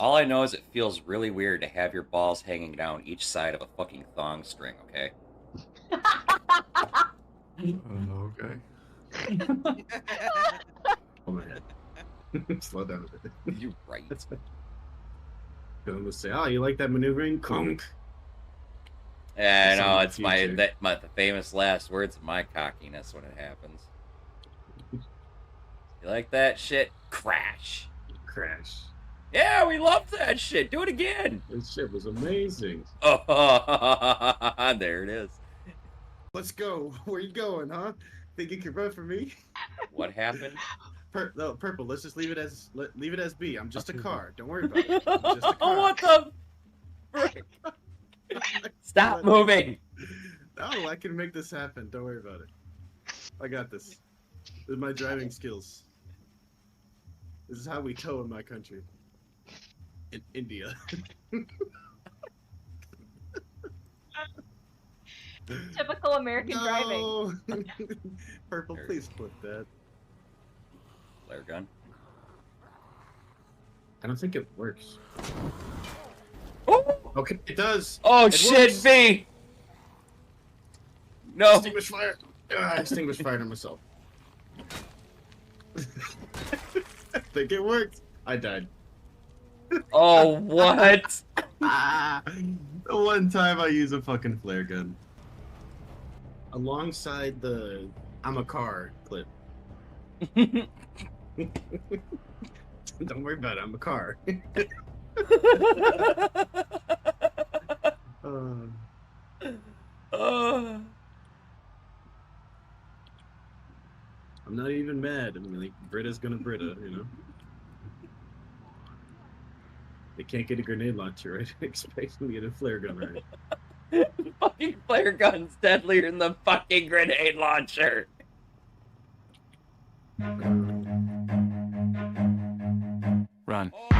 All I know is it feels really weird to have your balls hanging down each side of a fucking thong string, okay? Okay. Oh my head. Slow down a bit. You're right. Gonna say, oh, you like that maneuvering? Clunk. Yeah, I know, Song it's of the future. the famous last words of my cockiness when it happens. You like that shit? Crash. Crash. Yeah, we love that shit. Do it again. This shit was amazing. Oh, there it is. Let's go. Where you going, huh? Think you can run for me? What happened? No, purple. Let's just leave it as B. I'm just a car. Don't worry about it. I'm just a car. What the frick? Stop moving. No, I can make this happen. Don't worry about it. I got this. This is my driving skills. This is how we tow in my country. In India. Typical American driving. Purple, please clip that. Flare gun. I don't think it works. Oh, Okay, it does. oh It shit, works. V. No. Extinguish fire. I extinguished fire to myself. I think it worked. I died. Oh, what? The one time I use a fucking flare gun. Alongside the I'm a car clip. Don't worry about it, I'm a car. I'm not even mad. I mean, like, Brita's gonna Brita, you know? They can't get a grenade launcher, right? Expect them to get a flare gun, right? Fucking flare gun's deadlier than the fucking grenade launcher. Run. Yeah,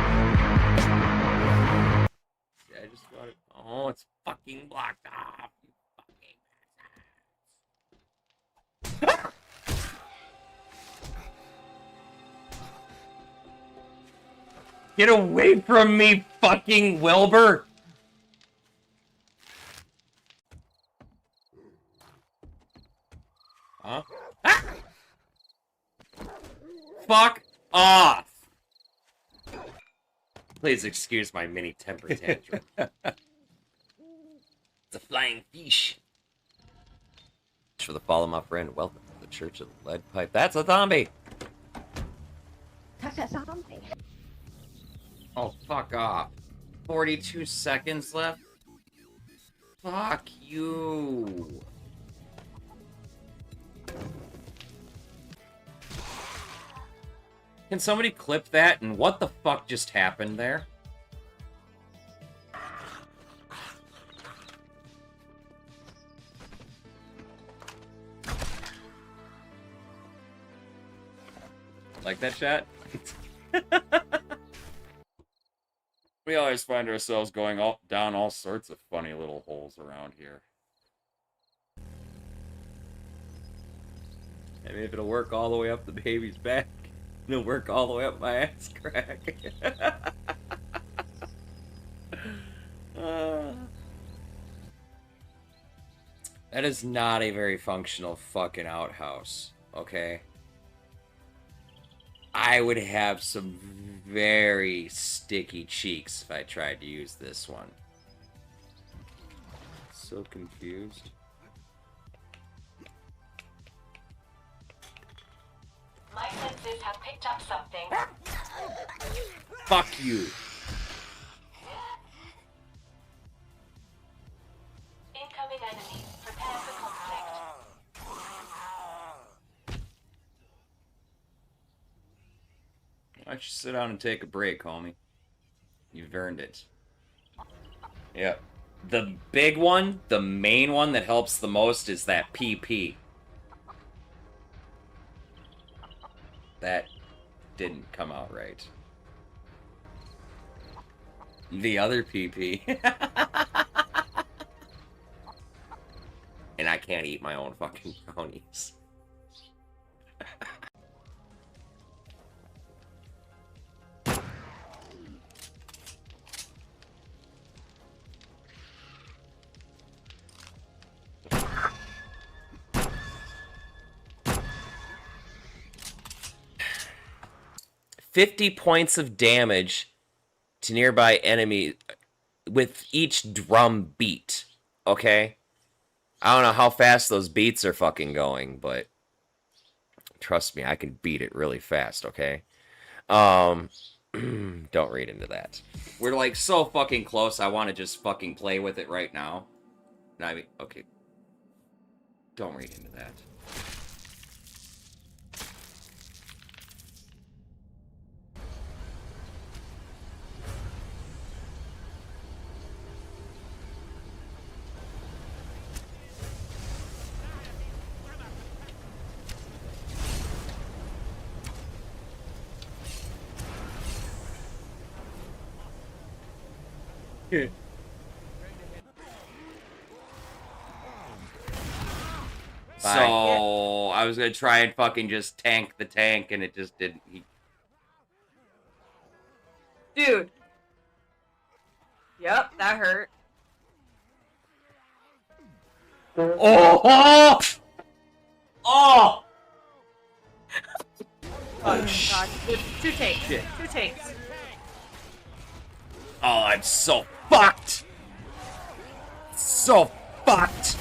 I just got it. Oh, it's fucking blocked off. You fucking Get away from me, fucking Wilbur! Huh? Ah! Fuck off! Please excuse my mini temper tantrum. It's a flying fish. For the fall of my friend, welcome to the Church of the Lead Pipe. That's a zombie! That's a zombie. Oh, fuck off. 42 seconds left? Fuck you. Can somebody clip that? And what the fuck just happened there? Like that shot? We always find ourselves going down all sorts of funny little holes around here. Maybe if it'll work all the way up the baby's back, it'll work all the way up my ass crack. That is not a very functional fucking outhouse, okay? I would have some very sticky cheeks if I tried to use this one. So confused. My senses have picked up something. Fuck you. Incoming enemy. Prepare for conflict. Why don't you sit down and take a break, homie? You've earned it. Yep. The big one, the main one that helps the most is that PP. That didn't come out right. The other PP. And I can't eat my own fucking brownies. 50 points of damage to nearby enemy with each drum beat. Okay? I don't know how fast those beats are fucking going, but trust me, I can beat it really fast, okay? Don't read into that. We're like so fucking close, I want to just fucking play with it right now. I mean, okay. Don't read into that. So I was gonna try and fucking just tank the tank, and it just didn't. Dude. Yep, that hurt. Oh! Oh! Oh, God. Two takes. Shit. 2 takes. Oh, I'm so fucked! So fucked!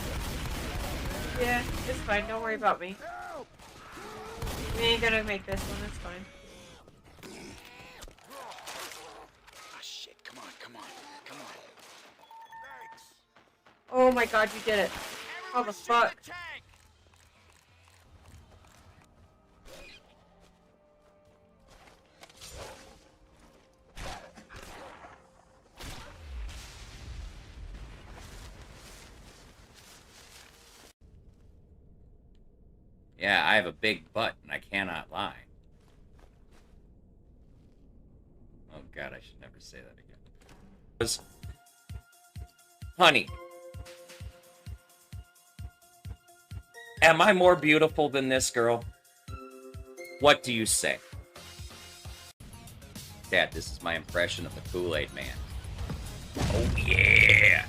Yeah, it's fine. Don't worry about me. We ain't gonna make this one. It's fine. Oh, shit. Come on, come on, come on. Oh my God, you did it. How the fuck? Yeah, I have a big butt, and I cannot lie. Oh god, I should never say that again. Honey. Am I more beautiful than this girl? What do you say? Dad, this is my impression of the Kool-Aid Man. Oh yeah!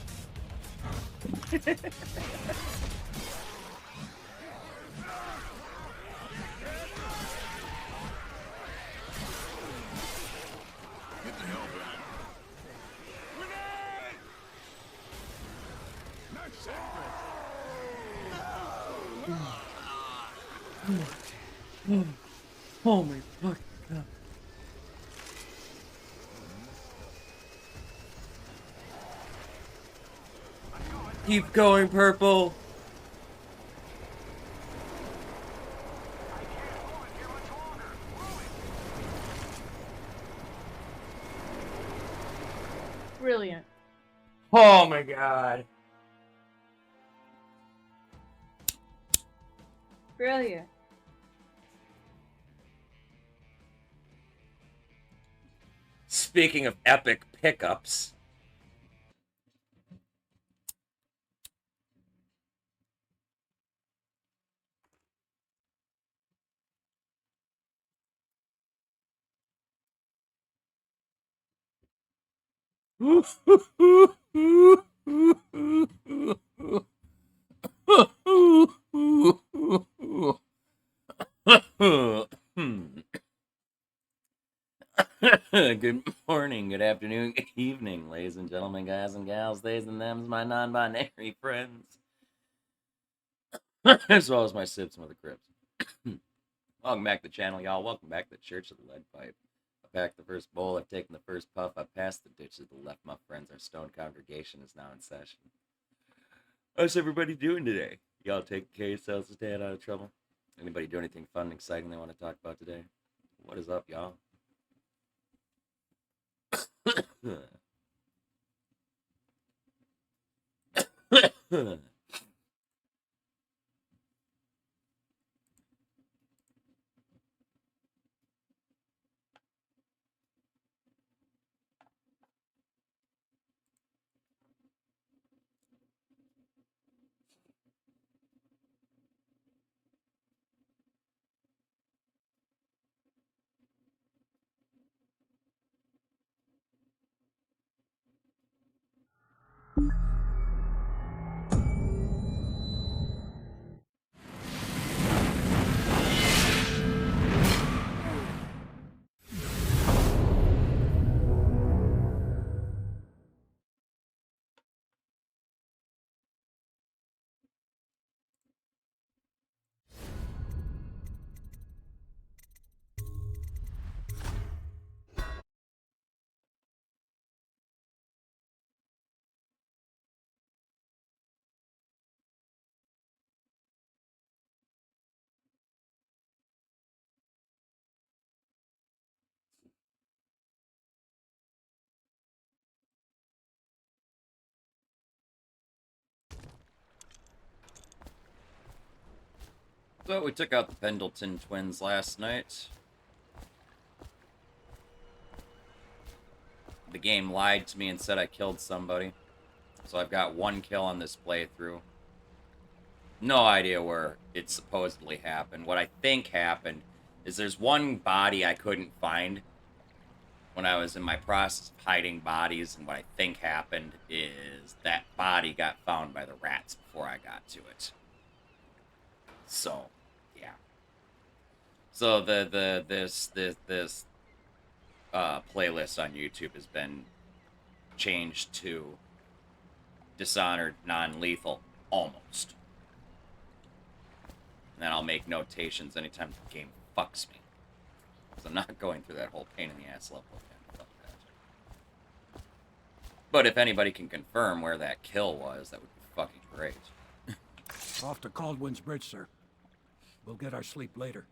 Oh my fucking god. Keep going, purple. Brilliant. Oh my god. Brilliant. Speaking of epic pickups. Good morning, good afternoon, good evening, ladies and gentlemen, guys and gals, theys and thems, my non-binary friends, as well as my sips and with the crips. Welcome back to the channel, y'all. Welcome back to the Church of the Lead Pipe. I packed the first bowl, I've taken the first puff, I've passed the ditch to the left, my friends. Our stone congregation is now in session. How's everybody doing today? Y'all taking care of yourselves to stay out of trouble? Anybody do anything fun and exciting they want to talk about today? What is up, y'all? So we took out the Pendleton twins last night. The game lied to me and said I killed somebody. So I've got 1 kill on this playthrough. No idea where it supposedly happened. What I think happened is there's 1 body I couldn't find when I was in my process of hiding bodies, and what I think happened is that body got found by the rats before I got to it. So, yeah. So this playlist on YouTube has been changed to Dishonored non-lethal almost. And then I'll make notations anytime the game fucks me. Because I'm not going through that whole pain in the ass level again. Fuck that. But if anybody can confirm where that kill was, that would be fucking great. Off to Caldwin's Bridge, sir. We'll get our sleep later.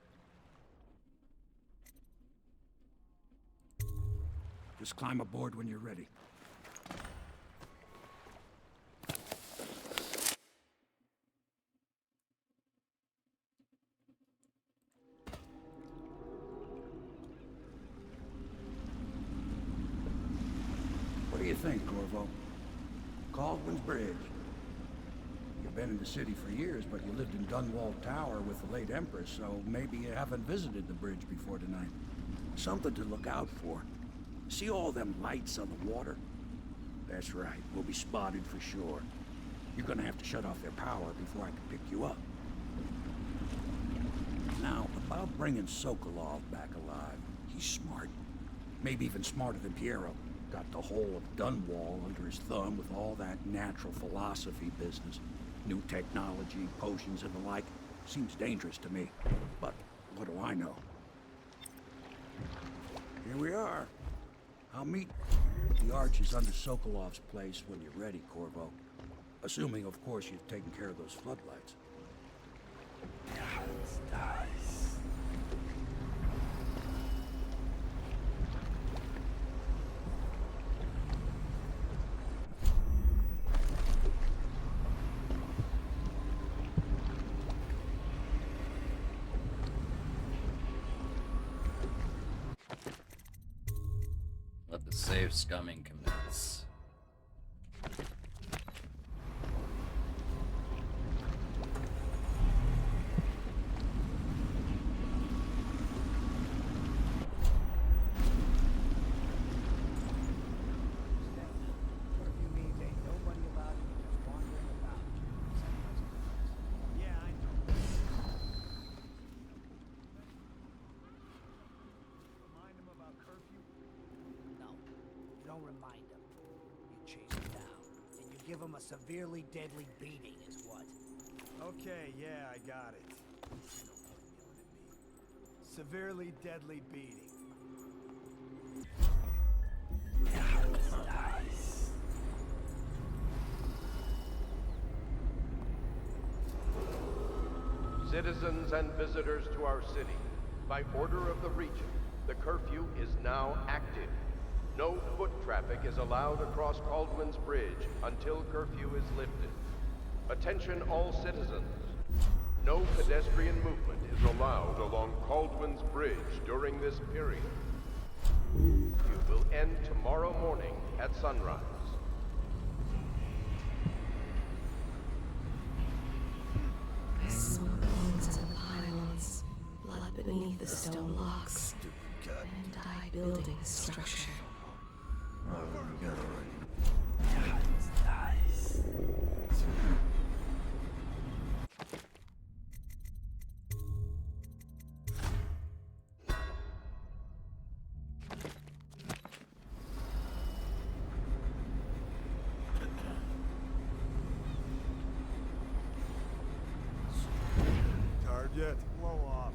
Just climb aboard when you're ready. What do you think, Corvo? Caldwin's Bridge. You've been in the city for years, but you lived in Dunwall Tower with the late Empress, so maybe you haven't visited the bridge before tonight. Something to look out for. See all them lights on the water? That's right, we'll be spotted for sure. You're gonna have to shut off their power before I can pick you up. Now, about bringing Sokolov back alive, he's smart. Maybe even smarter than Piero. Got the whole of Dunwall under his thumb with all that natural philosophy business. New technology, potions and the like. Seems dangerous to me. But what do I know? Here we are. I'll meet the arches under Sokolov's place when you're ready, Corvo. Assuming, of course, you've taken care of those floodlights. Let the save scumming commence. Don't remind them. You chase them down, and you give them a severely deadly beating is what. Okay, yeah, I got it. Severely deadly beating. Nice. Citizens and visitors to our city, by order of the Regent, the curfew is now active. No foot traffic is allowed across Caldwin's Bridge until curfew is lifted. Attention all citizens. No pedestrian movement is allowed along Caldwin's Bridge during this period. You will end tomorrow morning at sunrise. I smell bones and pylons, blood beneath the stone locks, and die building structure. Tired yet? Blow off.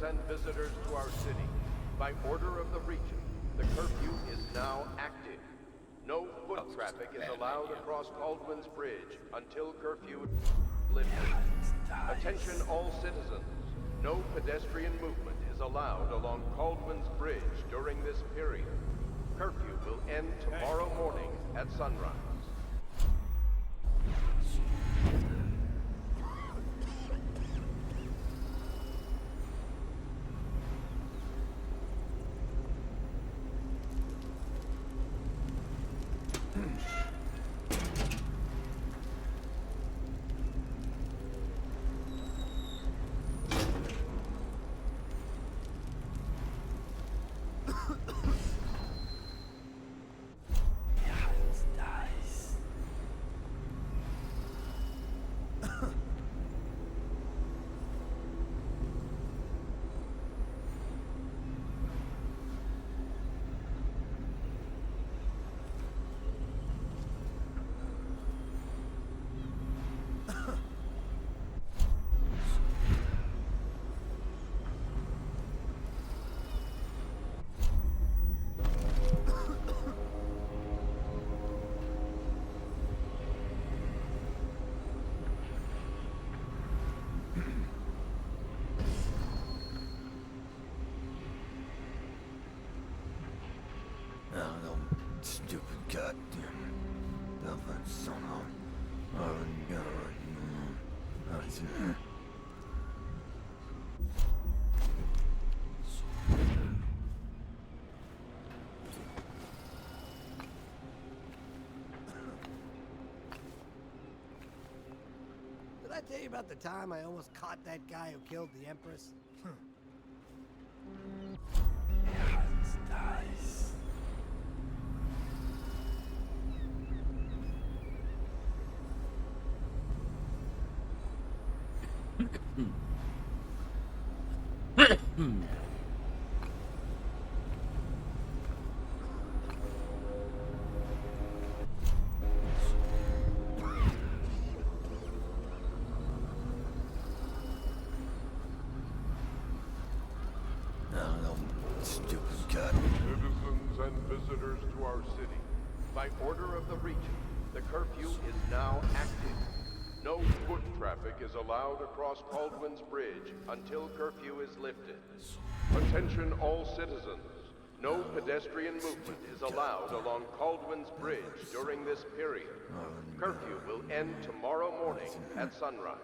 Citizens and visitors to our city, by order of the Regent, the curfew is now active. No foot traffic is allowed across Caldwin's Bridge until curfew is lifted. Attention all citizens. No pedestrian movement is allowed along Caldwin's Bridge during this period. Curfew will end tomorrow morning at sunrise. Stupid goddamn. That somehow. Did I tell you about the time I almost caught that guy who killed the Empress? Nice. Stupid god. Citizens and visitors to our city, by order of the Regent, the curfew is now active. No foot traffic is allowed across Caldwin's Bridge until curfew is lifted. Attention all citizens. No pedestrian movement is allowed along Caldwin's Bridge during this period. Curfew will end tomorrow morning at sunrise.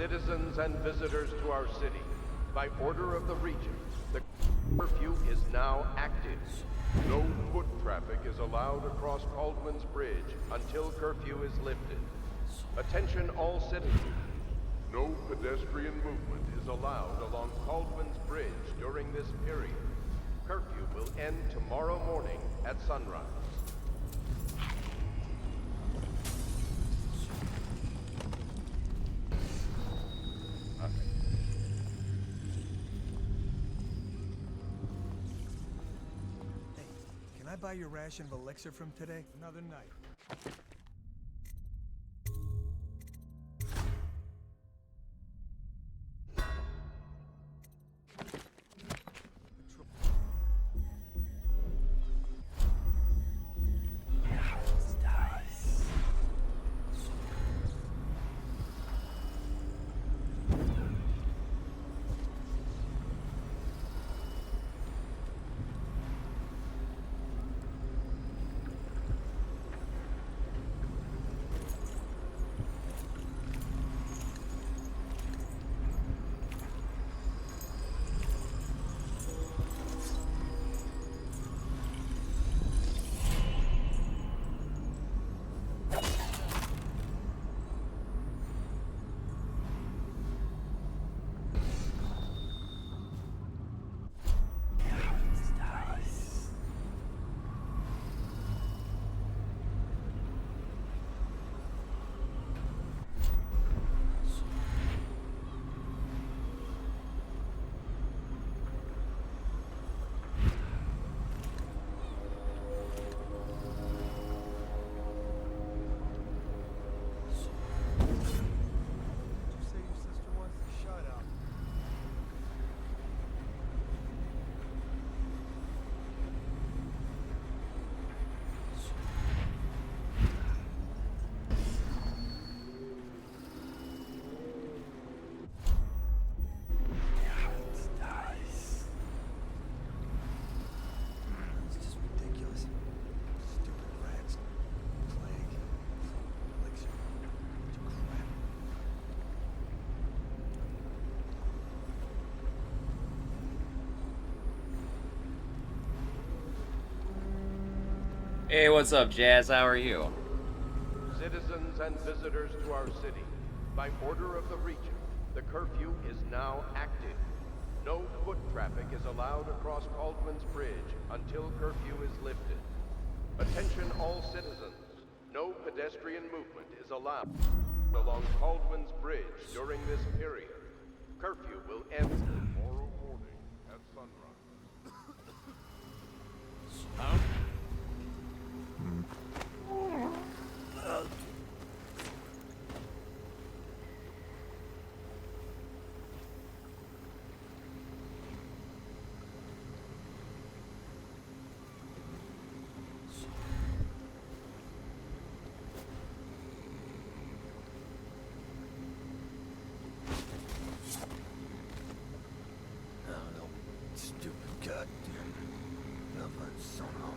Citizens and visitors to our city, by order of the Regent, the curfew is now active. No foot traffic is allowed across Caldwell's Bridge until curfew is lifted. Attention all citizens. No pedestrian movement is allowed along Caldwell's Bridge during this period. Curfew will end tomorrow morning at sunrise. Can I buy your ration of elixir from today? Another night. Hey, what's up, Jazz? How are you? Citizens and visitors to our city, by order of the Regent, the curfew is now active. No foot traffic is allowed across Caldwell's Bridge until curfew is lifted. Attention all citizens. No pedestrian movement is allowed along Caldwell's Bridge during this period. Curfew will end tomorrow morning at sunrise. Huh? Stupid goddamn. Nothing son of.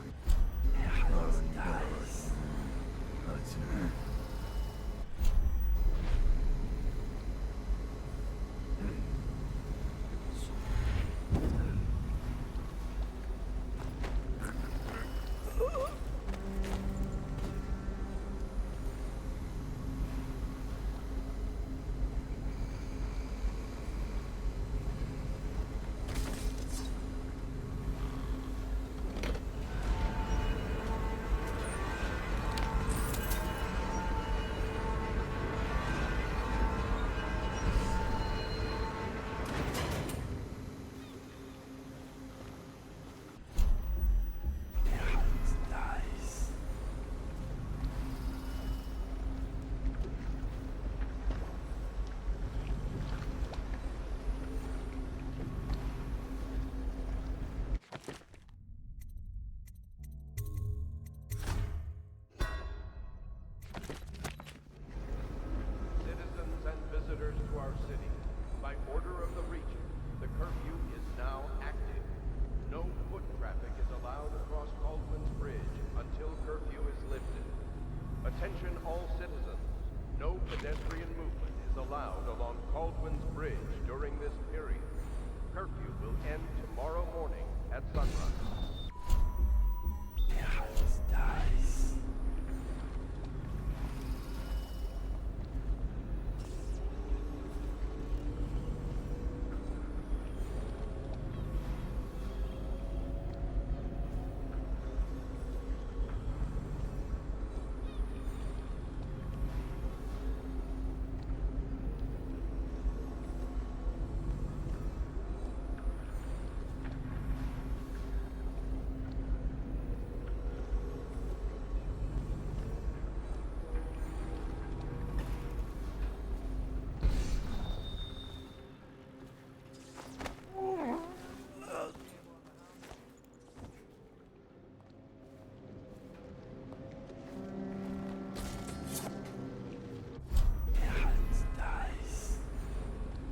Visitors to our city, by order of the Regent, the curfew is now active. No foot traffic is allowed across Caldwell's Bridge until curfew is lifted. Attention all citizens. No pedestrian movement is is allowed along Caldwin's Bridge during this period. Curfew will end tomorrow morning at sunrise.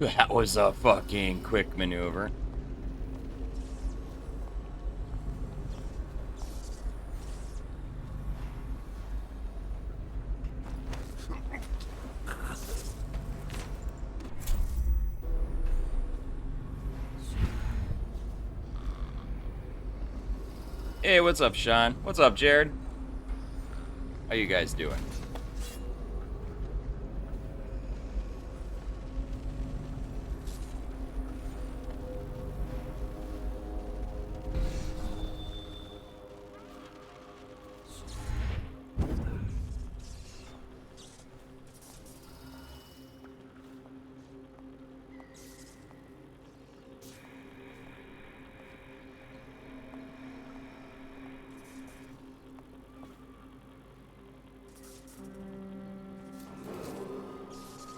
That was a fucking quick maneuver. Hey, what's up, Sean? What's up, Jared? How you guys doing?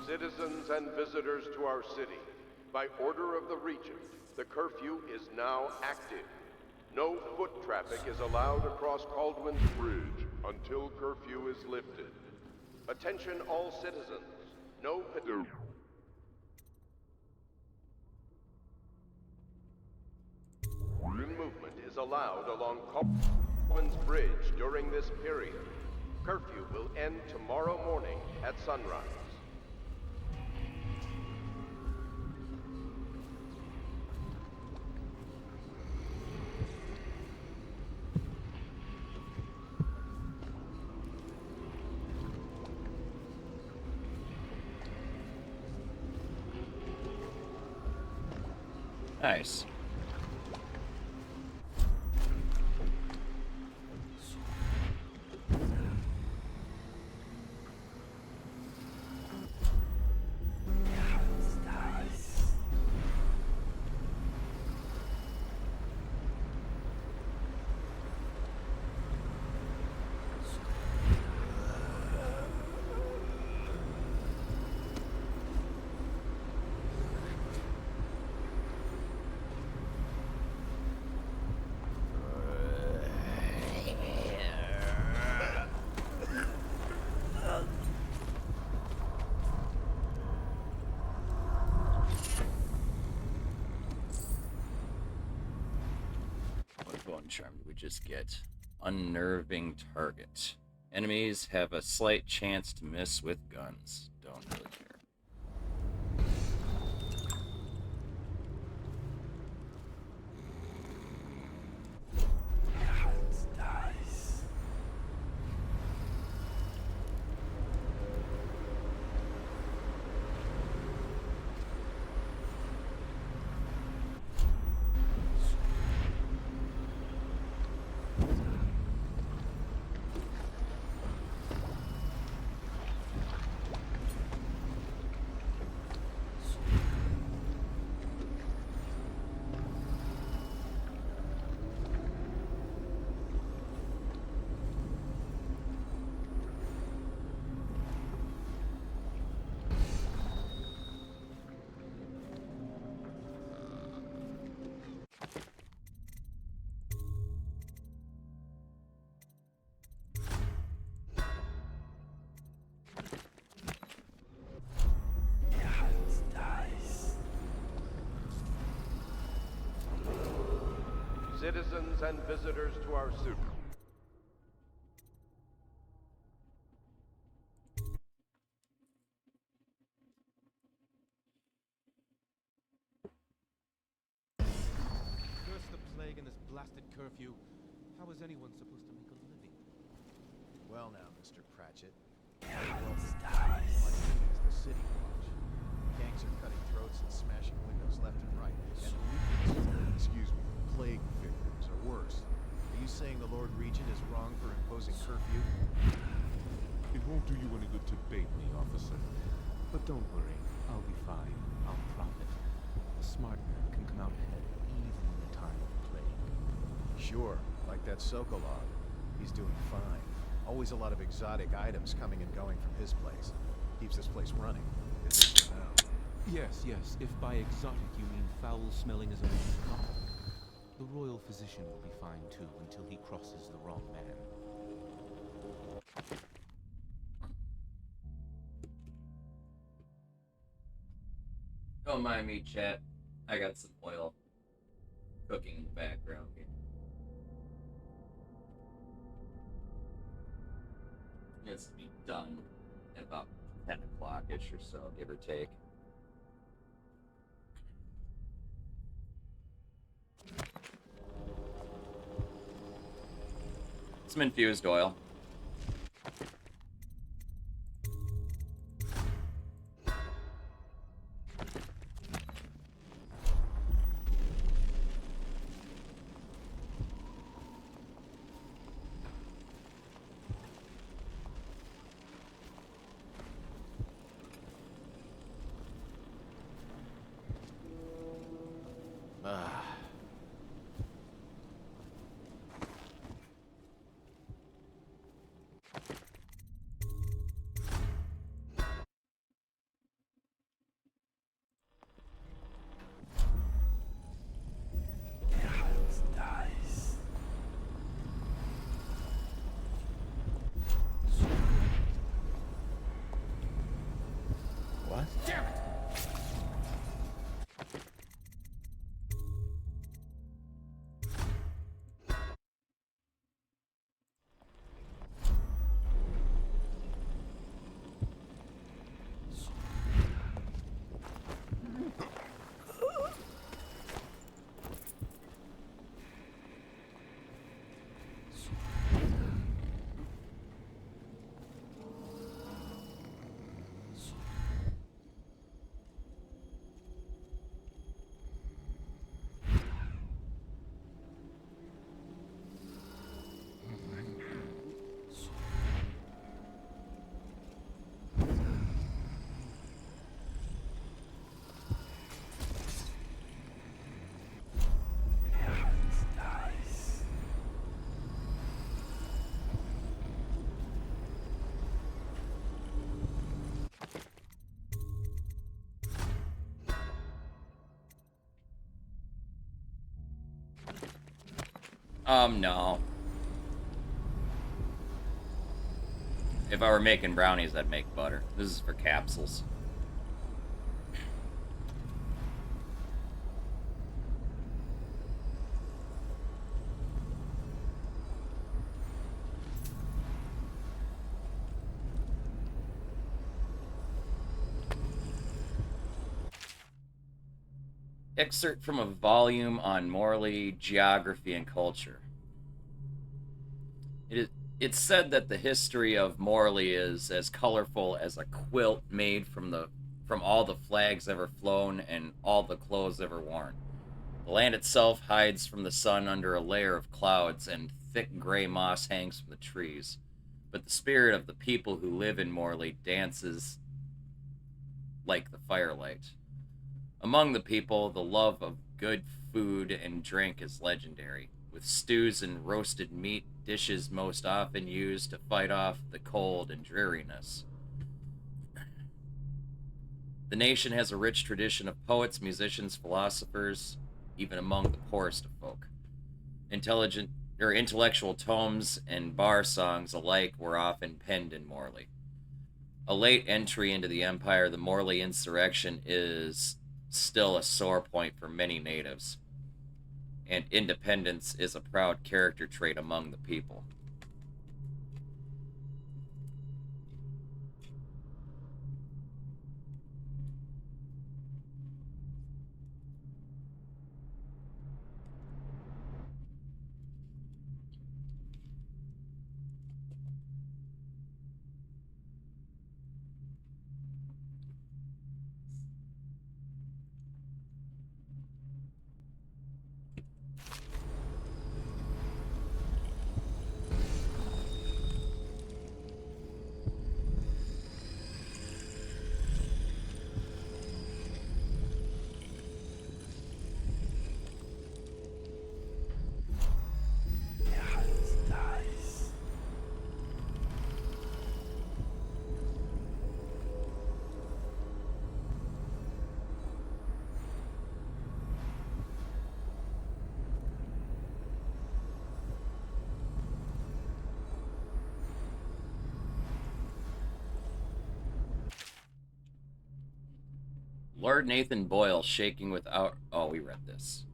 Citizens and visitors to our city, by order of the Regent, the curfew is now active. No foot traffic is allowed across Caldwin's Bridge until curfew is lifted. Attention all citizens, no movement is allowed along Caldwin's Bridge during this period. Curfew will end tomorrow morning at sunrise. Nice. Bone charm did we just get? Unnerving target. Enemies have a slight chance to miss with guns. Don't really care. Citizens and visitors to our city. curfew, how is anyone supposed to make a living? Well now, Mr. Pratchett. The city watch. Gangs are cutting throats and smashing windows left and right. And excuse me, plague victims are worse. Are you saying the Lord Regent is wrong for imposing curfew? It won't do you any good to bait me, officer. But don't worry, I'll be fine. I'll profit. A smart man can come out ahead, even in a time of plague. Sure, like that Sokolov. He's doing fine. Always a lot of exotic items coming and going from his place. Keeps this place running, at least for now. Yes, if by exotic you mean foul-smelling as a coffin. The royal physician will be fine too until he crosses the wrong man. Don't mind me, chat. I got some oil cooking in the background here. It's to be done at about 10 o'clock-ish or so, give or take. Some infused oil. What? Damn it! No. If I were making brownies, I'd make butter. This is for capsules. Excerpt from a volume on Morley, geography, and culture. It's said that the history of Morley is as colorful as a quilt made from all the flags ever flown and all the clothes ever worn. The land itself hides from the sun under a layer of clouds, and thick gray moss hangs from the trees. But the spirit of the people who live in Morley dances like the firelight. Among the people, the love of good food and drink is legendary, with stews and roasted meat dishes most often used to fight off the cold and dreariness. The nation has a rich tradition of poets, musicians, philosophers, even among the poorest of folk. Intellectual tomes and bar songs alike were often penned in Morley. A late entry into the empire, the Morley insurrection is still a sore point for many natives, and independence is a proud character trait among the people. Lord Nathan Boyle shaking without... Oh, we read this.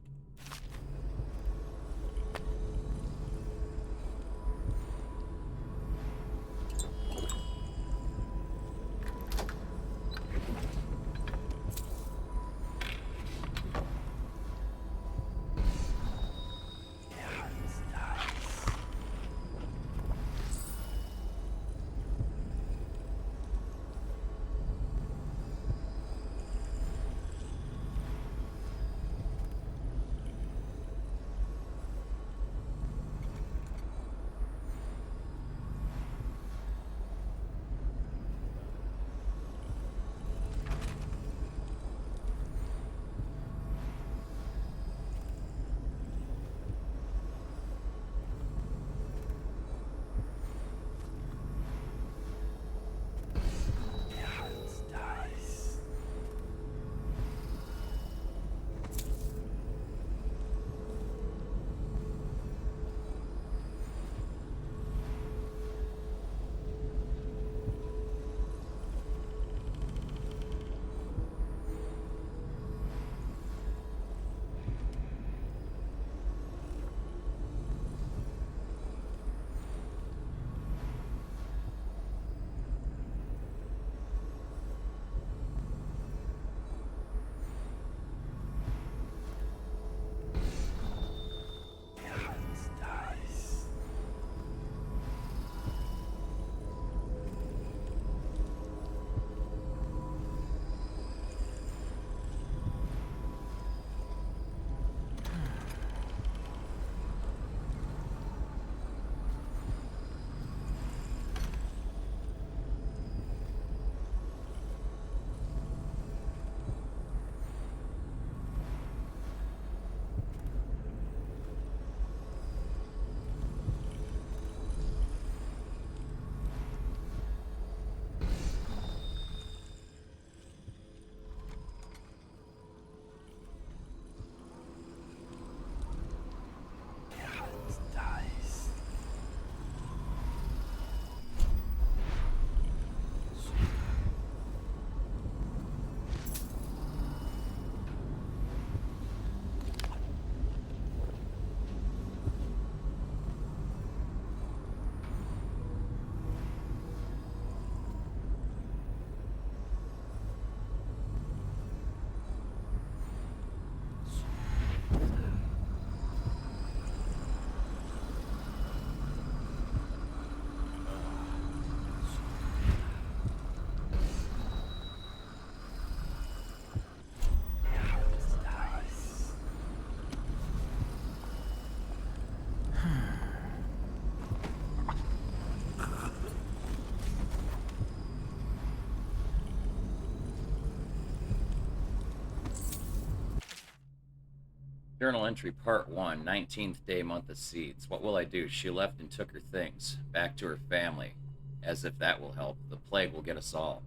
Journal entry part 1, 19th day, month of seeds. What will I do? She left and took her things. Back to her family. As if that will help. The plague will get us all.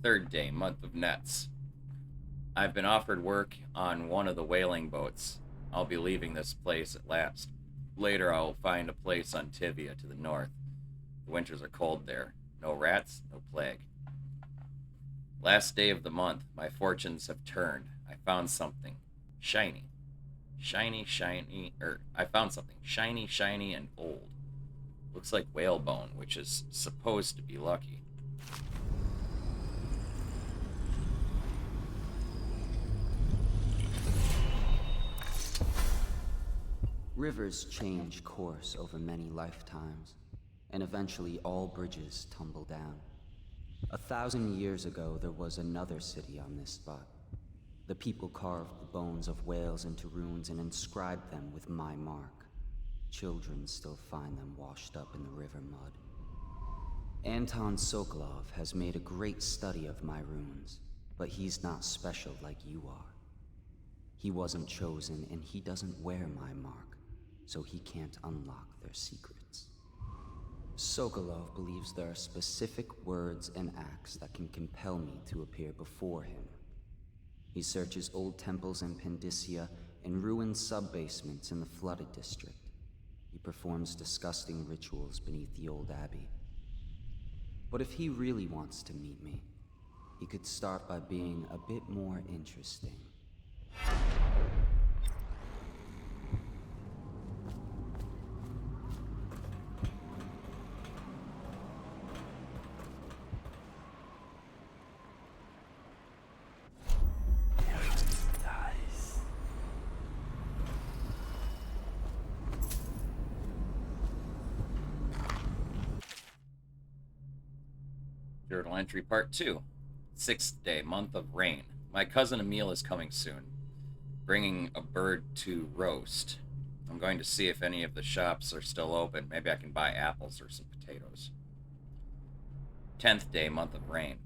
3rd day, month of nets. I've been offered work on one of the whaling boats. I'll be leaving this place at last. Later I will find a place on Tivia to the north. The winters are cold there. No rats, no plague. Last day of the month. My fortunes have turned. I found something. Shiny. I found something. Shiny, and old. Looks like whalebone, which is supposed to be lucky. Rivers change course over many lifetimes, and eventually all bridges tumble down. 1,000 years ago, there was another city on this spot. The people carved the bones of whales into runes and inscribed them with my mark. Children still find them washed up in the river mud. Anton Sokolov has made a great study of my runes, but he's not special like you are. He wasn't chosen, and he doesn't wear my mark, so he can't unlock their secrets. Sokolov believes there are specific words and acts that can compel me to appear before him. He searches old temples in Pendicia and ruined sub-basements in the flooded district. He performs disgusting rituals beneath the old abbey. But if he really wants to meet me, he could start by being a bit more interesting. Journal entry part 2. 6th day, month of rain. My cousin Emil is coming soon, bringing a bird to roast. I'm going to see if any of the shops are still open. Maybe I can buy apples or some potatoes. 10th day, month of rain.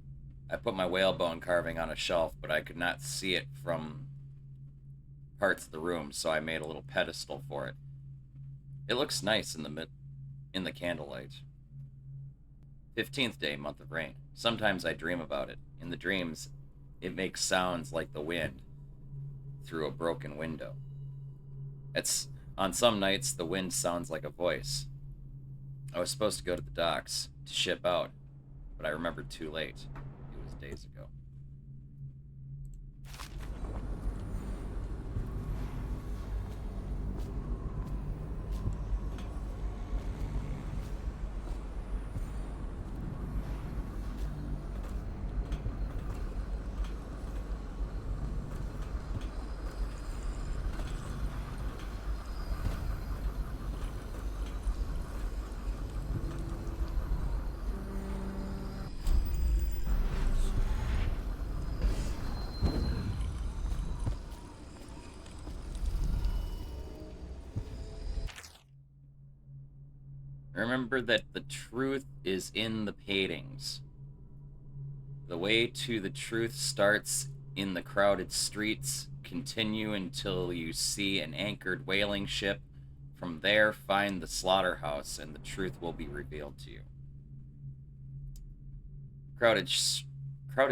I put my whalebone carving on a shelf, but I could not see it from parts of the room, so I made a little pedestal for it. It looks nice in the candlelight. 15th day, month of rain. Sometimes I dream about it. In the dreams, it makes sounds like the wind through a broken window. On some nights, the wind sounds like a voice. I was supposed to go to the docks to ship out, but I remembered too late. It was days ago. Remember that the truth is in the paintings. The way to the truth starts in the crowded streets. Continue until you see an anchored whaling ship. From there, find the slaughterhouse, and the truth will be revealed to you. Crowded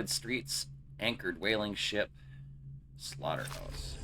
streets, anchored whaling ship, slaughterhouse.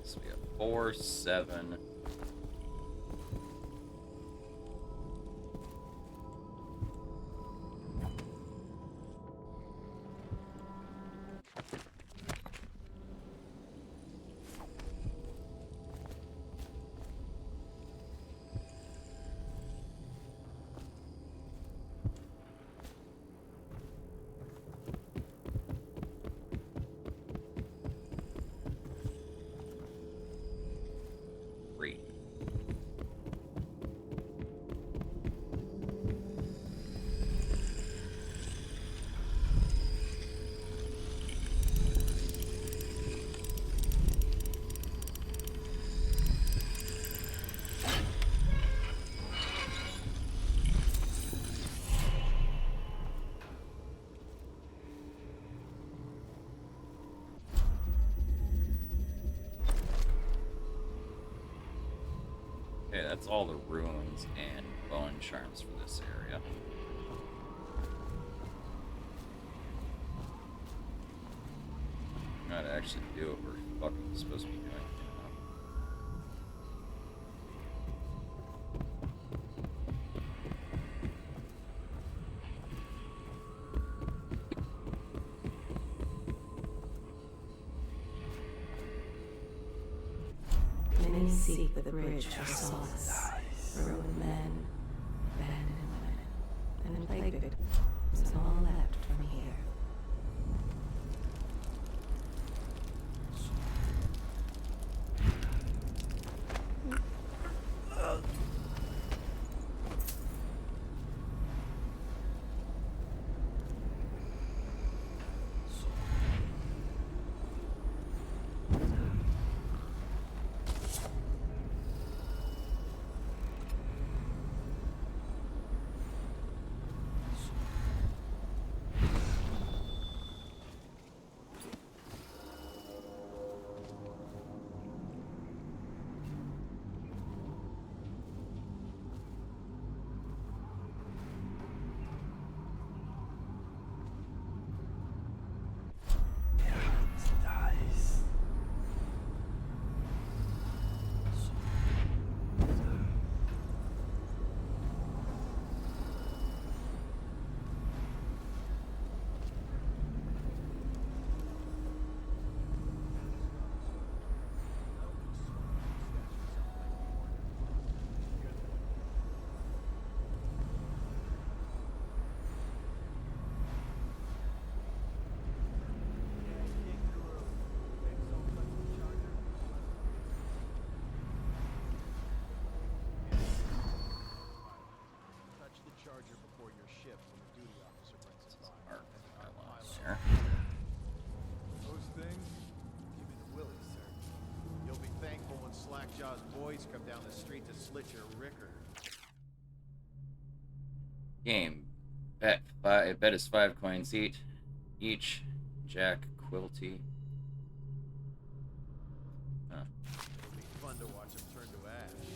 So we have 4, 7. Okay, that's all the runes and bone charms for this area. Not actually do what we're fucking supposed to be doing. Many seek the bridge for solace. Ruined men, abandoned women, and plague victims, all left from here. boys come down the street to slit your ricker. Game. Bet is 5 coins each. Jack Quilty. Huh. It'll be fun to watch them turn to ash.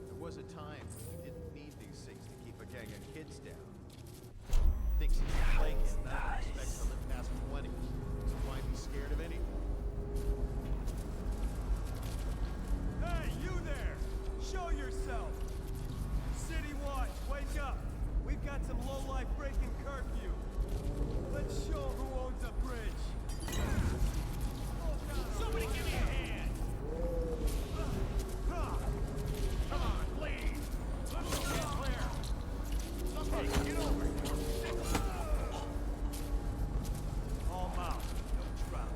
There was a time when you didn't need these things to keep a gang of kids down. Thinks he's a plague kid, now expects to live past 20. So why be scared of anything? Hey, you there! Show yourself! City Watch, wake up! We've got some lowlife breaking curfew. Let's show who owns the bridge. Somebody give me a hand! Come on, please! Let's get clear! Somebody get over here! All mouth, no trout.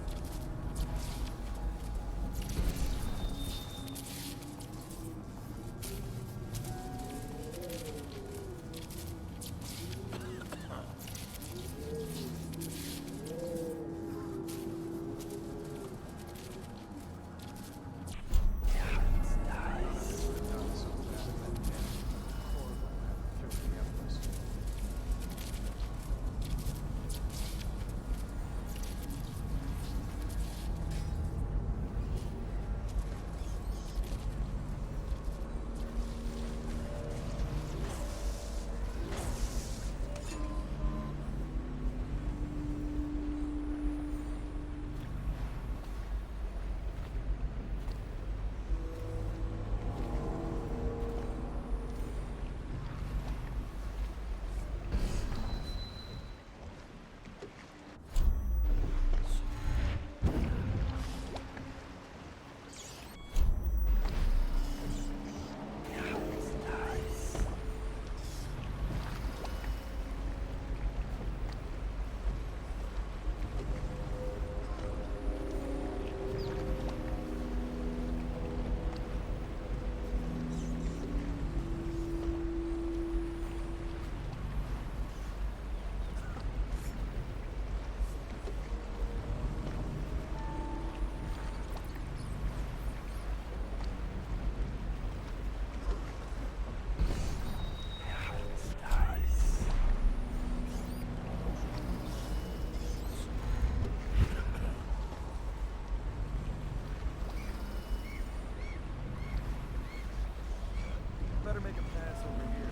Better make a pass over here.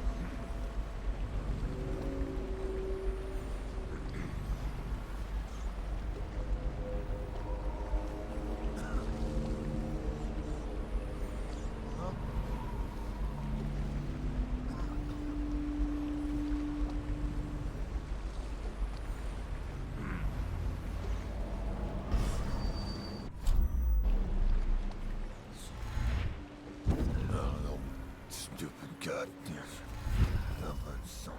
Stupid goddamn stubborn son.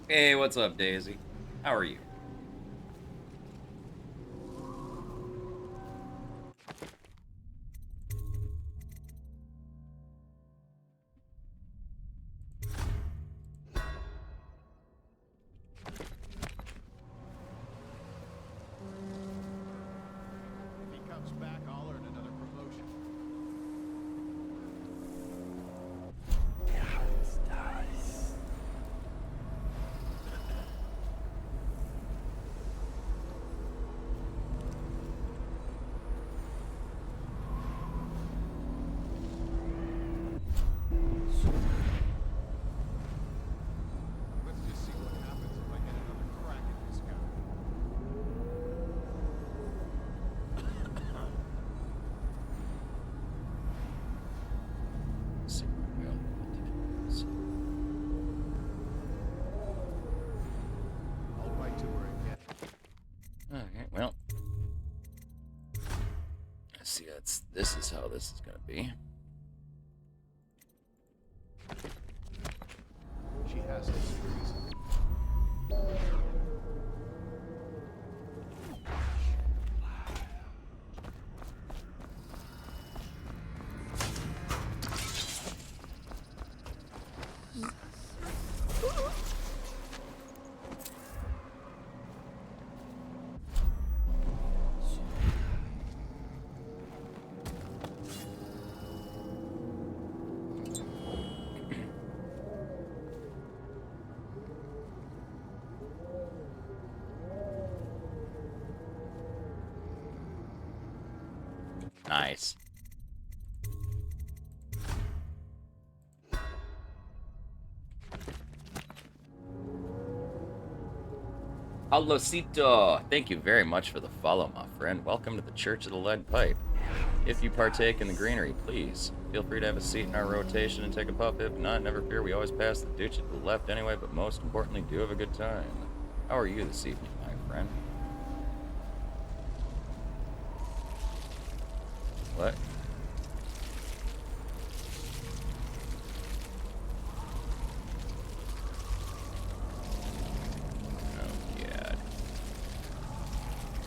Hey, what's up, Daisy? How are you? If he comes back, I'll earn another promotion. Let's just see what happens if I get another crack at this guy. I'll write to her again. Okay, well. Let's see, this is how this is gonna be. Nice. Alosito, thank you very much for the follow, my friend. Welcome to the Church of the Lead Pipe. If you partake in the greenery, please feel free to have a seat in our rotation and take a puff. If not, never fear, we always pass the ditch to the left anyway, but most importantly, do have a good time. How are you this evening, my friend? What? Oh, God.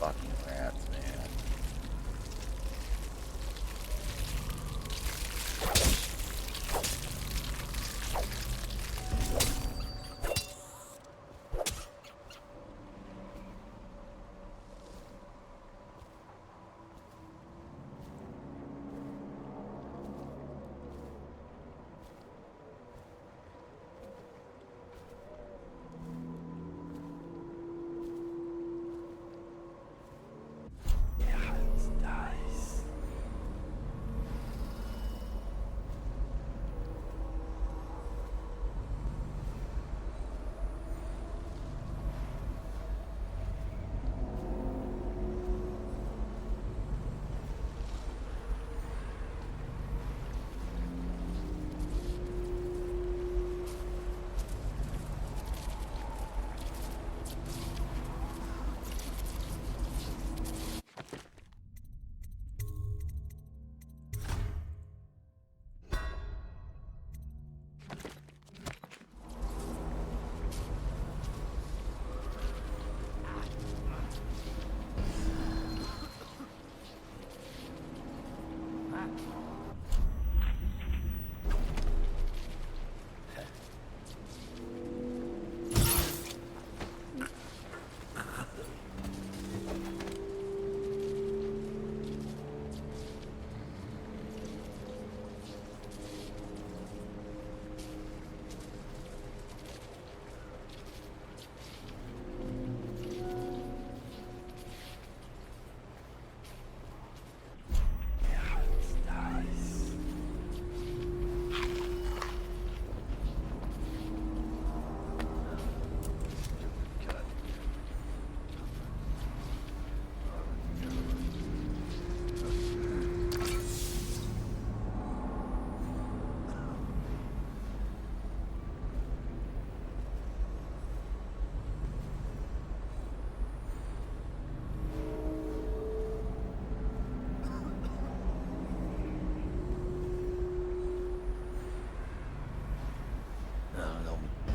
Fucking rats, man.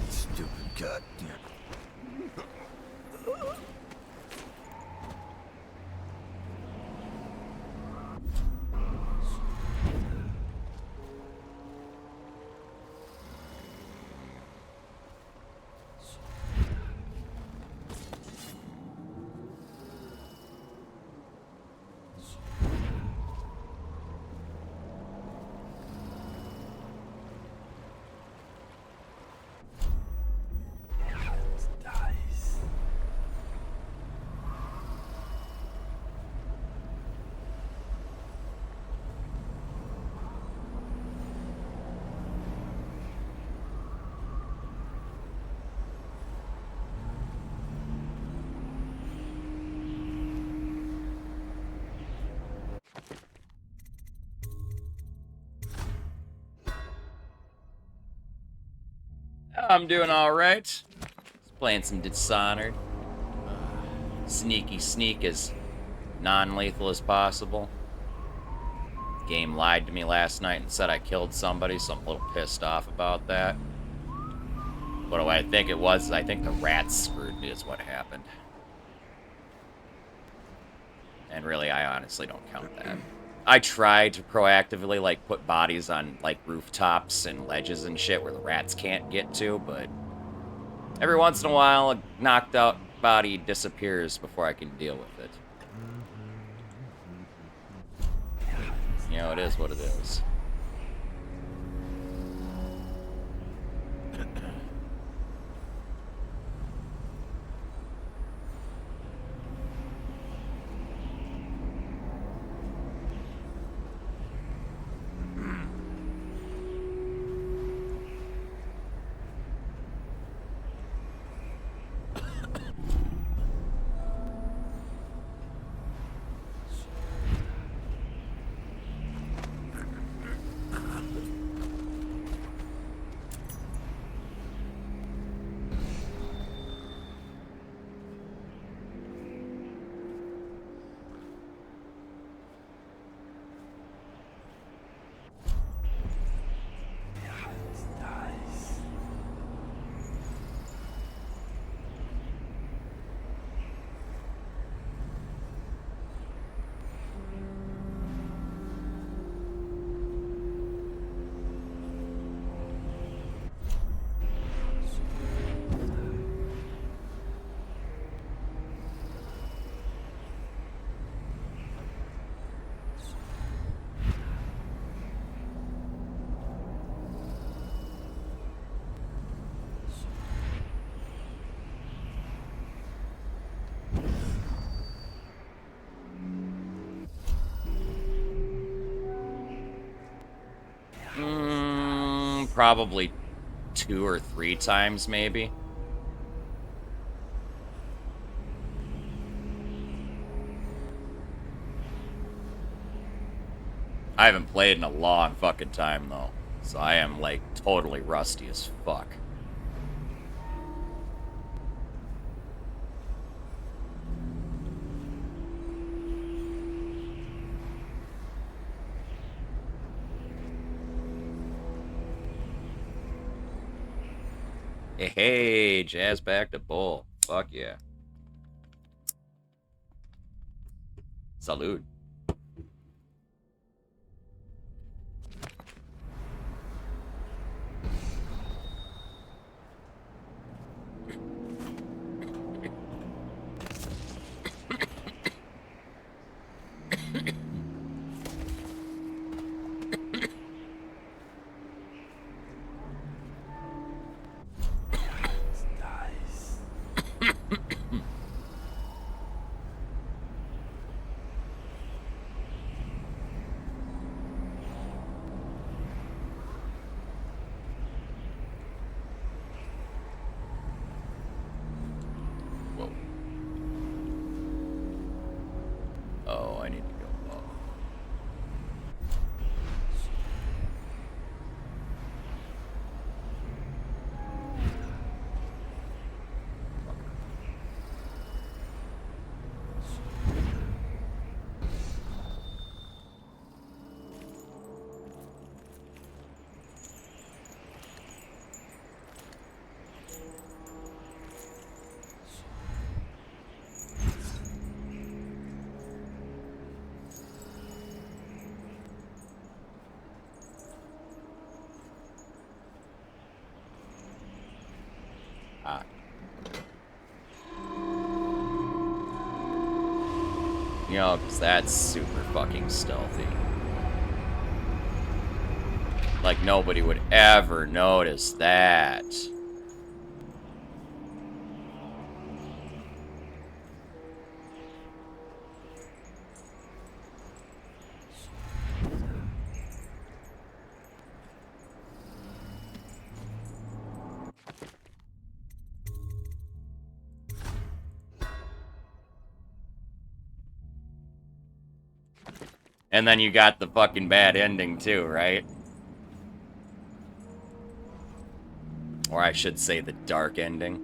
Stupid goddamn. I'm doing alright. Just playing some Dishonored. Sneaky sneak as non-lethal as possible. The game lied to me last night and said I killed somebody, so I'm a little pissed off about that. But what I think it was, I think the rats screwed me is what happened. And really, I honestly don't count that. I tried to proactively, like, put bodies on, like, rooftops and ledges and shit where the rats can't get to, but every once in a while, a knocked out body disappears before I can deal with it. You know, it is what it is. probably 2 or 3 times, maybe. I haven't played in a long fucking time, though. So I am, like, totally rusty as fuck. Hey, jazz back to Boyle. Fuck yeah. Salud. Oh, I need to go up. Ah. You know, 'cause that's super fucking stealthy. Like, nobody would ever notice that. And then you got the fucking bad ending too, right? Or I should say the dark ending.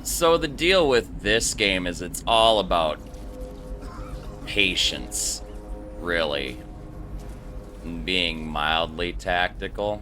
So the deal with this game is it's all about patience, really. And being mildly tactical.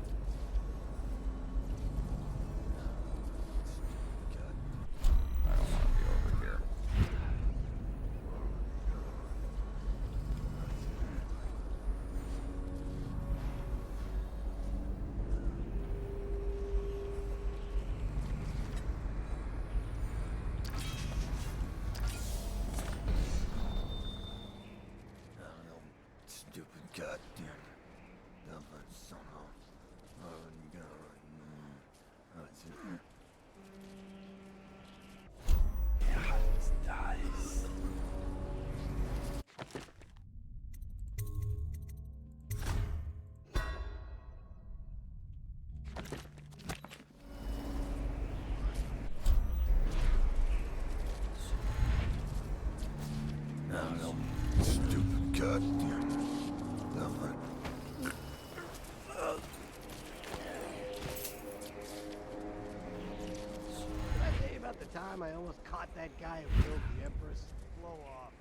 I almost caught that guy who killed the Empress. Blow off.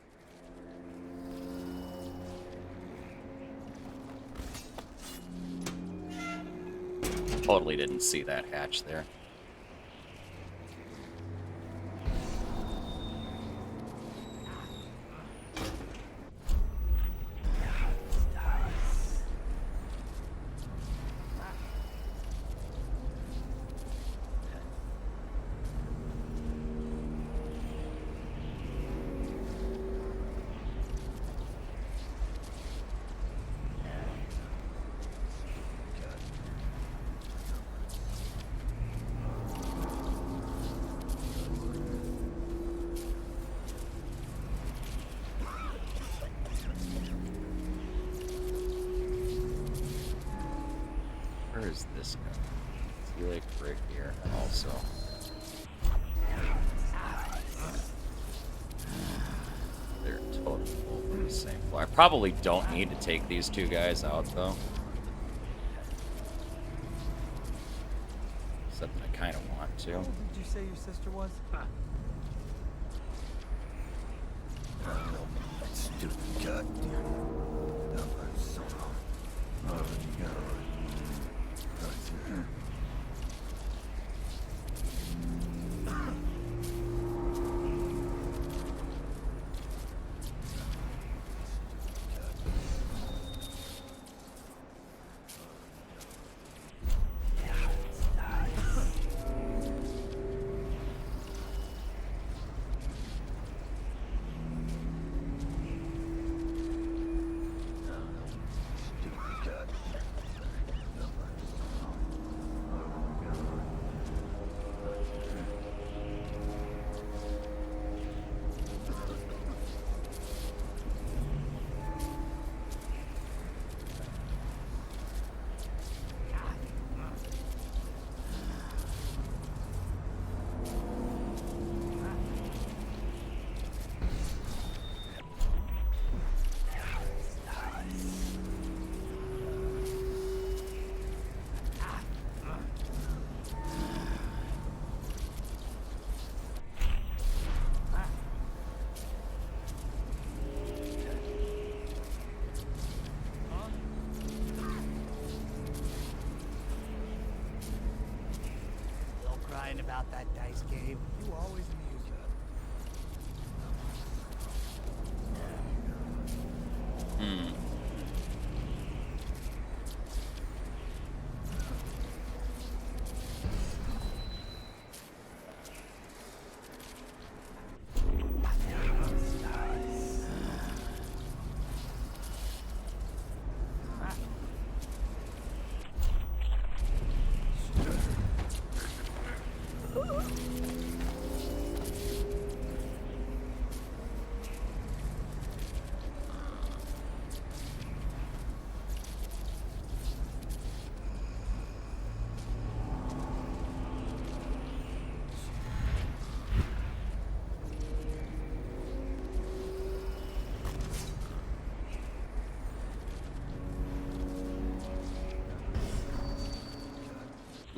Totally didn't see that hatch there. Also. They're totally over the same floor. I probably don't need to take these two guys out, though. Except I kind of want to. How old did you say your sister was? That stupid goddamn number Sokolov. Oh, you got right there. About that dice game. You always amuse me.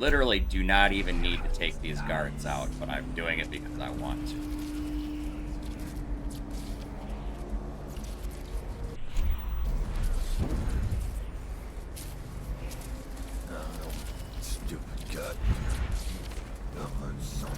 Literally do not even need to take these guards out, but I'm doing it because I want to. Stupid god. Number son.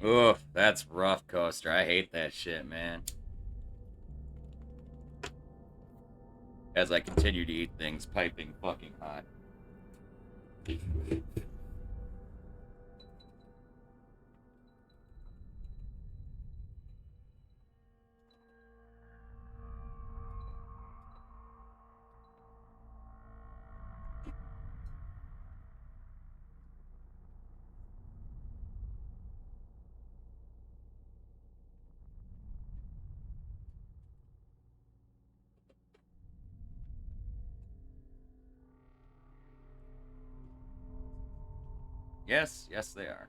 Oof, that's rough, Coaster. I hate that shit, man. As I continue to eat things piping fucking hot. Yes, yes they are.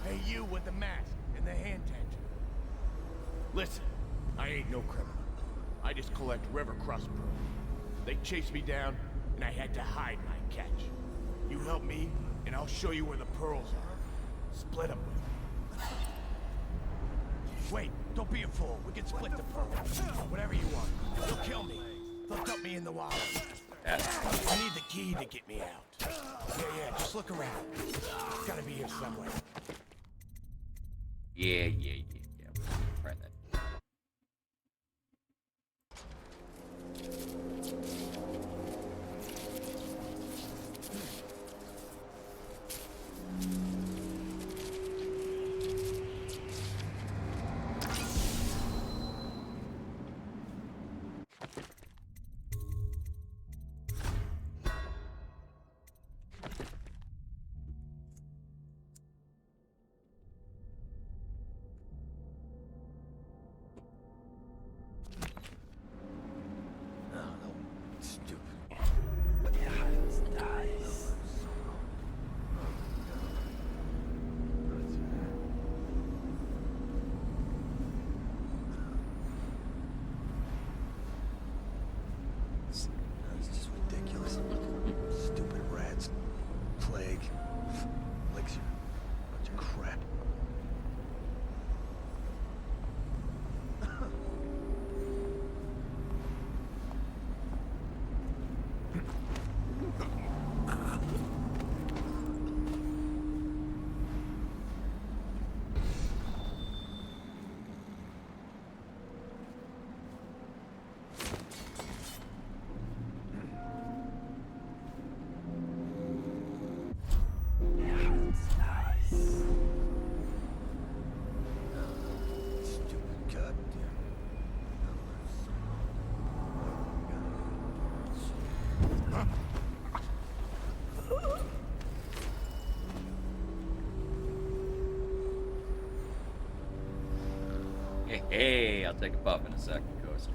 Hey, you with the mask and the hand tattoo. Listen, I ain't no criminal. I just collect river crust pearls. They chased me down, and I had to hide my catch. You help me, and I'll show you where the pearls are. Split them with me. Wait, don't be a fool. We can split the pearls. Whatever you want. They'll kill me. They'll dump me in the water. I need the key to get me out. Yeah, just look around. It's gotta be here somewhere. Yeah. Try that. It's just ridiculous. Stupid rats. Plague. Elixir. Bunch of crap. Hey, I'll take a puff in a second, Coaster.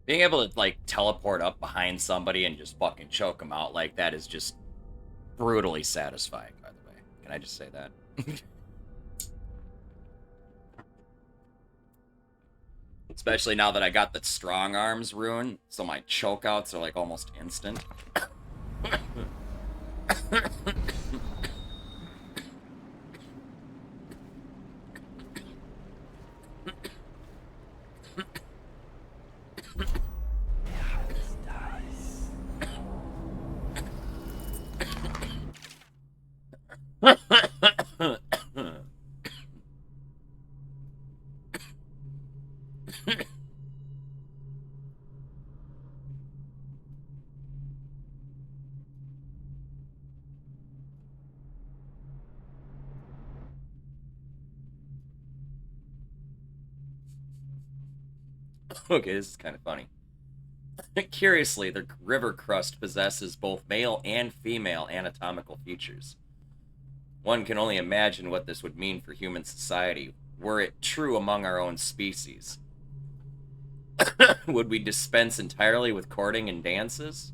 Being able to, like, teleport up behind somebody and just fucking choke them out like that is just brutally satisfying, by the way. Can I just say that? Especially now that I got the strong arms rune, so my chokeouts are, like, almost instant. Okay, this is kind of funny. Curiously, the river crust possesses both male and female anatomical features. One can only imagine what this would mean for human society, were it true among our own species. Would we dispense entirely with courting and dances?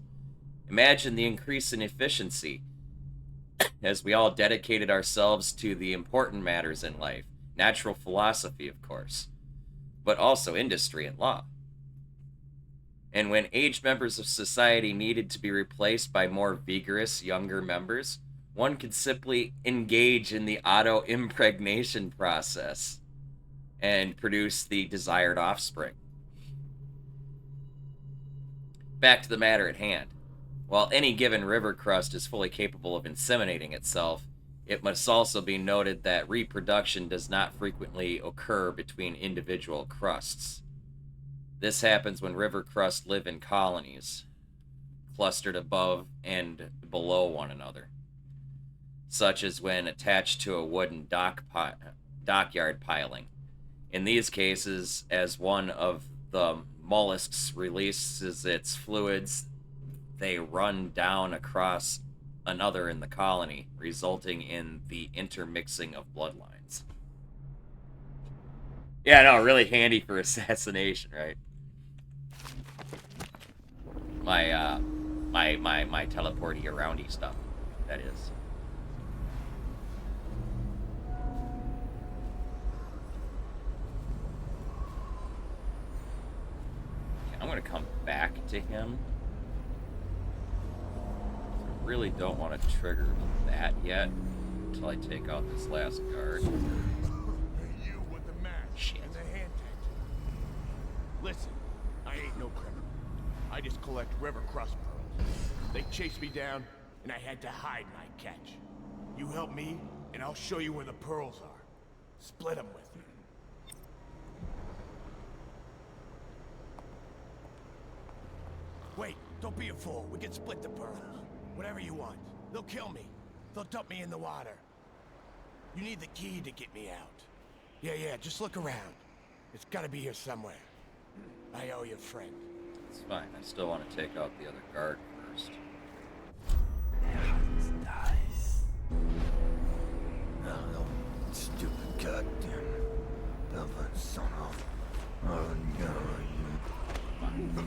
Imagine the increase in efficiency as we all dedicated ourselves to the important matters in life, natural philosophy, of course, but also industry and law. And when aged members of society needed to be replaced by more vigorous younger members, one could simply engage in the auto-impregnation process and produce the desired offspring. Back to the matter at hand. While any given river crust is fully capable of inseminating itself, it must also be noted that reproduction does not frequently occur between individual crusts. This happens when river crusts live in colonies, clustered above and below one another, such as when attached to a wooden dockyard piling. In these cases, as one of the mollusks releases its fluids, they run down across another in the colony, resulting in the intermixing of bloodlines. Yeah, no, really handy for assassination, right? My teleporty aroundy stuff, that is. Okay, I'm gonna come back to him. I really don't want to trigger that yet until I take out this last guard. You with the mask and the hand tattoo. Listen, I ain't no criminal. I just collect river crust pearls. They chased me down, and I had to hide my catch. You help me, and I'll show you where the pearls are. Split them with me. Wait, don't be a fool. We can split the pearls. Whatever you want. They'll kill me. They'll dump me in the water. You need the key to get me out. Yeah, just look around. It's gotta be here somewhere. I owe you a friend. It's fine. I still want to take out the other guard first. Nice. No, stupid goddamn Belfast son of. Oh no, you.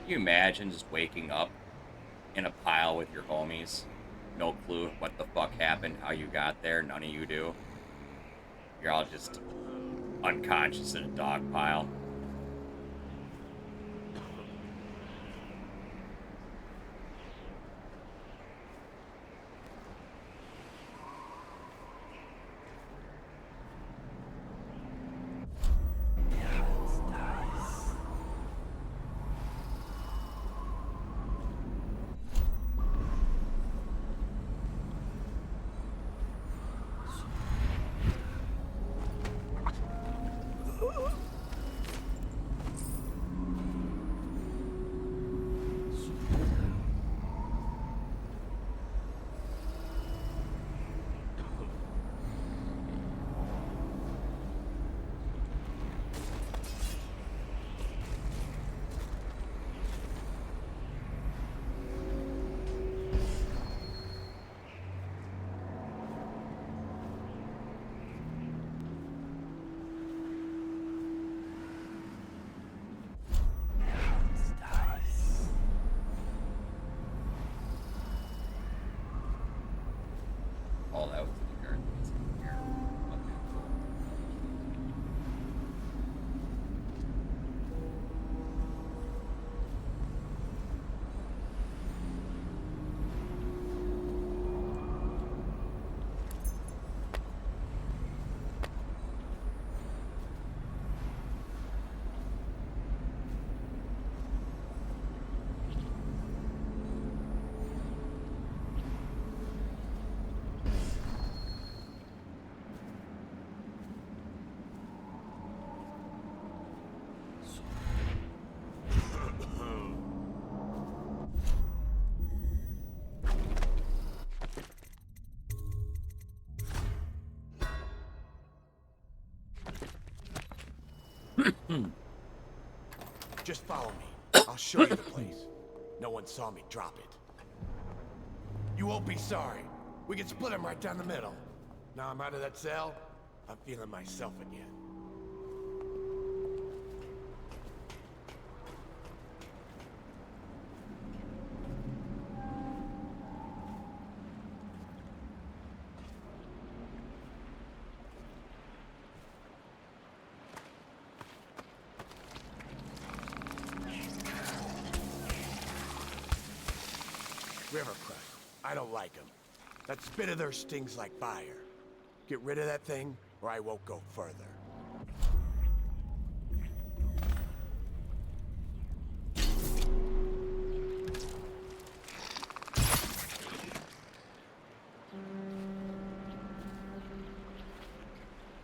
Can you imagine just waking up in a pile with your homies? No clue what the fuck happened, how you got there, none of you do. You're all just unconscious in a dog pile. Just follow me. I'll show you the place. No one saw me drop it. You won't be sorry. We can split them right down the middle. Now I'm out of that cell, I'm feeling myself again. Rivercrest. I don't like them. That spit of theirs stings like fire. Get rid of that thing, or I won't go further.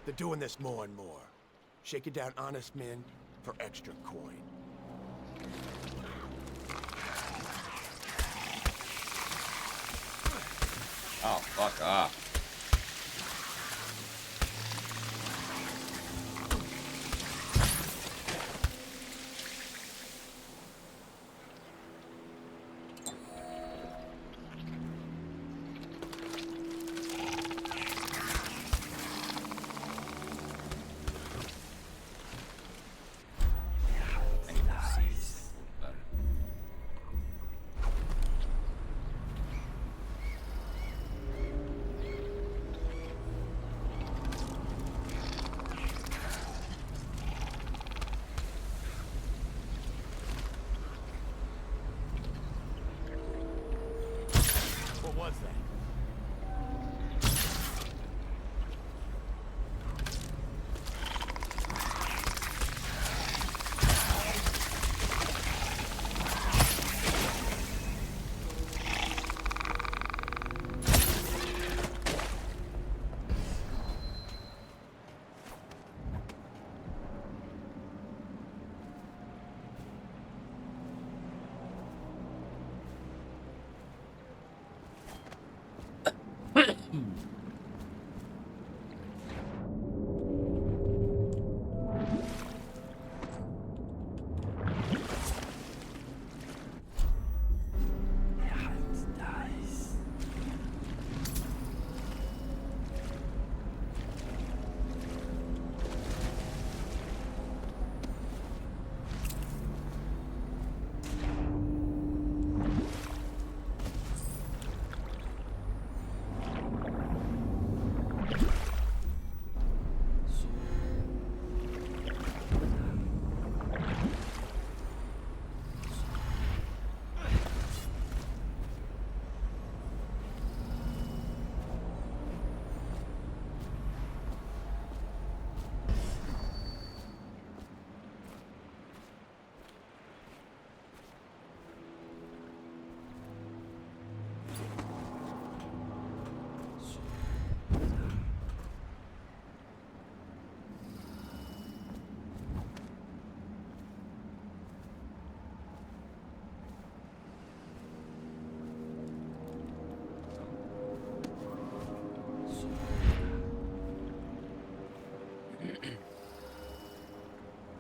They're doing this more and more. Shaking down honest men for extra coin. Oh, fuck off. What was that?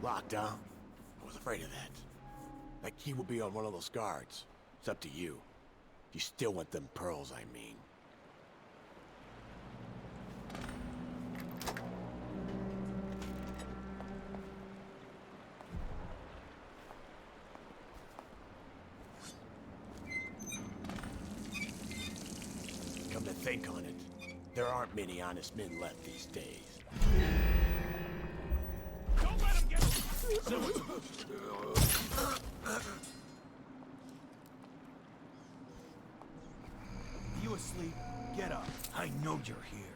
Locked, huh? I was afraid of that. That key will be on one of those guards. It's up to you. You still want them pearls, I mean. Come to think on it, there aren't many honest men left these days. Don't let him get You asleep? Get up. I know you're here.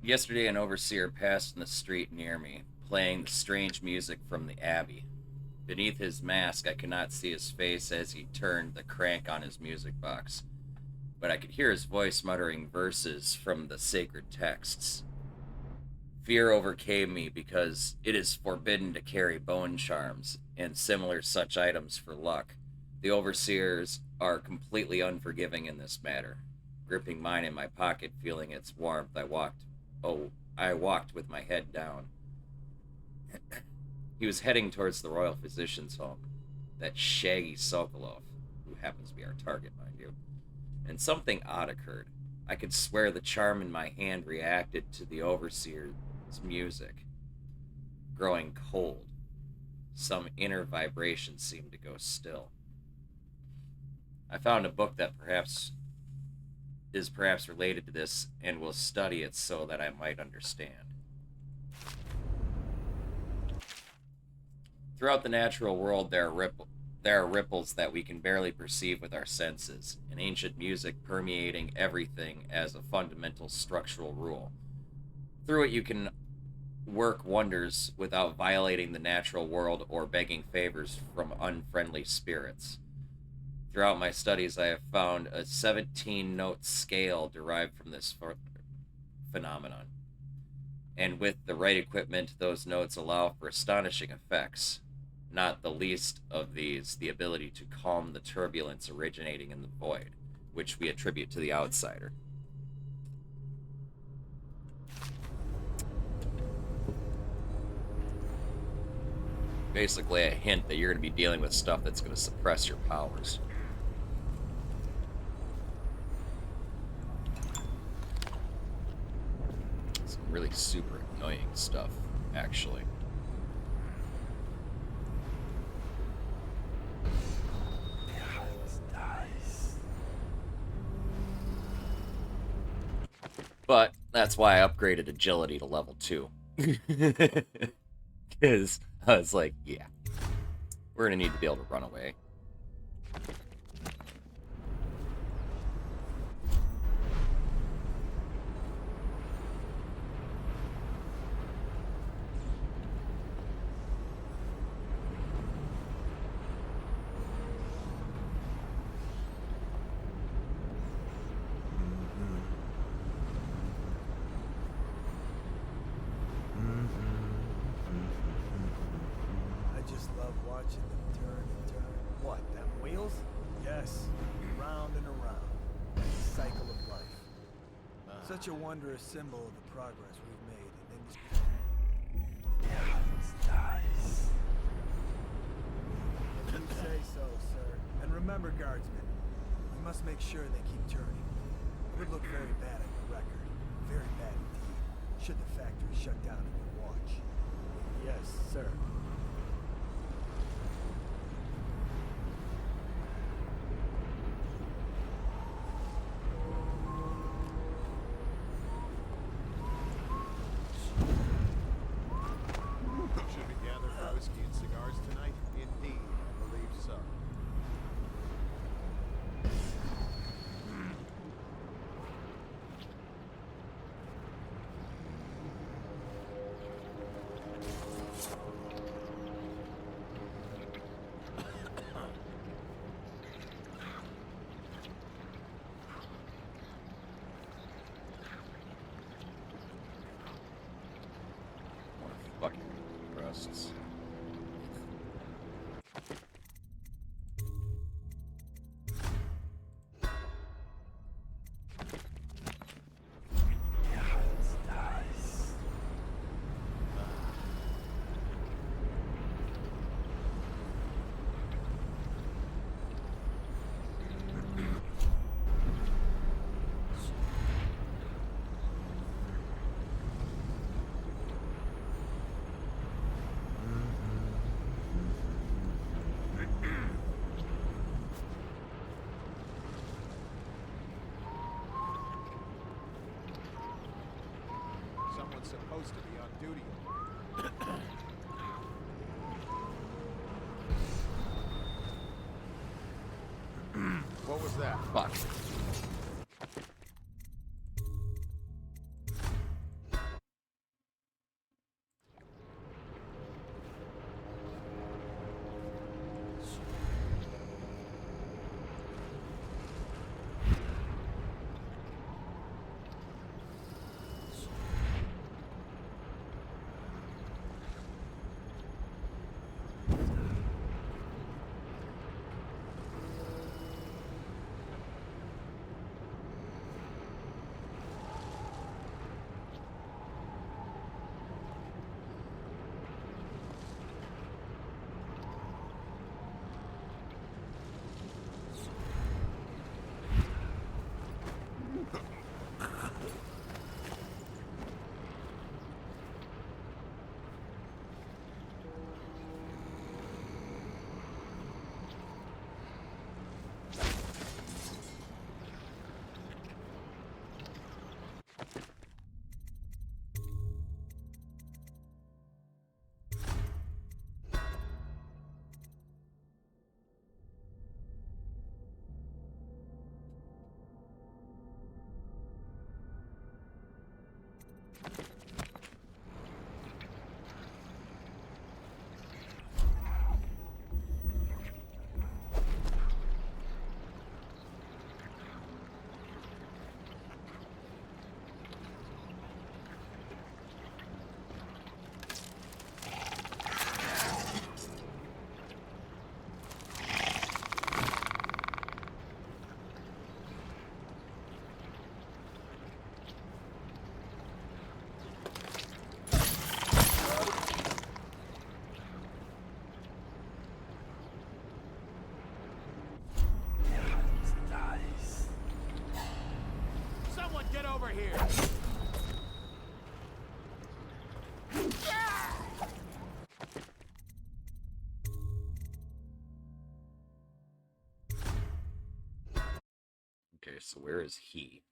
Yesterday, an overseer passed in the street near me, playing the strange music from the Abbey. Beneath his mask, I could not see his face as he turned the crank on his music box, but I could hear his voice muttering verses from the sacred texts. Fear overcame me because it is forbidden to carry bone charms and similar such items for luck. The overseers are completely unforgiving in this matter. Gripping mine in my pocket, feeling its warmth, I walked with my head down. He was heading towards the Royal Physician's home, that shaggy Sokolov, who happens to be our target, mind you. And something odd occurred. I could swear the charm in my hand reacted to the overseer's music, growing cold. Some inner vibration seemed to go still. I found a book that is perhaps related to this, and will study it so that I might understand. Throughout the natural world, there are ripples that we can barely perceive with our senses, and ancient music permeating everything as a fundamental structural rule. Through it, you can work wonders without violating the natural world or begging favors from unfriendly spirits. Throughout my studies, I have found a 17-note scale derived from this phenomenon. And with the right equipment, those notes allow for astonishing effects. Not the least of these, the ability to calm the turbulence originating in the void, which we attribute to the outsider. Basically a hint that you're going to be dealing with stuff that's going to suppress your powers. Some really super annoying stuff, actually. But that's why I upgraded agility to level 2. Because I was like, yeah, we're going to need to be able to run away. I just love watching them turn and turn. What, them wheels? Yes, round and around. Like the cycle of life. Such a wondrous symbol of the progress we've made in industry. Nice. If you say so, sir. And remember, guardsmen, we must make sure they keep turning. It would look very bad on the record. Very bad indeed. Should the factory shut down on your watch. Yes, sir. Should we gather for whiskey and cigars tonight? Indeed, I believe so. supposed to be on duty. What was that? Fuck. Someone get over here! Okay, so where is he?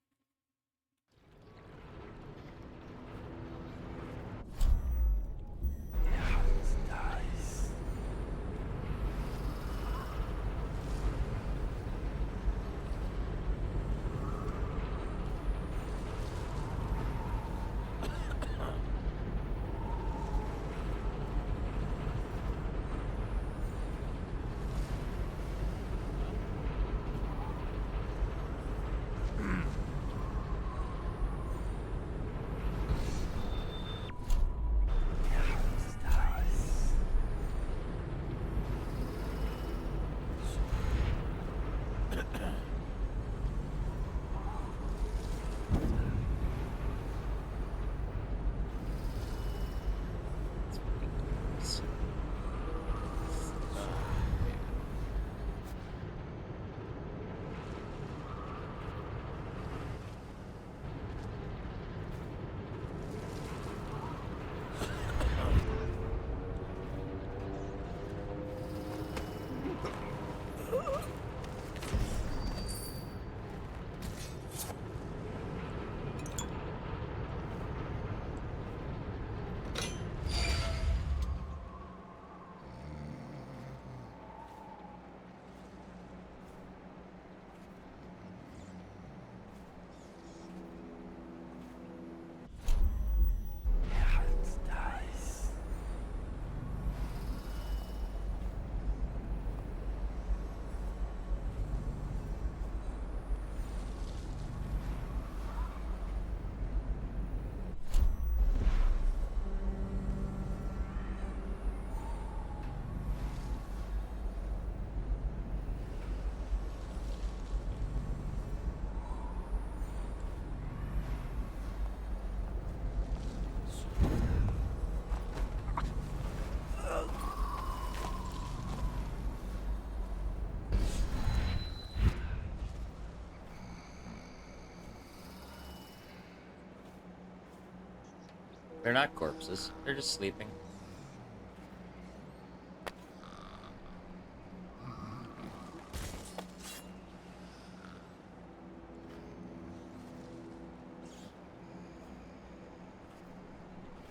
They're not corpses. They're just sleeping.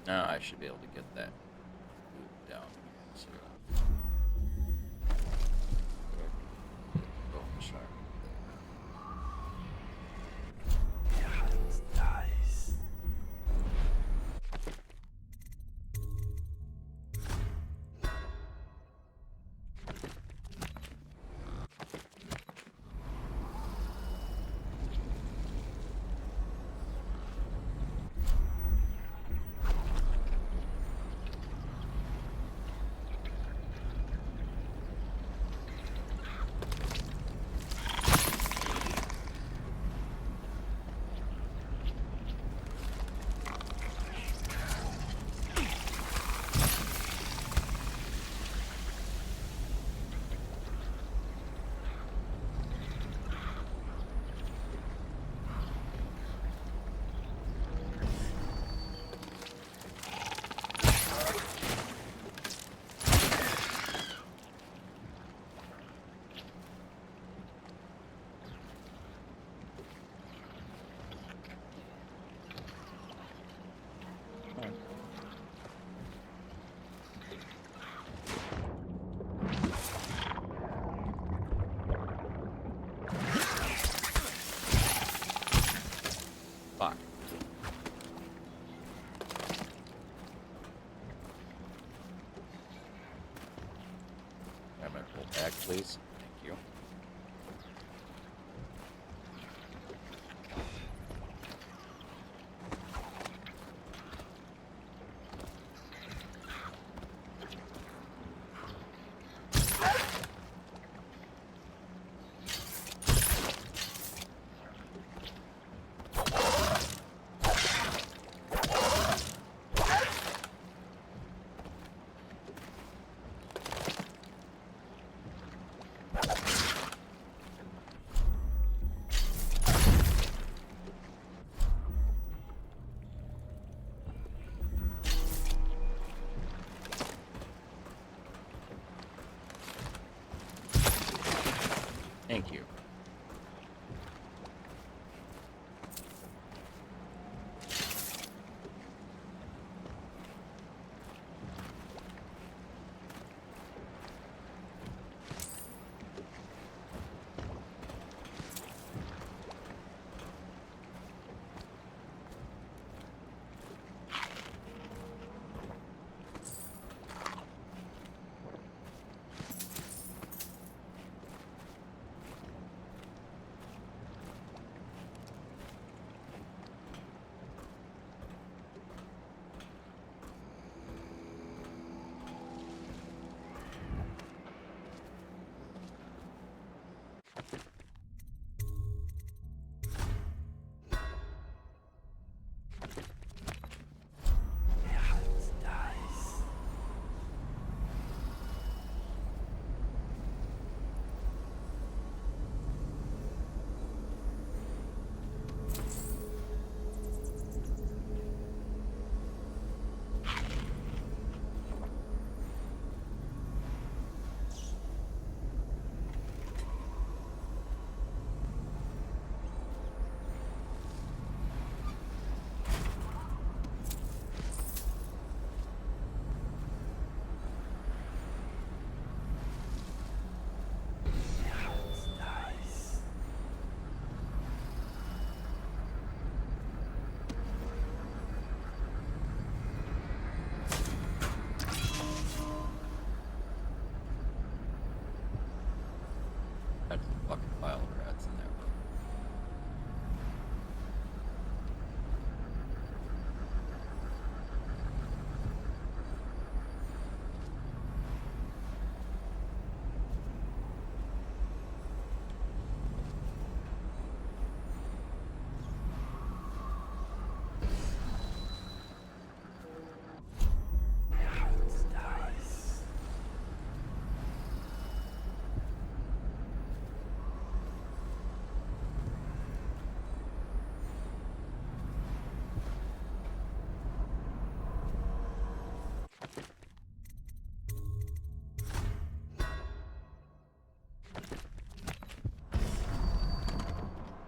Now I should be able to get that loop down. So, oh, sharp. Nice. Fuck. Grab my pull back, please. Thank you. Thank you. That's a fucking pile of rats in there.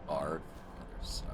Bard, other side.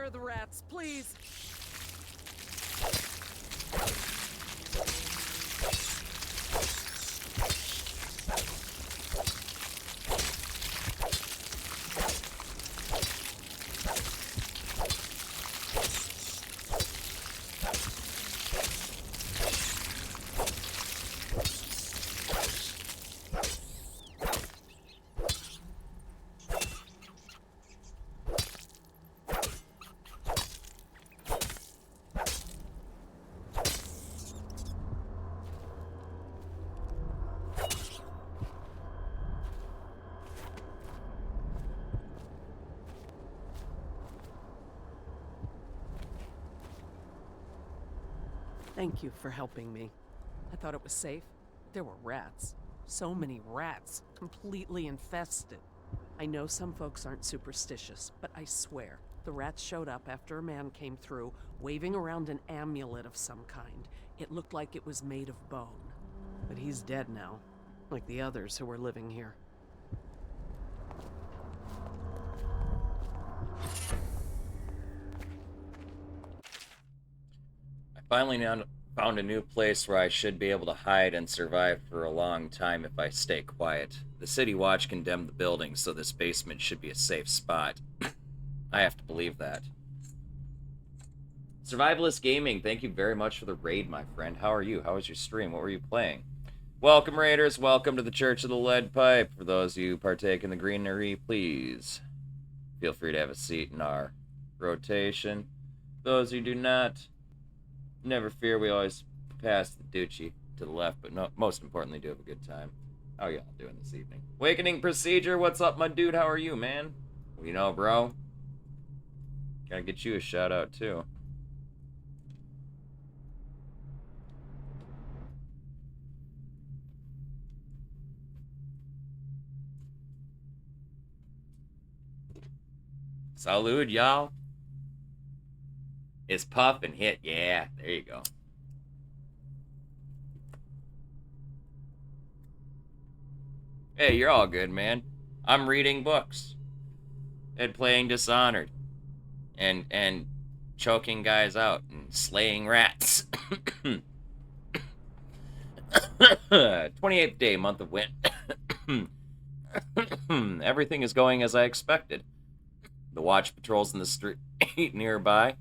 Where are the rats, please? Thank you for helping me. I thought it was safe. There were rats. So many rats, completely infested. I know some folks aren't superstitious, but I swear, the rats showed up after a man came through, waving around an amulet of some kind. It looked like it was made of bone. But he's dead now, like the others who were living here. I finally found a new place where I should be able to hide and survive for a long time if I stay quiet. The City Watch condemned the building, so this basement should be a safe spot. I have to believe that. Survivalist Gaming, thank you very much for the raid, my friend. How are you? How was your stream? What were you playing? Welcome, Raiders. Welcome to the Church of the Lead Pipe. For those of you who partake in the greenery, please feel free to have a seat in our rotation. Those who do not, never fear, we always pass the Duchy to the left, but no, most importantly, do have a good time. How y'all doing this evening? Awakening Procedure, what's up, my dude? How are you, man? Well, you know, bro, gotta get you a shout out, too. Salud, y'all. It's puff and hit. Yeah, there you go. Hey, you're all good, man. I'm reading books and playing Dishonored and choking guys out and slaying rats. 28th day, month of winter. Everything is going as I expected. The watch patrols in the street nearby,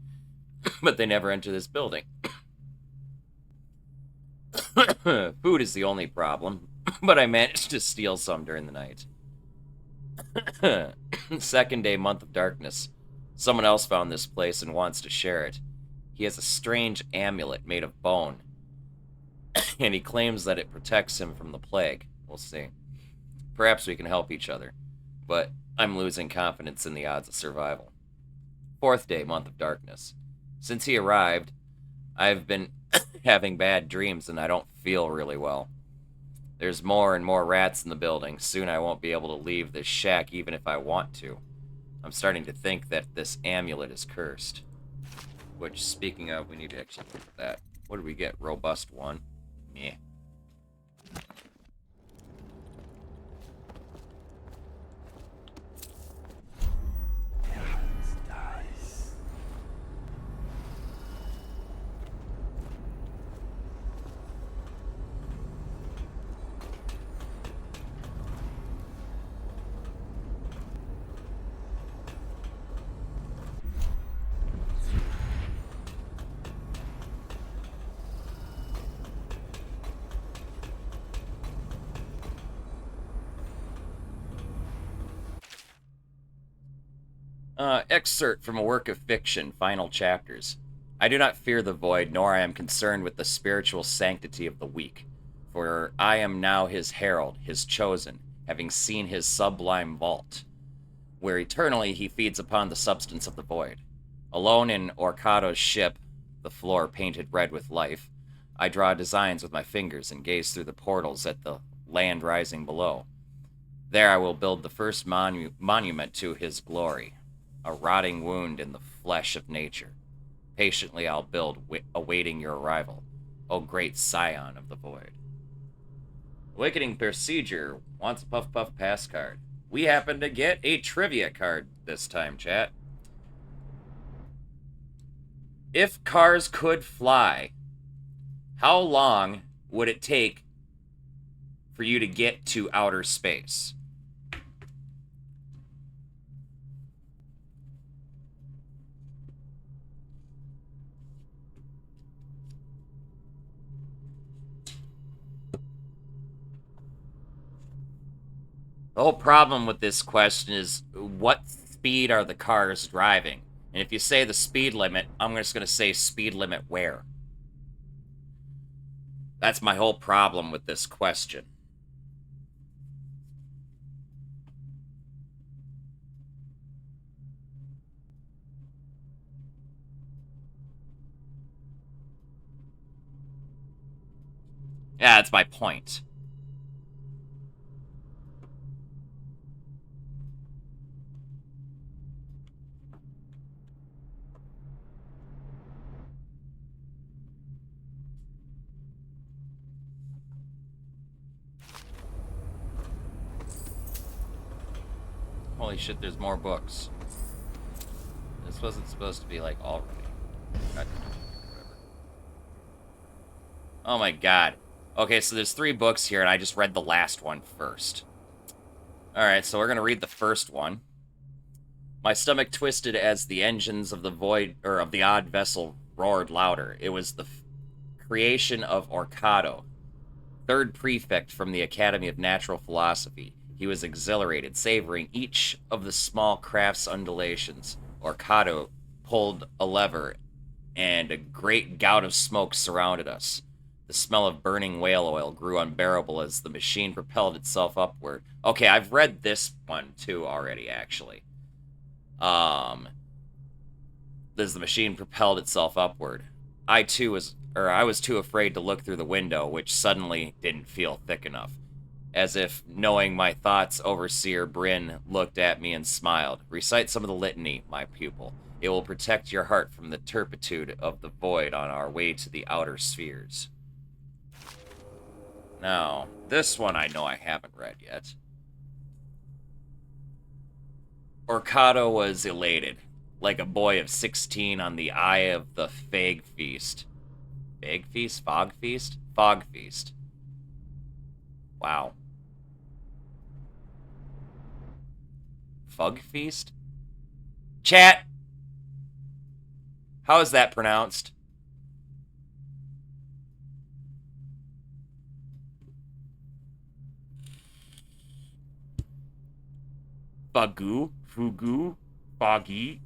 but they never enter this building. Food is the only problem, but I managed to steal some during the night. Second day, month of darkness. Someone else found this place and wants to share it. He has a strange amulet made of bone, and he claims that it protects him from the plague. We'll see. Perhaps we can help each other, but I'm losing confidence in the odds of survival. Fourth day, month of darkness. Since he arrived, I've been having bad dreams and I don't feel really well. There's more and more rats in the building. Soon I won't be able to leave this shack even if I want to. I'm starting to think that this amulet is cursed. Which, speaking of, we need to actually look at that. What did we get? Robust 1? Meh. Excerpt from a work of fiction, final chapters. I do not fear the void, nor I am concerned with the spiritual sanctity of the weak. For I am now his herald, his chosen, having seen his sublime vault, where eternally he feeds upon the substance of the void. Alone in Orcado's ship, the floor painted red with life, I draw designs with my fingers and gaze through the portals at the land rising below. There I will build the first monument to his glory, a rotting wound in the flesh of nature. Patiently I'll build, awaiting your arrival, O great scion of the void. Awakening Procedure wants a Puff Puff pass card. We happen to get a trivia card this time, chat. If cars could fly, how long would it take for you to get to outer space? The whole problem with this question is what speed are the cars driving? And if you say the speed limit, I'm just going to say speed limit where? That's my whole problem with this question. Yeah, that's my point. Holy shit, there's more books. This wasn't supposed to be, like, already. Whatever. Oh my god. Okay, so there's 3 books here, and I just read the last one first. Alright, so we're gonna read the first one. My stomach twisted as the engines of the void, or of the odd vessel roared louder. It was the creation of Orcado, 3rd prefect from the Academy of Natural Philosophy. He was exhilarated, savoring each of the small craft's undulations. Orcado pulled a lever, and a great gout of smoke surrounded us. The smell of burning whale oil grew unbearable as the machine propelled itself upward. Okay, I've read this one too already, actually. As the machine propelled itself upward, I was too afraid to look through the window, which suddenly didn't feel thick enough. As if knowing my thoughts, Overseer Bryn looked at me and smiled. Recite some of the litany, my pupil. It will protect your heart from the turpitude of the void on our way to the outer spheres. Now, this one I know I haven't read yet. Orcado was elated, like a boy of 16 on the eye of the Fag Feast. Fag Feast? Fog Feast? Fog Feast. Wow. Fug Feast? Chat! How is that pronounced? Fagu? Fugu? Foggy?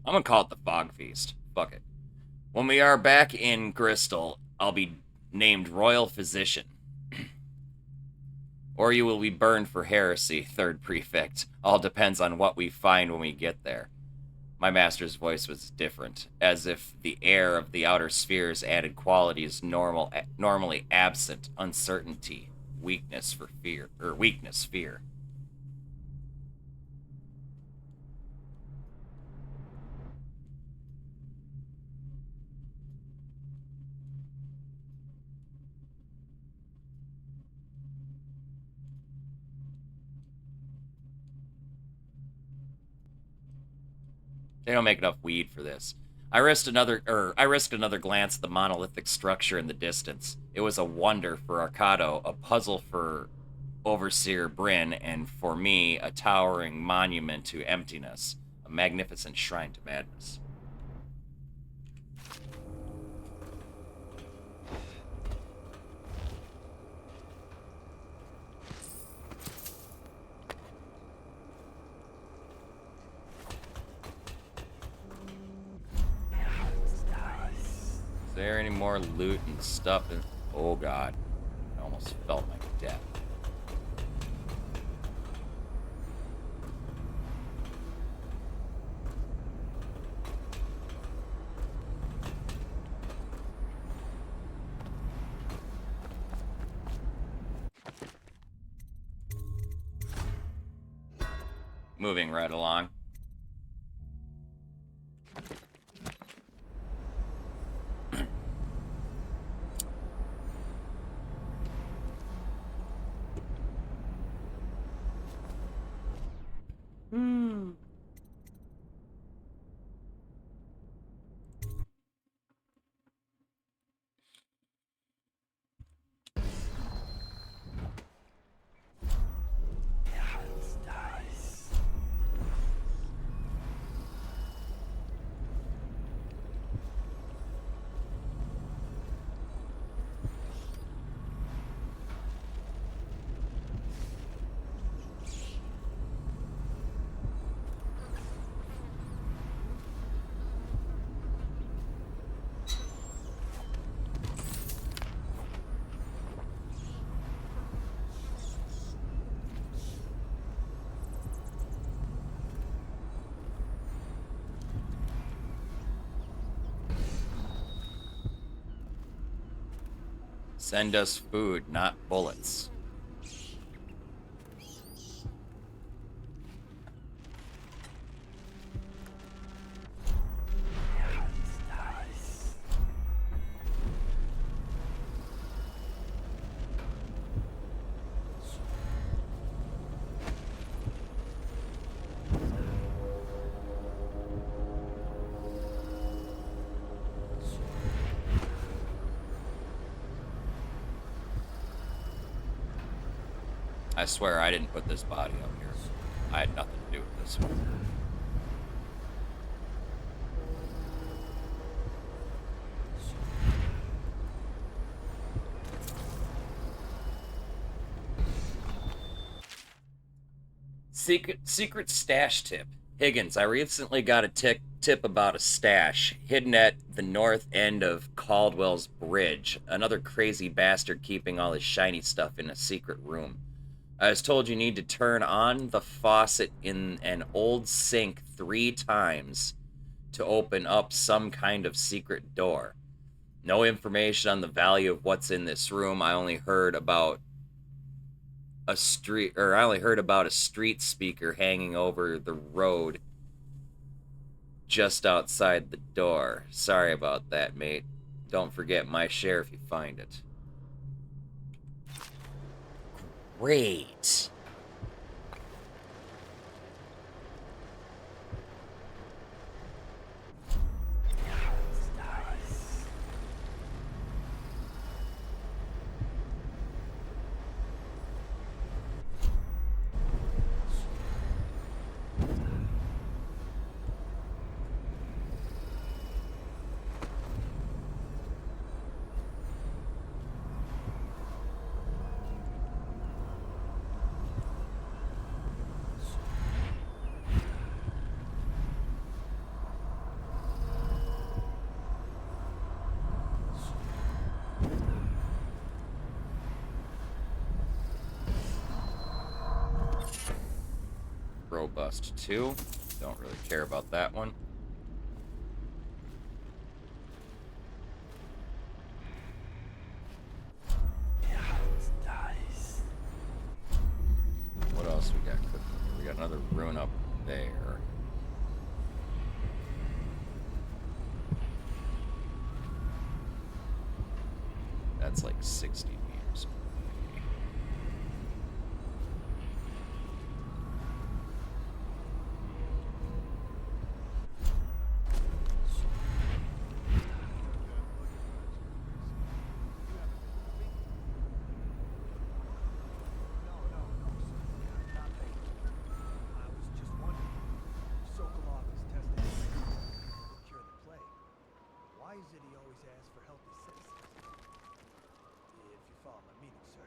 I'm gonna call it the Fog Feast. Fuck it. When we are back in Crystal, I'll be named Royal Physician. Or you will be burned for heresy, 3rd prefect. All depends on what we find when we get there. My master's voice was different, as if the air of the outer spheres added qualities normally absent: uncertainty, weakness, fear. They don't make enough weed for this. I risked another glance at the monolithic structure in the distance. It was a wonder for Arcado, a puzzle for Overseer Bryn, and for me, a towering monument to emptiness, a magnificent shrine to madness. Is there any more loot and stuff? Oh god. I almost felt my death. Moving right along. Send us food, not bullets. I swear I didn't put this body up here. I had nothing to do with this one. Secret stash tip. Higgins, I recently got a tip about a stash hidden at the north end of Caldwell's Bridge. Another crazy bastard keeping all his shiny stuff in a secret room. I was told you need to turn on the faucet in an old sink 3 times to open up some kind of secret door. No information on the value of what's in this room. I only heard about a street speaker hanging over the road just outside the door. Sorry about that, mate. Don't forget my share if you find it. Great. Robust 2. Don't really care about that one. What else we got cooking? We got another rune up there. That's like 60 meters. Sokolov is testing to cure the plague. Why is it he always asks for healthy citizens? If you follow my meaning, sir.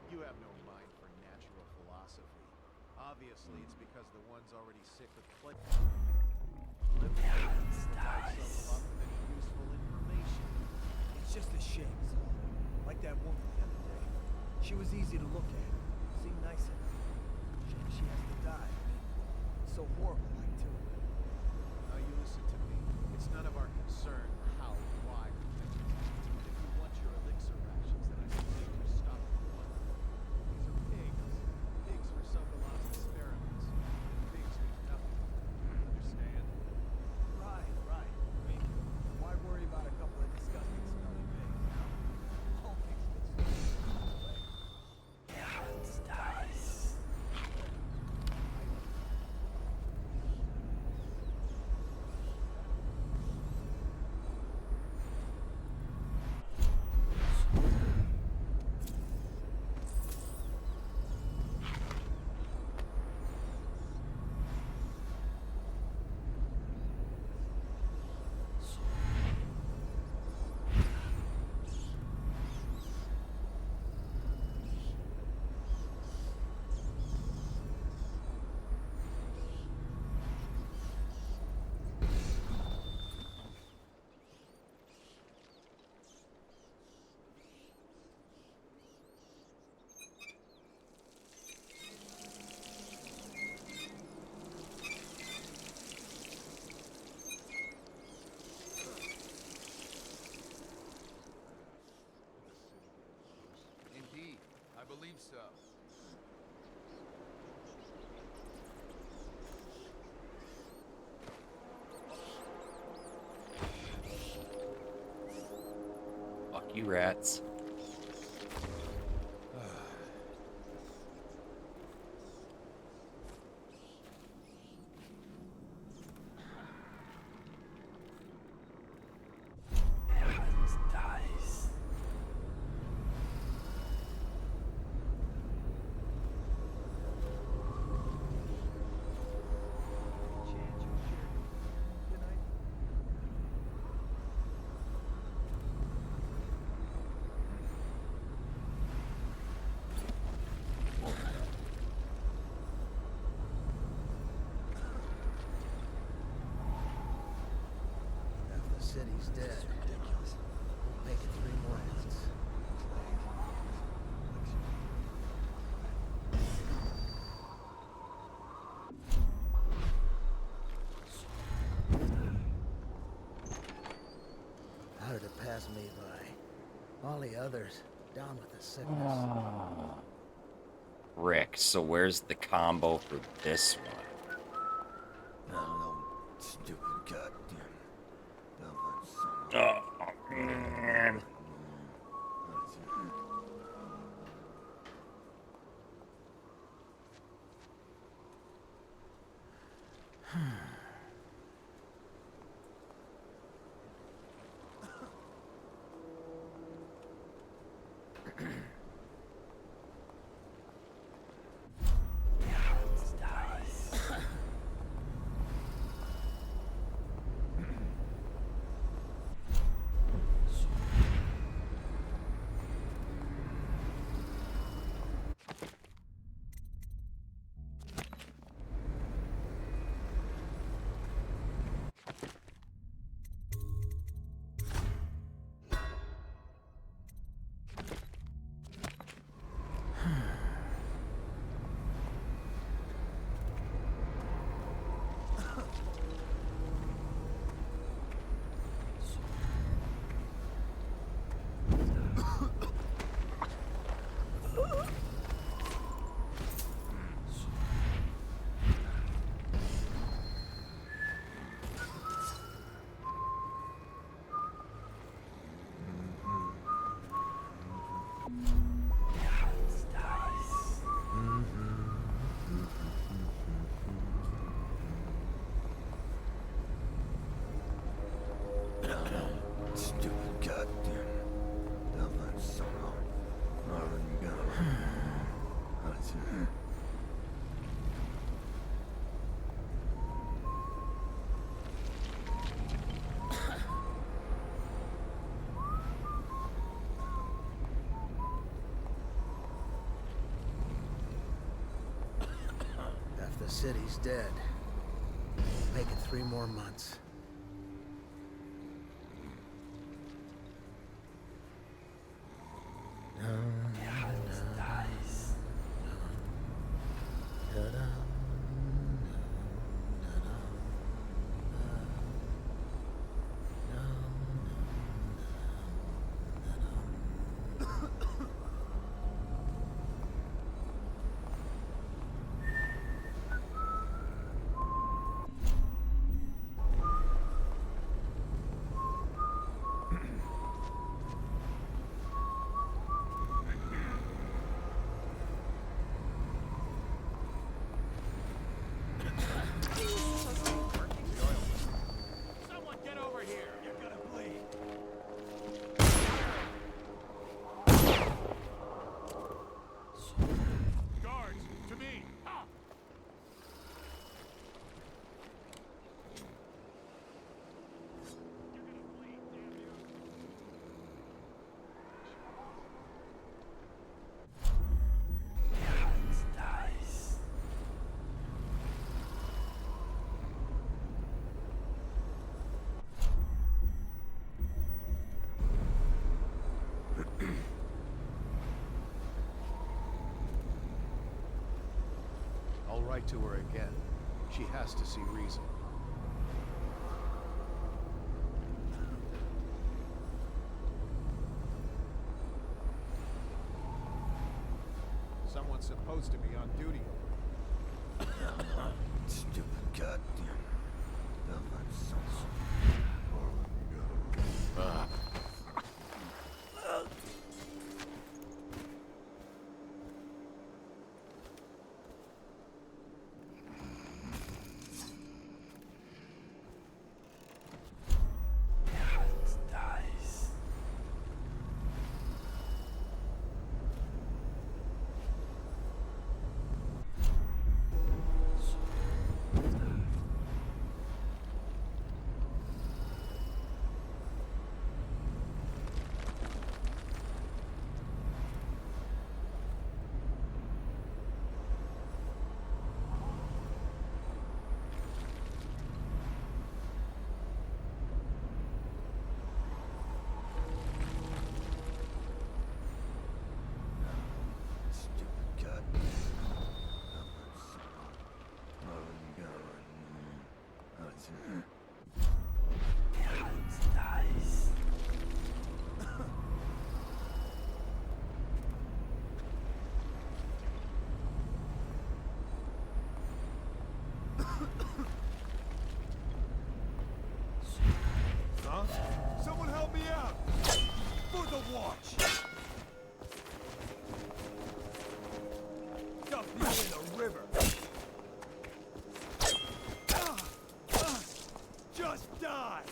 You have no mind for natural philosophy. Obviously, it's because the one's already sick with plague. Provide Sokolov with any useful information. It's just a shame, so. Like that woman the other day. She was easy to look at. Seemed nice enough. Shame she has to die. I mean, so horrible, like, too. Now you listen to me. It's none of our concern how, why, or when. If you want your elixir rations, then I suggest you stop at the one. These are pigs. Pigs for Sokolov's experiments. Pigs mean nothing. Understand? Right. I mean, why worry about a couple of disgusting smelling pigs, you know? All pigs get rats. The city's dead. Make it 3 more months. How did it pass me by? All the others down with the sickness. Rick, so where's the combo for this one? I don't know, stupid goddamn. Oh, man. Stupid goddamn. Dublin son of. Already go. Half the city's dead. Make it 3 more months. Someone get over here! You're gonna bleed. Guards, to me! Ah! I'll write to her again. She has to see reason. Someone's supposed to be on duty. Stupid goddamn. Dublin son of. Watch. Dump you in the river. Just die.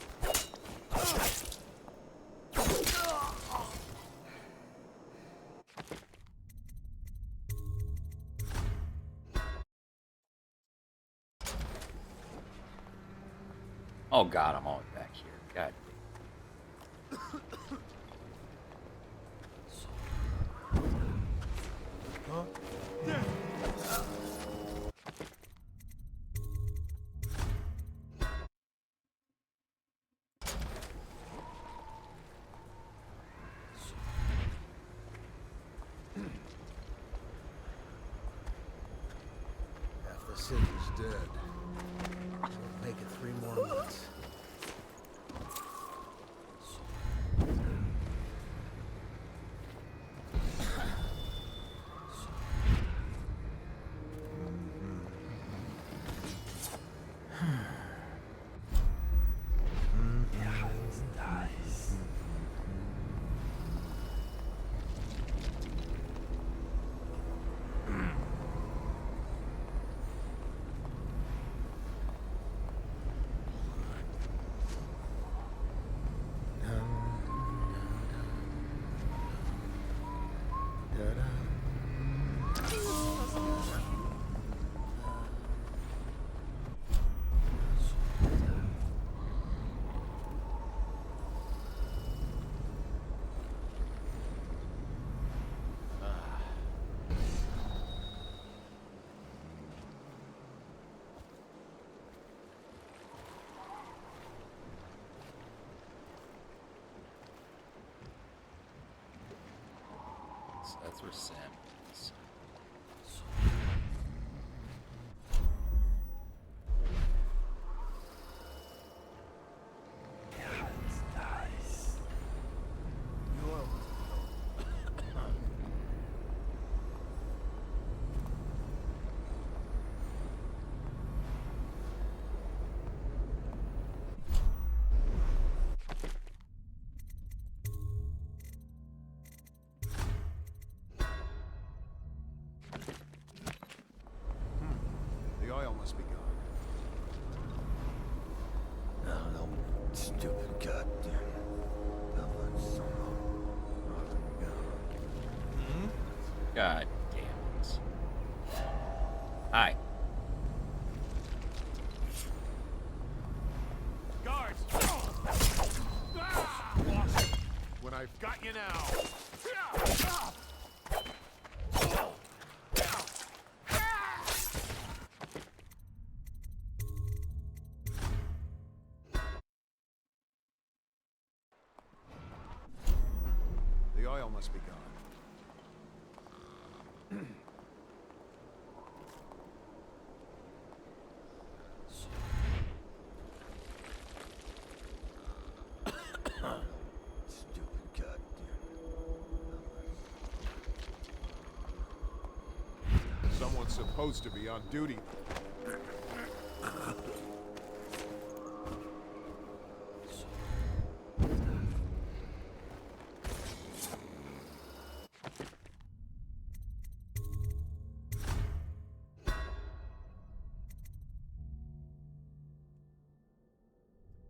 Oh god, I'm always back here. God. Huh? Half the city's dead. Make it 3 more months. So that's where Sam is. The oil must be gone. No, stupid goddamn. God damn it. Hi. Guards! When I've got you now. The oil must be gone. Stupid goddamn. Someone's supposed to be on duty.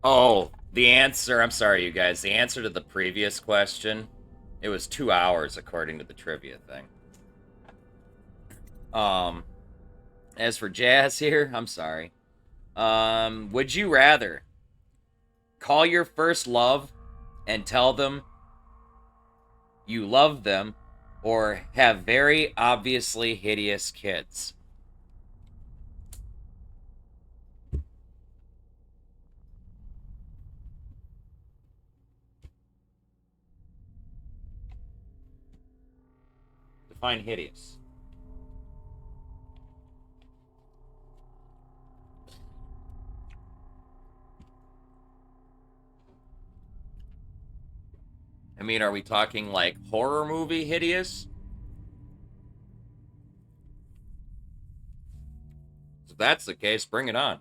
Oh, the answer, I'm sorry, you guys. The answer to the previous question, it was 2 hours according to the trivia thing. As for Jazz here, I'm sorry. Would you rather call your first love and tell them you love them, or have very obviously hideous kids? Define hideous. I mean, are we talking like horror movie hideous? If that's the case, bring it on.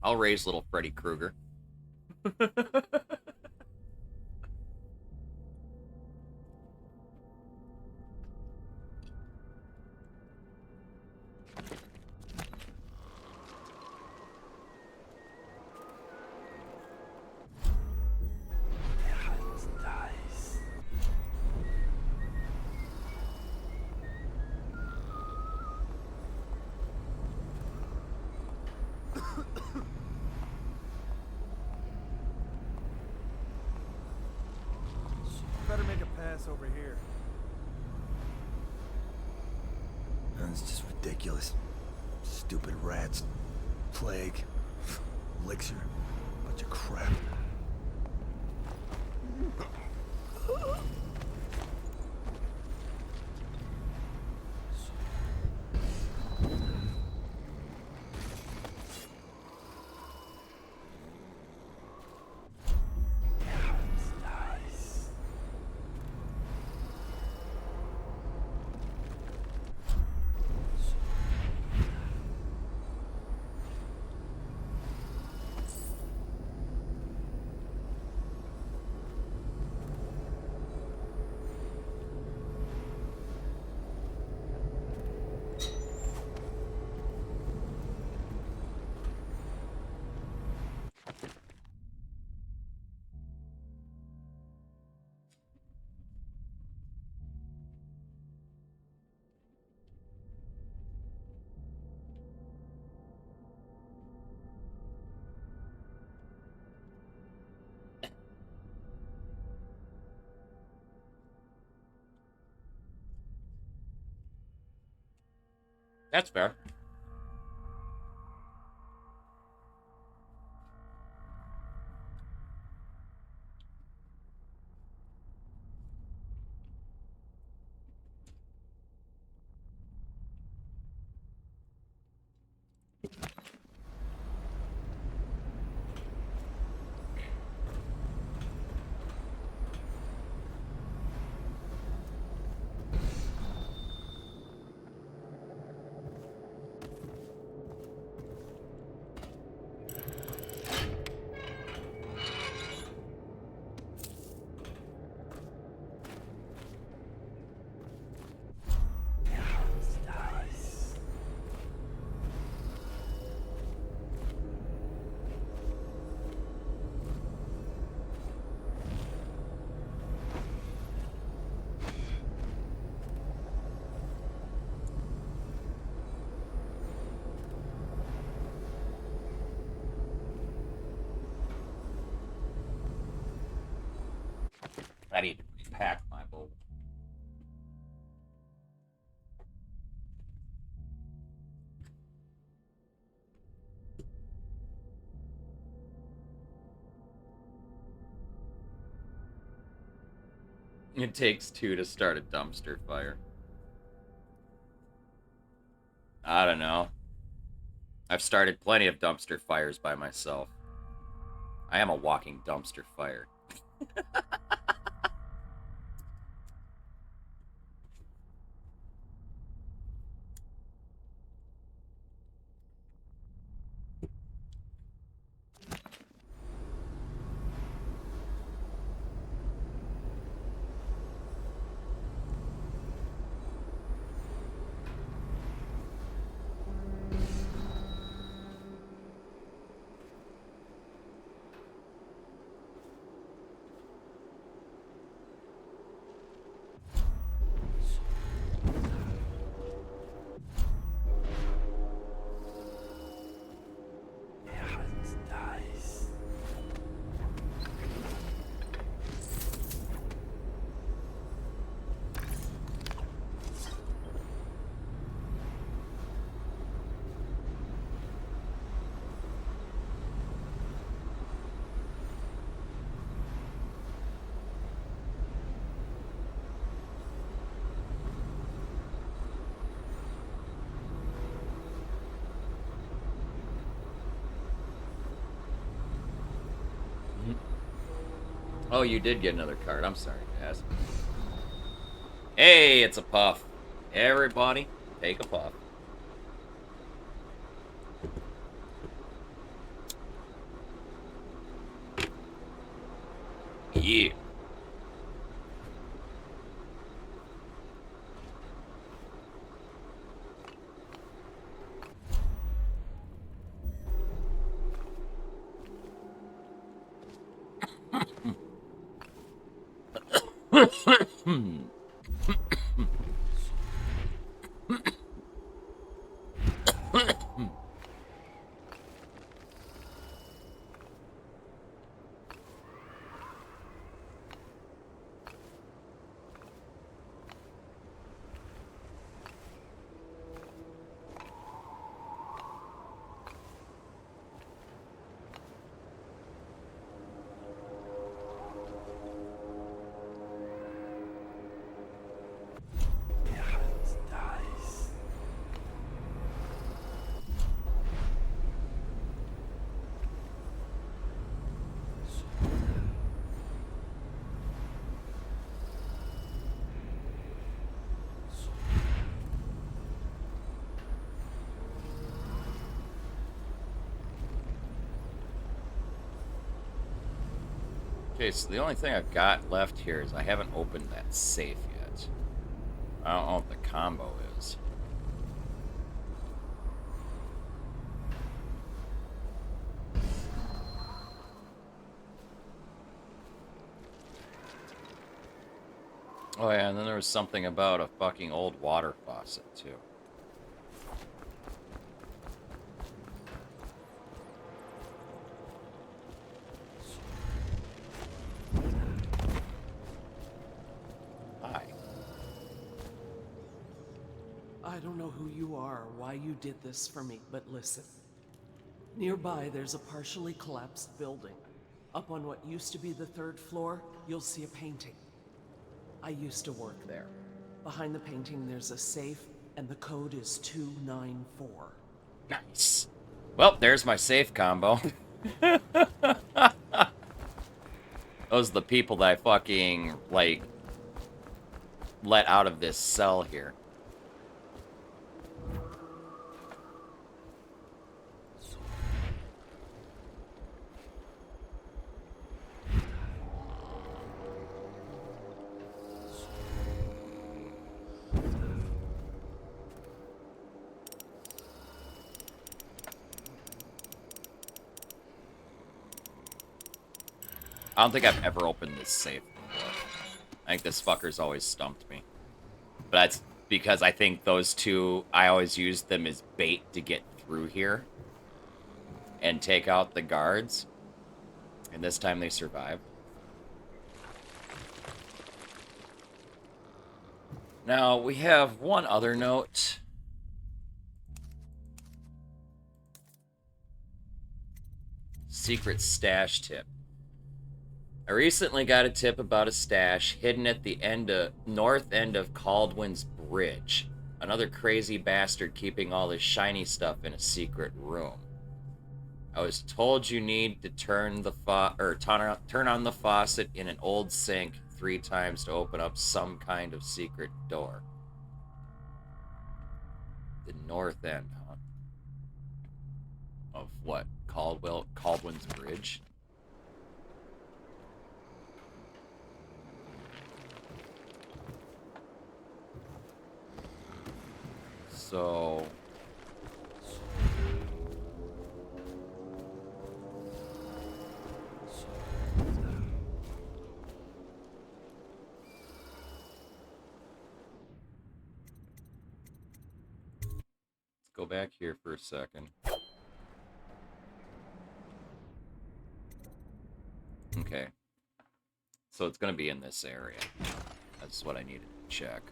I'll raise little Freddy Krueger. Better make a pass over here. That's just ridiculous. Stupid rats. Plague. Elixir. Bunch of crap. That's fair. I need to repack my bowl. It takes 2 to start a dumpster fire. I don't know. I've started plenty of dumpster fires by myself. I am a walking dumpster fire. Oh, you did get another card. I'm sorry, Jazz. Hey, it's a puff. Everybody, take a puff. Yeah. Okay, so the only thing I've got left here is I haven't opened that safe yet. I don't know what the combo is. Oh yeah, and then there was something about a fucking old water faucet, too. Hi. I don't know who you are or why you did this for me, but listen. Nearby, there's a partially collapsed building. Up on what used to be the 3rd floor, you'll see a painting. I used to work there. Behind the painting, there's a safe, and the code is 294. Nice. Well, there's my safe combo. Those are the people that I fucking, like, let out of this cell here. I don't think I've ever opened this safe before. I think this fucker's always stumped me. But that's because I think those two, I always used them as bait to get through here and take out the guards. And this time they survived. Now, we have one other note. Secret stash tip. I recently got a tip about a stash hidden at the north end of Caldwin's Bridge. Another crazy bastard keeping all this shiny stuff in a secret room. I was told you need to turn on the faucet in an old sink 3 times to open up some kind of secret door. The north end, huh? Of what? Caldwin's Bridge? So... let's go back here for a second. Okay. So it's going to be in this area. That's what I needed to check.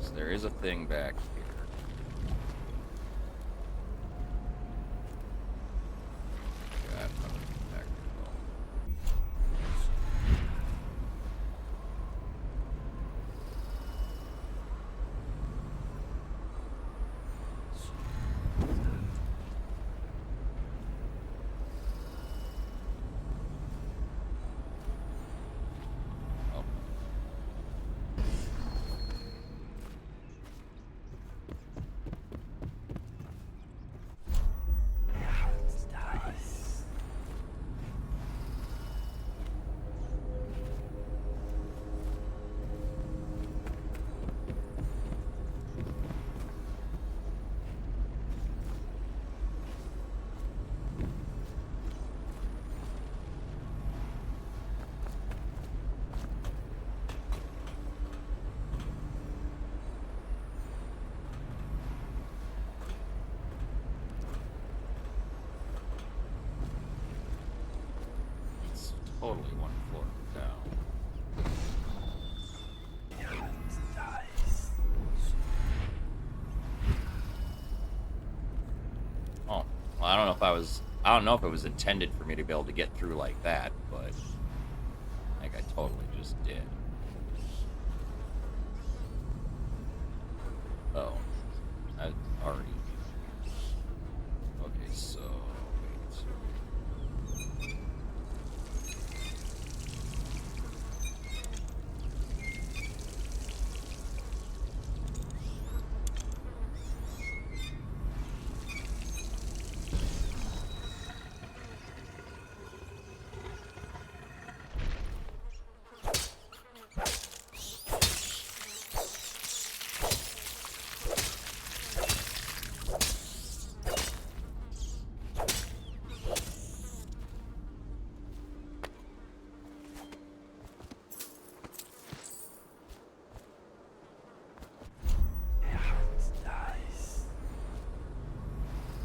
So there is a thing back here. God, back totally one floor down. Oh, well, I don't know if it was intended for me to be able to get through like that, but I think I totally just did. Oh, I already. Okay, so wait.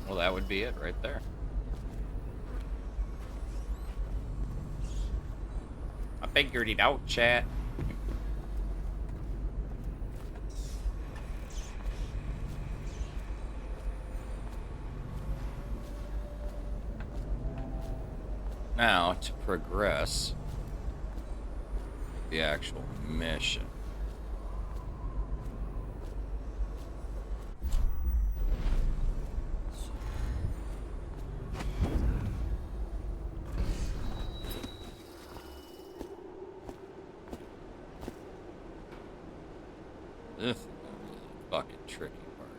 Well, that would be it right there. I figured it out, chat. Now, to progress the actual mission. This is gonna be the fucking tricky part.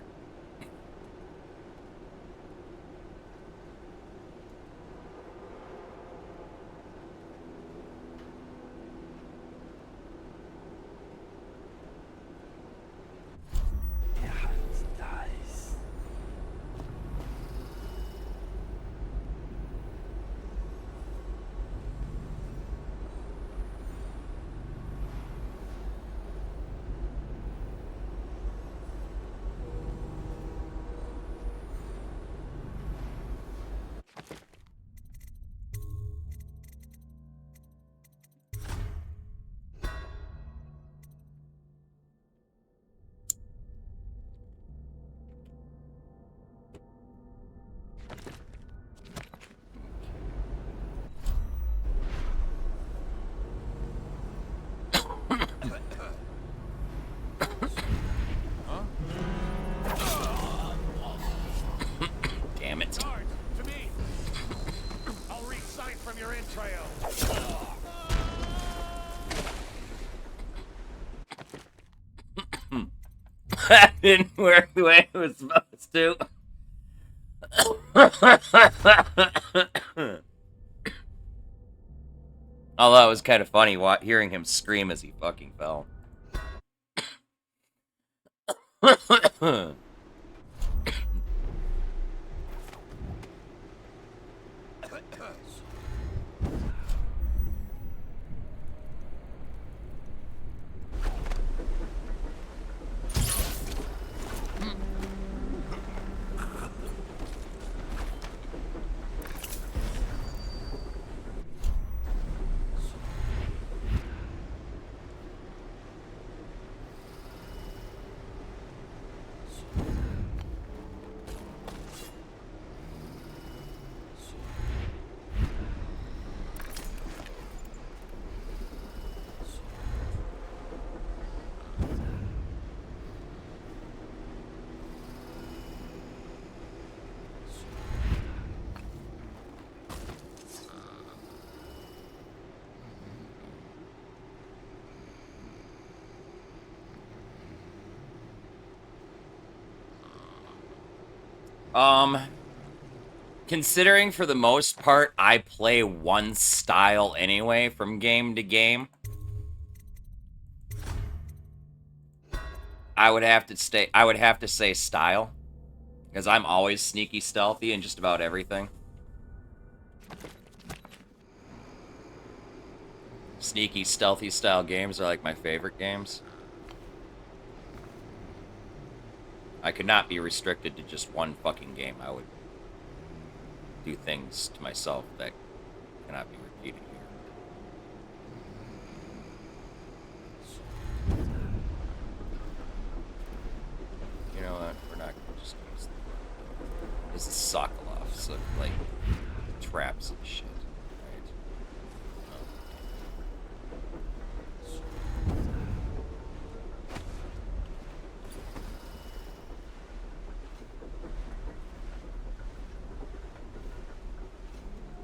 Damn it. Guards, to me! I'll read sight from your entrails! That didn't work the way it was supposed to. Although it was kind of funny hearing him scream as he fucking fell. Considering for the most part I play one style anyway from game to game, I would have to say style, because I'm always sneaky stealthy in just about everything. Sneaky stealthy style games are like my favorite games. I could not be restricted to just one fucking game. I would do things to myself that cannot be repeated here. This is Sokolov, so, like, traps and shit.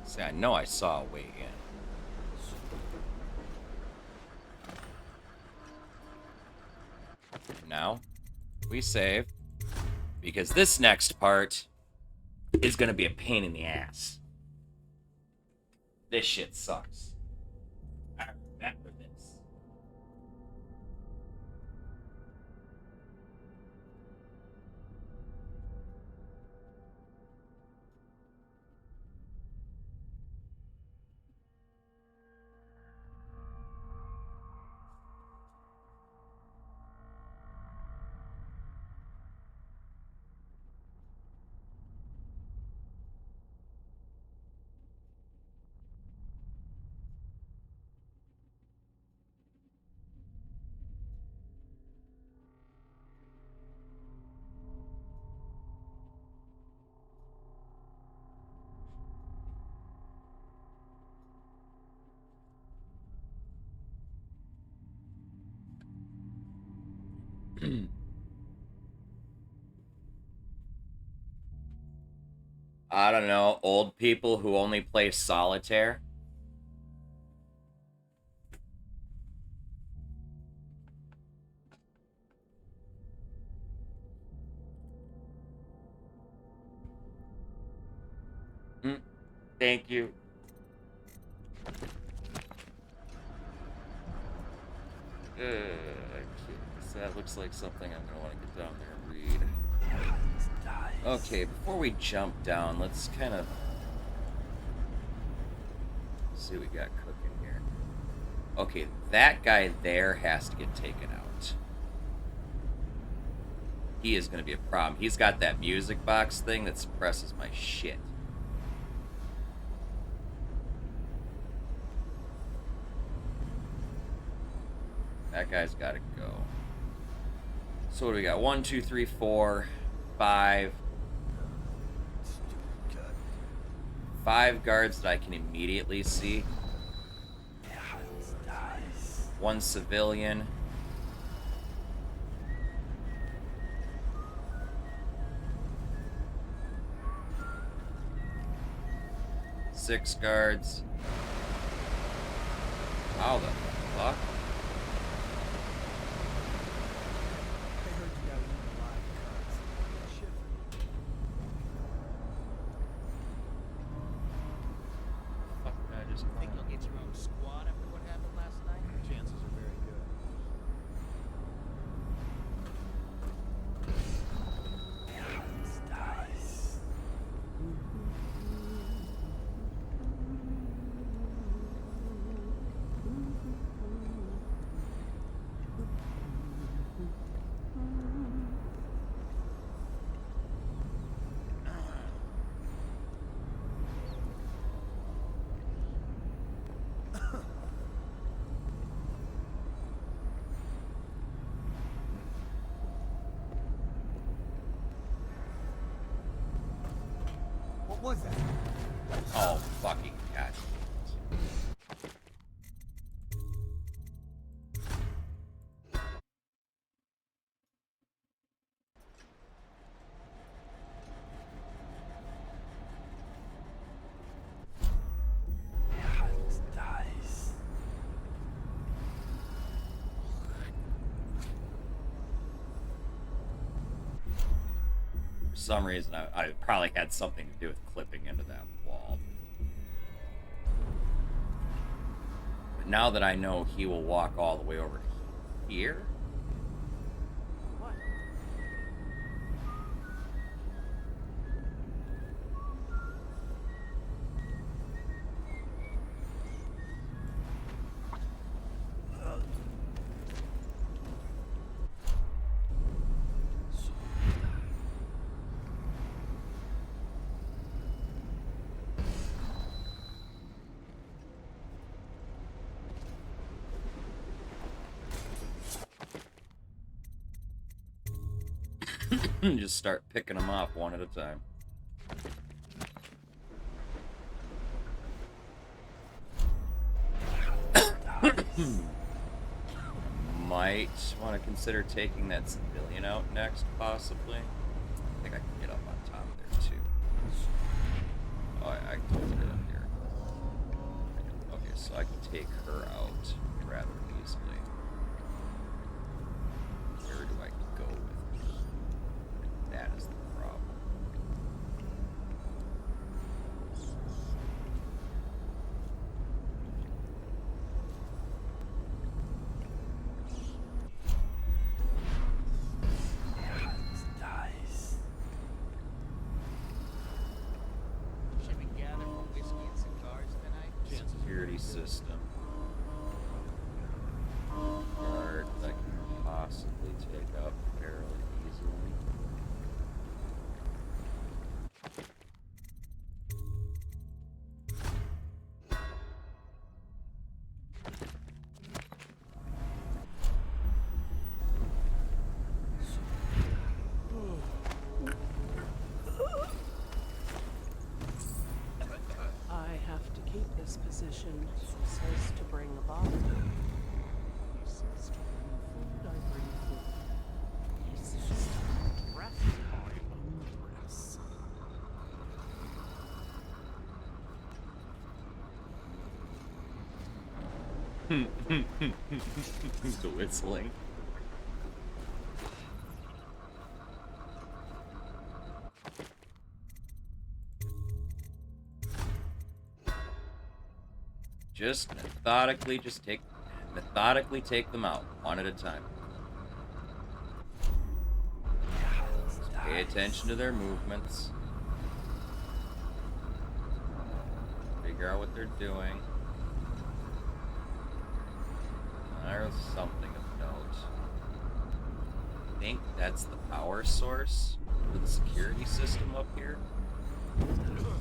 See, I know I saw a way in. Now, we save, because this next part is gonna be a pain in the ass. This shit sucks. I remember this. I don't know, old people who only play solitaire. Thank you. So that looks like something I'm gonna want to get down there and read. Okay, before we jump down, let's kind of see what we got cooking here. Okay, that guy there has to get taken out. He is gonna be a problem. He's got that music box thing that suppresses my shit. That guy's got to go. So what do we got? 1, 2, 3, 4, 5. 5 guards that I can immediately see. 1 civilian. Six guards. How the fuck? Think you'll get your own squad after what happened last night? Chances are very good. What was that? Oh, fucking god. For some reason, I probably had something to do with clipping into that wall. But now that I know he will walk all the way over here. Just start picking them off one at a time. Might want to consider taking that civilian out next, possibly. I think I can get up on top there, too. Oh, I can totally get up here. Okay, so I can take her out rather easily. Where do I go with her? That is the problem. Should we gather for whiskey and cigars tonight? Security system. Guard I can possibly take out fairly easily. I have to keep this position. She says to bring a bottle. He says to bring food, I bring food. He says to dress, I undress. The whistling. Just methodically take them out, one at a time. Just pay attention to their movements. Figure out what they're doing. There's something of note. I think that's the power source for the security system up here. So we're gonna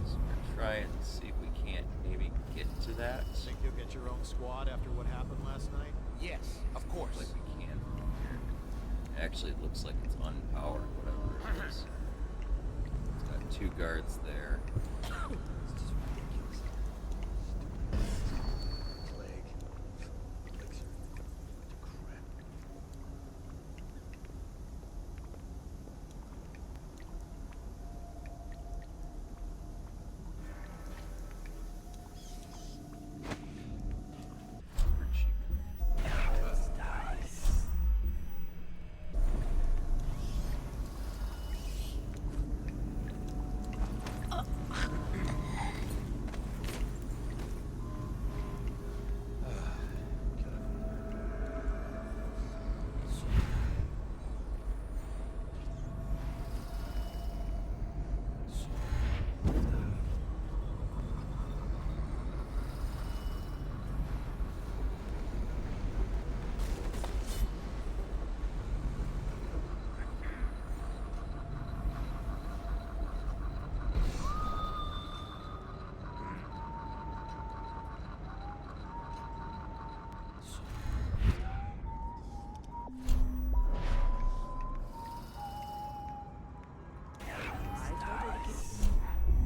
try and see if we can't maybe get to that. Think you'll get your own squad after what happened last night? Yes, of course. Like we can from here. Actually, it looks like it's unpowered, whatever it is. It's got 2 guards there.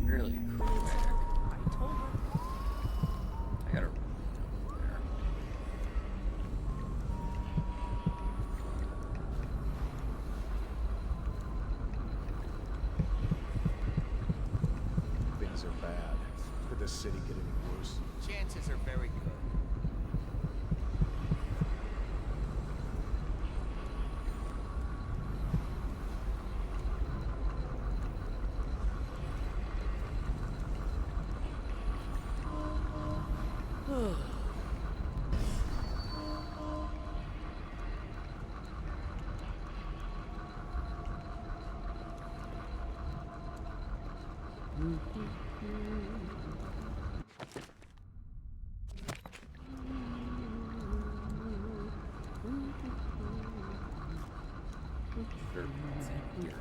Really quick. I told her. I gotta run over there. Things are bad. Could the city get any worse? Chances are very good. Sure, it's in here.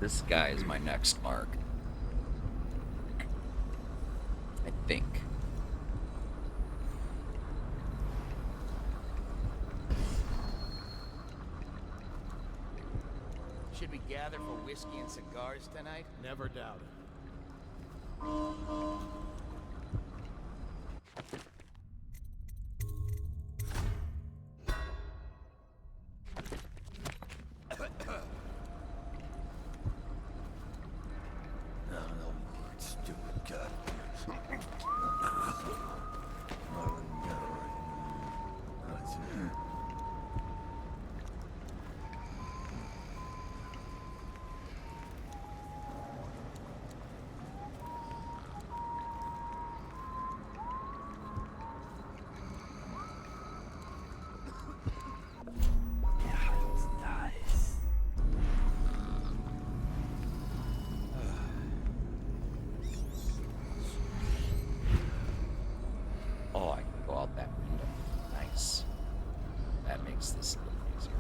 This guy is my next mark. I think. Should we gather for whiskey and cigars tonight? Never doubt it. Stupid god. Oh, I can go out that window. Nice. That makes this a little easier.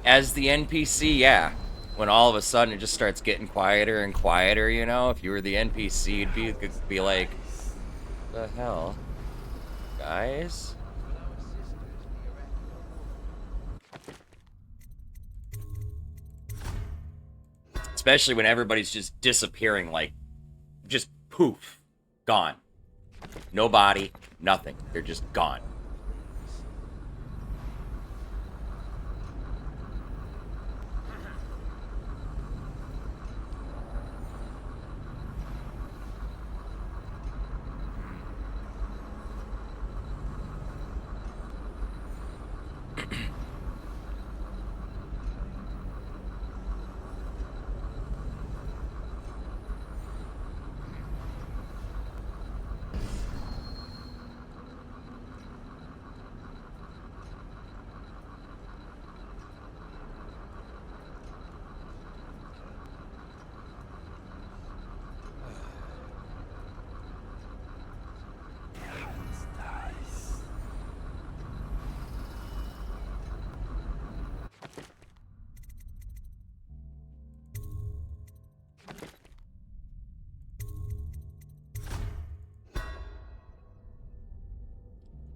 As the NPC, yeah. When all of a sudden it just starts getting quieter and quieter, you know? If you were the NPC, you'd be like, the hell? Guys? Especially when everybody's just disappearing, like, just poof. Gone. No body, nothing. They're just gone.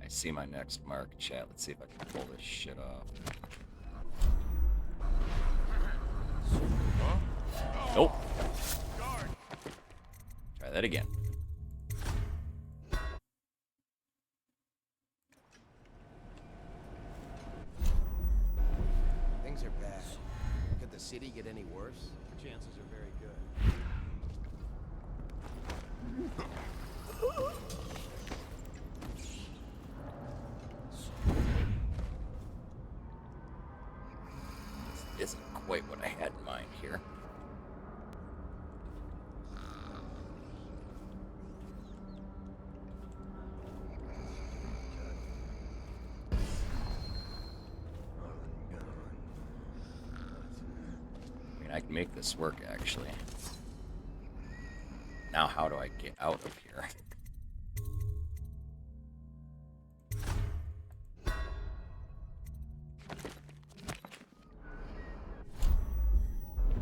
I see my next mark, chat. Let's see if I can pull this shit off. Nope. Try that again. Things are bad. Could the city get any worse? Chances are very good. This isn't quite what I had in mind here. I mean, I can make this work, actually. Now, how do I get out of here?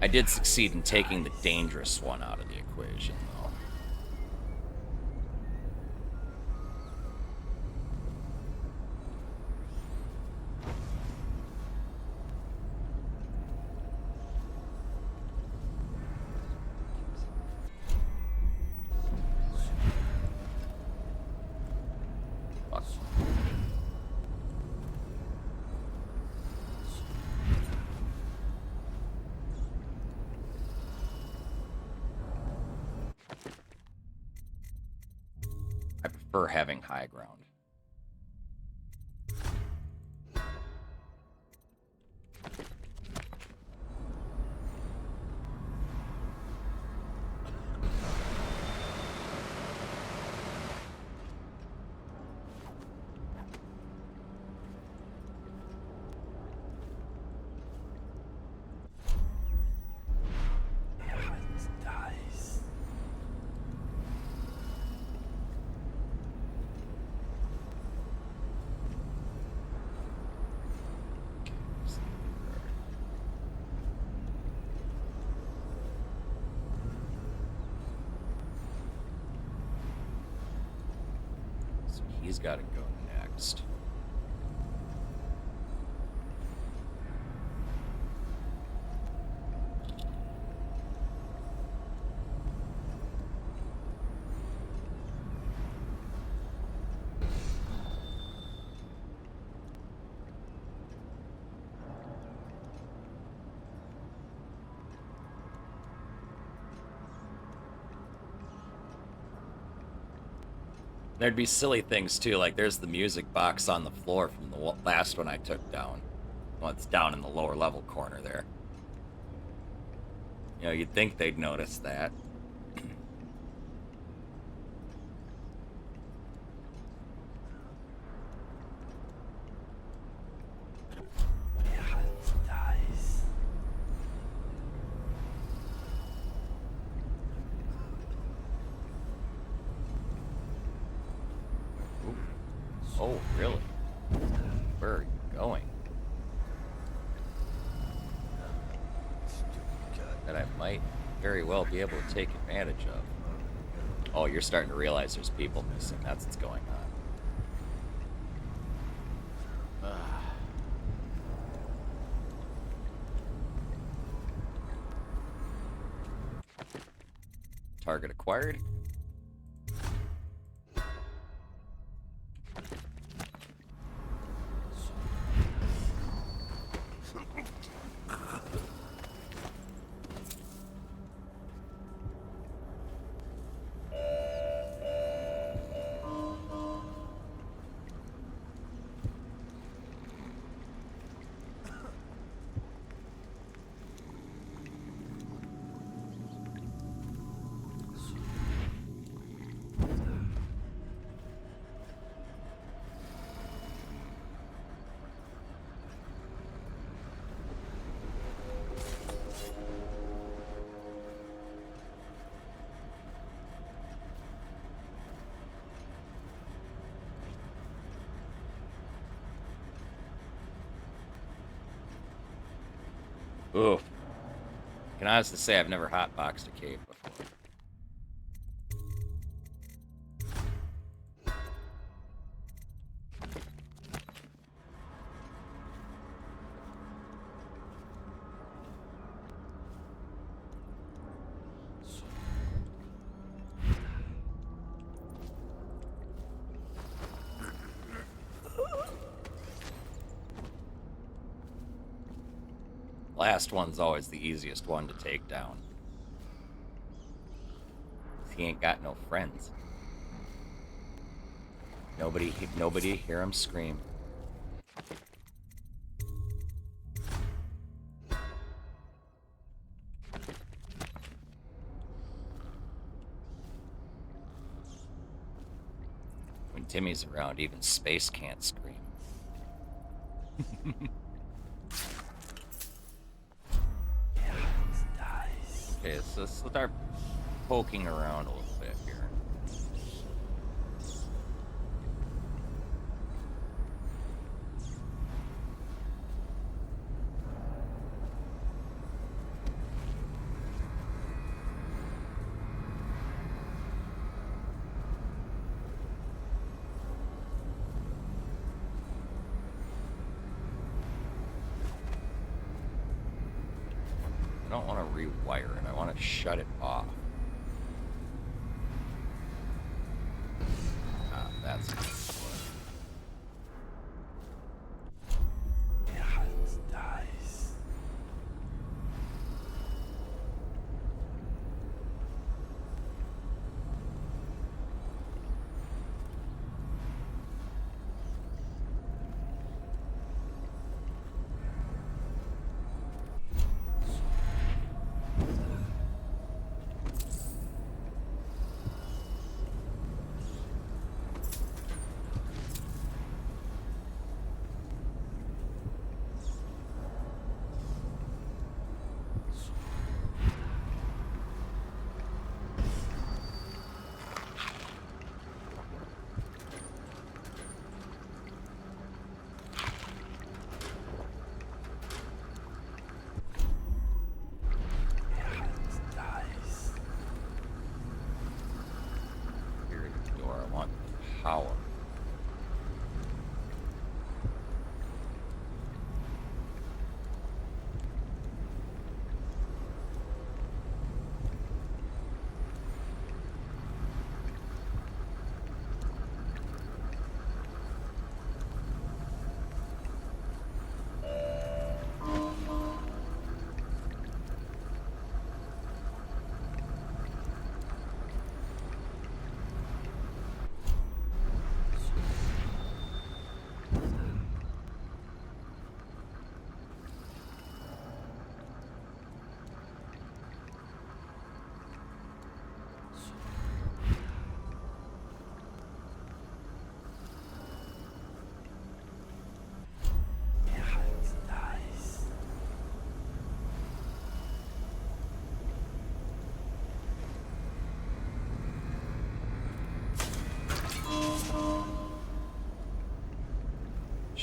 I did succeed in taking the dangerous one out of the equation, though. Fuck. I prefer having high ground. He's got to go next. There'd be silly things too, like there's the music box on the floor from the last one I took down. Well, it's down in the lower level corner there. You know, you'd think they'd notice that. Oh, really? Where are you going? That I might very well be able to take advantage of. Oh, you're starting to realize there's people missing. That's what's going on. Target acquired. Oof. I can honestly say I've never hotboxed a cave before. Last one's always the easiest one to take down. He ain't got no friends. Nobody hear him scream. When Timmy's around, even space can't scream. Okay, so let's start poking around a little bit here. I don't want to rewire it. I want to shut it off. Ah, that's good. Power.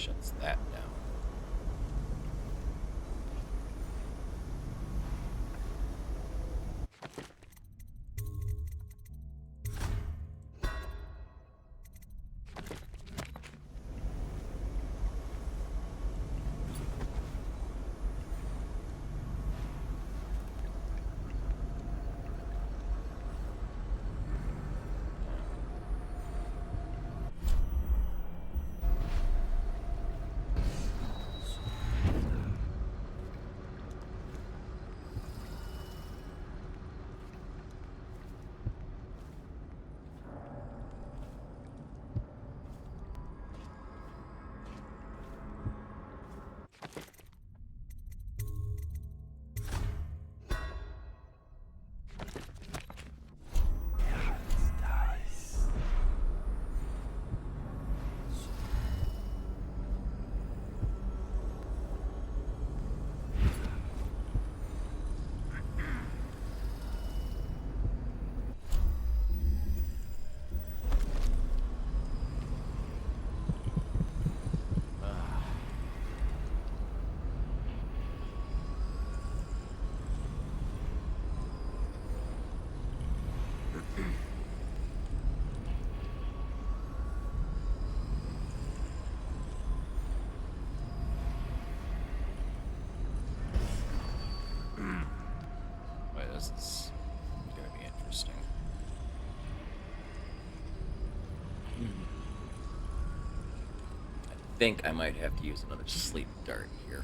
Shuts that down. Wait, this is gonna be interesting. I think I might have to use another sleep dart here.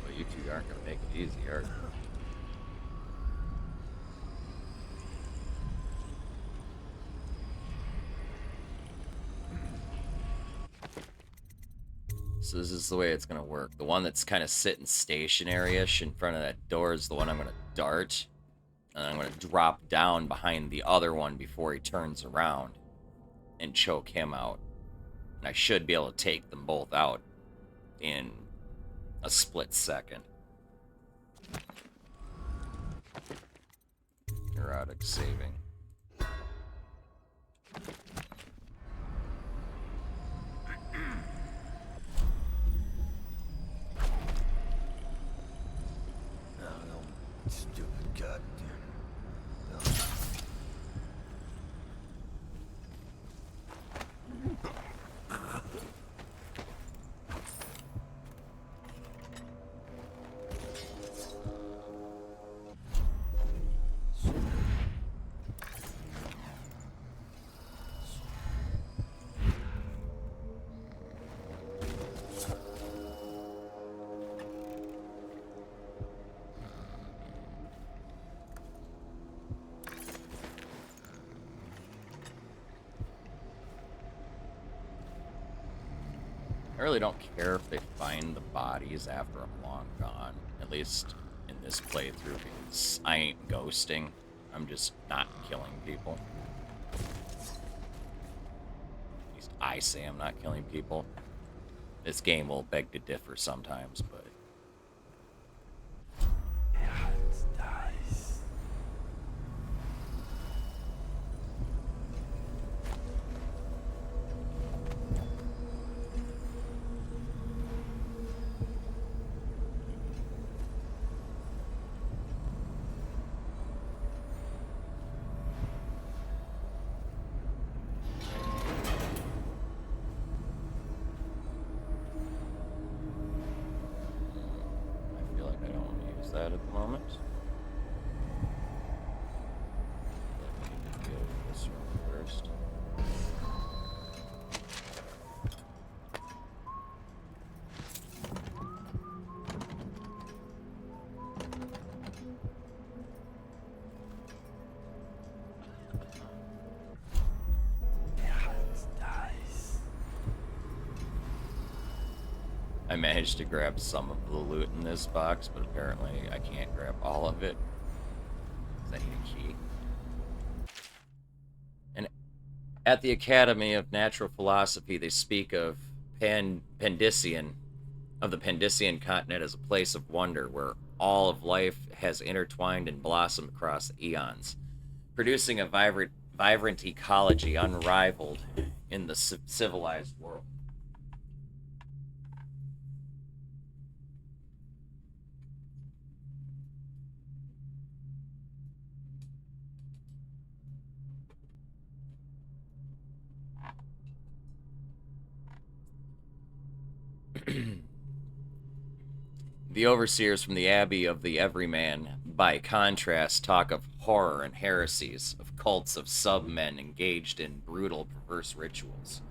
Well, you two aren't gonna make it easy, are you? So this is the way it's gonna work. The one that's kind of sitting stationary-ish in front of that door is the one I'm gonna dart. And I'm gonna drop down behind the other one before he turns around and choke him out. And I should be able to take them both out in a split second. Neurotic saving. Stupid goddamn. I really don't care if they find the bodies after I'm long gone, at least in this playthrough, because I ain't ghosting. I'm just not killing people. At least I say I'm not killing people. This game will beg to differ sometimes, but... that at the moment. Let me deal with this one first. I managed to grab some of the loot in this box, but apparently I can't grab all of it. Because I need a key. And at the Academy of Natural Philosophy, they speak of the Pandician continent as a place of wonder where all of life has intertwined and blossomed across the eons, producing a vibrant ecology unrivaled in the civilized world. The overseers from the Abbey of the Everyman, by contrast, talk of horror and heresies, of cults of sub-men engaged in brutal, perverse rituals.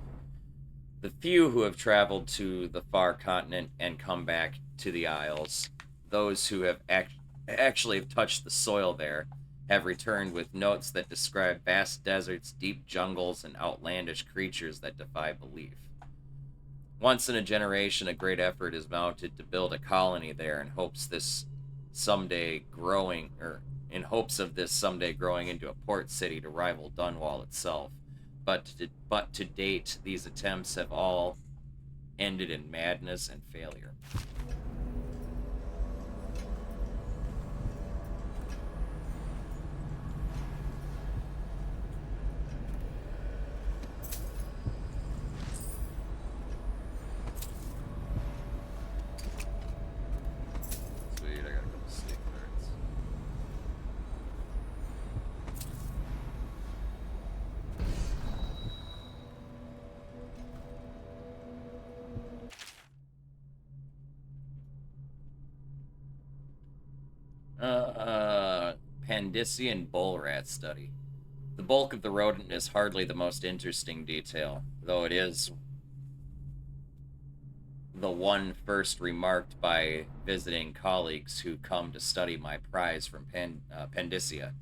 The few who have traveled to the far continent and come back to the Isles, those who have actually have touched the soil there, have returned with notes that describe vast deserts, deep jungles, and outlandish creatures that defy belief. Once in a generation, a great effort is mounted to build a colony there in hopes of this someday growing into a port city to rival Dunwall itself. But to date, these attempts have all ended in madness and failure. Pandician bull rat study. The bulk of the rodent is hardly the most interesting detail, though it is the one first remarked by visiting colleagues who come to study my prize from Pandicia.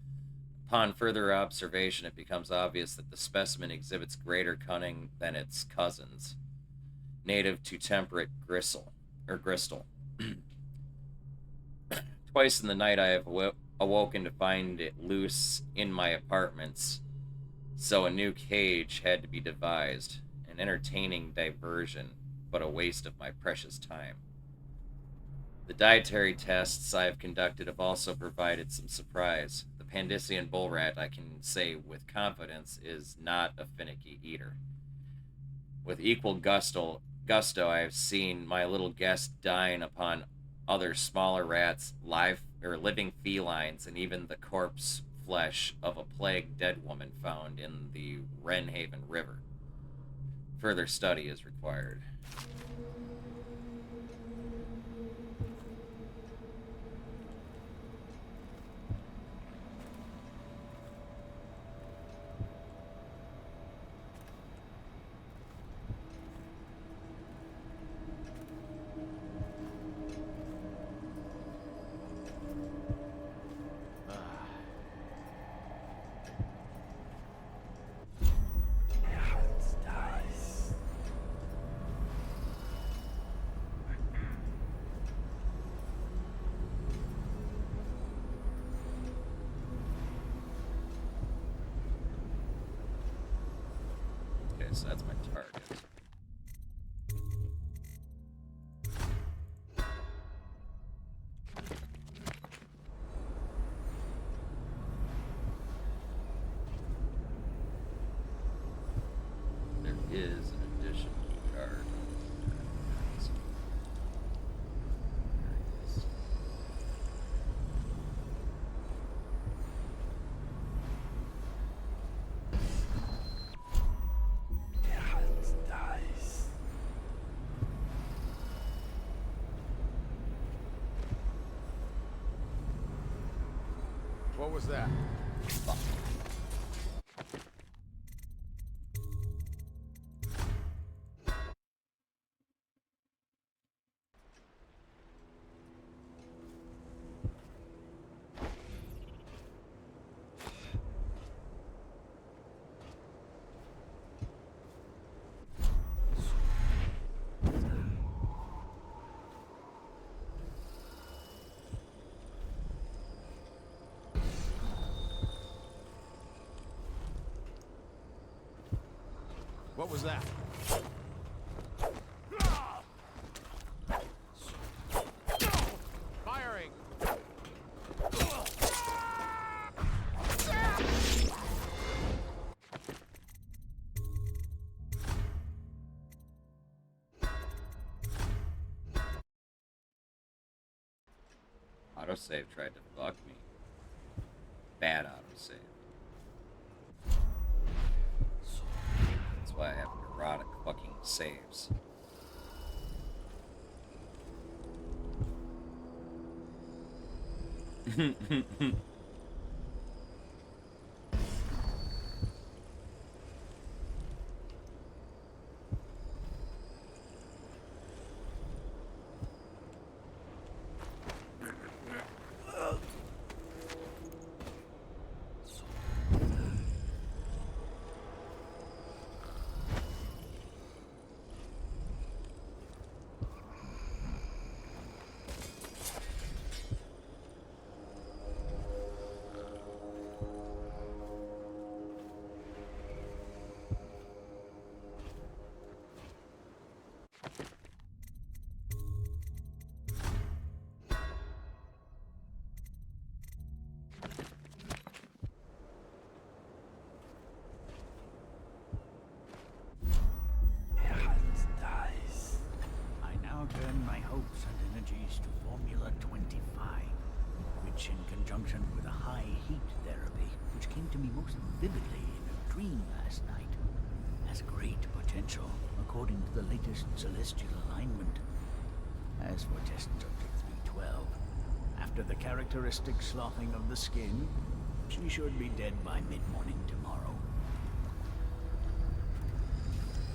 Upon further observation, it becomes obvious that the specimen exhibits greater cunning than its cousins, native to temperate Gristle. Twice in the night I have awoken to find it loose in my apartments, so a new cage had to be devised. An entertaining diversion, but a waste of my precious time. The dietary tests I have conducted have also provided some surprise. The Pandician bull rat, I can say with confidence, is not a finicky eater. With equal gusto I have seen my little guest dine upon other smaller rats, living felines, and even the corpse flesh of a plagued dead woman found in the Wrenhaven River. Further study is required. So that's my target. There is an additional card. What was that? What was that? Firing! Autosave tried to fuck me. Bad autosave. That's why I have neurotic fucking saves. I now turn my hopes and energies to Formula 25, which in conjunction with a high heat therapy, which came to me most vividly in a dream last night, has great potential according to the latest celestial alignment. As for test subject 312, after the characteristic sloughing of the skin, she should be dead by mid-morning tomorrow.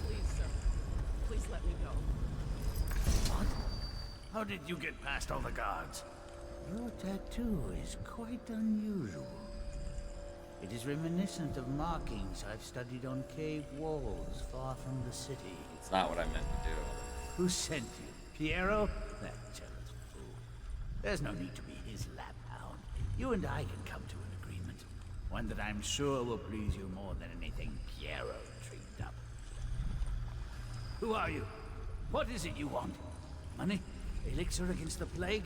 Please, sir. Please let me go. What? How did you get past all the guards? Your tattoo is quite unusual. It is reminiscent of markings I've studied on cave walls far from the city. It's not what I meant to do. Who sent you? Piero? That jealous fool. There's no need to be his laphound. You and I can come to an agreement. One that I'm sure will please you more than anything Piero dreamed up. Who are you? What is it you want? Money? Elixir against the plague?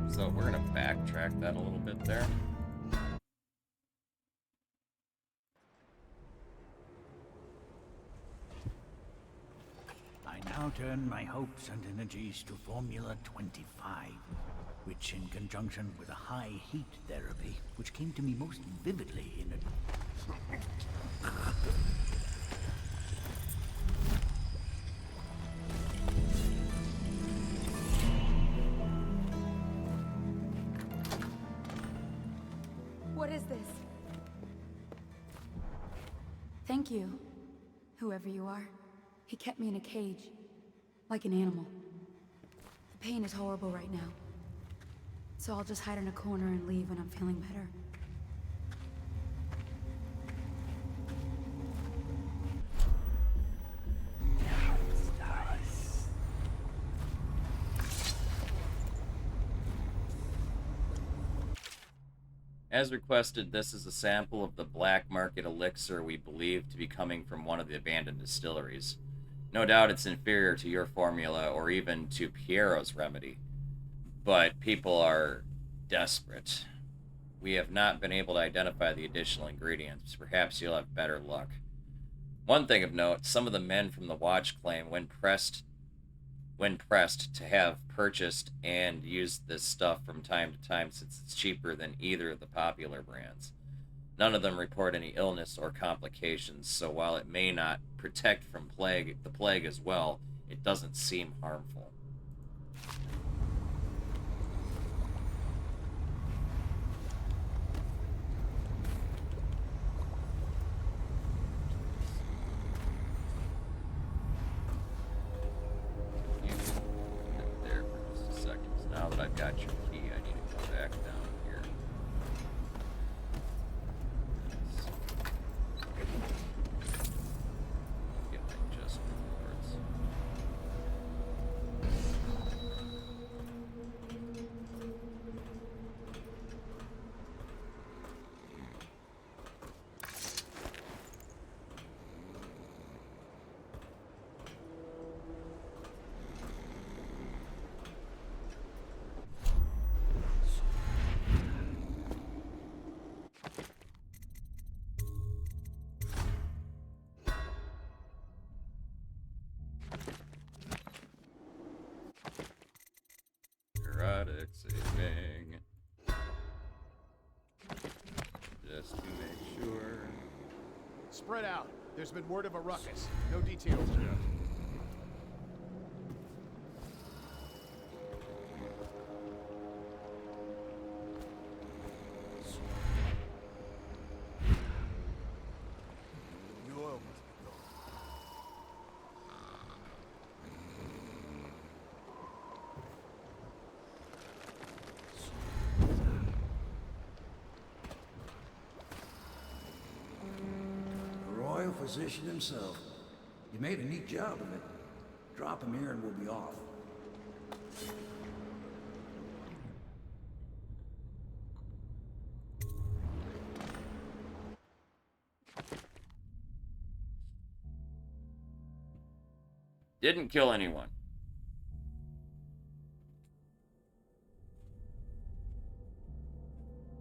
So we're gonna backtrack that a little bit there. I now turn my hopes and energies to Formula 25, which in conjunction with a high heat therapy, which came to me most vividly in a... What is this? Thank you, whoever you are. He kept me in a cage, like an animal. The pain is horrible right now. So I'll just hide in a corner and leave when I'm feeling better. As requested, this is a sample of the black market elixir we believe to be coming from one of the abandoned distilleries. No doubt it's inferior to your formula or even to Piero's remedy. But people are desperate. We have not been able to identify the additional ingredients. Perhaps you'll have better luck. One thing of note, some of the men from the watch claim when pressed to have purchased and used this stuff from time to time since it's cheaper than either of the popular brands. None of them report any illness or complications, so while it may not protect from the plague as well, it doesn't seem harmful. Now that I've got your key, I need to go back down here. Get my just rewards. Bang. Just to make sure. Spread out. There's been word of a ruckus. No details yet. The oil must be gone. The royal physician himself. You made a neat job of it. Drop him here and we'll be off. Didn't kill anyone.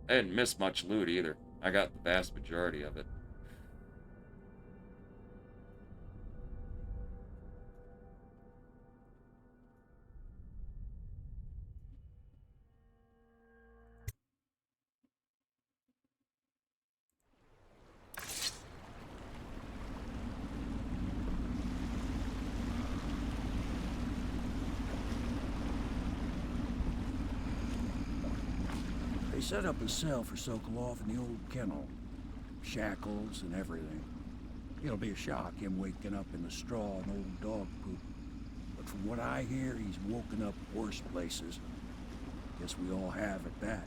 I didn't miss much loot either. I got the vast majority of it. They set up a cell for Sokolov in the old kennel. Shackles and everything. It'll be a shock, him waking up in the straw and old dog poop. But from what I hear, he's woken up worse places. Guess we all have at that.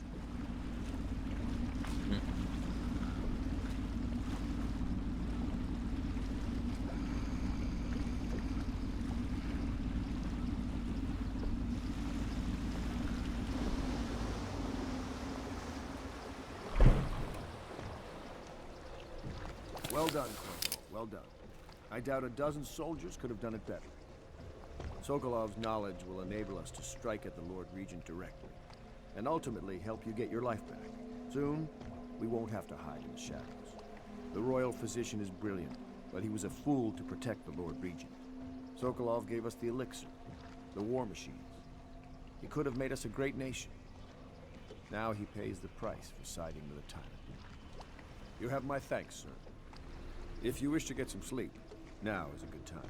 Well done, Corporal. Well done. I doubt a dozen soldiers could have done it better. Sokolov's knowledge will enable us to strike at the Lord Regent directly, and ultimately help you get your life back. Soon, we won't have to hide in the shadows. The royal physician is brilliant, but he was a fool to protect the Lord Regent. Sokolov gave us the elixir, the war machines. He could have made us a great nation. Now he pays the price for siding with a tyrant. You have my thanks, sir. If you wish to get some sleep, now is a good time.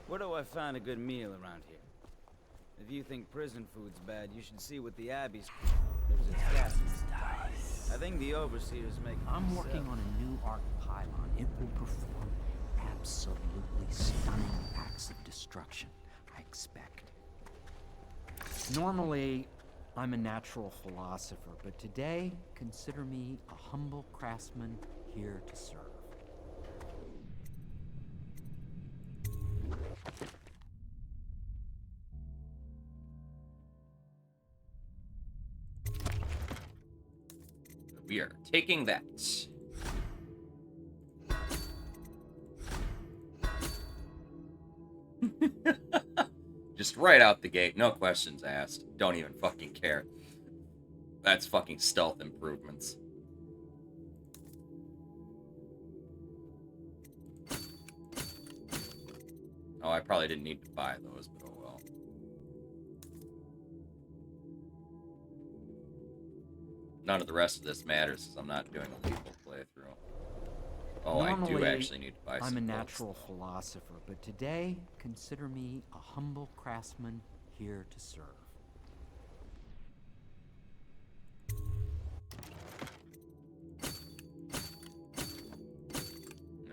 Where do I find a good meal around here? If you think prison food's bad, you should see what the Abbey's gives its cats. I think the overseers make. I'm working on a new arc pylon. It will perform absolutely stunning acts of destruction, I expect. Normally, I'm a natural philosopher, but today, consider me a humble craftsman here to serve. We are taking that. Just right out the gate. No questions asked. Don't even fucking care. That's fucking stealth improvements. Oh, I probably didn't need to buy those, but oh well. None of the rest of this matters because I'm not doing a lethal playthrough. Oh, Normally, I do actually need to buy some I'm a books, natural though. philosopher, but today, consider me a humble craftsman here to serve.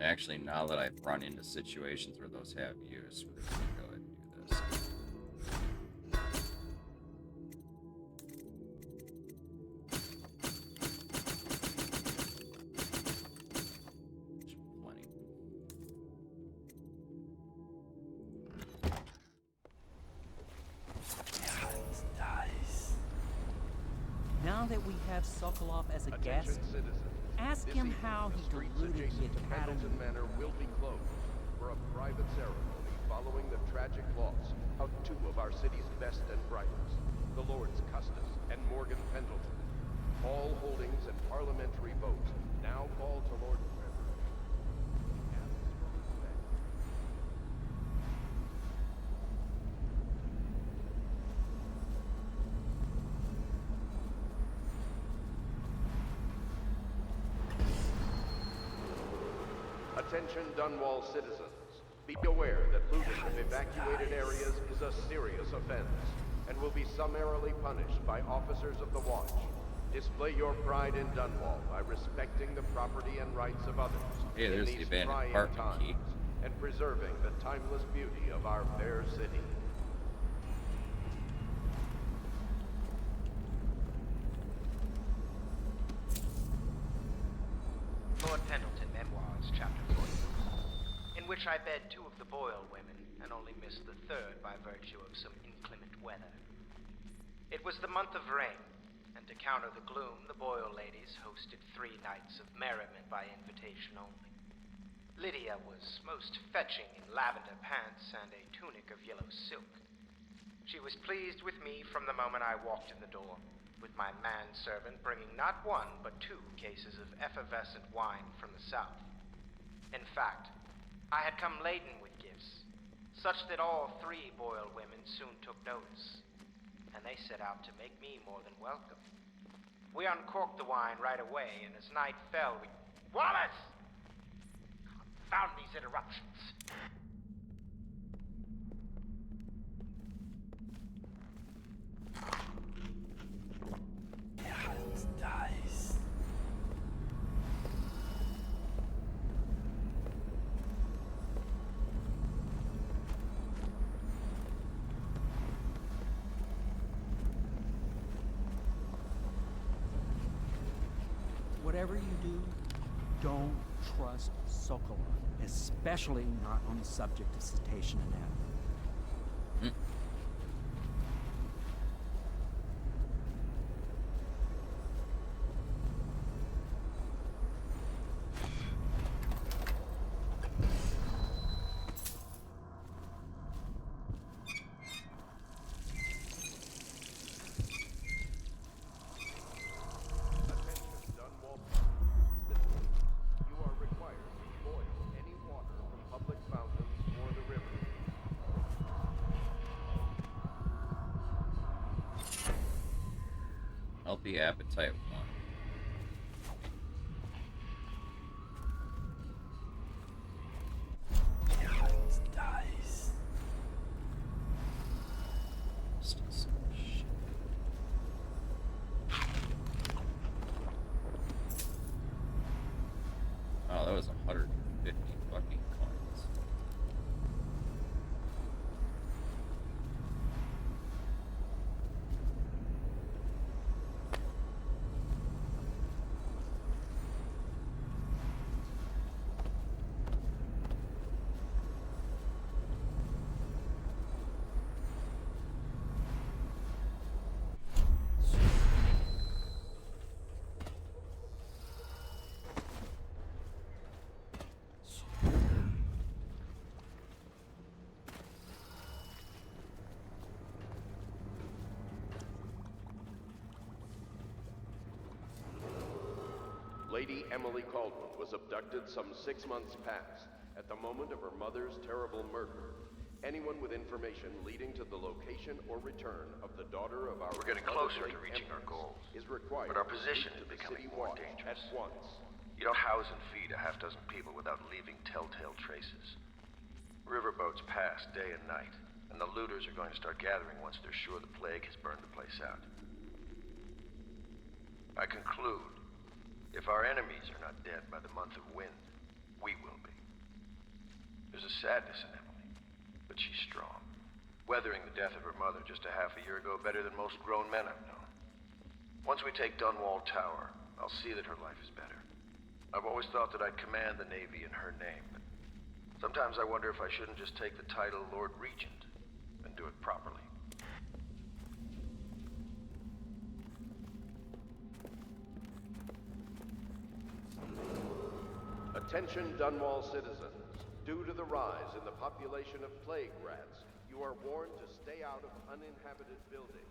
Actually, now that I've run into situations where those have use, we're just gonna go ahead and do this. Plenty. Now that we have Sokolov as a guest, Attention, citizens. ask This him evening, how the he streets deluded adjacent the to Pendleton Academy. Manor will be closed. ceremony following the tragic loss of two of our city's best and brightest, the Lords Custis and Morgan Pendleton. All holdings and parliamentary votes now call to Lord River. Attention Dunwall citizens. Be aware that looting of evacuated areas is a serious offense and will be summarily punished by officers of the Watch. Display your pride in Dunwall by respecting the property and rights of others Hey, there's in the these abandoned trying apartment times key. and preserving the timeless beauty of our fair city. Lord Pendleton Memoirs, Chapter 40, in which I bed two of the Boyle women and only missed the third by virtue of some inclement weather. It was the month of rain, and to counter the gloom, the Boyle ladies hosted 3 nights of merriment by invitation only. Lydia was most fetching in lavender pants and a tunic of yellow silk. She was pleased with me from the moment I walked in the door, with my manservant bringing not 1 but 2 cases of effervescent wine from the south. In fact, I had come laden with gifts, such that all 3 Boyle women soon took notice, and they set out to make me more than welcome. We uncorked the wine right away, and as night fell, we... Wallace! Confound these interruptions. Dice. Whatever you do, don't trust Sokolov, especially not on the subject of cetacean anatomy. You are required to boil any water from public fountains or the river. Healthy appetite 1. Dice. Still some shit. Oh, that was 150 fucking coins. Lady Emily Caldwell was abducted some 6 months past, at the moment of her mother's terrible murder. Anyone with information leading to the location or return of the daughter of our... We're getting closer to reaching our goals, is required, but our position is becoming more dangerous. At once. You don't house and feed a half-dozen people without leaving telltale traces. Riverboats pass day and night, and the looters are going to start gathering once they're sure the plague has burned the place out. I conclude, if our enemies are not dead by the month of wind, we will be. There's a sadness in Emily, but she's strong. Weathering the death of her mother just a half a year ago better than most grown men I've known. Once we take Dunwall Tower, I'll see that her life is better. I've always thought that I'd command the Navy in her name, but sometimes I wonder if I shouldn't just take the title Lord Regent and do it properly. Attention Dunwall citizens. Due to the rise in the population of plague rats, you are warned to stay out of uninhabited buildings.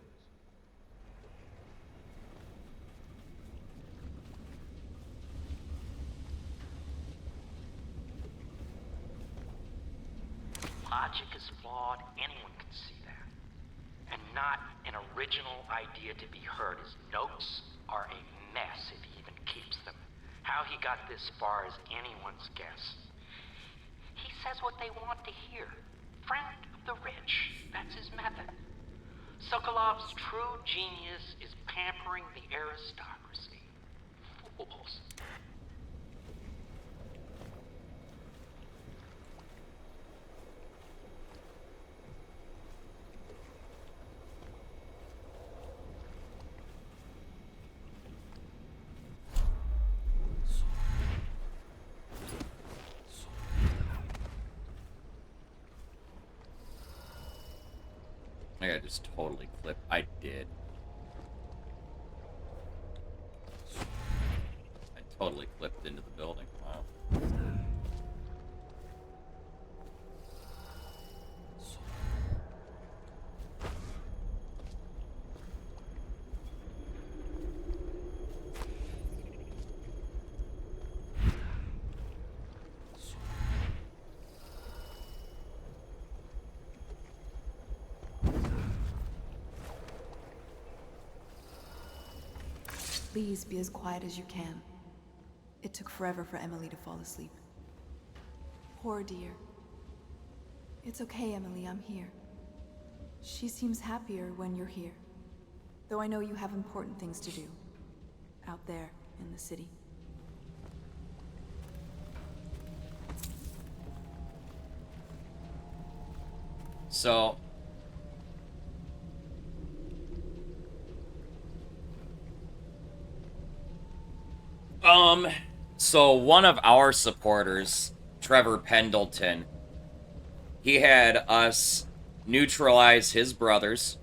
Logic is flawed, anyone can see that. And not an original idea to be heard. His notes are a mess if he even keeps them. How he got this far is anyone's guess. He says what they want to hear. Friend of the rich, that's his method. Sokolov's true genius is pampering the aristocracy. Fools. I just totally clipped. I did. I totally clipped into the building. Wow. Please be as quiet as you can. It took forever for Emily to fall asleep. Poor dear. It's okay, Emily, I'm here. She seems happier when you're here. Though I know you have important things to do. Out there, in the city. So... So one of our supporters, Trevor Pendleton, he had us neutralize his brothers.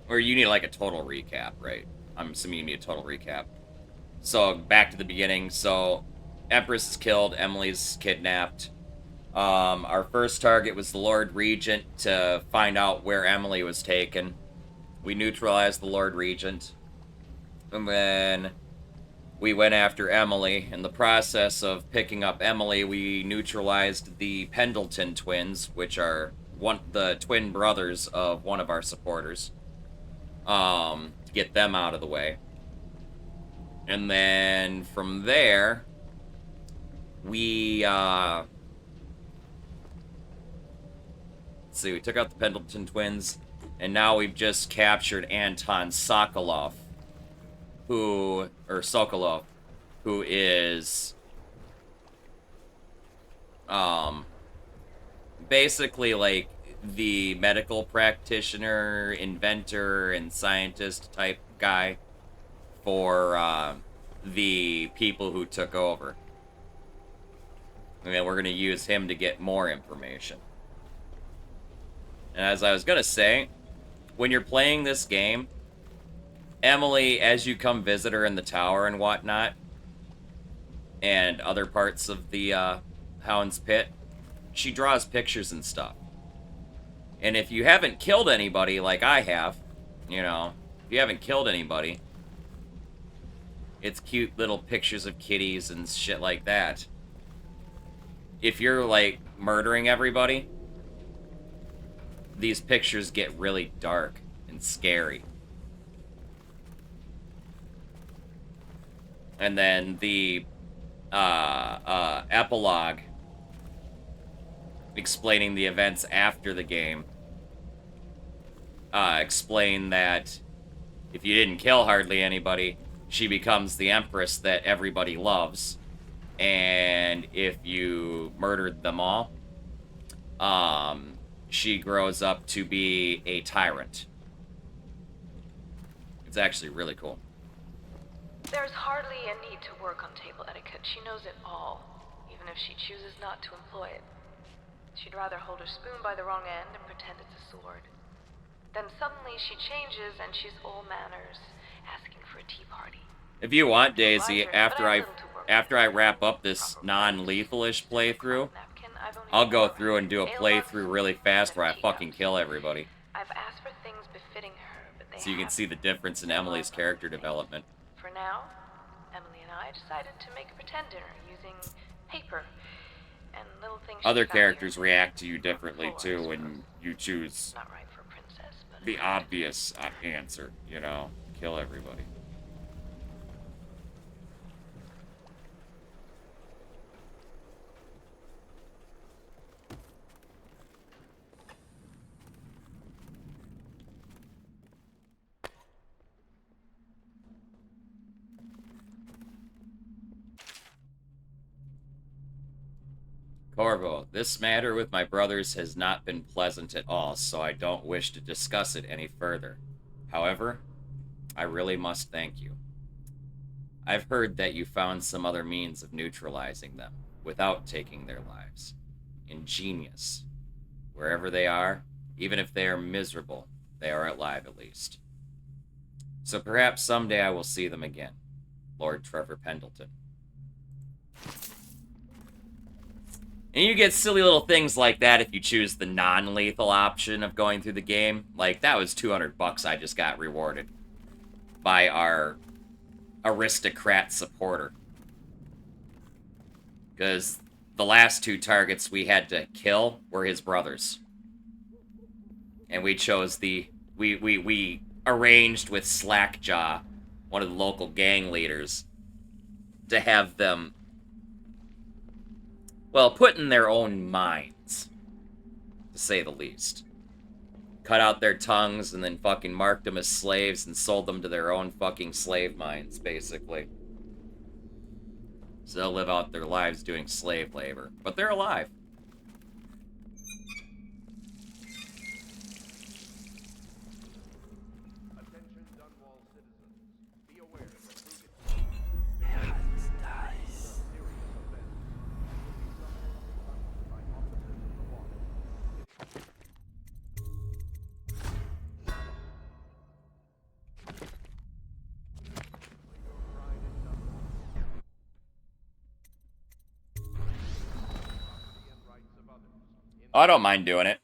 Or you need like a total recap, right? I'm assuming you need a total recap. So back to the beginning. So Empress is killed, Emily's kidnapped. Our first target was the Lord Regent to find out where Emily was taken. We neutralized the Lord Regent. And then we went after Emily. In the process of picking up Emily, we neutralized the Pendleton twins, which are the twin brothers of one of our supporters. To get them out of the way. And then from there, we, let's see, we took out the Pendleton twins, and now we've just captured Anton Sokolov, Sokolov, who is, basically like the medical practitioner, inventor, and scientist type guy for, the people who took over. And then we're going to use him to get more information. And as I was going to say, when you're playing this game, Emily, as you come visit her in the tower and whatnot, and other parts of the Hound's Pit, she draws pictures and stuff. And if you haven't killed anybody like I have, you know, if you haven't killed anybody, it's cute little pictures of kitties and shit like that. If you're, like, murdering everybody, these pictures get really dark and scary. And then the epilogue explaining the events after the game explain that if you didn't kill hardly anybody, she becomes the Empress that everybody loves. And if you murdered them all, she grows up to be a tyrant. It's actually really cool. There's hardly a need to work on table etiquette. She knows it all, even if she chooses not to employ it. She'd rather hold her spoon by the wrong end and pretend it's a sword. Then suddenly she changes and she's all manners, asking for a tea party. If you want, Daisy, after I after I wrap up this non-lethal-ish playthrough, I'll go through and do a playthrough really fast where I fucking kill everybody. I've asked for things befitting her, but they So you can see the difference in Emily's character development. For now, Emily and I decided to make a pretend dinner using paper and little things. Other characters react to you differently too when you choose the obvious answer, you know, kill everybody. Corvo, this matter with my brothers has not been pleasant at all, so I don't wish to discuss it any further. However, I really must thank you. I've heard that you found some other means of neutralizing them, without taking their lives. Ingenious. Wherever they are, even if they are miserable, they are alive at least. So perhaps someday I will see them again. Lord Trevor Pendleton. And you get silly little things like that if you choose the non-lethal option of going through the game. Like, that was $200 I just got rewarded by our aristocrat supporter. Because the last two targets we had to kill were his brothers. And we chose the... We arranged with Slackjaw, one of the local gang leaders, to have them... well, put in their own minds, to say the least. Cut out their tongues and then fucking marked them as slaves and sold them to their own fucking slave minds, basically. So they'll live out their lives doing slave labor. But they're alive. I don't mind doing it.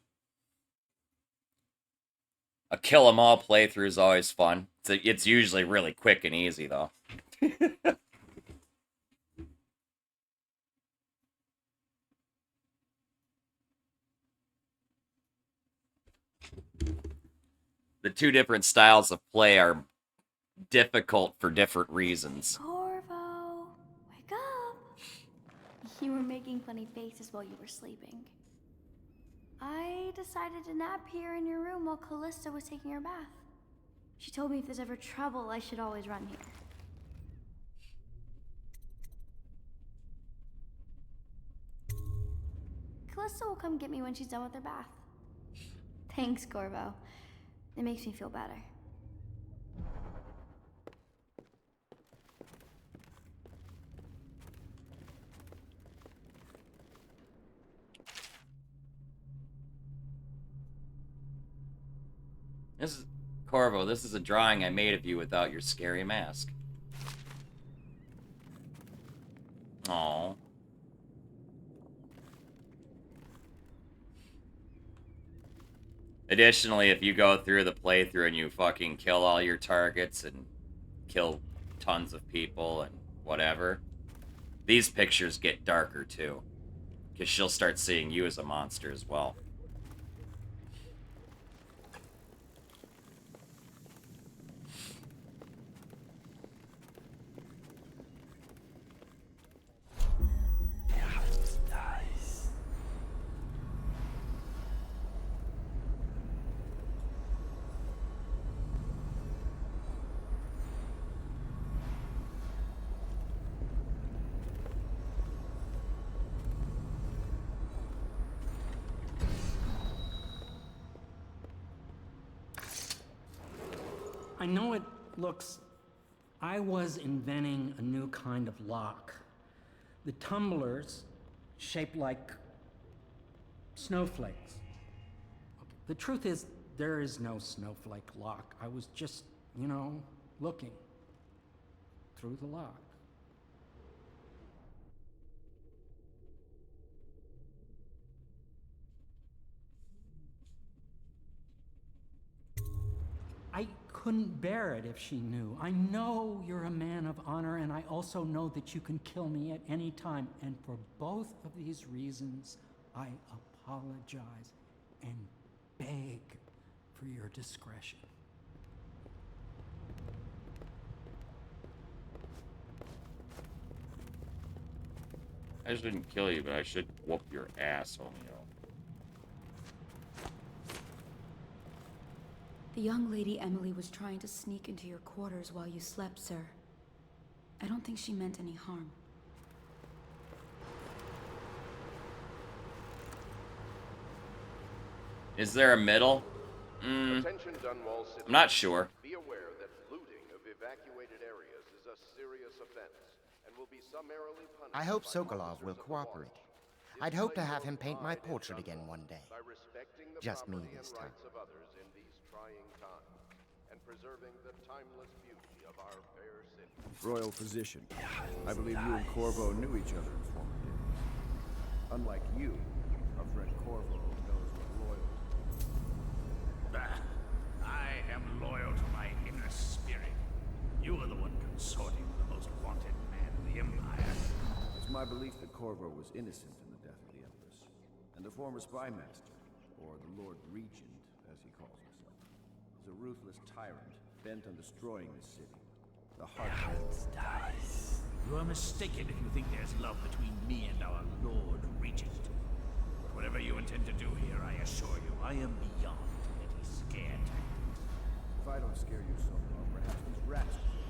A kill 'em all playthrough is always fun. It's usually really quick and easy, though. The two different styles of play are difficult for different reasons. Corvo, wake up. You were making funny faces while you were sleeping. I decided to nap here in your room while Callista was taking her bath. She told me if there's ever trouble, I should always run here. Callista will come get me when she's done with her bath. Thanks, Corvo. It makes me feel better. This is... Corvo, this is a drawing I made of you without your scary mask. Aww. Additionally, if you go through the playthrough and you fucking kill all your targets and kill tons of people and whatever, these pictures get darker too. Because she'll start seeing you as a monster as well. I know it looks... I was inventing a new kind of lock. The tumblers, shaped like snowflakes. The truth is, there is no snowflake lock. I was just, you know, looking through the lock. couldn't bear it if she knew. I know you're a man of honor, and I also know that you can kill me at any time. And for both of these reasons, I apologize and beg for your discretion. I shouldn't kill you, but I should whoop your ass, homie. The young lady Emily was trying to sneak into your quarters while you slept, sir. I don't think she meant any harm. Is there a middle? Attention, Dunwall City. I'm not sure. Be aware that looting of evacuated areas is a serious offense and will be summarily punished. I hope Sokolov will cooperate. I'd hope to have him paint my portrait again one day. By respecting the Just me property this and time. rights of others in these trying times, and preserving the timeless beauty of our fair city. Royal physician. I believe you and Corvo knew each other in former days. Unlike you, our friend Corvo knows what loyalty is. I am loyal to my inner spirit. You are the one consorting with the most wanted man in the Empire. It's my belief that Corvo was innocent in the death of the Empress, and the former spy master, or the Lord Regent, as he calls himself, is a ruthless tyrant bent on destroying the city. The heartland dies. You are mistaken if you think there's love between me and our Lord Regent. But whatever you intend to do here, I assure you, I am beyond any scare tactics. If I don't scare you so well, perhaps these rats will.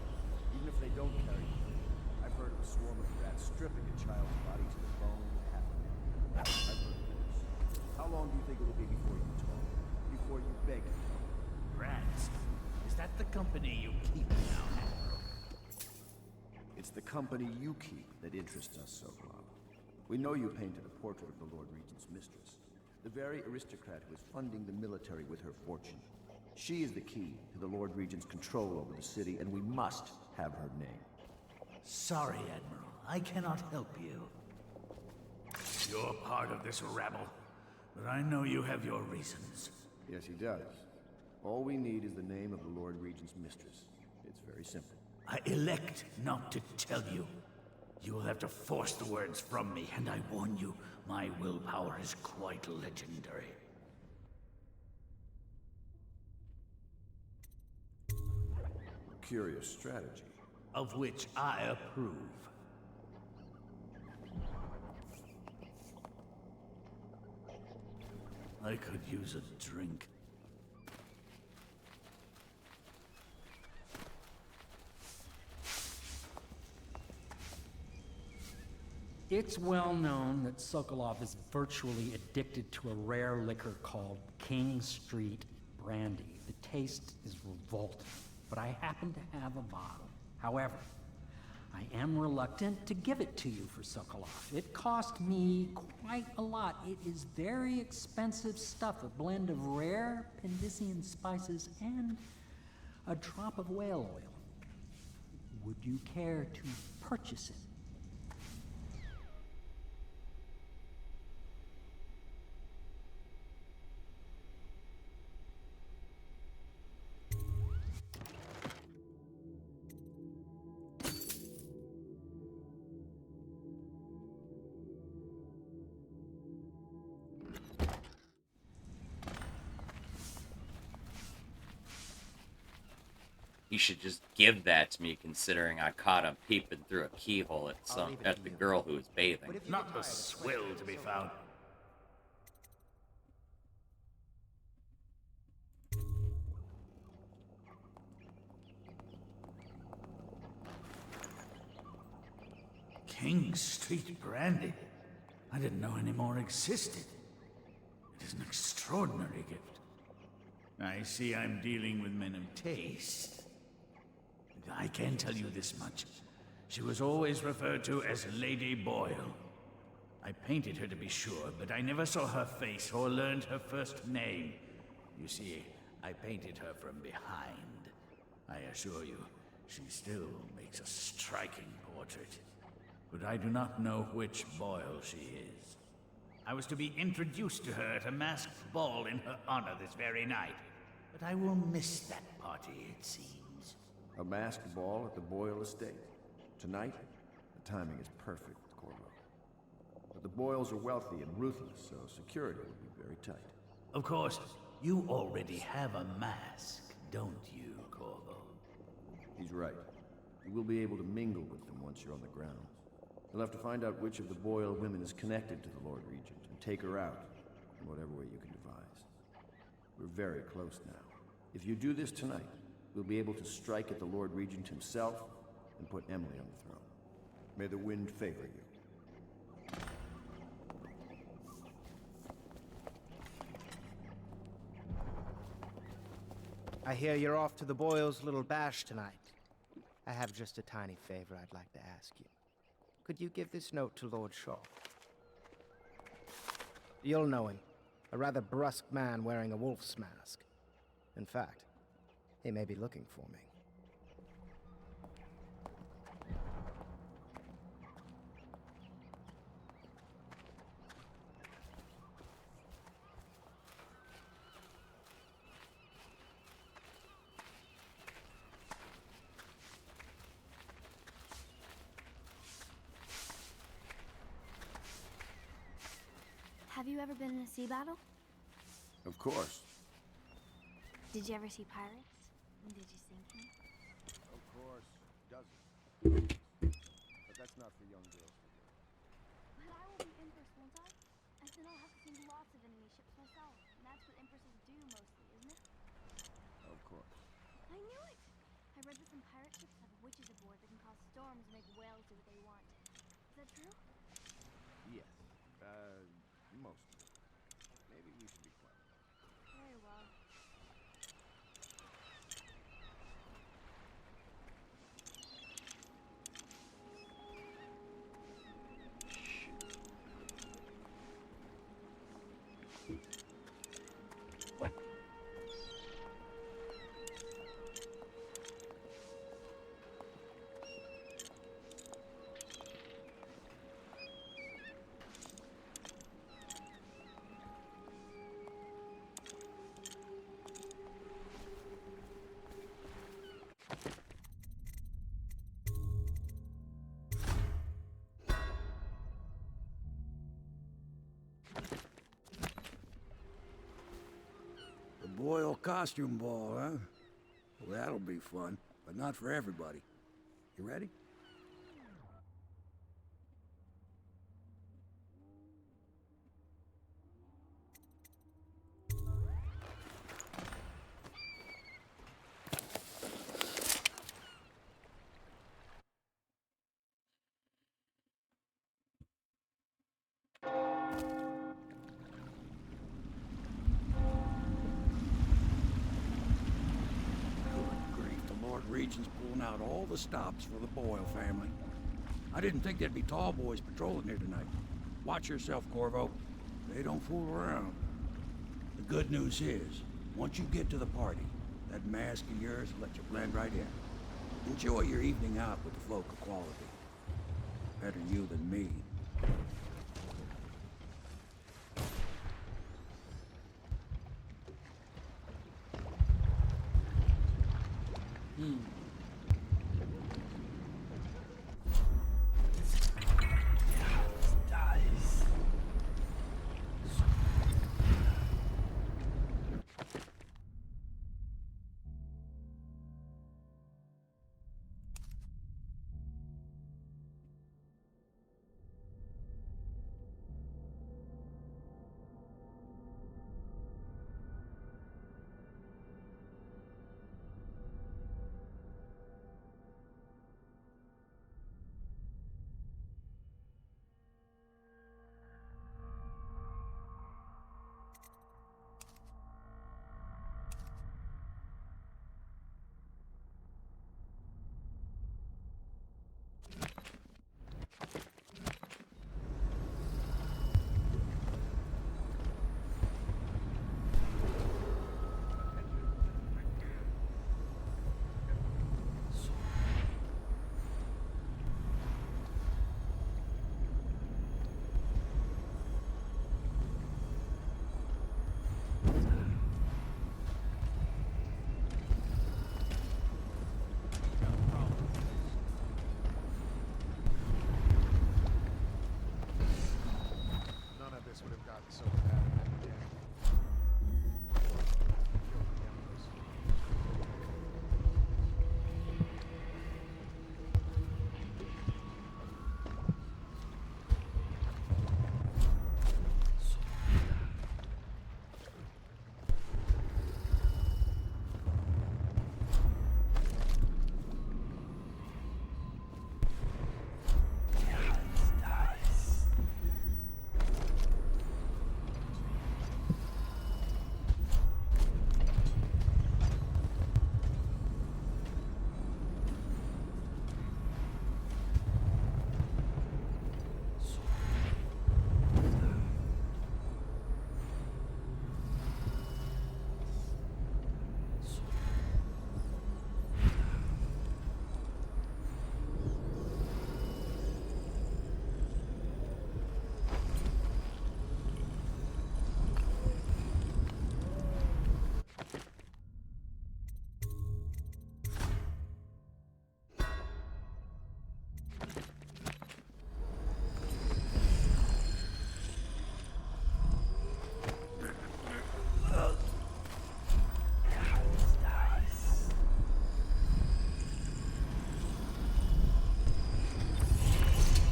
Even if they don't carry you. I've heard of a swarm of rats stripping a child's body to the bone in half an hour. I've heard worse. How long do you think it'll be before you talk? Before you beg to talk? Rats? Is that the company you keep now, Admiral? It's the company you keep that interests us, Sokolov. We know you painted a portrait of the Lord Regent's mistress, the very aristocrat who is funding the military with her fortune. She is the key to the Lord Regent's control over the city, and we must have her name. Sorry, Admiral. I cannot help you. You're part of this rabble, but I know you have your reasons. Yes, he does. All we need is the name of the Lord Regent's mistress. It's very simple. I elect not to tell you. You will have to force the words from me, and I warn you, my willpower is quite legendary. Curious strategy. Of which I approve. I could use a drink. It's well known that Sokolov is virtually addicted to a rare liquor called King Street Brandy. The taste is revolting, but I happen to have a bottle. However, I am reluctant to give it to you for Sokolov. It cost me quite a lot. It is very expensive stuff, a blend of rare Pendician spices and a drop of whale oil. Would you care to purchase it? He should just give that to me, considering I caught him peeping through a keyhole at the girl who was bathing. Not a swill to be found. King Street Brandy? I didn't know any more existed. It is an extraordinary gift. I see I'm dealing with men of taste. I can tell you this much. She was always referred to as Lady Boyle. I painted her to be sure, but I never saw her face or learned her first name. You see, I painted her from behind. I assure you, she still makes a striking portrait. But I do not know which Boyle she is. I was to be introduced to her at a masked ball in her honor this very night. but I will miss that party, it seems. A masked ball at the Boyle estate. Tonight, the timing is perfect, Corvo. But the Boyles are wealthy and ruthless, so security will be very tight. Of course, you already have a mask, don't you, Corvo? He's right. You will be able to mingle with them once you're on the ground. You'll have to find out which of the Boyle women is connected to the Lord Regent and take her out in whatever way you can devise. We're very close now. If you do this tonight, we'll be able to strike at the Lord Regent himself and put Emily on the throne. May the wind favor you. I hear you're off to the Boyles' little bash tonight. I have just a tiny favor I'd like to ask you. Could you give this note to Lord Shaw? You'll know him. A rather brusque man wearing a wolf's mask. In fact, he may be looking for me. Have you ever been in a sea battle? Of course. Did you ever see pirates? And did you sink me? Of course, dozens. But that's not for young girls to do. But I will be Empress, won't I? And then I'll have to sink lots of enemy ships myself. And that's what Empresses do mostly, isn't it? Of course. I knew it! I read that some pirate ships have witches aboard that can cause storms and make whales do what they want. Is that true? Yes. Mostly. Maybe we should be quiet. Very well. Boyle costume ball, huh? Well, that'll be fun, but not for everybody. You ready? Regent's pulling out all the stops for the Boyle family. I didn't think there'd be tall boys patrolling here tonight. Watch yourself, Corvo. They don't fool around. The good news is, once you get to the party, that mask of yours will let you blend right in. Enjoy your evening out with the folk of quality. Better you than me. so bad in that den. Killed the Empress.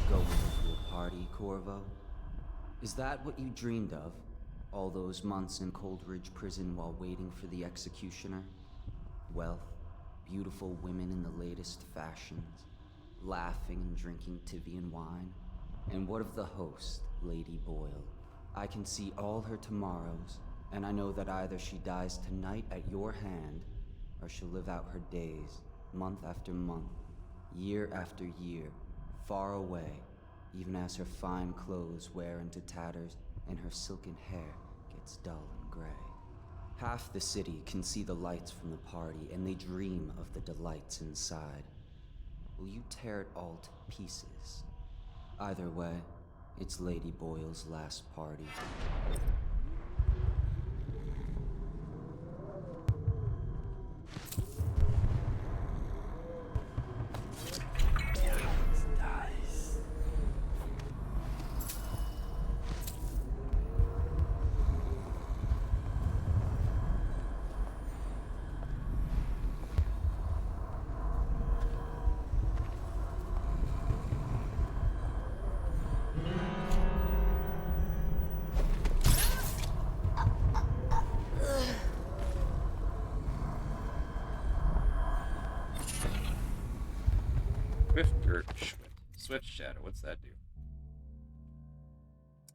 Going to a party, Corvo? Is that what you dreamed of? All those months in Coldridge Prison while waiting for the executioner? Wealth, beautiful women in the latest fashions, laughing and drinking Tivian wine? And what of the host, Lady Boyle? I can see all her tomorrows, and I know that either she dies tonight at your hand, or she'll live out her days, month after month, year after year, far away, even as her fine clothes wear into tatters and her silken hair gets dull and gray. Half the city can see the lights from the party, and they dream of the delights inside. Will you tear it all to pieces? Either way, it's Lady Boyle's last party. Swift Shadow, what's that do?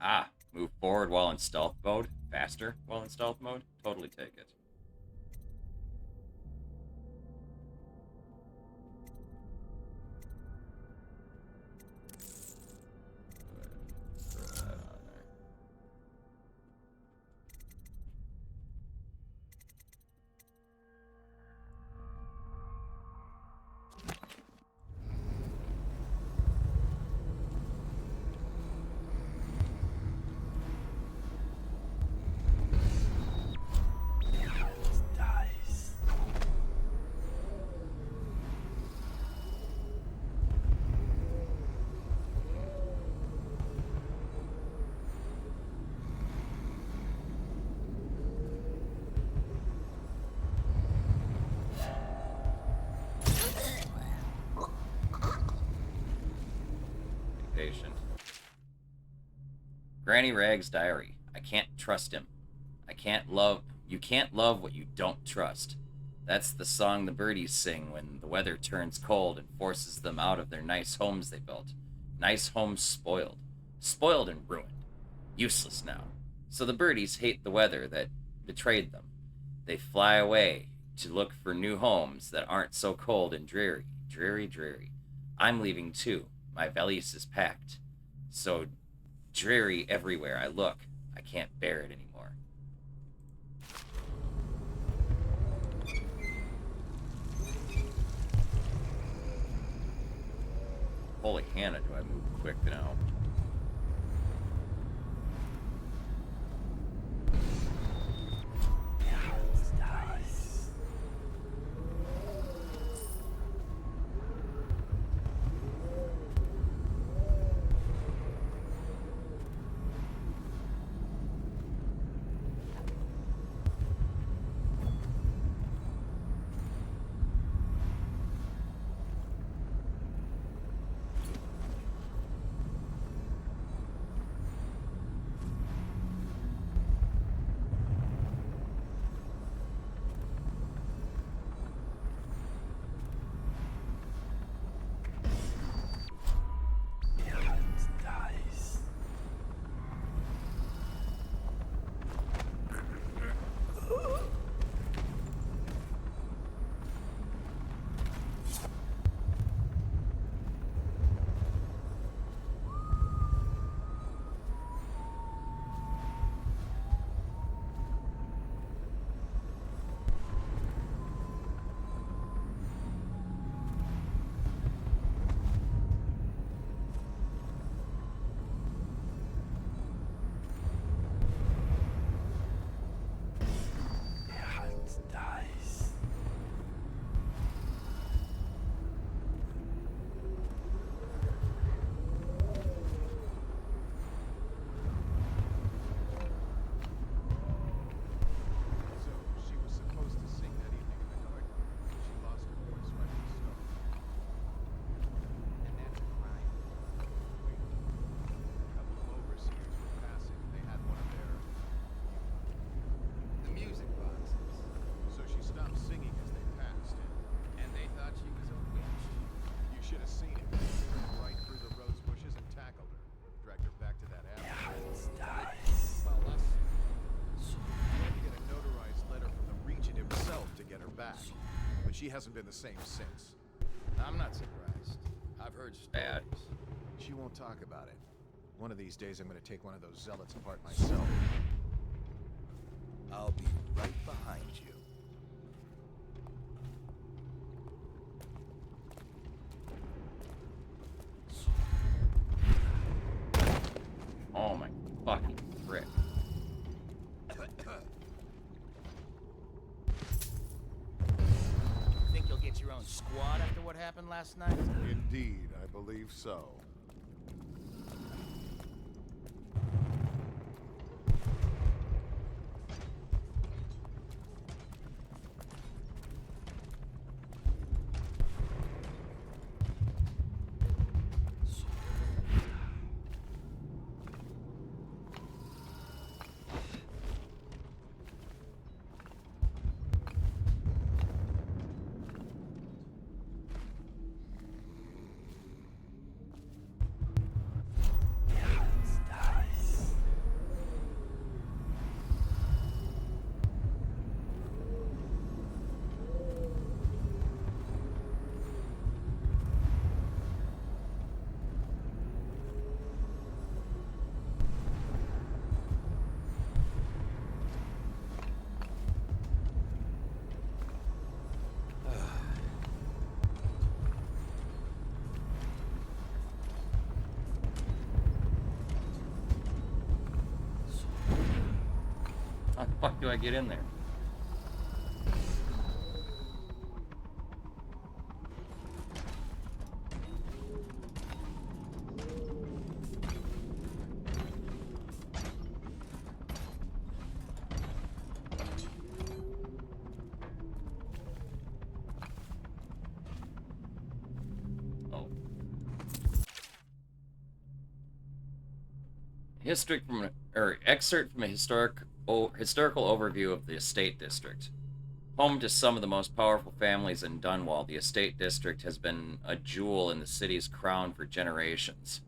Ah, move forward while in stealth mode? Faster while in stealth mode? Totally take it. Throw that on there. Patient. Granny Rag's diary. I can't trust him. You can't love what you don't trust. That's the song the birdies sing when the weather turns cold and forces them out of their nice homes they built. Nice homes spoiled. Spoiled and ruined. Useless now. So the birdies hate the weather that betrayed them. They fly away to look for new homes that aren't so cold and dreary. Dreary, dreary. I'm leaving too. My valise is packed. So dreary everywhere I look. I can't bear it anymore. Holy Hannah, do I move quick now? back, but she hasn't been the same since. I'm not surprised. I've heard stories. Bad. She won't talk about it. One of these days I'm gonna take one of those zealots apart myself. I'll be right behind you. Oh my fucking frick. Think you'll get your own squad after what happened last night? Indeed, I believe so. How the fuck do I get in there? Oh. Excerpt from a historical overview of the Estate District. Home to some of the most powerful families in Dunwall, the Estate District has been a jewel in the city's crown for generations.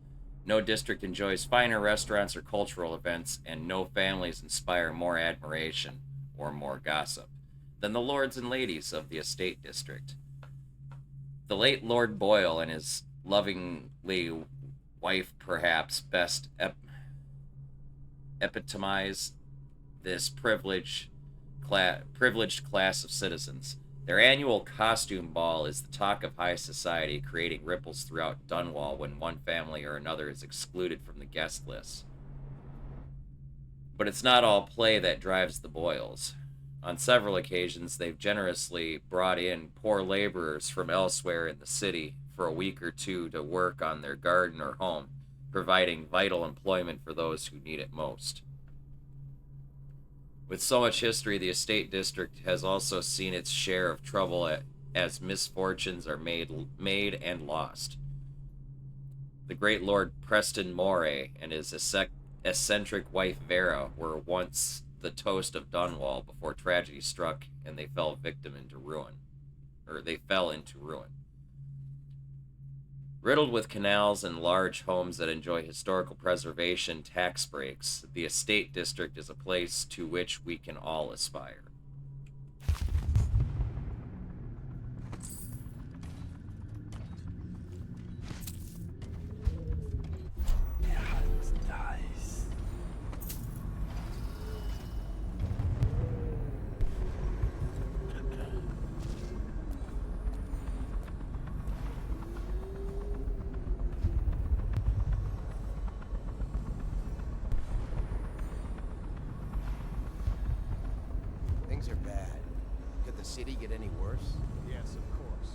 No district enjoys finer restaurants or cultural events, and no families inspire more admiration or more gossip than the lords and ladies of the Estate District. The late Lord Boyle and his lovingly wife perhaps best epitomize this privileged class of citizens. Their annual costume ball is the talk of high society, creating ripples throughout Dunwall when one family or another is excluded from the guest list. But it's not all play that drives the Boyles. On several occasions, they've generously brought in poor laborers from elsewhere in the city for a week or two to work on their garden or home, providing vital employment for those who need it most. With so much history, the Estate District has also seen its share of trouble as misfortunes are made and lost. The great Lord Preston Moray and his eccentric wife Vera were once the toast of Dunwall before tragedy struck and they fell into ruin. Riddled with canals and large homes that enjoy historical preservation tax breaks, the Estate District is a place to which we can all aspire. Things are bad. Could the city get any worse? Yes, of course.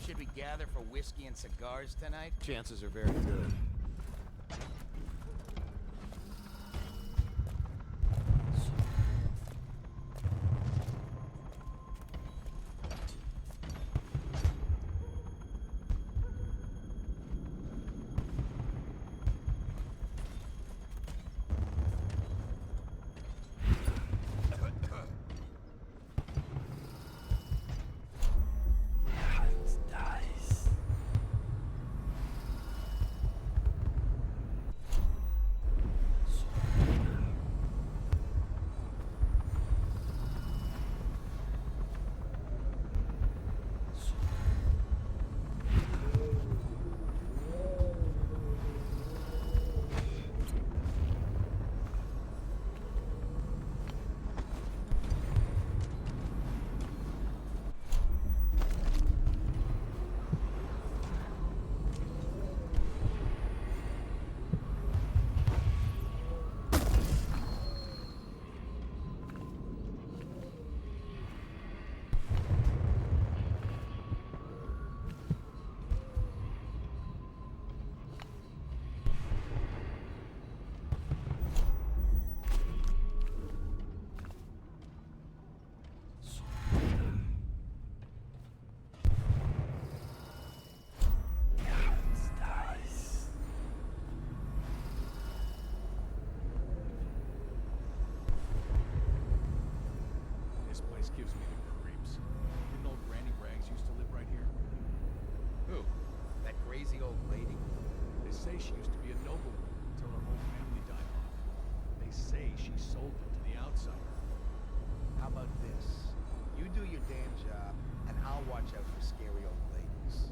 Should we gather for whiskey and cigars tonight? Chances are very good. This place gives me the creeps. Didn't old Granny Rags used to live right here? Who? That crazy old lady? They say she used to be a noblewoman until her whole family died off. They say she sold them to the outsider. How about this? You do your damn job, and I'll watch out for scary old ladies.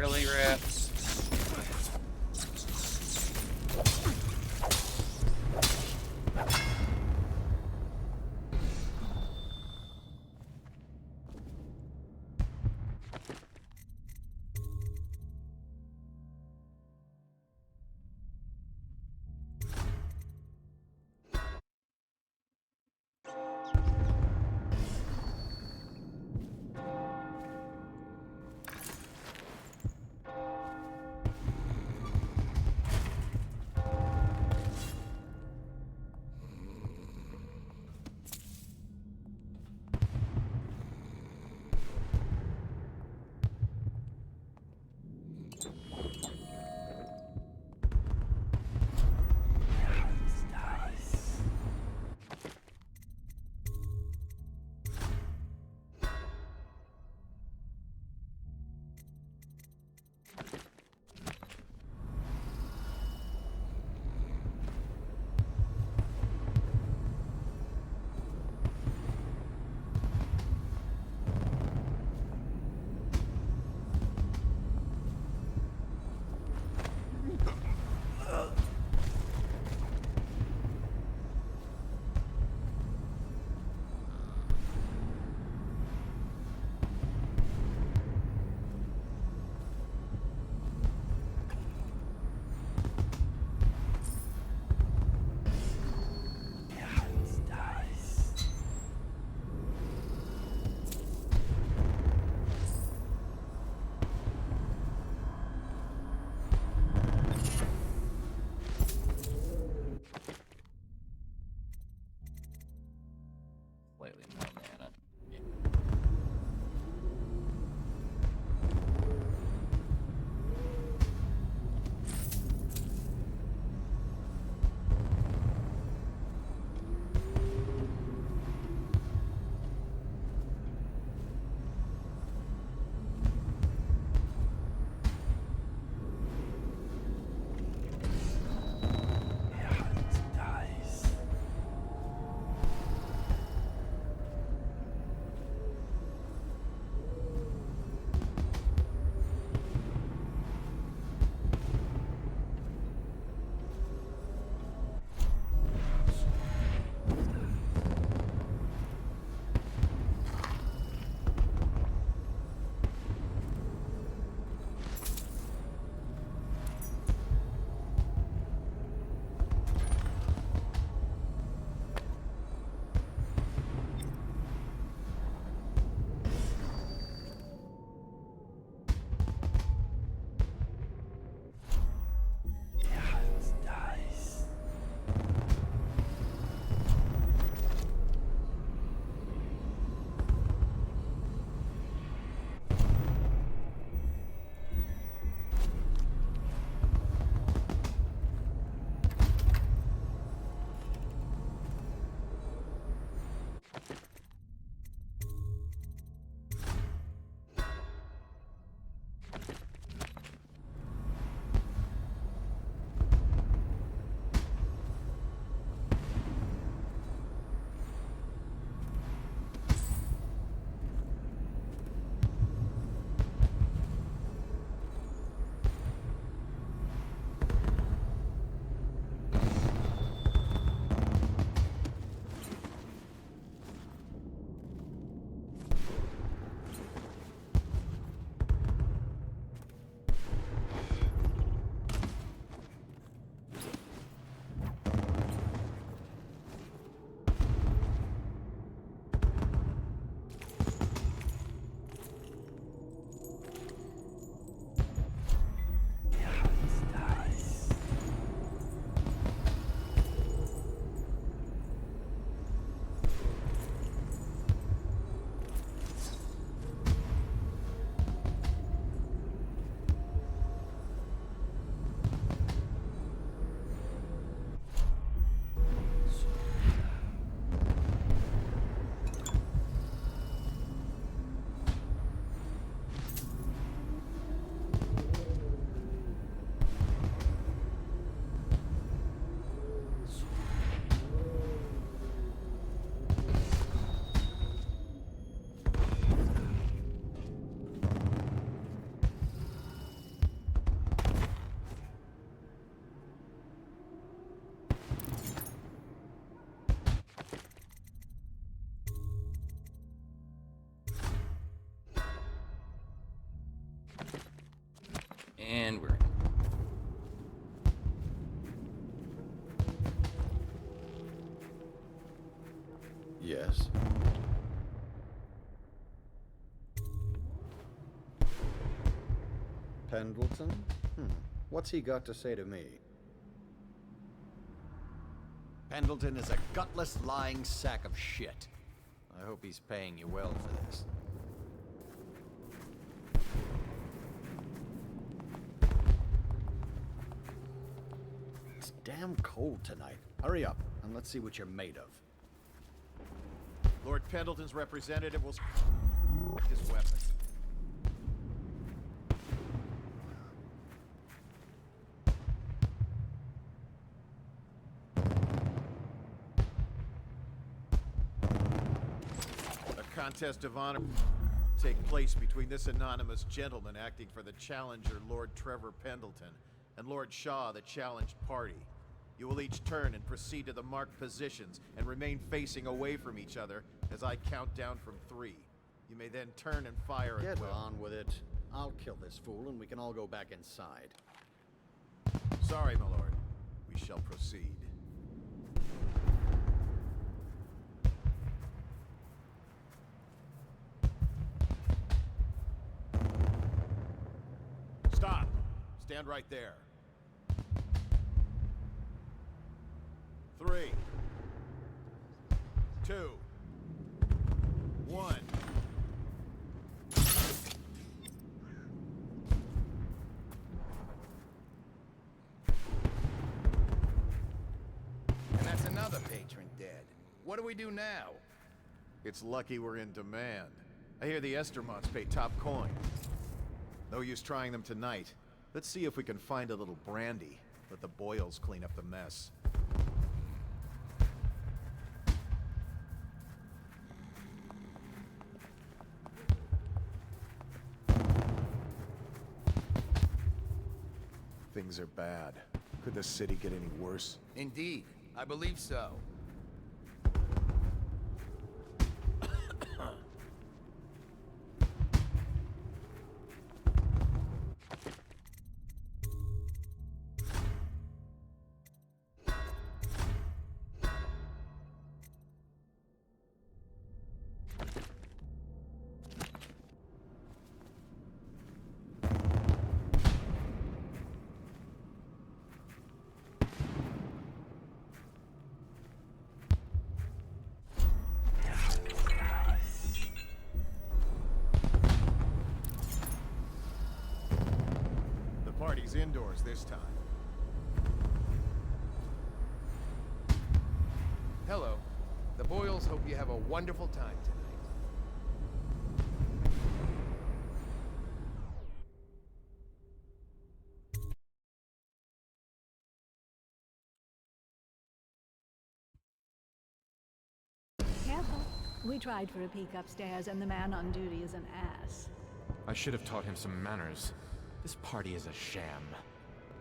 Really, rats? And we're in. Yes. Pendleton? What's he got to say to me? Pendleton is a gutless, lying sack of shit. I hope he's paying you well for this. It's damn cold tonight. Hurry up, and let's see what you're made of. Lord Pendleton's representative will his weapon. A contest of honor take place between this anonymous gentleman acting for the challenger, Lord Trevor Pendleton, and Lord Shaw, the challenged party. You will each turn and proceed to the marked positions and remain facing away from each other as I count down from 3. You may then turn and fire at will. Get on with it. I'll kill this fool and we can all go back inside. Sorry, my lord. We shall proceed. Stop! Stand right there. 3, 2, 1. And that's another patron dead. What do we do now? It's lucky we're in demand. I hear the Estermonts pay top coin. No use trying them tonight. Let's see if we can find a little brandy. Let the Boyles clean up the mess. Things are bad. Could the city get any worse? Indeed, I believe so. Party's indoors this time. Hello. The Boyles hope you have a wonderful time tonight. Careful. We tried for a peek upstairs, and the man on duty is an ass. I should have taught him some manners. This party is a sham.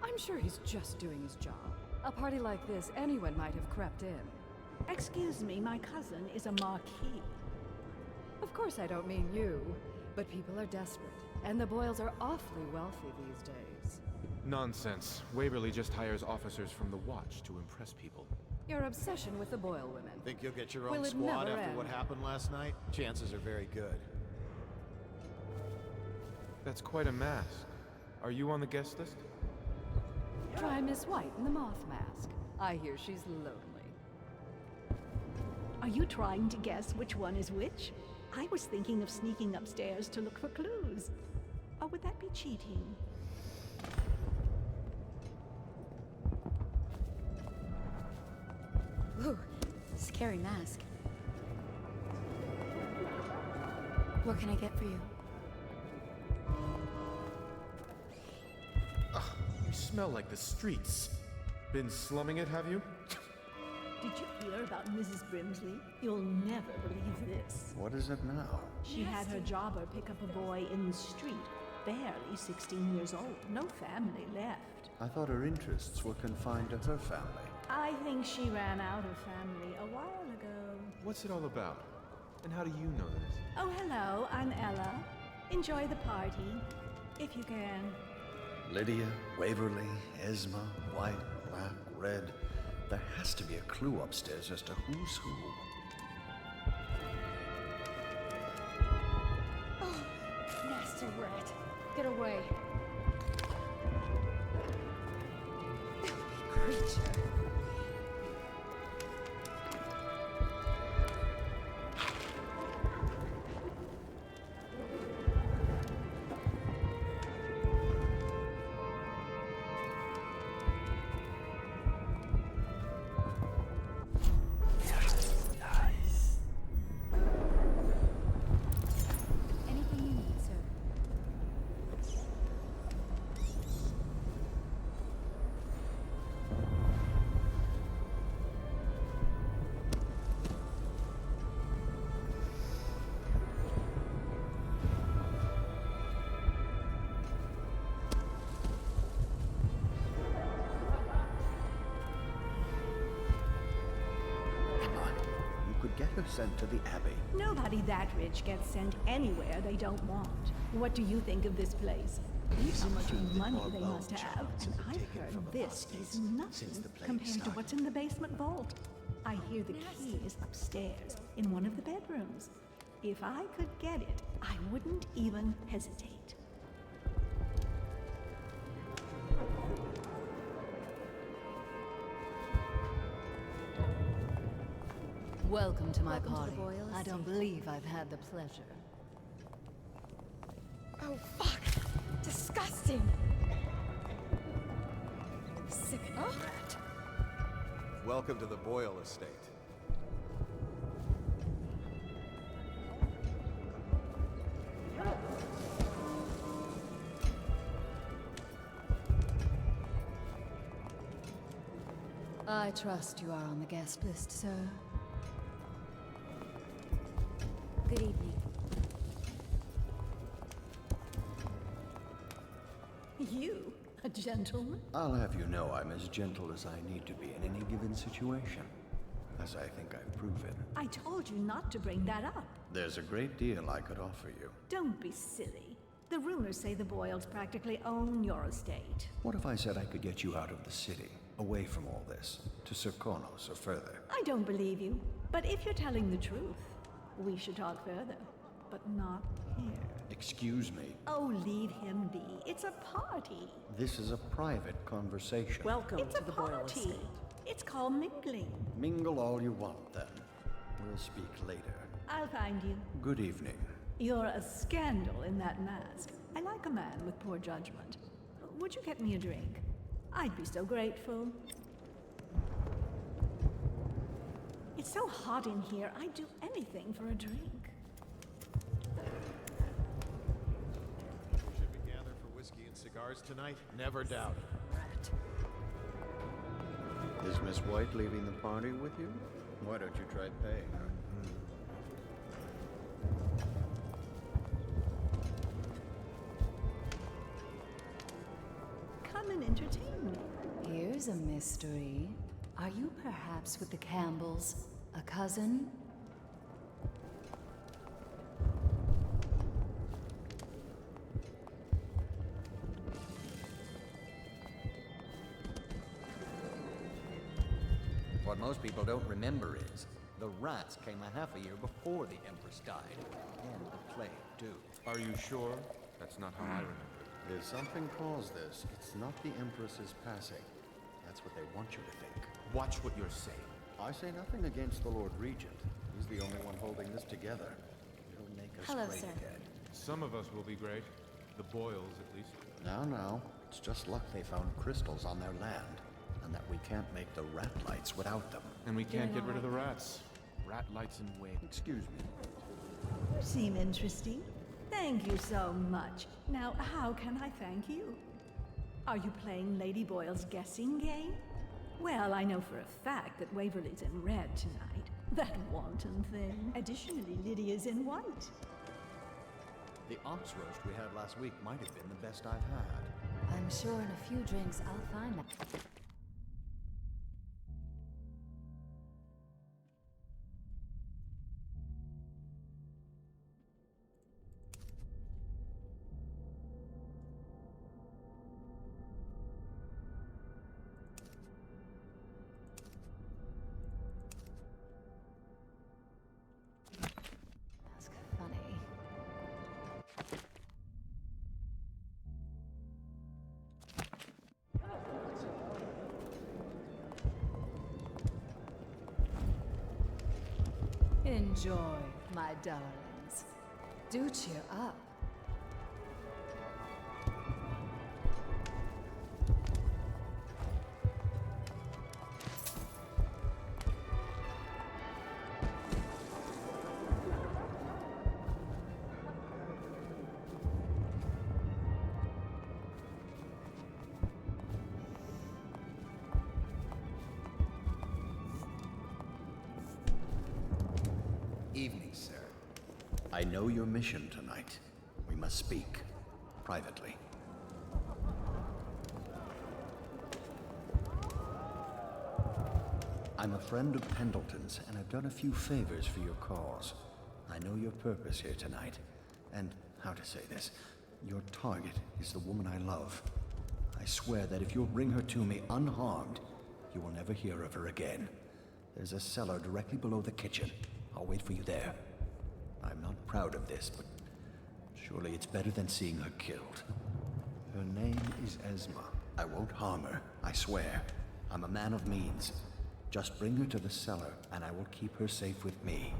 I'm sure he's just doing his job. A party like this, anyone might have crept in. Excuse me, my cousin is a marquis. Of course I don't mean you, but people are desperate, and the Boyles are awfully wealthy these days. Nonsense. Waverly just hires officers from the Watch to impress people. Your obsession with the Boyle women. Think you'll get your own Will it squad never after end? what happened last night? Chances are very good. That's quite a mask. Are you on the guest list? Try Miss White in the moth mask. I hear she's lonely. Are you trying to guess which one is which? I was thinking of sneaking upstairs to look for clues. Or would that be cheating? Ooh, scary mask. What can I get for you? You smell like the streets. Been slumming it, have you? Did you hear about Mrs. Brimsley? You'll never believe this. What is it now? She had her jobber pick up a boy in the street, barely 16 years old, no family left. I thought her interests were confined to her family. I think she ran out of family a while ago. What's it all about? And how do you know this? Oh, hello, I'm Ella. Enjoy the party, if you can. Lydia, Waverly, Esma, white, black, red. There has to be a clue upstairs as to who's who. Oh, nasty rat. Get away. Filthy creature. Anything you need, sir. You could get her sent to the Abbey. Nobody that rich gets sent anywhere they don't want. What do you think of this place? How much money they must have. And I've heard this is nothing compared to what's in the basement vault. I hear the key is upstairs in one of the bedrooms. If I could get it, I wouldn't even hesitate. Welcome to my Welcome to the party. Boyle I don't estate. believe I've had the pleasure. Oh, fuck! Disgusting! Sickening rat. Welcome to the Boyle estate. I trust you are on the guest list, sir. Good evening. You, a gentleman? I'll have you know I'm as gentle as I need to be in any given situation. As I think I've proven. I told you not to bring that up. There's a great deal I could offer you. Don't be silly. The rumors say the Boyles practically own your estate. What if I said I could get you out of the city, away from all this, to Sokolov or further? I don't believe you. But if you're telling the truth, we should talk further. But not here. Excuse me. Oh, leave him be. It's a party. This is a private conversation. Welcome to the Boyle estate. It's called mingling. Mingle all you want, then. We'll speak later. I'll find you. Good evening. You're a scandal in that mask. I like a man with poor judgment. Would you get me a drink? I'd be so grateful. It's so hot in here, I'd do anything for a drink. Should we gather for whiskey and cigars tonight? Never doubt it. Is Miss White leaving the party with you? Why don't you try paying her? Come and entertain me. Here's a mystery. Are you perhaps with the Campbells? A cousin? What most people don't remember is, the rats came a half a year before the Empress died. And the plague, too. Are you sure? That's not how I remember. If something caused this, it's not the Empress's passing. That's what they want you to think. Watch what you're saying. I say nothing against the Lord Regent. He's the only one holding this together. He'll make us Hello, great sir. again. Some of us will be great. The Boyles, at least. Now, it's just luck they found crystals on their land, and that we can't make the rat lights without them. And we can't get rid of the rats. Rat lights and wind. Excuse me. You seem interesting. Thank you so much. Now, how can I thank you? Are you playing Lady Boyle's guessing game? Well, I know for a fact that Waverly's in red tonight. That wanton thing. Additionally, Lydia's in white. The ox roast we had last week might have been the best I've had. I'm sure in a few drinks I'll find that. Enjoy, my darlings. Do cheer up. Evening, sir. I know your mission tonight. We must speak privately. I'm a friend of Pendleton's, and I've done a few favors for your cause. I know your purpose here tonight, and how to say this, your target is the woman I love. I swear that if you'll bring her to me unharmed, you will never hear of her again. There's a cellar directly below the kitchen. I'll wait for you there. I'm not proud of this, but surely it's better than seeing her killed. Her name is Esma. I won't harm her, I swear. I'm a man of means. Just bring her to the cellar, and I will keep her safe with me.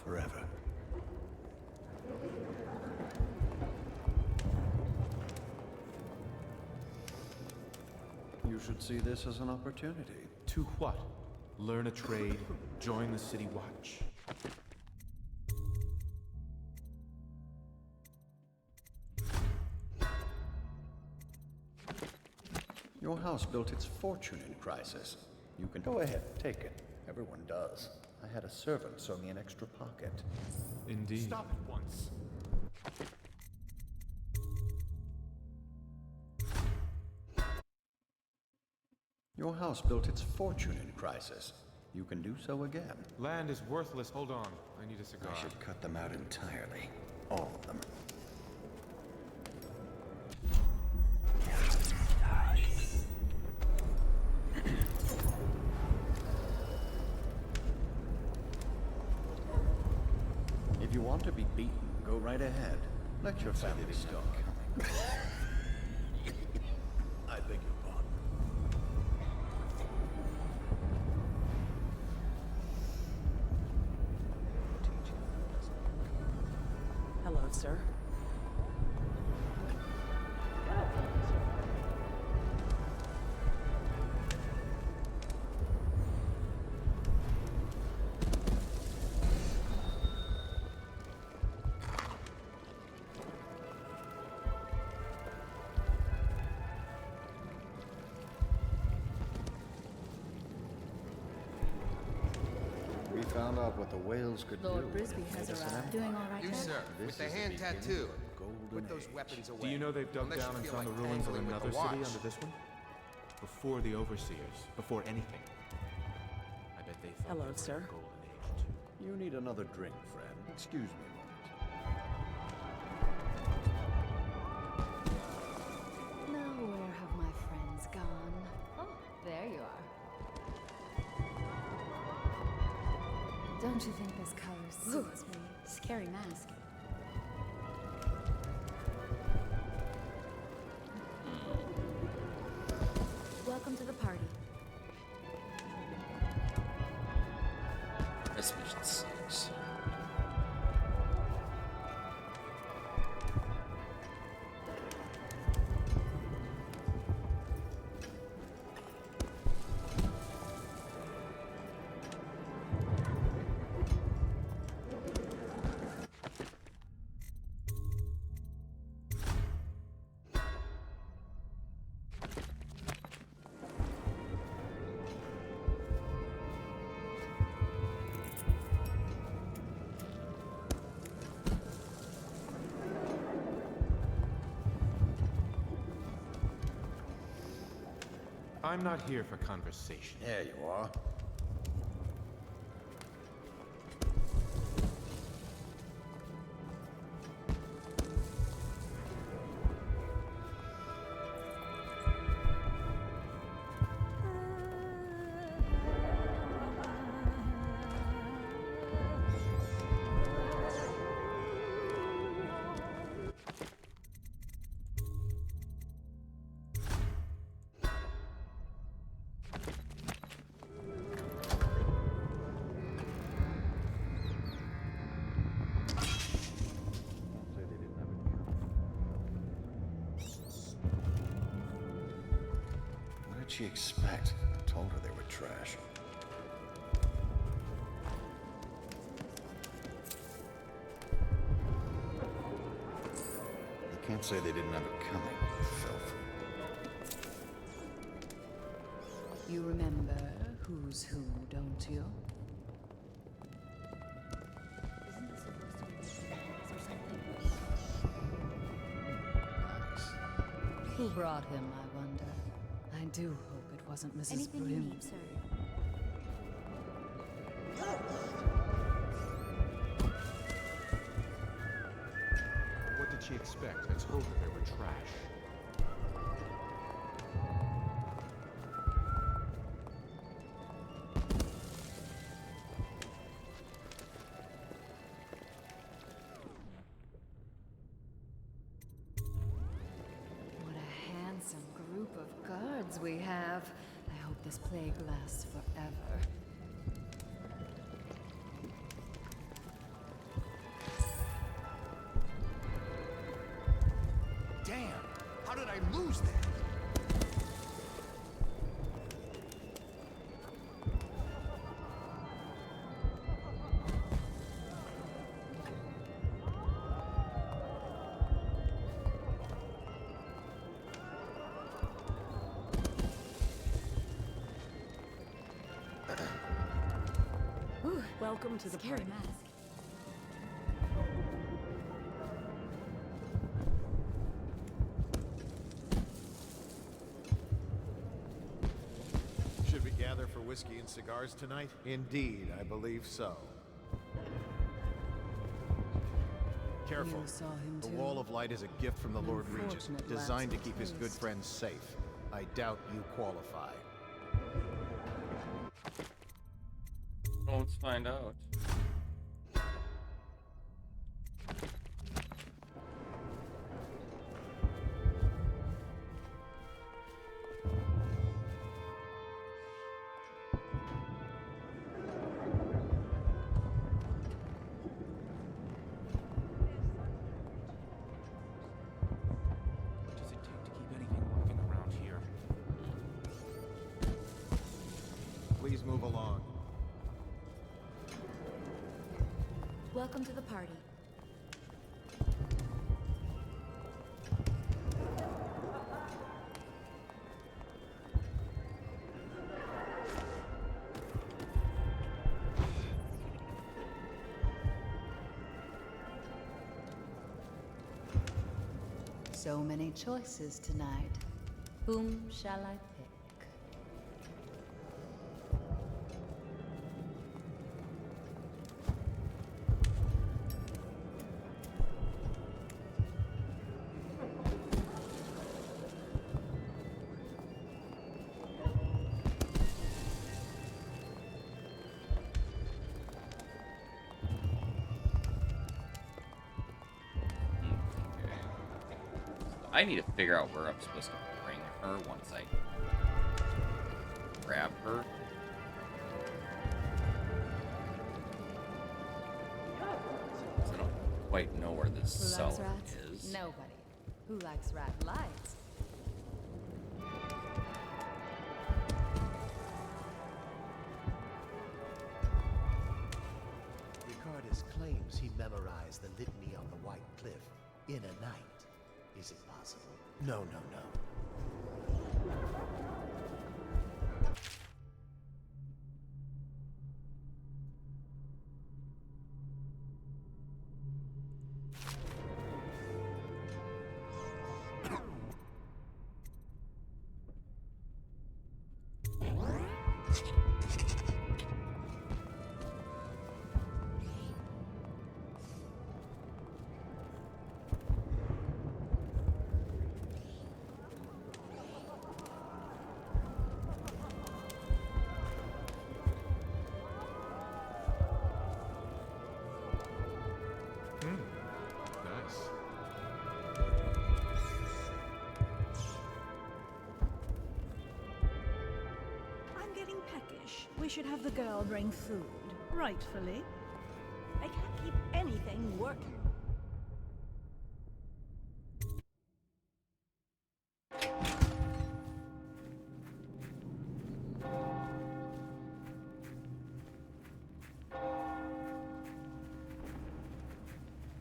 Forever. You should see this as an opportunity. To what? Learn a trade, join the City Watch. Your house built its fortune in crisis. You can go ahead, take it. Everyone does. I had a servant sew me an extra pocket. Indeed. Stop it once. Your house built its fortune in crisis. You can do so again. Land is worthless. Hold on. I need a cigar. I should cut them out entirely. All of them. If you want to be beaten, go right ahead. Let your family talk. I beg your pardon. Hello, sir. We found out what the whales could Lord do. Brisby has arrived. Doing all right You, there? sir, This with the is the hand beginning tattoo. of a golden Put those age. weapons away. Do you know they've dug Unless you down and feel found like the ruins of tangling with another the city watch. under this one? Before the overseers, before anything. I bet they thought Hello, they were sir. in the golden age too. You need another drink, friend. Excuse me a moment. Now where have my friends gone? Oh, there you are. Don't you think this color suits me? Scary mask. Welcome to the party. This mission sucks. I'm not here for conversation. There you are. she expect? I told her they were trash. You can't say they didn't have it coming, filth. You remember who's who, don't you? Isn't this supposed to be or something? Who brought him, I wonder? I do hope it wasn't Mrs. Anything you Brim. need, sir. What did she expect? I told her they were trash. What a handsome group of guards we have. I hope this plague lasts forever. Damn! How did I lose that? Welcome to the Scary party. mask. Should we gather for whiskey and cigars tonight? Indeed, I believe so. Careful. You saw him The too? Wall of Light is a gift from the An Lord Regent, unfortunate designed to lapse keep of his good taste. friends safe. I doubt you qualify. Let's find out. What does it take to keep anything working around here? Please move along. Welcome to the party. So many choices tonight. Whom shall I pick? I need to figure out where I'm supposed to bring her once I grab her. I don't quite know where this Who cell likes rats? is. Nobody. Who likes rat lights? Ricardus claims he memorized the litany on the White Cliff in a night. Is it possible? No, no, no. Nice. I'm getting peckish. We should have the girl bring food. Rightfully. I can't keep anything working.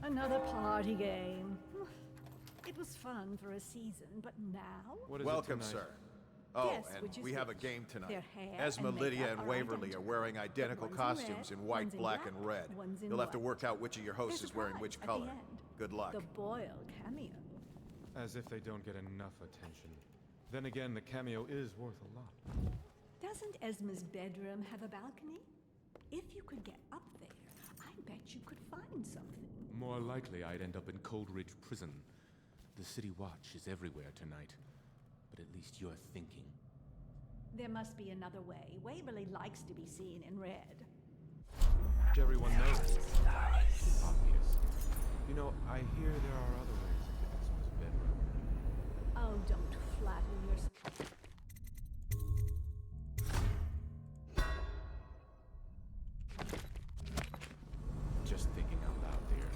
Another party game. It was fun for a season, but now? Welcome, sir. Oh, Guess and which is we have a which. game tonight. Their hair Esma, and Lydia, makeup and are Waverly are identical. wearing identical One's in costumes red, in white, one's in black, black, and red. one's in You'll have to white. work out which of your hosts There's is wearing surprise which at the color. end. Good luck. The Boyle cameo. As if they don't get enough attention. Then again, the cameo is worth a lot. Doesn't Esma's bedroom have a balcony? If you could get up there, I bet you could find something. More likely I'd end up in Coldridge Prison. The City Watch is everywhere tonight. But at least you're thinking. There must be another way. Waverly likes to be seen in red. Everyone knows. It's obvious. You know, I hear there are other ways into Esma's bedroom. Oh, don't flatter yourself. Just thinking out loud, dear.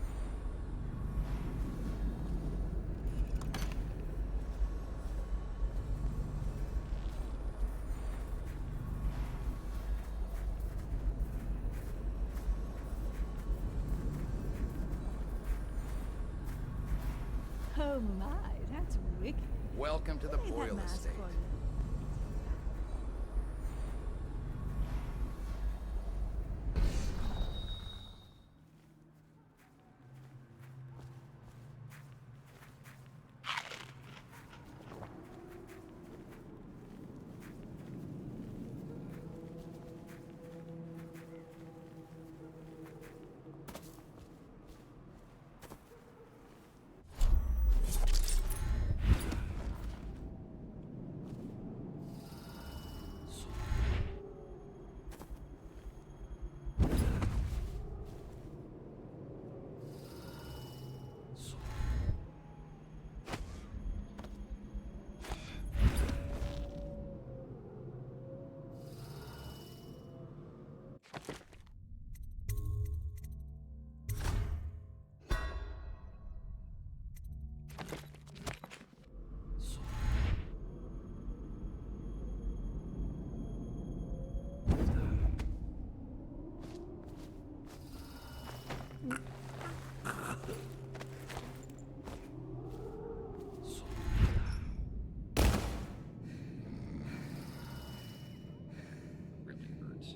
Oh my, that's wicked. Welcome to the Hey, that Boyle mask estate. for you. Really hurts.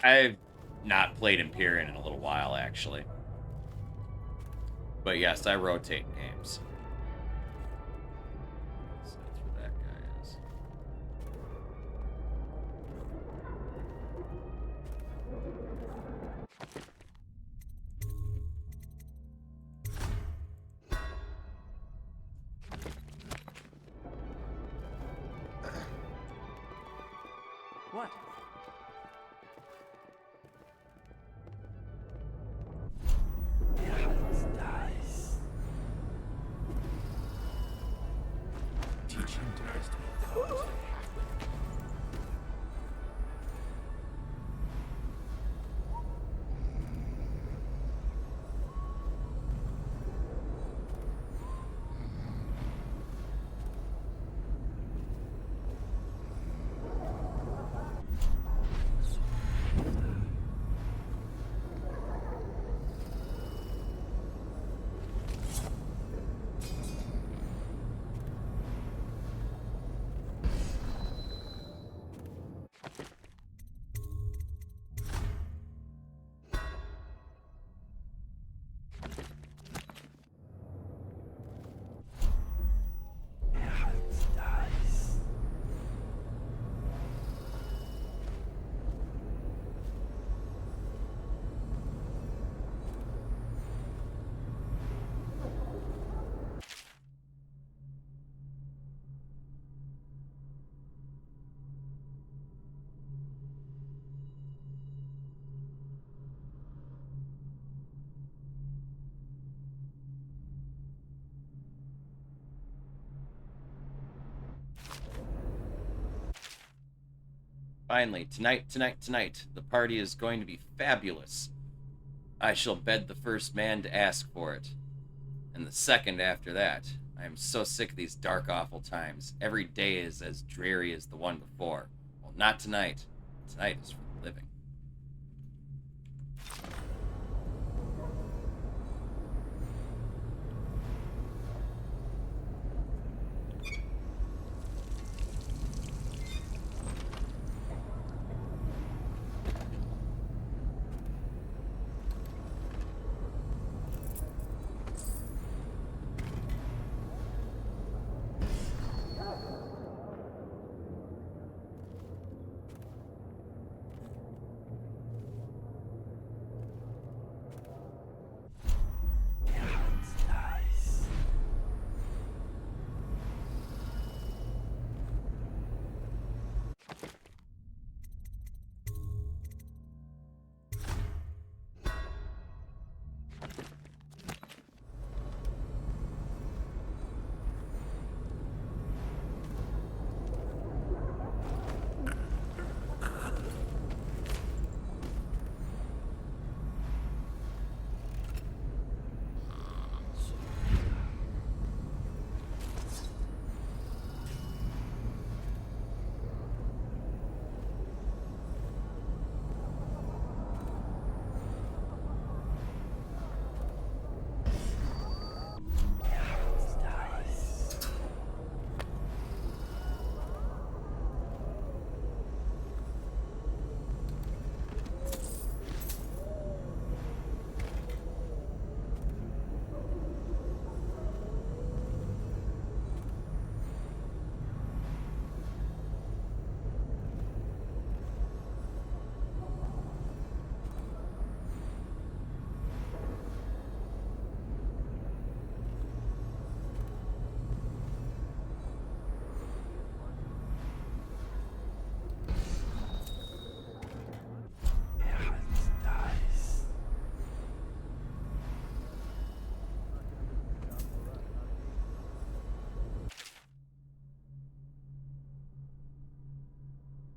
I've not played Empyrean in a little while, actually. But yes, I rotate games. So that's where that guy is. What? Teach him to estimate. Finally, tonight, the party is going to be fabulous. I shall bed the first man to ask for it. And the second after that. I am so sick of these dark, awful times. Every day is as dreary as the one before. Well, not tonight. Tonight is for the living.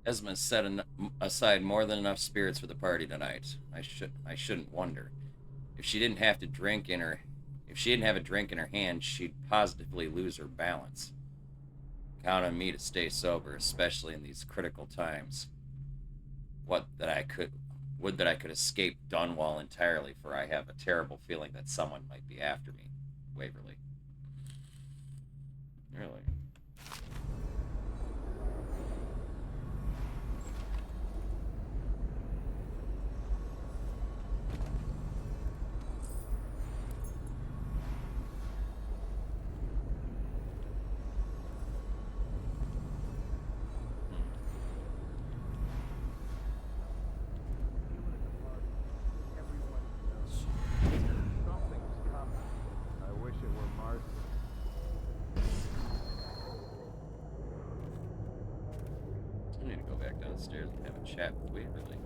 Esma set aside more than enough spirits for the party tonight. I shouldn't wonder. If she didn't have a drink in her hand, she'd positively lose her balance. Count on me to stay sober, especially in these critical times. Would that I could escape Dunwall entirely, for I have a terrible feeling that someone might be after me. Waverly. Really? downstairs and have a chat with Waverly.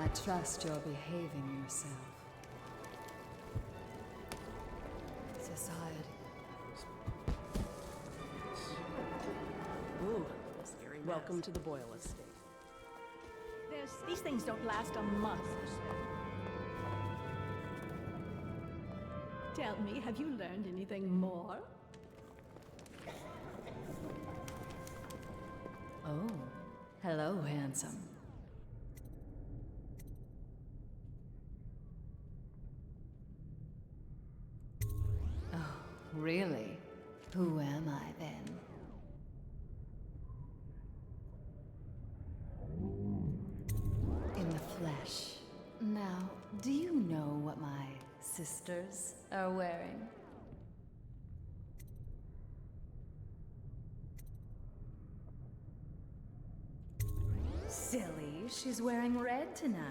I trust you're behaving yourself. Society. Ooh, welcome to the Boyle estate. These things don't last a month. Tell me, have you learned anything more? Oh, hello, handsome. Oh, really? Who am I then? In the flesh. Now, do you know what my sisters are wearing? Silly, she's wearing red tonight.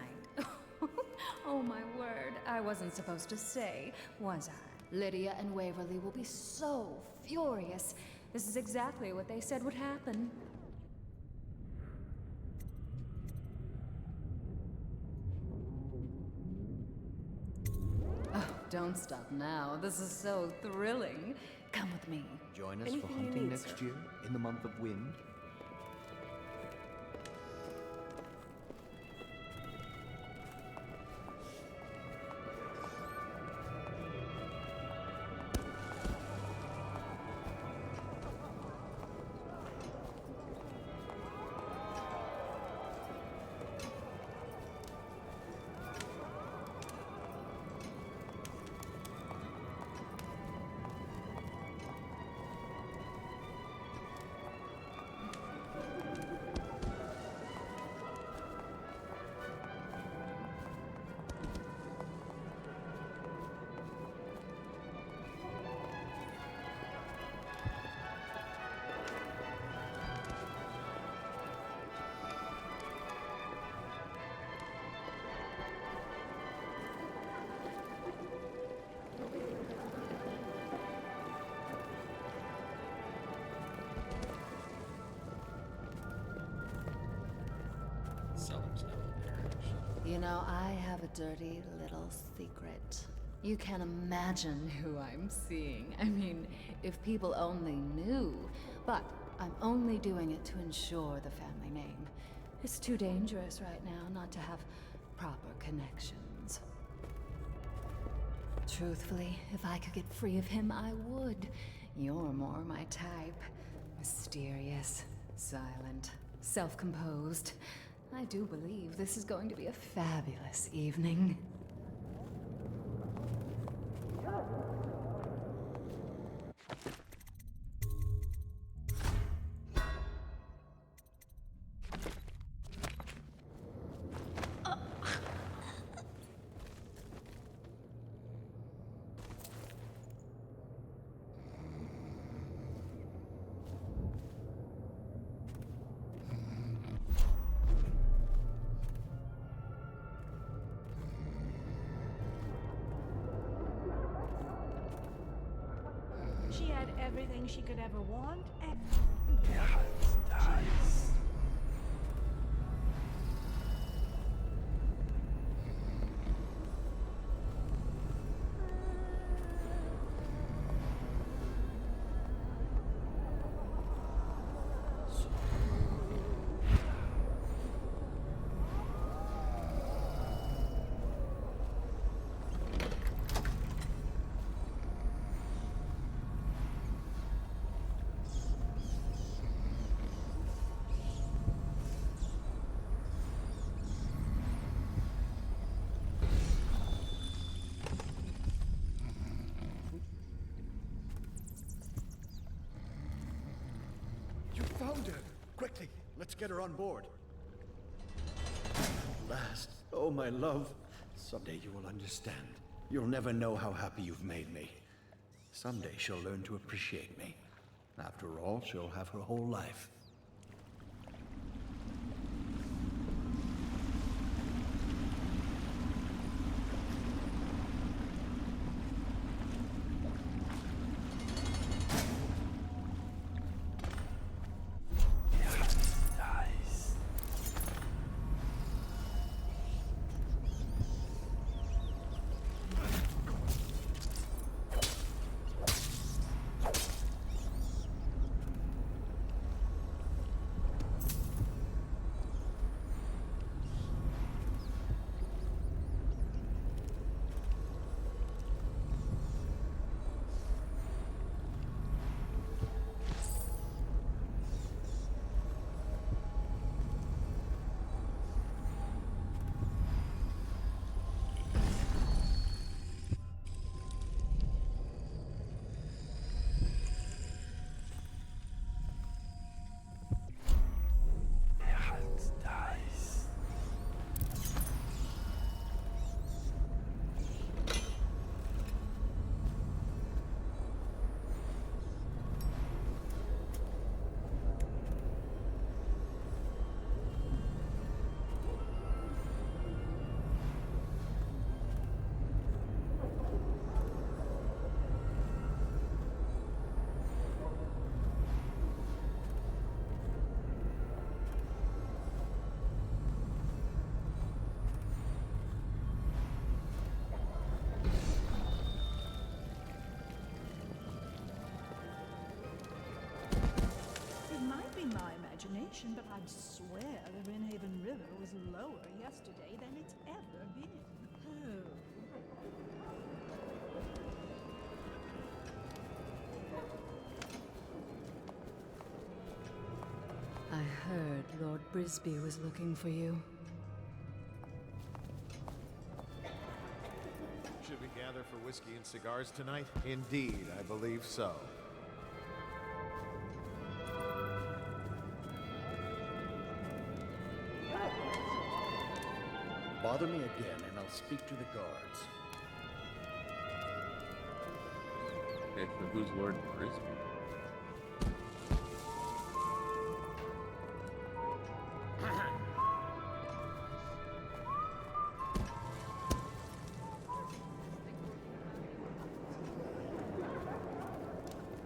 Oh my word, I wasn't supposed to say, was I? Lydia and Waverly will be so furious. This is exactly what they said would happen. Oh, don't stop now. This is so thrilling. Come with me. Join us Anything for you hunting need, next sir. year in the month of wind. Seller's not there, actually. You know, I have a dirty little secret. You can't imagine who I'm seeing. I mean, if people only knew. But I'm only doing it to ensure the family name. It's too dangerous right now not to have proper connections. Truthfully, if I could get free of him, I would. You're more my type. Mysterious, silent, self-composed. I do believe this is going to be a fabulous evening. She had everything she could ever want, and... get her on board. At last. Oh, my love. Someday you will understand. You'll never know how happy you've made me. Someday she'll learn to appreciate me. After all, she'll have her whole life. It might be my imagination, but I'd swear the Rinhaven River was lower yesterday than it's ever been. Oh. I heard Lord Brisby was looking for you. Should we gather for whiskey and cigars tonight? Indeed, I believe so. Bother me again, and I'll speak to the guards. Okay, so who's Lord Brisby?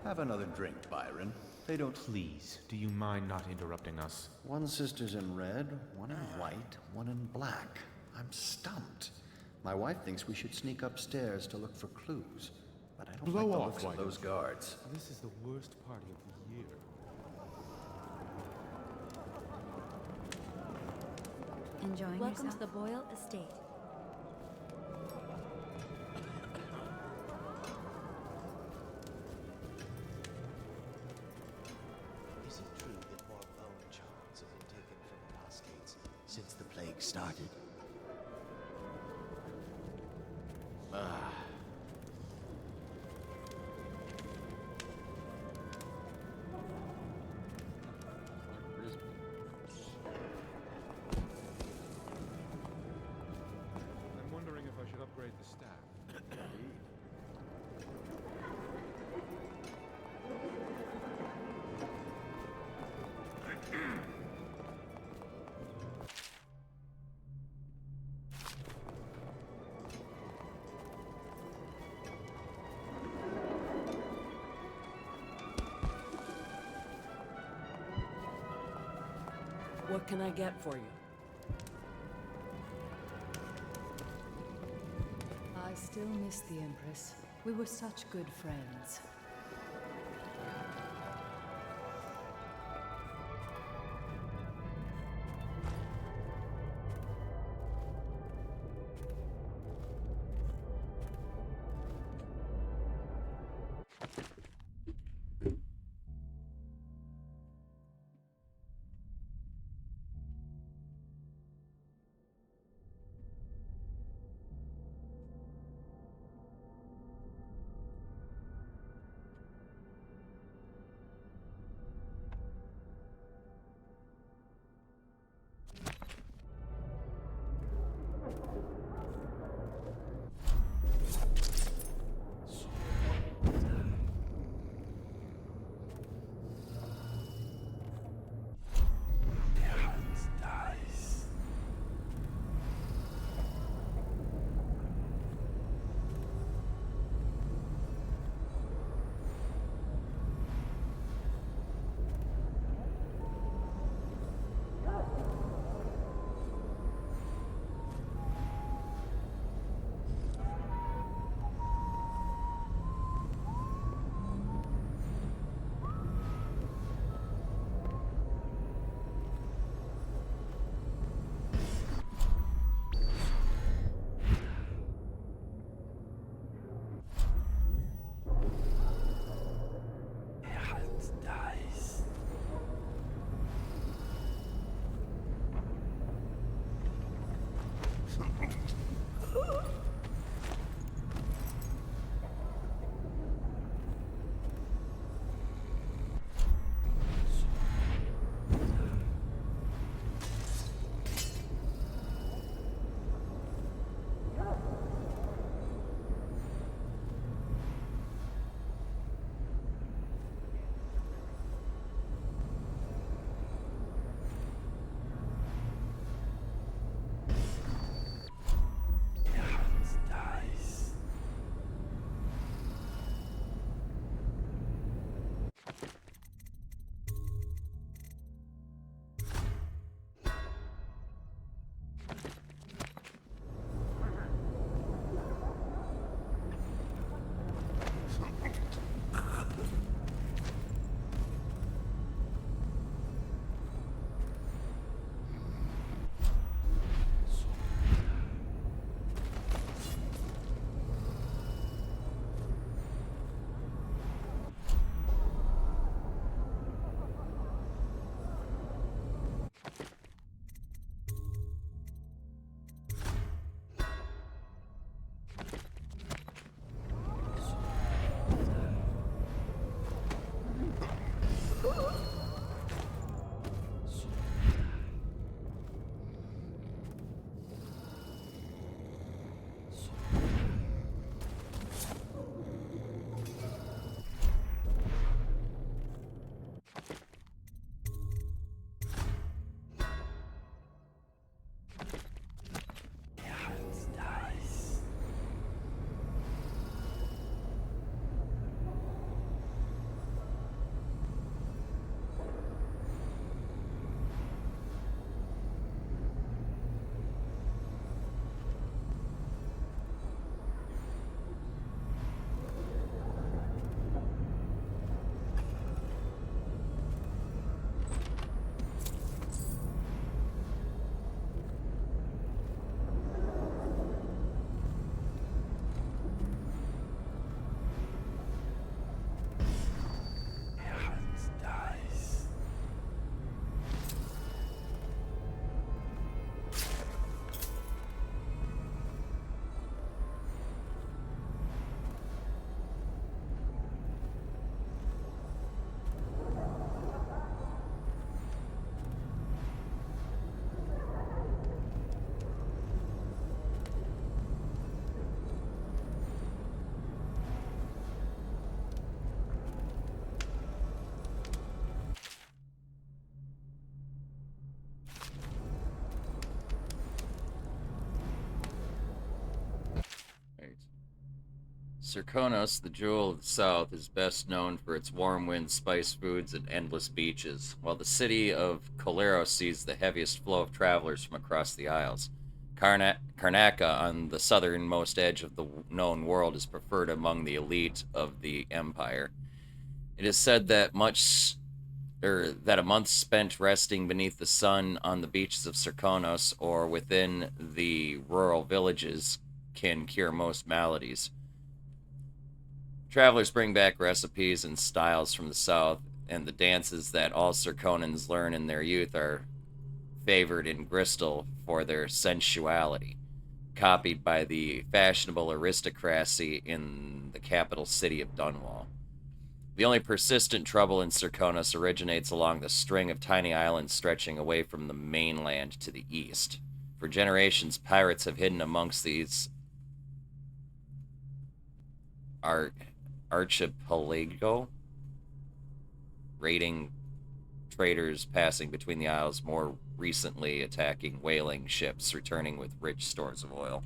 Have another drink, Byron. They don't. Please, do you mind not interrupting us? One sister's in red, one in white, one in black. I'm stumped. My wife thinks we should sneak upstairs to look for clues, but I don't Blow like the off, looks of why those don't you? guards. This is the worst party of the year. Enjoying Welcome yourself? to the Boyle Estate. Is it true that more bone charms have been taken from apostates since the plague started? Ah. I'm wondering if I should upgrade the staff. What can I get for you? I still miss the Empress. We were such good friends. Serkonos, the jewel of the south, is best known for its warm winds, spice foods, and endless beaches, while the city of Colero sees the heaviest flow of travelers from across the Isles. Karnaca, on the southernmost edge of the known world, is preferred among the elite of the Empire. It is said that that a month spent resting beneath the sun on the beaches of Serkonos or within the rural villages can cure most maladies. Travelers bring back recipes and styles from the south, and the dances that all Serkonans learn in their youth are favored in Bristol for their sensuality, copied by the fashionable aristocracy in the capital city of Dunwall. The only persistent trouble in Serkonos originates along the string of tiny islands stretching away from the mainland to the east. For generations, pirates have hidden amongst these archipelago, raiding traders passing between the isles, more recently attacking whaling ships returning with rich stores of oil.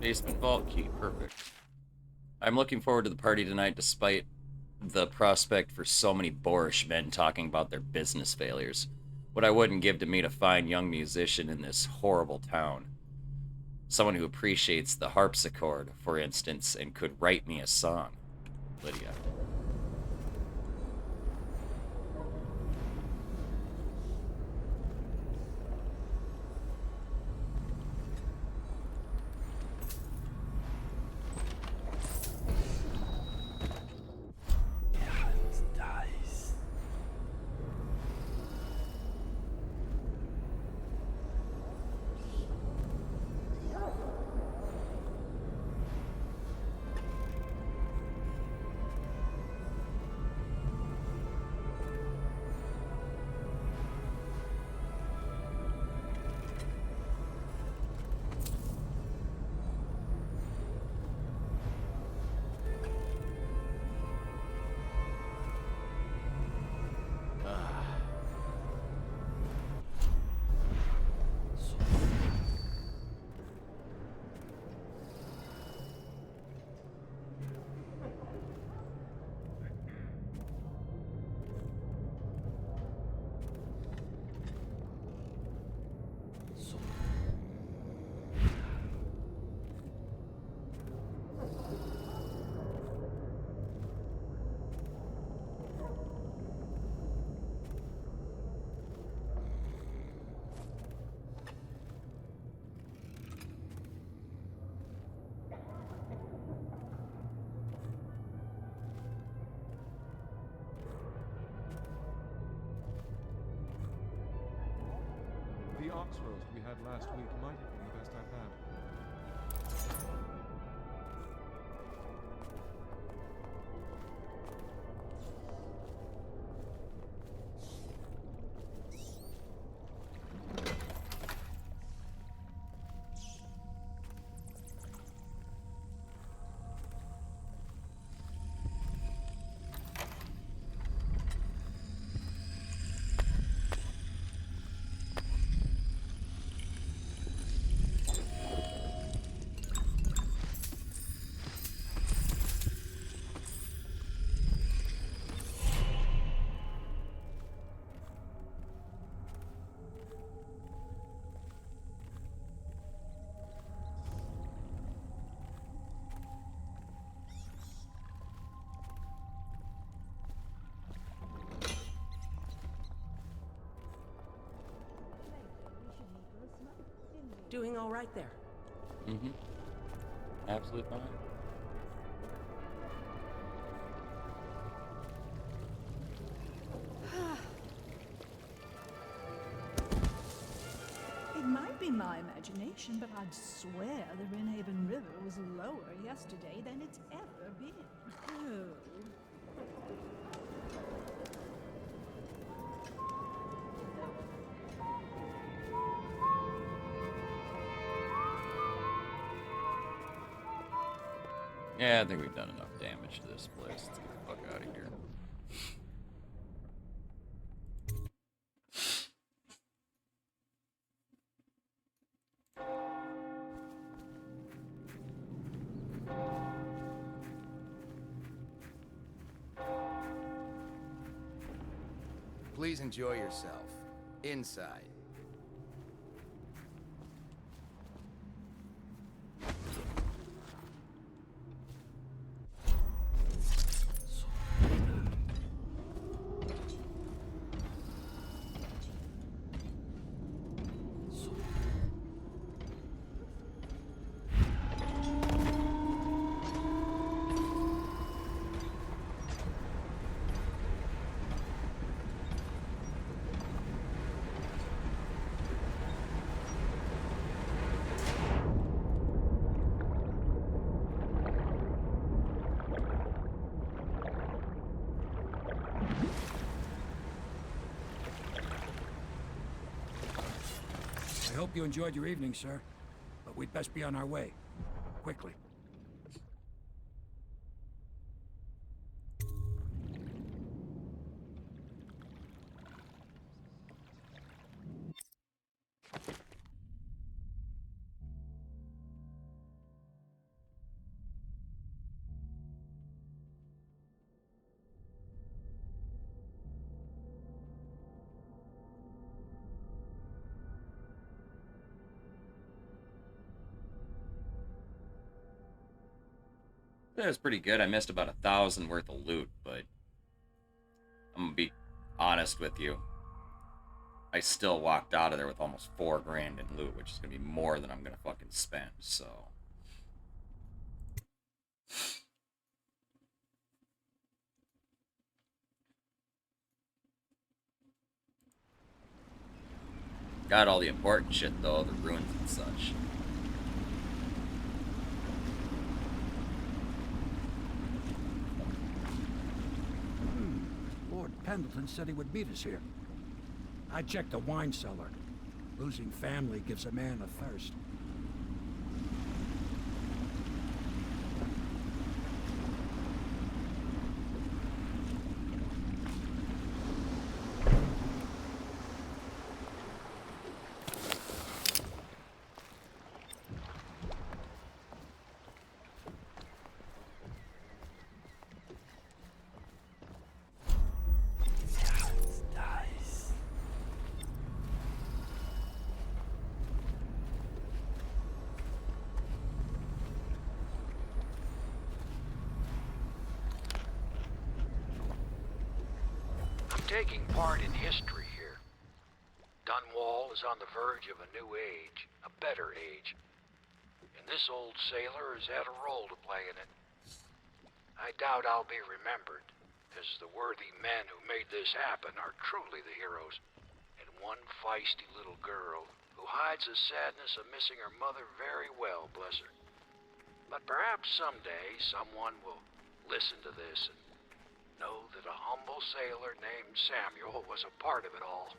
Basement vault key, perfect. I'm looking forward to the party tonight despite the prospect for so many boorish men talking about their business failures. What I wouldn't give to meet a fine young musician in this horrible town. Someone who appreciates the harpsichord, for instance, and could write me a song. Lydia. The ox roast we had last week might have been the best I've had. doing all right there? Mm-hmm. Absolutely fine. It might be my imagination, but I'd swear the Rinhaven River was lower yesterday than it's ever been. Oh. Yeah, I think we've done enough damage to this place. Let's get the fuck out of here. Please enjoy yourself. Inside. I hope you enjoyed your evening, sir. But we'd best be on our way. Quickly. That was pretty good. I missed about 1,000 worth of loot, but I'm gonna be honest with you. I still walked out of there with almost 4 grand in loot, which is gonna be more than I'm gonna fucking spend, so. Got all the important shit though, the ruins and such. Lord Pendleton said he would meet us here. I checked the wine cellar. Losing family gives a man a thirst. Taking part in history here. Dunwall is on the verge of a new age, a better age. And this old sailor has had a role to play in it. I doubt I'll be remembered, as the worthy men who made this happen are truly the heroes. And one feisty little girl who hides the sadness of missing her mother very well, bless her. But perhaps someday someone will listen to this and know that a humble sailor named Samuel was a part of it all.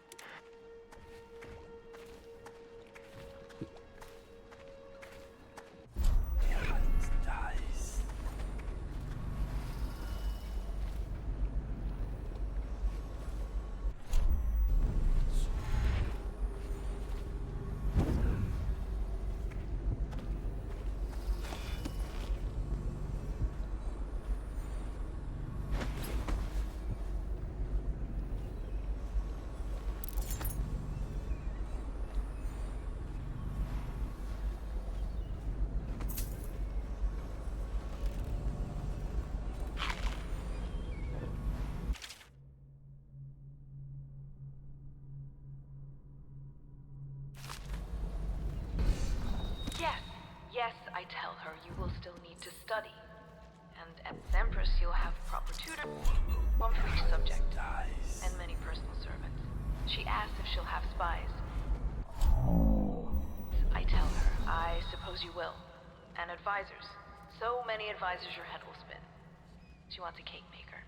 I tell her you will still need to study. And as Empress, you'll have proper tutors, one for each subject, and many personal servants. She asks if she'll have spies. I tell her, I suppose you will. And advisors. So many advisors your head will spin. She wants a cake maker.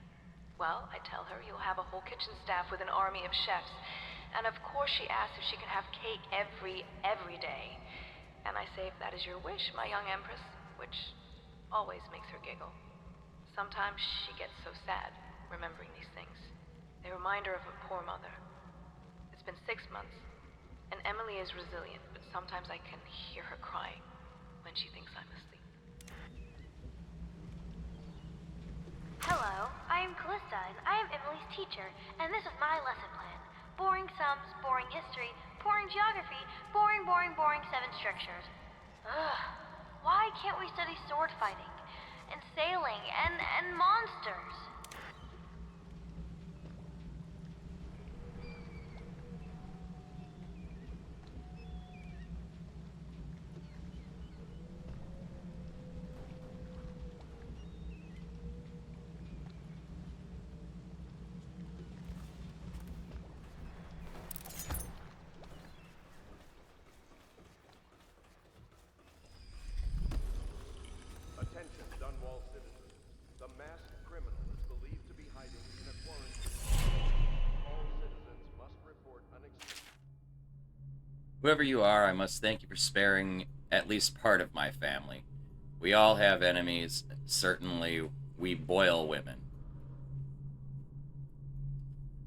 Well, I tell her you'll have a whole kitchen staff with an army of chefs. And of course she asks if she can have cake every day. And I say if that is your wish, my young Empress, which always makes her giggle. Sometimes she gets so sad, remembering these things. They remind her of her poor mother. It's been 6 months, and Emily is resilient, but sometimes I can hear her crying when she thinks I'm asleep. Hello, I am Callista, and I am Emily's teacher, and this is my lesson plan. Boring sums, boring history, boring geography, boring 7 strictures. Ugh, why can't we study sword fighting, and sailing, and monsters? Attention, Dunwall citizens. The masked criminal is believed to be hiding in a quarantine. All citizens must report unexpected. Whoever you are, I must thank you for sparing at least part of my family. We all have enemies, certainly we Boyle women.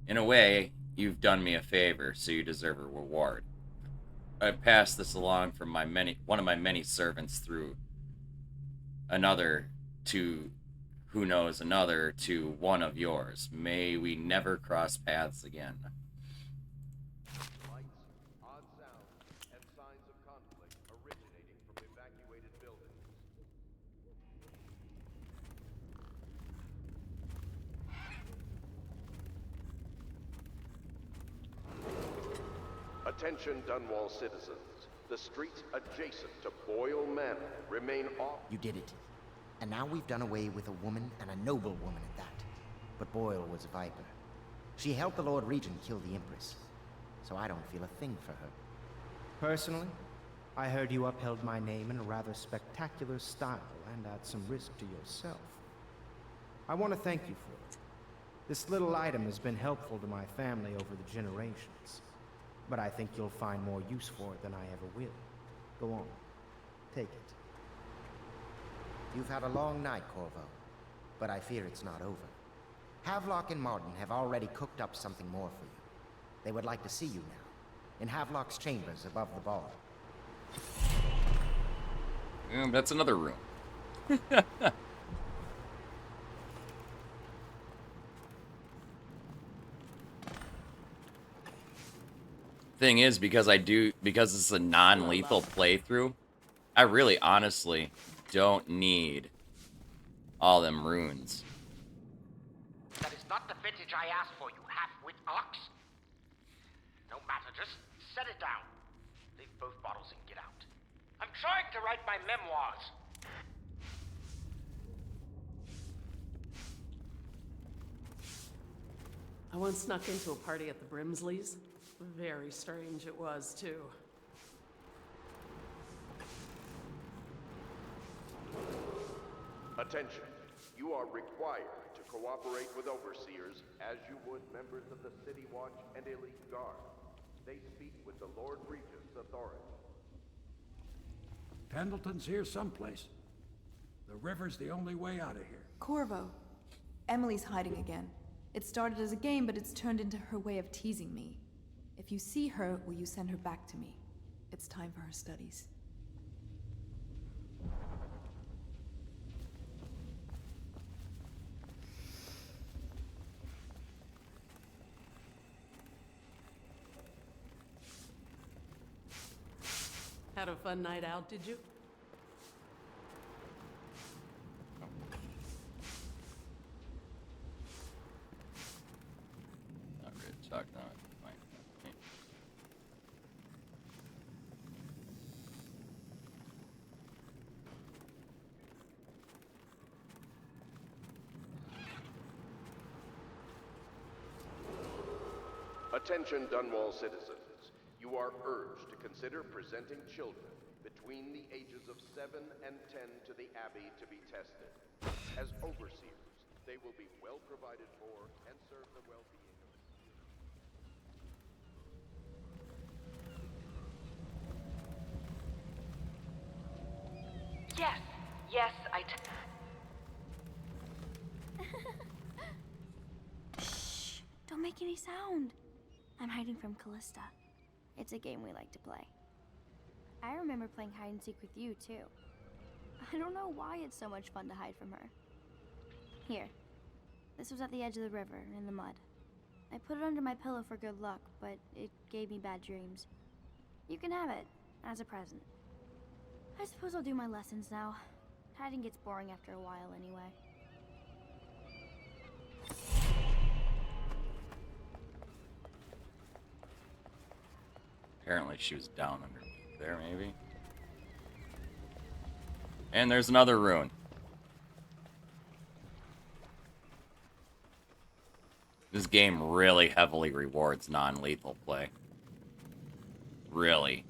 In a way, you've done me a favor, so you deserve a reward. I passed this along from one of my many servants through another to who knows another to one of yours. May we never cross paths again. Lights, odd sounds, and signs of conflict originating from evacuated buildings. Attention, Dunwall citizens. The streets adjacent to Boyle Manor remain off. You did it. And now we've done away with a woman, and a noble woman at that. But Boyle was a viper. She helped the Lord Regent kill the Empress. So I don't feel a thing for her. Personally, I heard you upheld my name in a rather spectacular style and at some risk to yourself. I want to thank you for it. This little item has been helpful to my family over the generations. But I think you'll find more use for it than I ever will. Go on. Take it. You've had a long night, Corvo. But I fear it's not over. Havelock and Martin have already cooked up something more for you. They would like to see you now, in Havelock's chambers above the bar. That's another room. Thing is, because it's a non-lethal playthrough, I really honestly don't need all them runes. That is not the vintage I asked for, you half-wit ox. No matter, just set it down. Leave both bottles and get out. I'm trying to write my memoirs. I once snuck into a party at the Brimsleys. Very strange it was, too. Attention. You are required to cooperate with overseers as you would members of the City Watch and Elite Guard. They speak with the Lord Regent's authority. Pendleton's here someplace. The river's the only way out of here. Corvo. Emily's hiding again. It started as a game, but it's turned into her way of teasing me. If you see her, will you send her back to me? It's time for her studies. Had a fun night out, did you? Not really talking on it. Attention Dunwall citizens. You are urged to consider presenting children between the ages of 7 and 10 to the Abbey to be tested. As overseers, they will be well provided for and serve the well-being of the Yes, yes, Shh! Don't make any sound. I'm hiding from Callista. It's a game we like to play. I remember playing hide and seek with you, too. I don't know why it's so much fun to hide from her. Here. This was at the edge of the river, in the mud. I put it under my pillow for good luck, but it gave me bad dreams. You can have it, as a present. I suppose I'll do my lessons now. Hiding gets boring after a while, anyway. Apparently she was down underneath there, maybe. And there's another rune. This game really heavily rewards non-lethal play. Really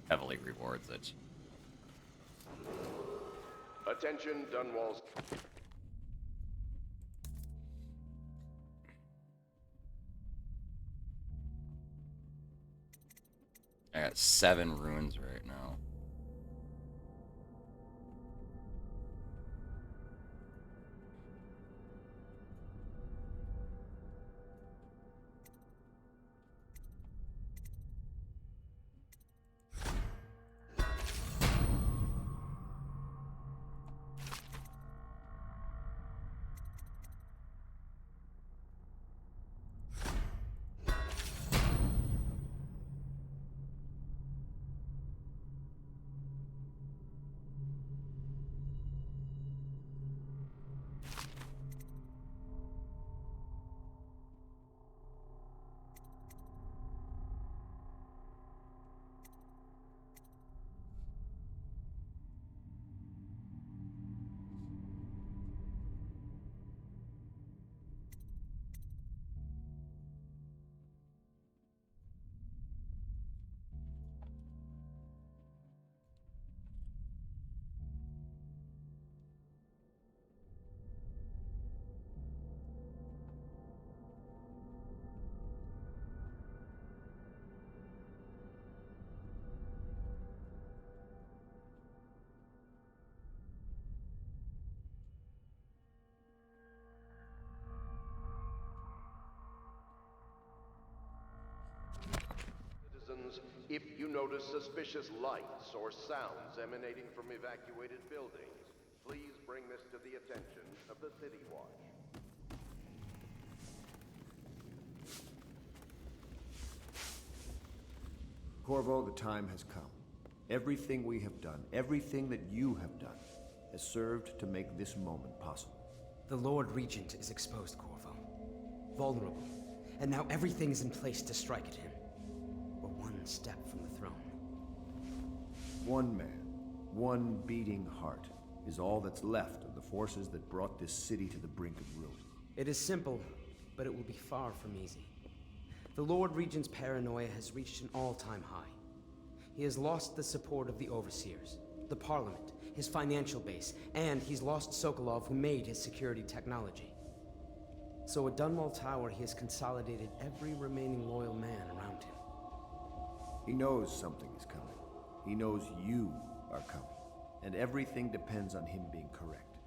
heavily rewards it. Attention Dunwall's... I got 7 runes right now. Citizens, if you notice suspicious lights or sounds emanating from evacuated buildings, please bring this to the attention of the City Watch. Corvo, the time has come. Everything we have done, everything that you have done, has served to make this moment possible. The Lord Regent is exposed, Corvo. Vulnerable. And now everything is in place to strike at him. We're one step from the throne. One man, one beating heart, is all that's left of the forces that brought this city to the brink of ruin. It is simple, but it will be far from easy. The Lord Regent's paranoia has reached an all-time high. He has lost the support of the Overseers, the Parliament, his financial base, and he's lost Sokolov, who made his security technology. So at Dunwall Tower, he has consolidated every remaining loyal man around him. He knows something is coming. He knows you are coming. And everything depends on him being correct.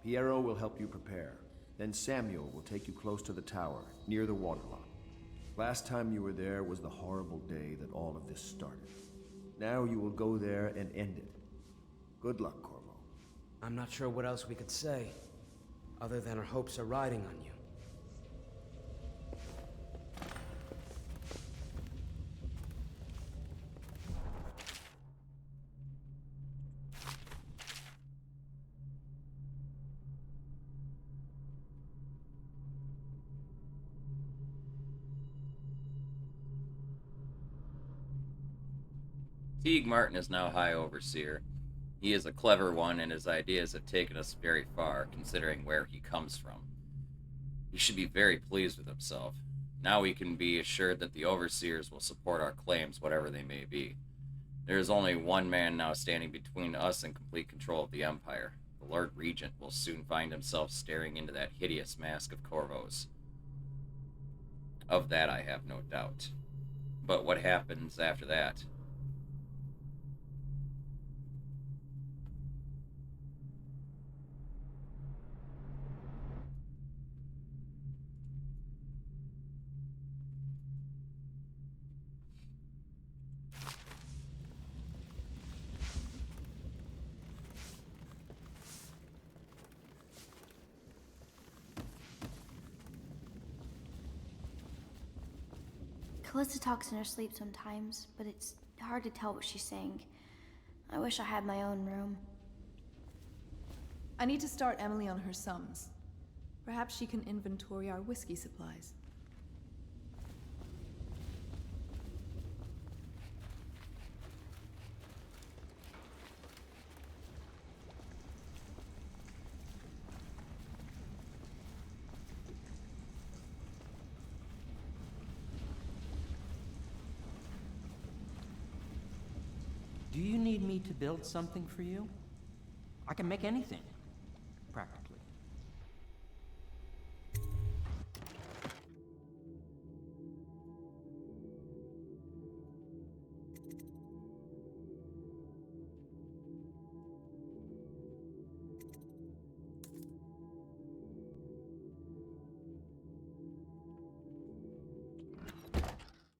Piero will help you prepare. Then Samuel will take you close to the tower, near the waterlock. Last time you were there was the horrible day that all of this started. Now you will go there and end it. Good luck, Corvo. I'm not sure what else we could say, other than our hopes are riding on you. Teague Martin is now High Overseer. He is a clever one, and his ideas have taken us very far, considering where he comes from. He should be very pleased with himself. Now we can be assured that the Overseers will support our claims, whatever they may be. There is only one man now standing between us and complete control of the Empire. The Lord Regent will soon find himself staring into that hideous mask of Corvo's. Of that I have no doubt. But what happens after that? Callista talks in her sleep sometimes, but it's hard to tell what she's saying. I wish I had my own room. I need to start Emily on her sums. Perhaps she can inventory our whiskey supplies. Do you need me to build something for you? I can make anything, practically.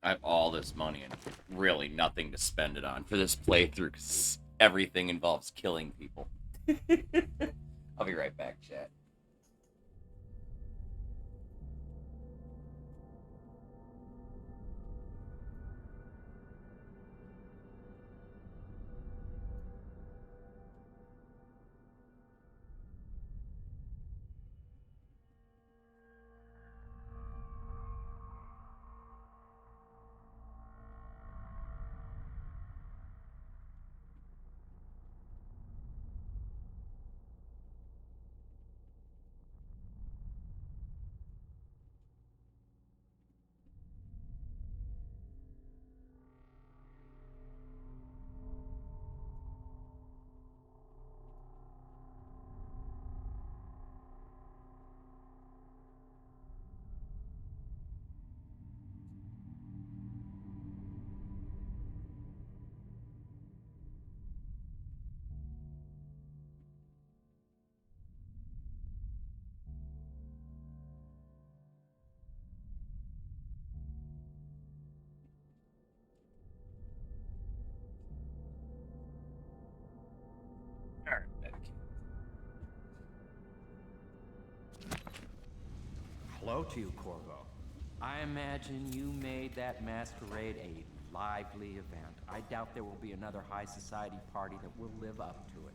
I have all this money and really nothing to spend it on for this playthrough because everything involves killing people. I'll be right back, chat. Hello to you, Corvo. I imagine you made that masquerade a lively event. I doubt there will be another high society party that will live up to it.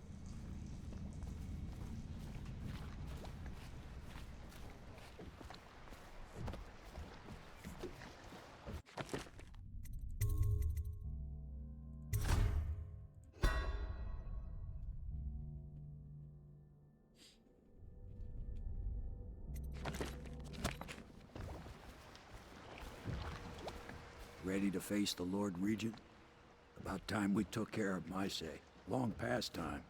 Ready to face the Lord Regent? About time we took care of my say. Long past time.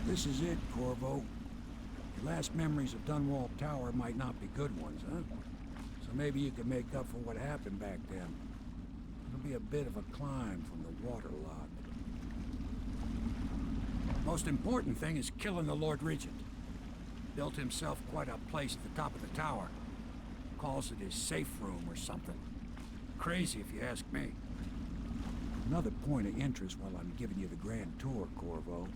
This is it, Corvo. Your last memories of Dunwall Tower might not be good ones, huh? So maybe you can make up for what happened back then. It'll be a bit of a climb from the waterlogged. Most important thing is killing the Lord Regent. Built himself quite a place at the top of the tower. Calls it his safe room or something. Crazy if you ask me. Another point of interest while I'm giving you the grand tour, Corvo.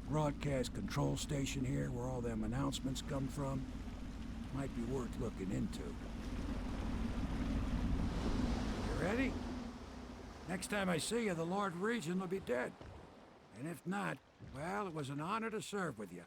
Broadcast control station here, where all them announcements come from, might be worth looking into. You ready? Next time I see you, the Lord Regent will be dead. And if not, well, it was an honor to serve with you.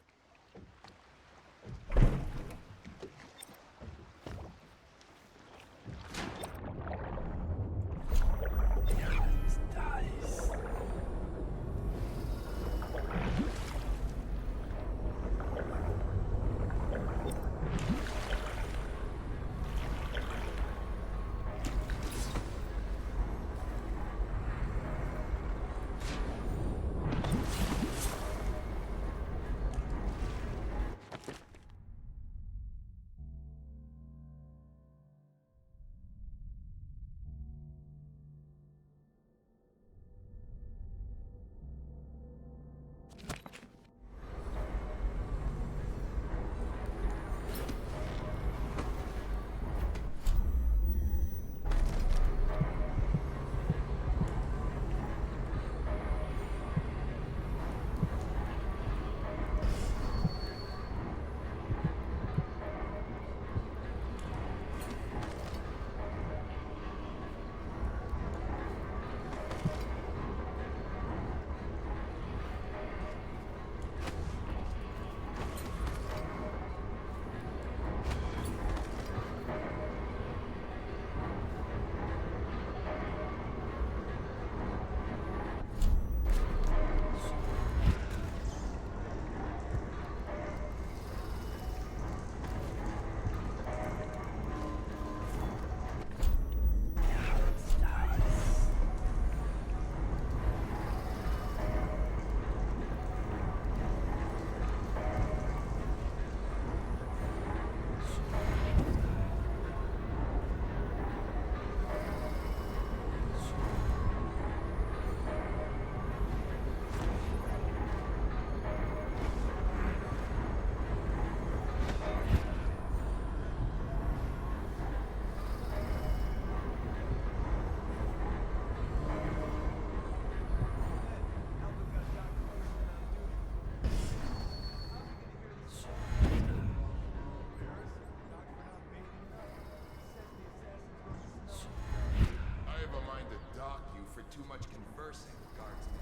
Too much conversing, guardsman.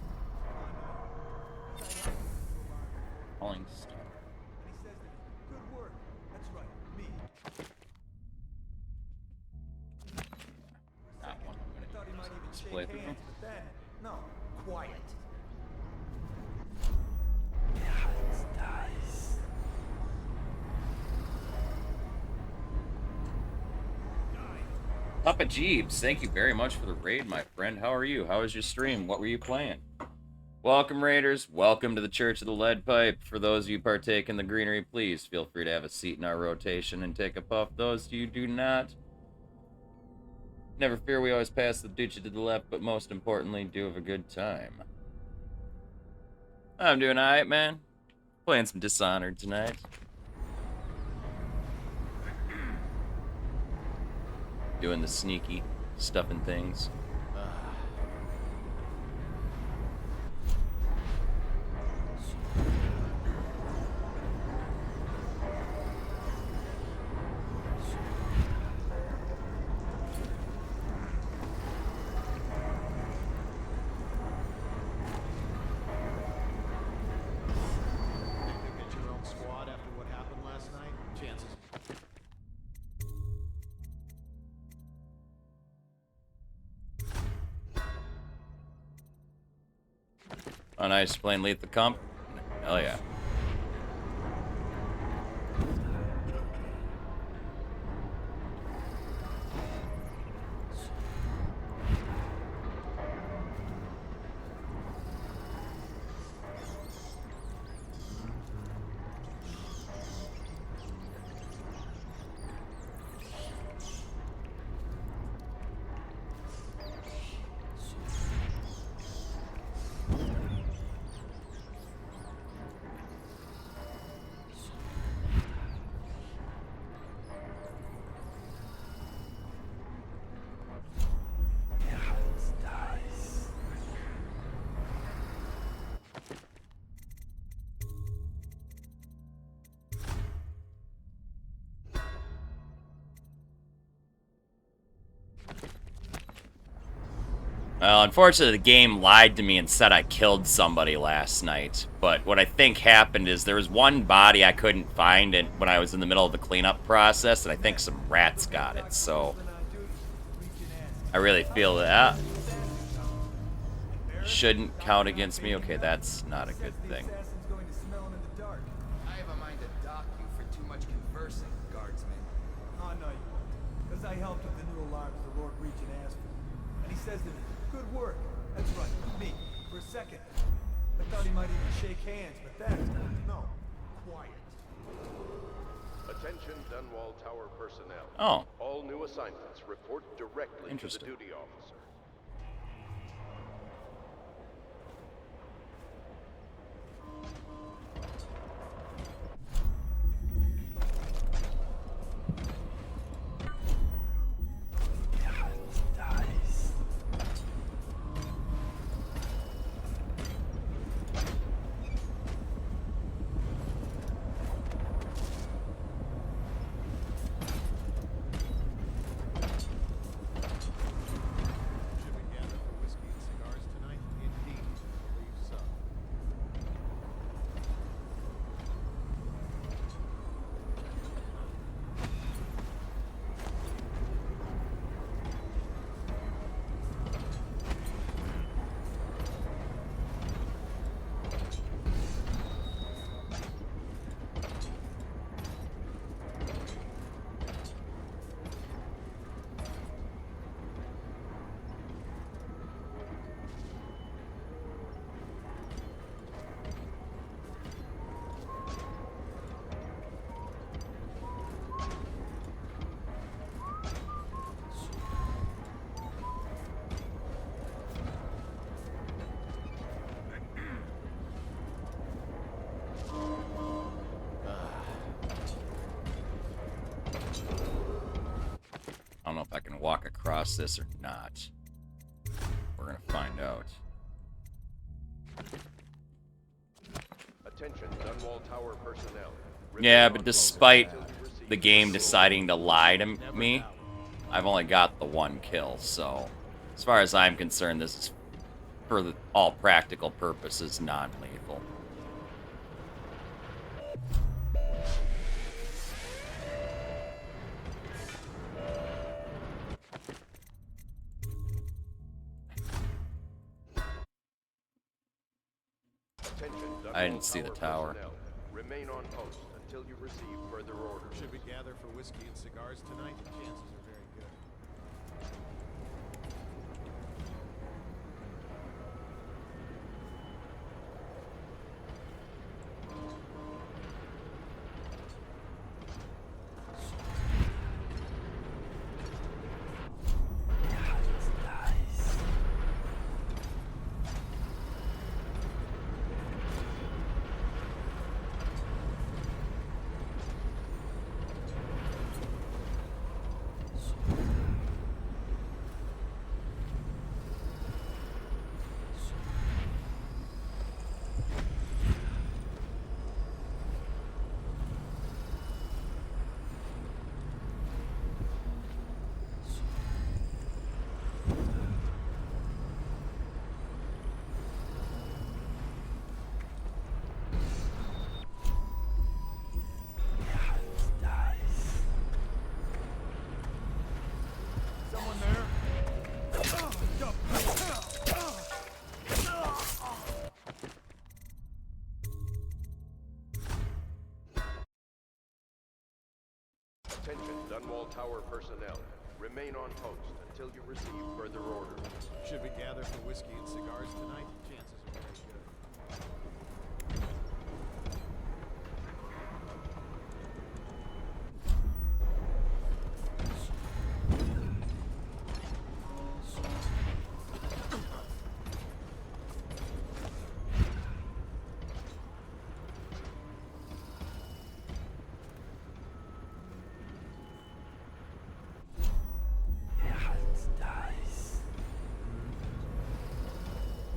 Calling star. He says that good work. That's right, me. That one. I thought he might even Display shake through. hands, but then, no, quiet. Papa Jeeves, thank you very much for the raid, my friend. How are you? How was your stream? What were you playing? Welcome, Raiders. Welcome to the Church of the Lead Pipe. For those of you partake in the greenery, please feel free to have a seat in our rotation and take a puff. Those of you do not, never fear, we always pass the doochie to the left, but most importantly, do have a good time. I'm doing alright, man. Playing some Dishonored tonight. Doing the sneaky stuff and things. Get your own squad after what happened last night? Chances. Oh, nice. Playing Lethal Comp? Hell yeah. Well, unfortunately, the game lied to me and said I killed somebody last night. But what I think happened is there was one body I couldn't find when I was in the middle of the cleanup process, and I think some rats got it. So I really feel that shouldn't count against me. Okay, that's not a good thing. I have a mind to dock you for too much conversing, guardsman. Oh, no, you won't. Because I helped with the new alarms the Lord Regent asked for. And he says to me, good work. That's right, me. For a second. I thought he might even shake hands, but that's no. Quiet. Attention Dunwall Tower personnel. Oh. All new assignments report directly to the Interesting. duty officer. Should we gather for whiskey and cigars tonight? Indeed, I believe so. I don't know if I can walk across this or not. We're gonna find out. Attention Dunwall Tower personnel. Yeah, but despite the game deciding to lie to me, I've only got the one kill, so as far as I'm concerned, this is, for all practical purposes, non-lethal. I didn't see the tower. Remain on post until you receive further orders. Should we gather for whiskey and cigars tonight? Chances are very good. Someone there? Attention Dunwall Tower personnel. Remain on post until you receive further orders. Should we gather for whiskey and cigars tonight? Chances are very good.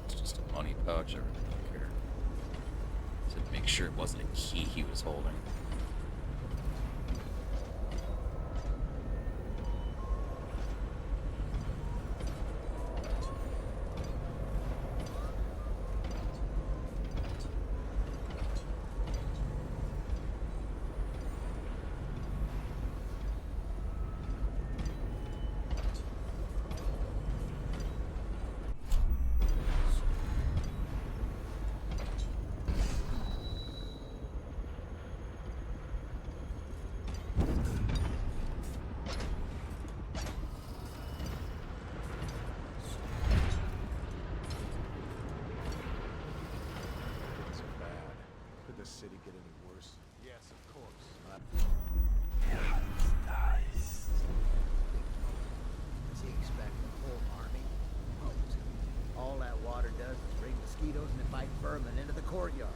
It's just a money pouch. I really don't care. To make sure it wasn't a key he was holding. this city get any worse? Yes, of course. Does he expect the whole army? All that water does is bring mosquitoes and invite vermin into the courtyard.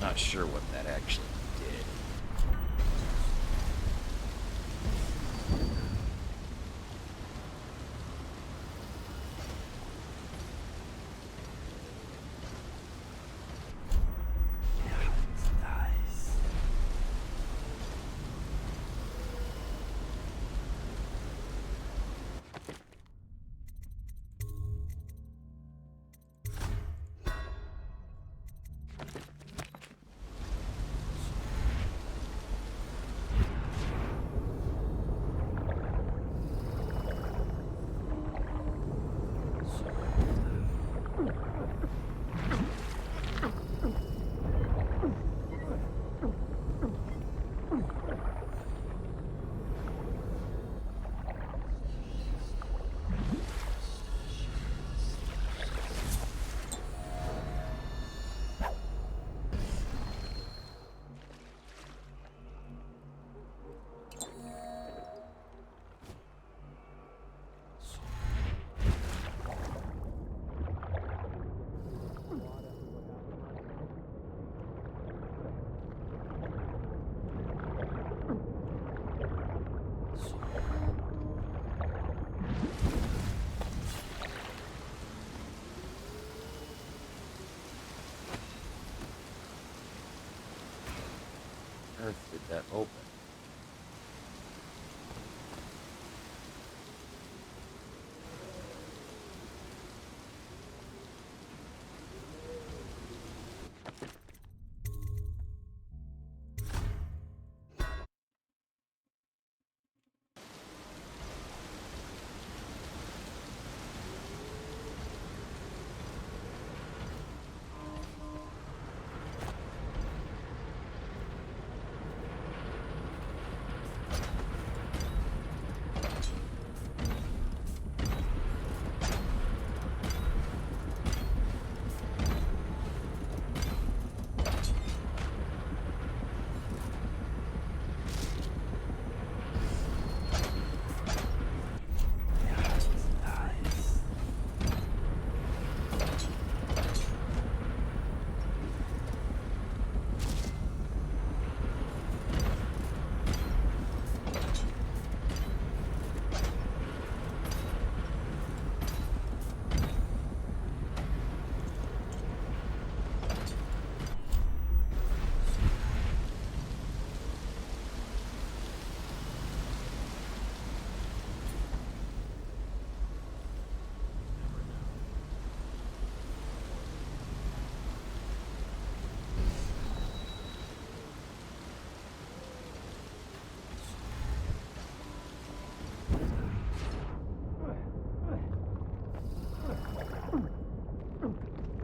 Not sure what that actually did. Earth did that open?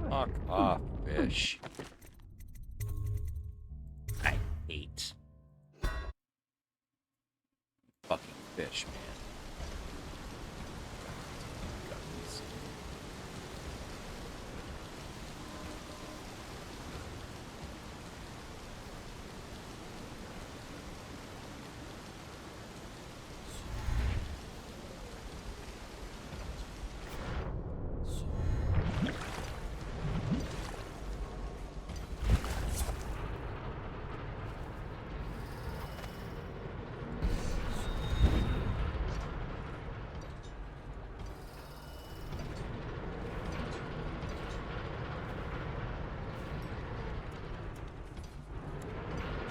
Fuck off, fish. I hate fucking fish, man.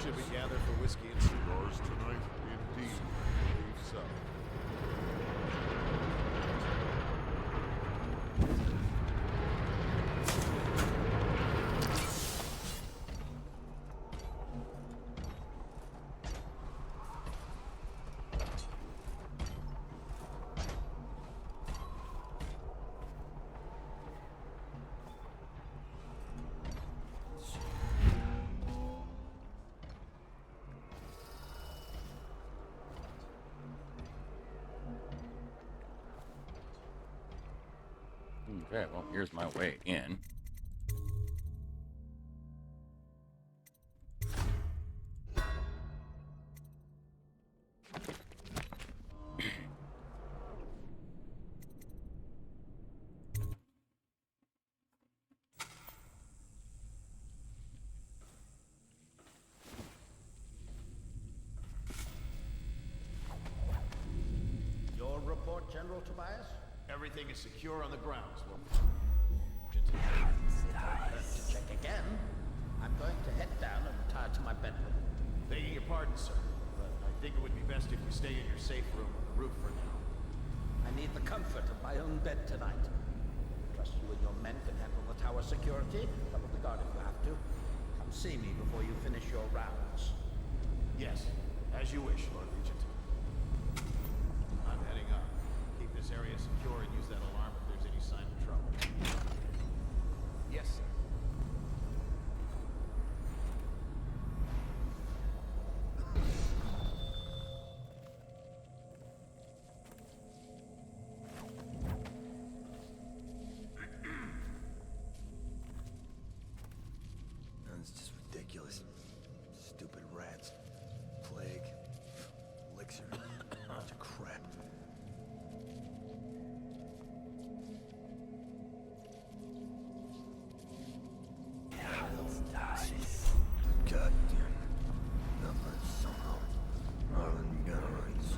Should we gather for whiskey and cigars tonight? Indeed, I believe so. Okay, well, here's my way in. Your report, General Tobias? Everything is secure on the grounds, Lord. To check again, I'm going to head down and retire to my bedroom. Begging your pardon, sir, but I think it would be best if you stay in your safe room on the roof for now. I need the comfort of my own bed tonight. Trust you and your men can handle the tower security. Double the guard if you have to. Come see me before you finish your rounds. Yes, as you wish, Lord Regent. I'm heading up. Keep this area secure and use that alarm if there's any sign of trouble. Yes, sir. That's just ridiculous. Stupid rats. Plague. Elixir. Bunch of crap. God damn. Nothing somehow. Marlon Garrets.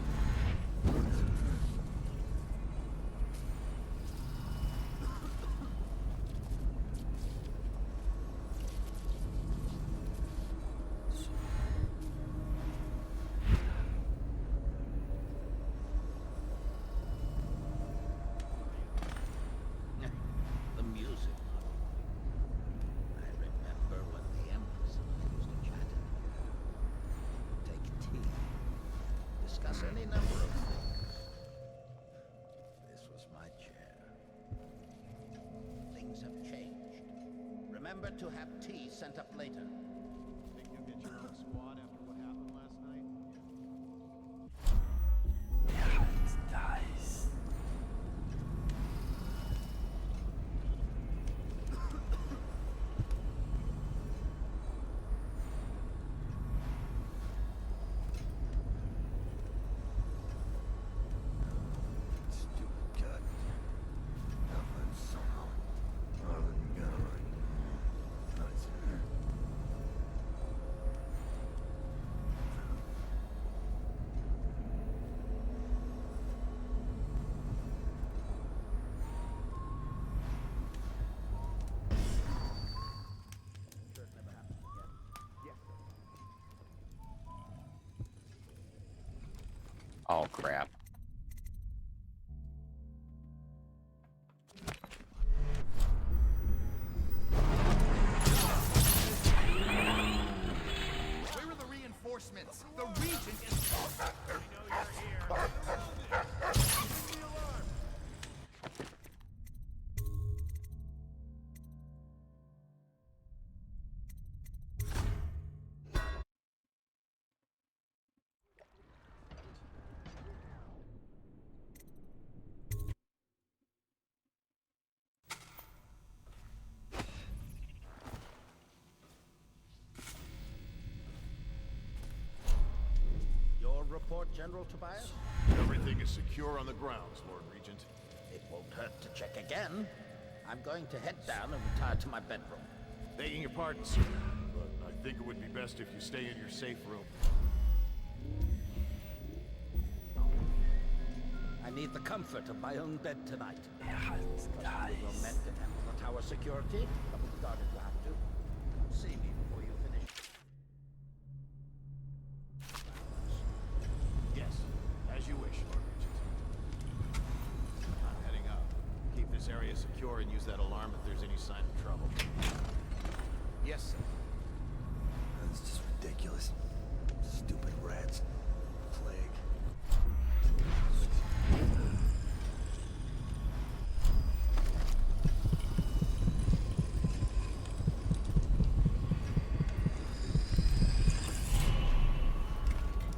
The music. I remember when the Empress and I used to chat in here. Take tea. Discuss any number of things. This was my chair. Things have changed. Remember to have tea sent up later. Think you'll get your own squad after what happened last night? Stupid goddamn. Nothing somehow. Marlon Garrets. Oh, crap. Where are the reinforcements? The Regent is... We know you're here. Your report, General Tobias? Everything is secure on the grounds, Lord Regent. It won't hurt to check again. I'm going to head down and retire to my bedroom. Begging your pardon, sir, but I think it would be best if you stay in your safe room. I need the comfort of my own bed tonight. Trust you and your men can handle the tower security. Double the guard if you have to. Come see me before you finish. and use that alarm if there's any sign of trouble. Yes, sir. That's just ridiculous. Stupid rats. Plague.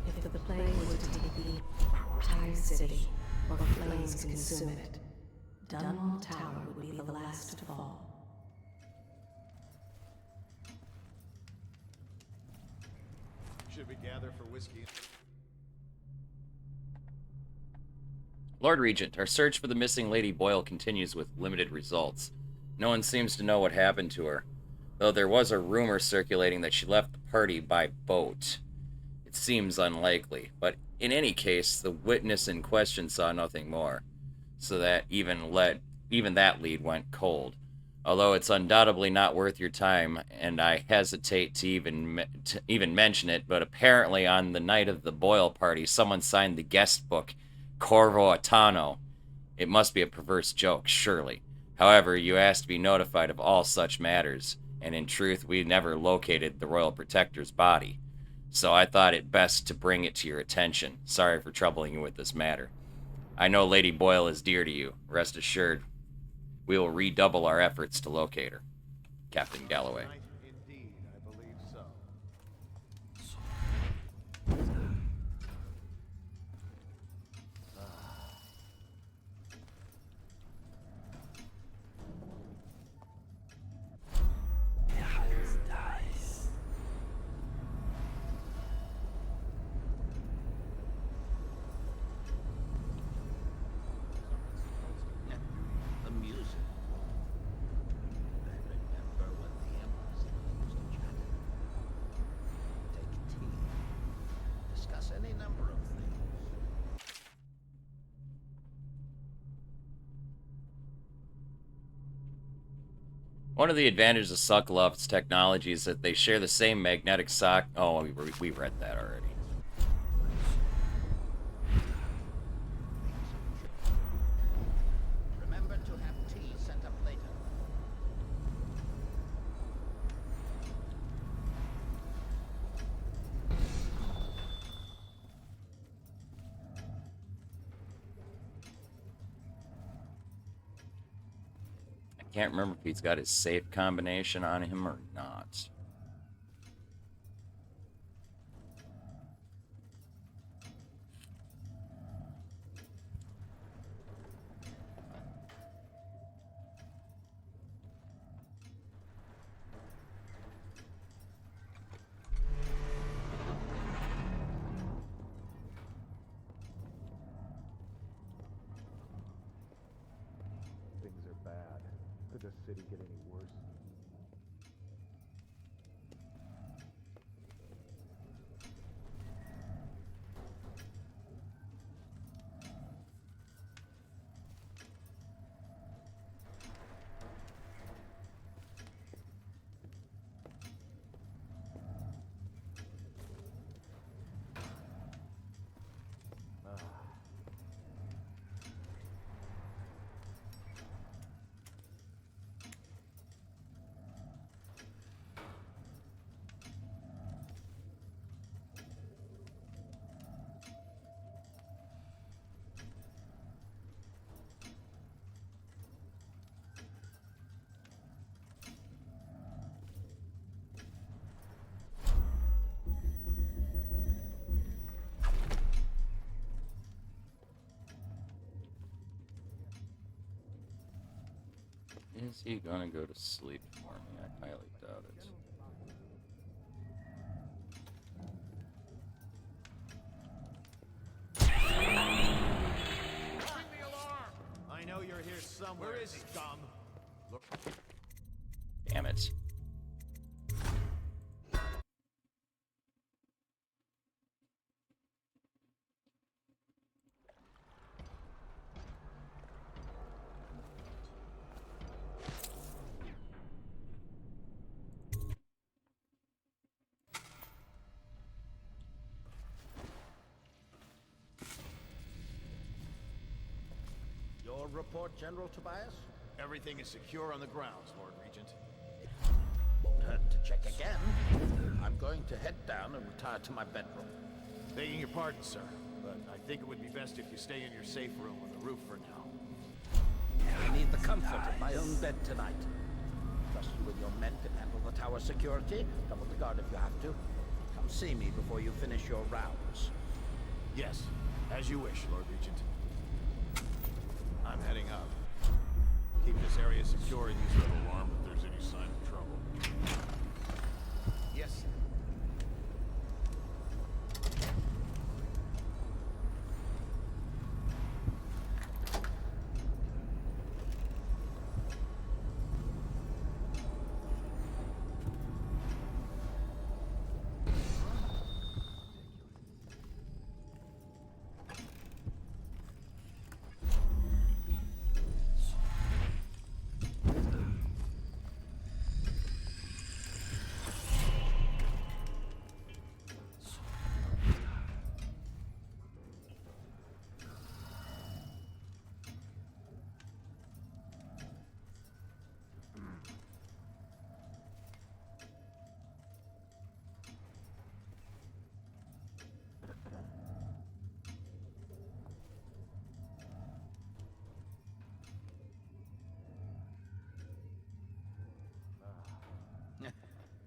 If the plague were to take the entire city, or flames consume it, Dunwall Tower would be the last to fall. Should we gather for whiskey? Lord Regent, our search for the missing Lady Boyle continues with limited results. No one seems to know what happened to her, though there was a rumor circulating that she left the party by boat. It seems unlikely, but in any case, the witness in question saw nothing more, so that even that lead went cold. Although it's undoubtedly not worth your time, and I hesitate to even mention it, but apparently on the night of the Boyle party, someone signed the guest book, Corvo Atano. It must be a perverse joke, surely. However, you asked to be notified of all such matters, and in truth, we never located the Royal Protector's body. So I thought it best to bring it to your attention. Sorry for troubling you with this matter. I know Lady Boyle is dear to you. Rest assured, we will redouble our efforts to locate her. Captain Galloway. Indeed, I believe so. The music. I remember when the Empress and I used to chat. Take tea. Discuss any number of things. One of the advantages of Sokolov's technology is that they share the same magnetic sock. Oh, we read that already. Remember to have tea sent up later. I can't remember if he's got his safe combination on him or not. Things are bad. Could the city get any worse? Is he gonna go to sleep for me? I highly doubt it. Ring the alarm! I know you're here somewhere. Where is he, scum? Look. Damn it. Your report, General Tobias? Everything is secure on the grounds, Lord Regent. Won't hurt to check again. I'm going to head down and retire to my bedroom. Begging your pardon, sir, but I think it would be best if you stay in your safe room on the roof for now. I need the comfort of my own bed tonight. Trust you and your men can handle the tower security. Double the guard if you have to. Come see me before you finish your rounds. Yes, as you wish, Lord Regent. I'm heading up. Keep this area secure and use that alarm if there's any sign of trouble. Yes, sir.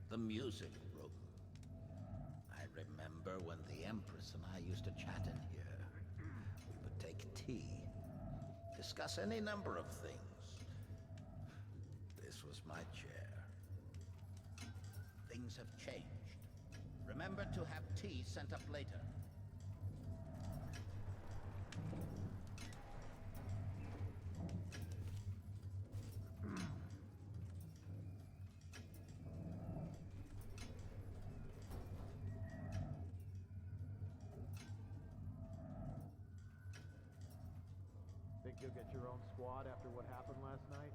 The music room. I remember when the Empress and I used to chat in here. We would take tea, discuss any number of things. This was my chair. Things have changed. Remember to have tea sent up later. Think you'll get your own squad after what happened last night?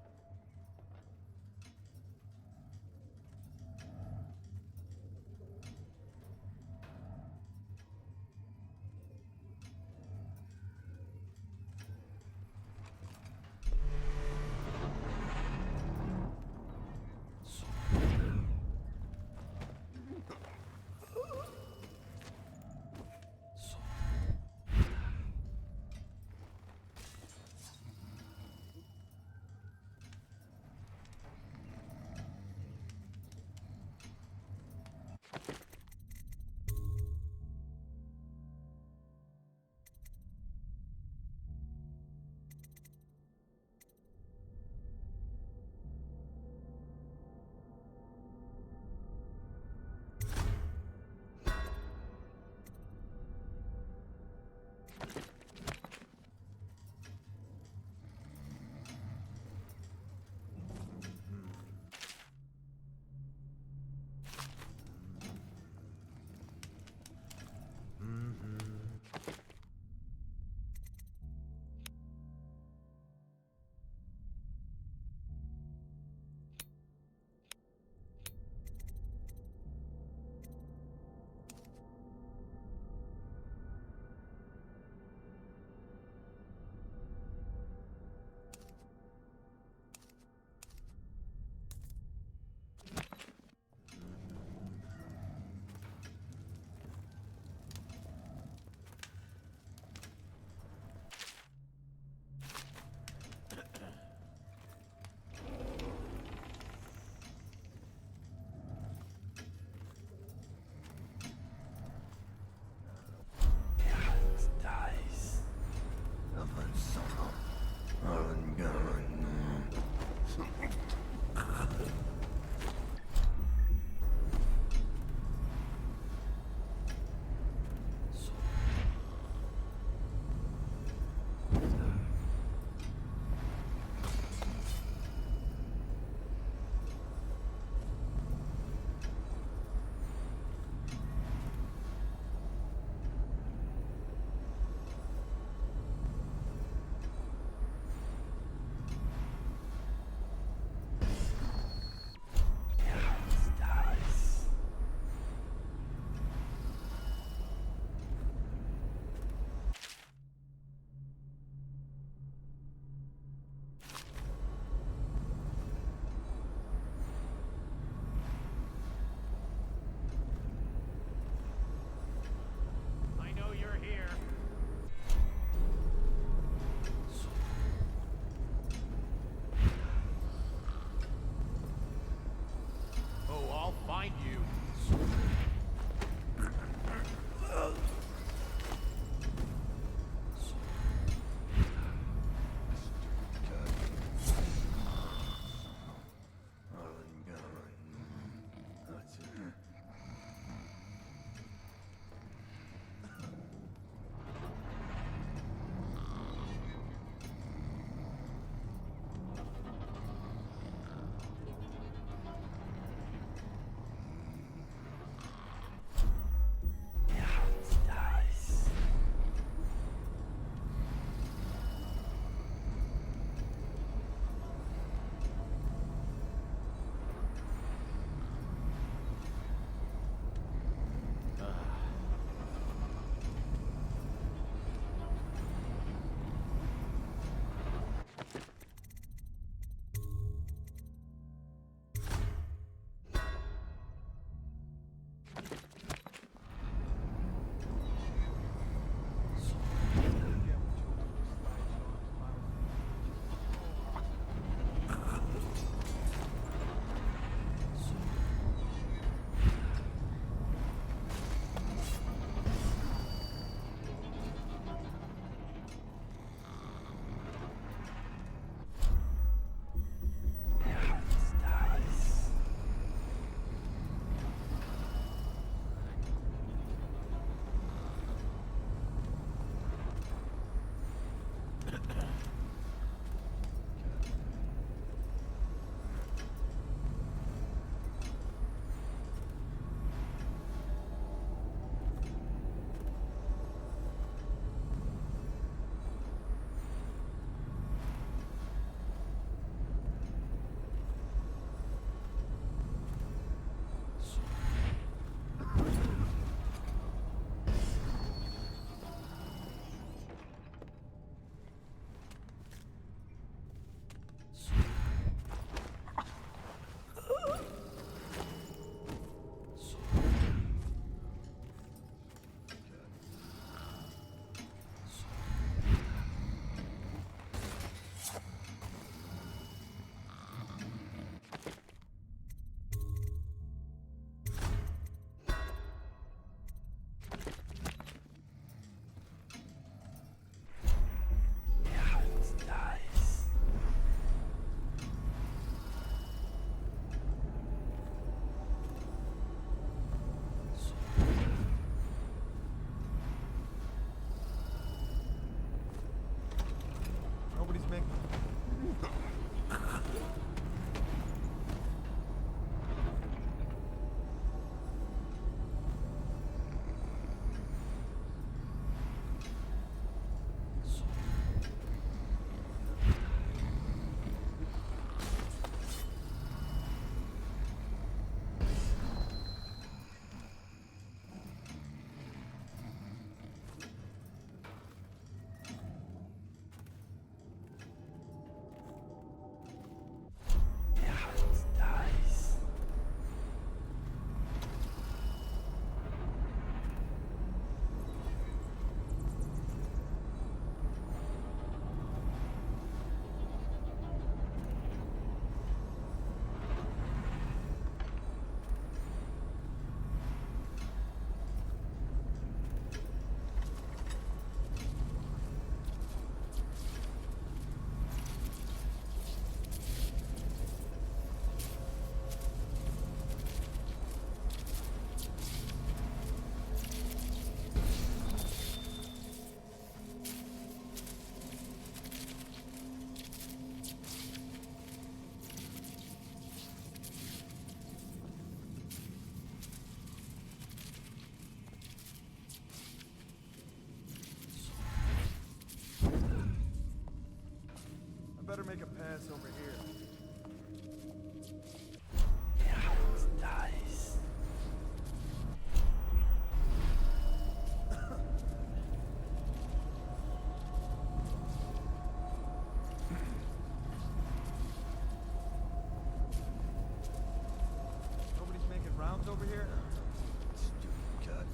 over here? Stupid cut.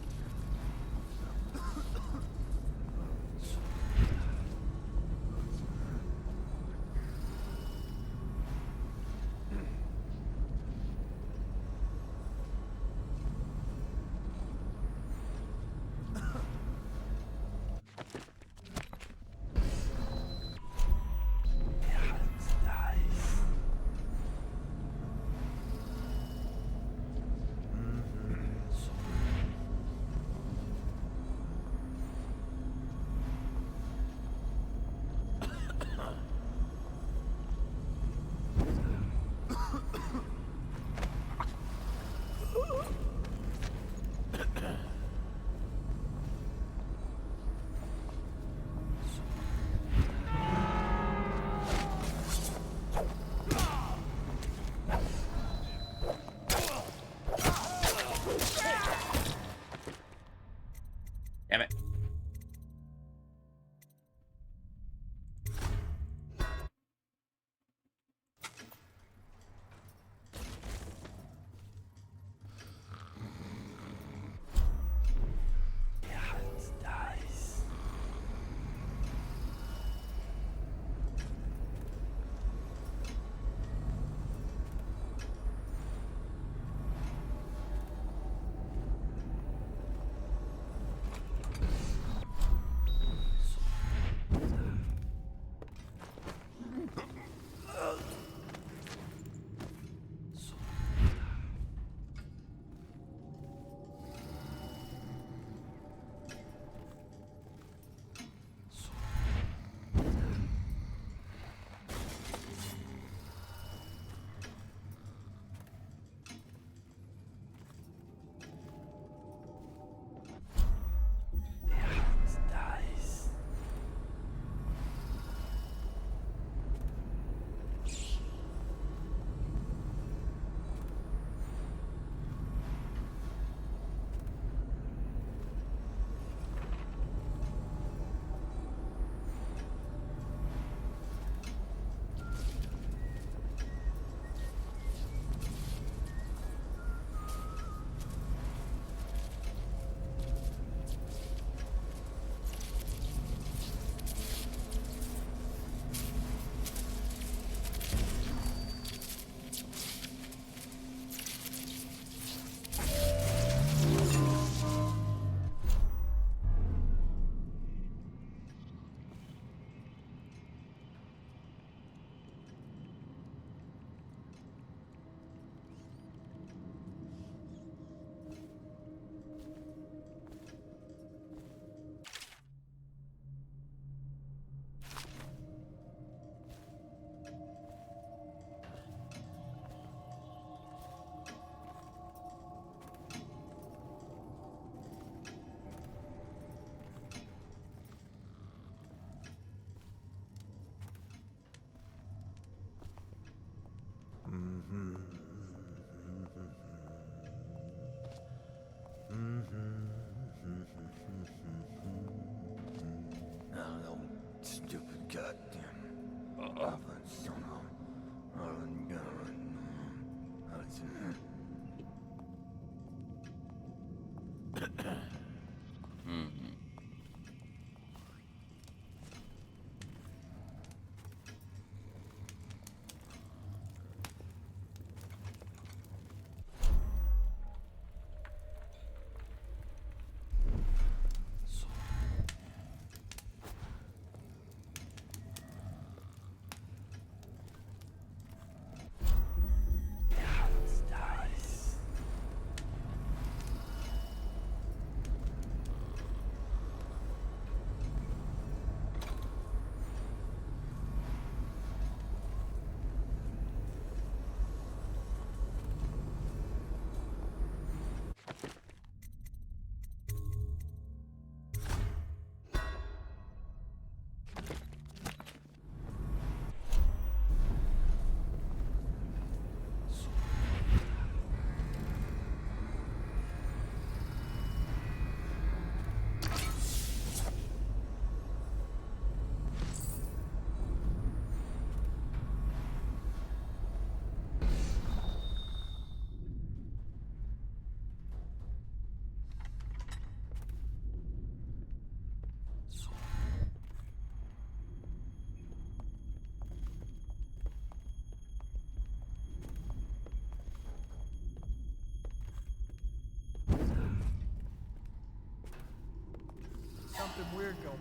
we're going.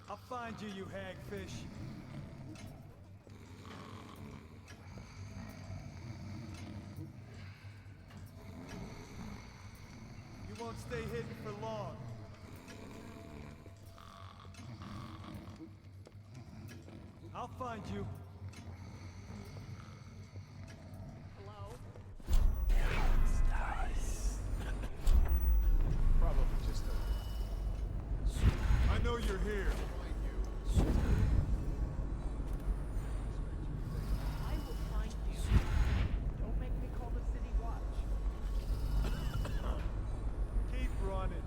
I'll find you, you hagfish. You won't stay hidden for long. I'll find you. Hello? Probably just I know you're here. I will find you. Don't make me call the city watch. Keep running.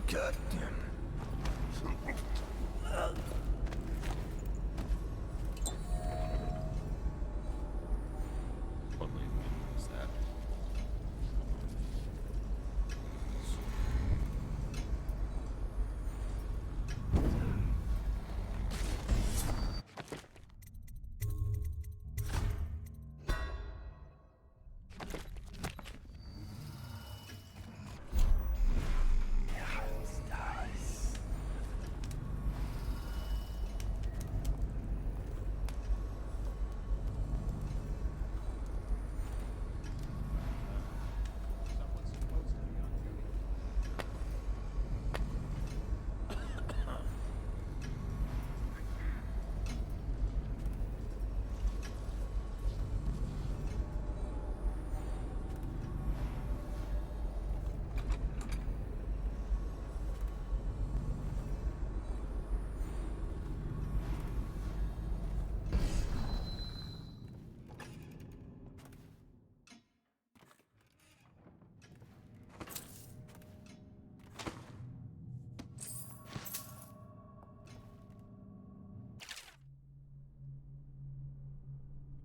Goddamn. What was that?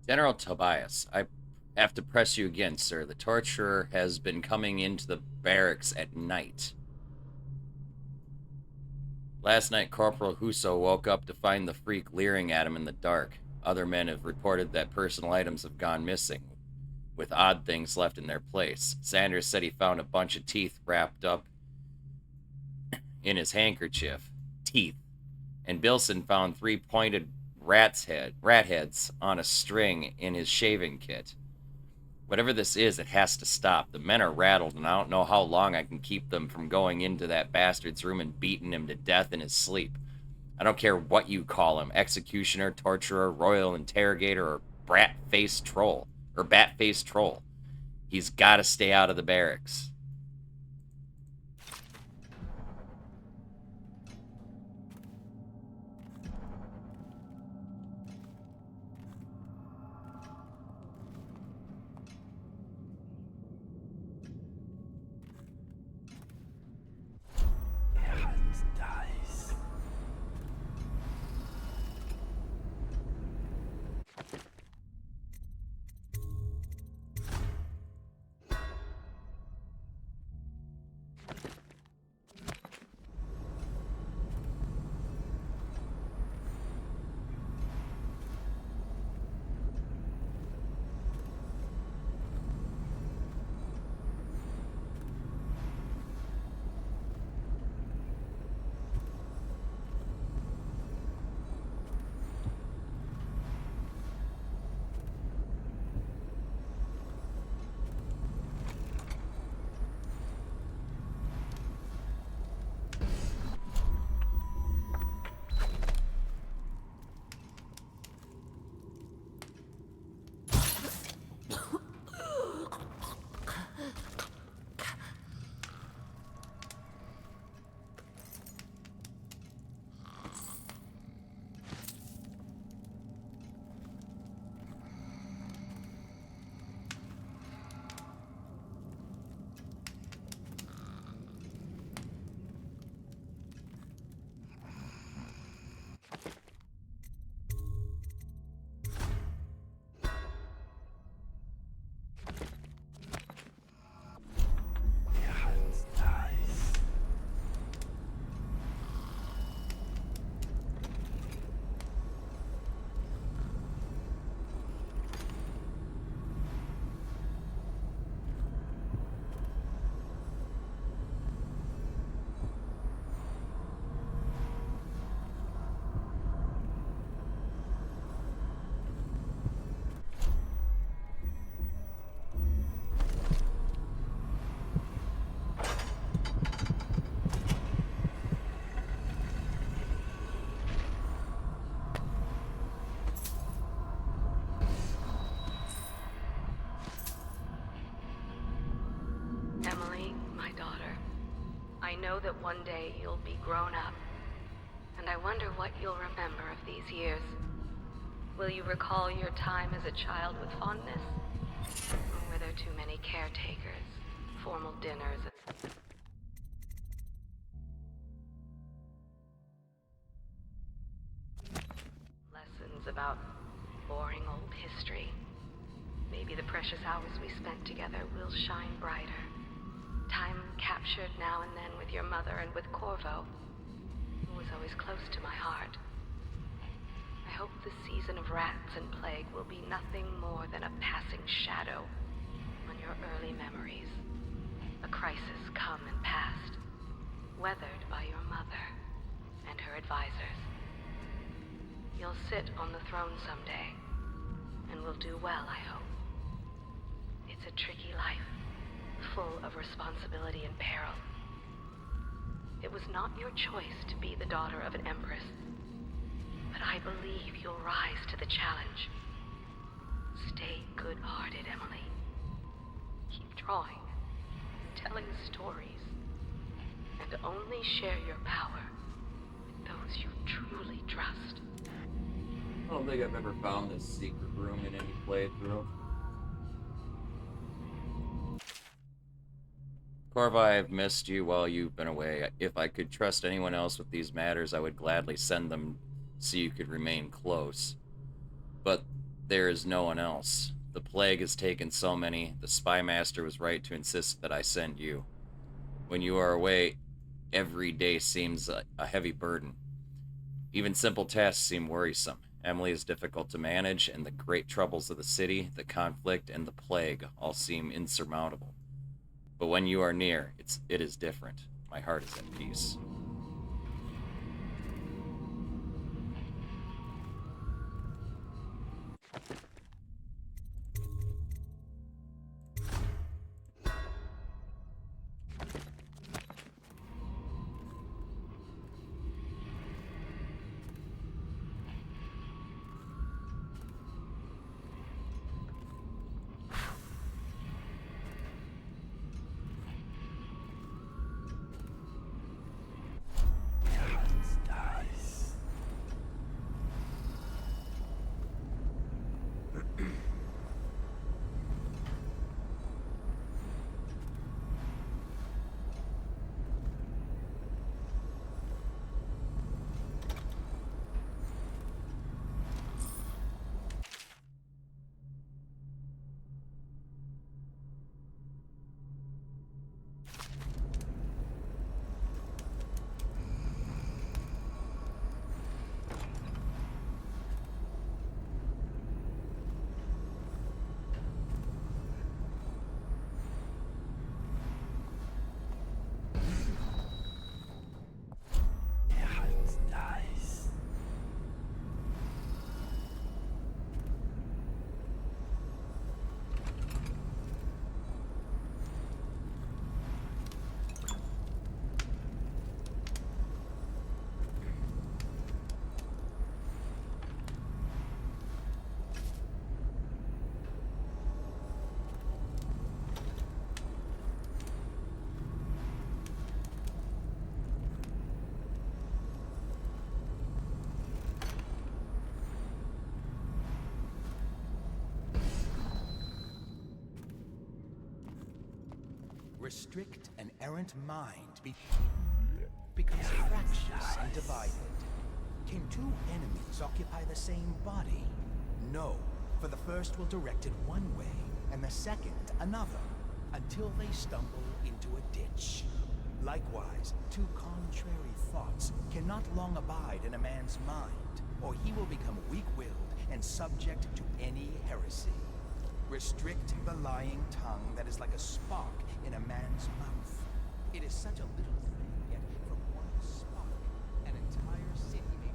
General Tobias, I have to press you again, sir. The torturer has been coming into the barracks at night. Last night, Corporal Huso woke up to find the freak leering at him in the dark. Other men have reported that personal items have gone missing. with odd things left in their place. Sanders said he found a bunch of teeth wrapped up in his handkerchief. Teeth. And Bilson found 3 pointed rat heads on a string in his shaving kit. Whatever this is, it has to stop. The men are rattled, and I don't know how long I can keep them from going into that bastard's room and beating him to death in his sleep. I don't care what you call him, executioner, torturer, royal interrogator, or bat-faced troll. He's got to stay out of the barracks. Emily, my daughter, I know that one day you'll be grown up, and I wonder what you'll remember of these years. Will you recall your time as a child with fondness? Or were there too many caretakers, formal dinners, lessons about boring old history? Maybe the precious hours we spent together will shine brighter. Time captured now and then with your mother and with Corvo, who was always close to my heart. I hope the season of rats and plague will be nothing more than a passing shadow on your early memories. A crisis come and past, weathered by your mother and her advisors. You'll sit on the throne someday, and will do well, I hope. It's a tricky life, full of responsibility and peril. It was not your choice to be the daughter of an empress, but I believe you'll rise to the challenge. Stay good-hearted, Emily. Keep drawing, telling stories, and only share your power with those you truly trust. I don't think I've ever found this secret room in any playthrough. Corva, I've missed you while you've been away. If I could trust anyone else with these matters, I would gladly send them so you could remain close. But there is no one else. The plague has taken so many. The spy master was right to insist that I send you. When you are away, every day seems a heavy burden. Even simple tasks seem worrisome. Emily is difficult to manage, and the great troubles of the city, the conflict, and the plague all seem insurmountable. But when you are near, it is different. My heart is at peace. Restrict an errant mind becomes fractious and divided. Can two enemies occupy the same body? No, for the first will direct it one way, and the second another, until they stumble into a ditch. Likewise, two contrary thoughts cannot long abide in a man's mind, or he will become weak-willed and subject to any heresy. Restrict the lying tongue that is like a spark in a man's mouth. It is such a little thing, yet from one spark, an entire city may be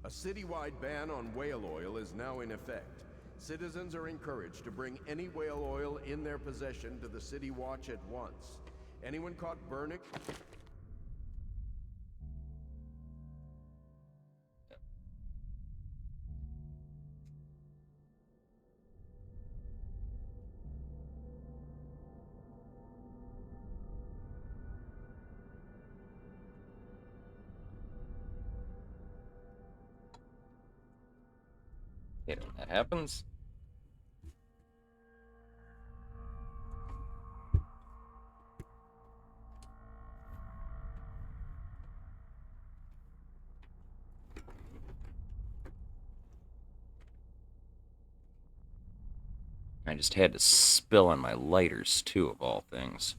A citywide ban on whale oil is now in effect. Citizens are encouraged to bring any whale oil in their possession to the City Watch at once. Anyone caught burning? Hate when that happens. I just had to spill on my lighters, too, of all things.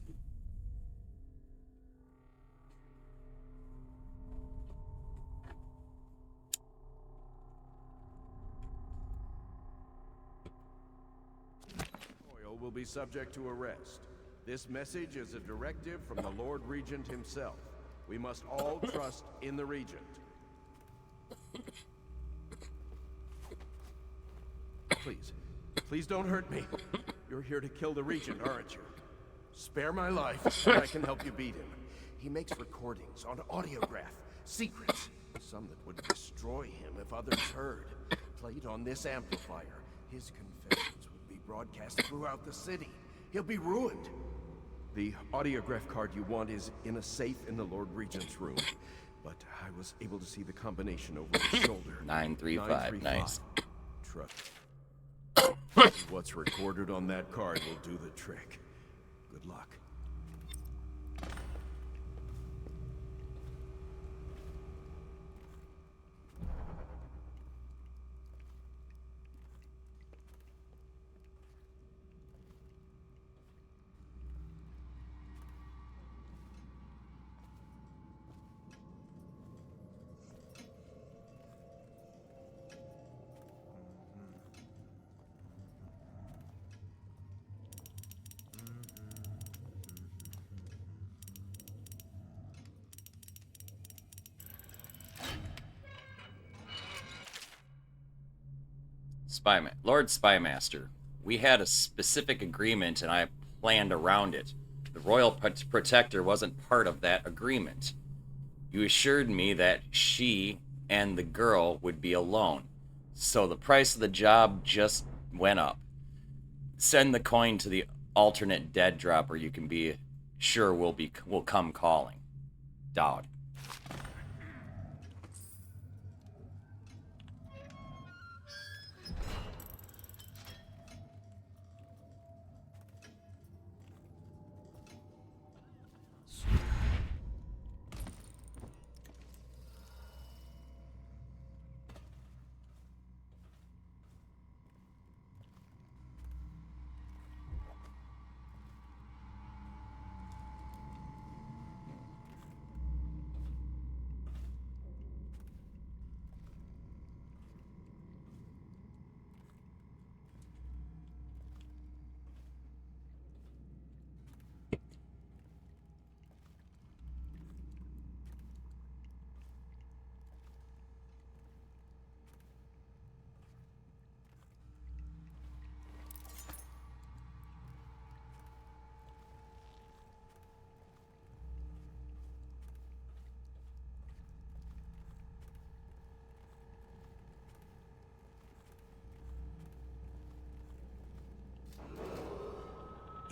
Boyle will be subject to arrest. This message is a directive from the Lord Regent himself. We must all trust in the Regent. Please. Please don't hurt me. You're here to kill the Regent, aren't you? Spare my life, and I can help you beat him. He makes recordings on audiograph, secrets, some that would destroy him if others heard. Played on this amplifier, his confessions would be broadcast throughout the city. He'll be ruined. The audiograph card you want is in a safe in the Lord Regent's room. But I was able to see the combination over his shoulder. 935, nice. Trust. What's recorded on that card will do the trick. Good luck. Lord Spymaster, we had a specific agreement and I planned around it. The Royal Protector wasn't part of that agreement. You assured me that she and the girl would be alone, so the price of the job just went up. Send the coin to the alternate dead dropper. You can be sure we'll come calling. Dowd.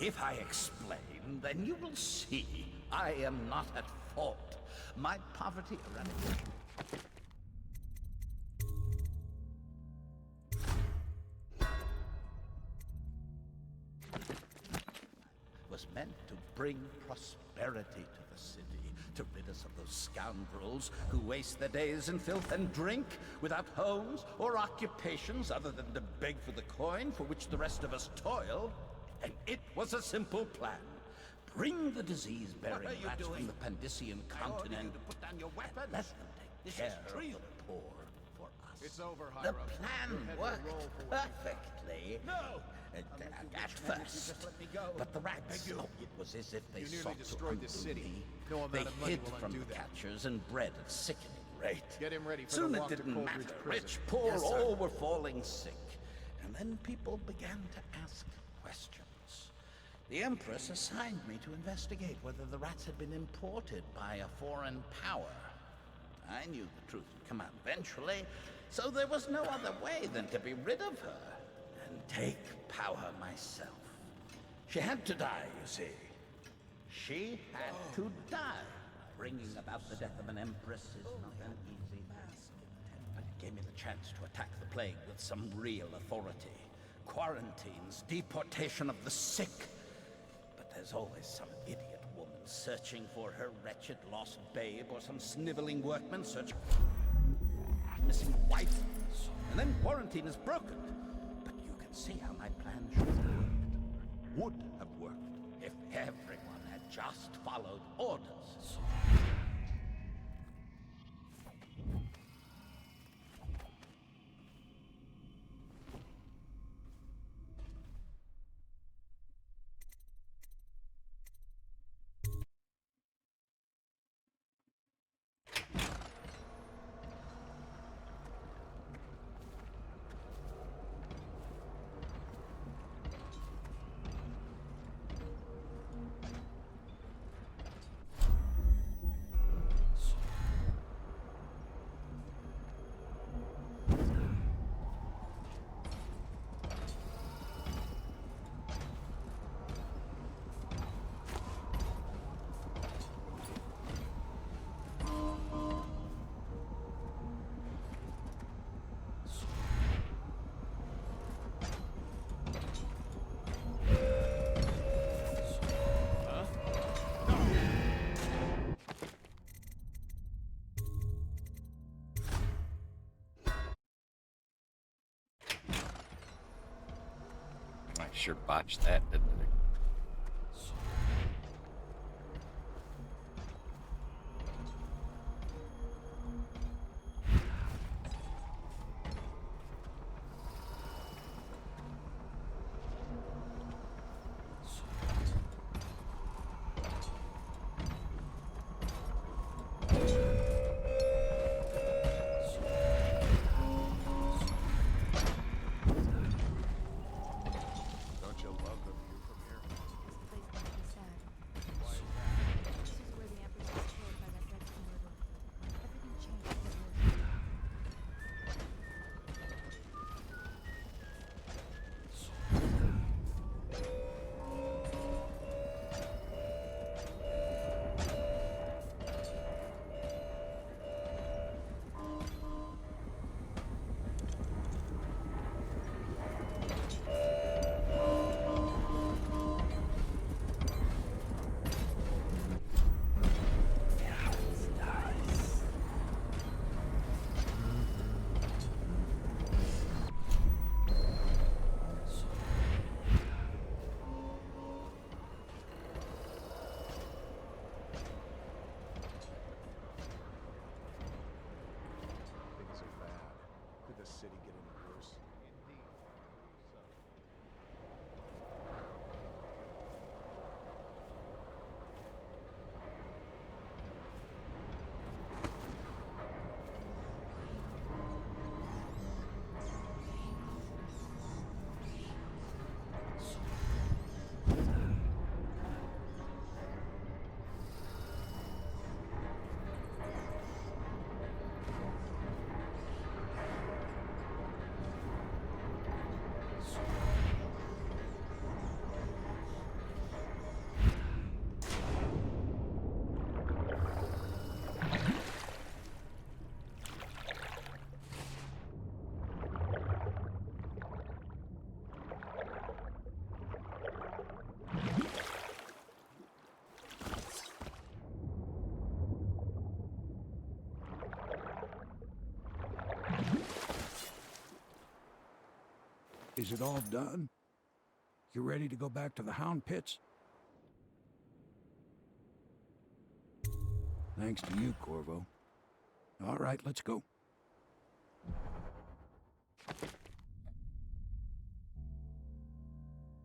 If I explain, then you will see I am not at fault. My poverty eradication was meant to bring prosperity to the city, to rid us of those scoundrels who waste their days in filth and drink, without homes or occupations other than to beg for the coin for which the rest of us toil. And it was a simple plan. Bring the disease-bearing rats from the Pandician continent. Put down your weapons. Let them take care of the poor for us. It's over, The Hiram. plan worked perfectly. No! At first. But the rats, oh, it was as if they You nearly sought to destroyed undo this city. me. No amount They of money hid will from undo the that. catchers and bred a sickening great. Get him ready for Soon the it walk to didn't Coldridge matter. Prison. Rich, poor, Yes, sir. all were falling sick. And then people began to ask questions. The Empress assigned me to investigate whether the rats had been imported by a foreign power. I knew the truth would come out eventually, so there was no other way than to be rid of her and take power myself. She had to die, you see. She had to die. Bringing about the death of an empress is not an easy task. But it gave me the chance to attack the plague with some real authority. Quarantines, deportation of the sick. But there's always some idiot woman searching for her wretched lost babe, or some sniveling workman searching for missing wife. And then quarantine is broken. But you can see how my plan should have worked. Would have worked if everyone had just followed orders. I sure botched that, didn't I? Don't you love the view from here? This is where the Empress was killed by that dreadful murder. Everything changed for the worse. Things are bad. Could the city get any worse? Is it all done? You ready to go back to the Hound Pits? Thanks to you, Corvo. All right, let's go.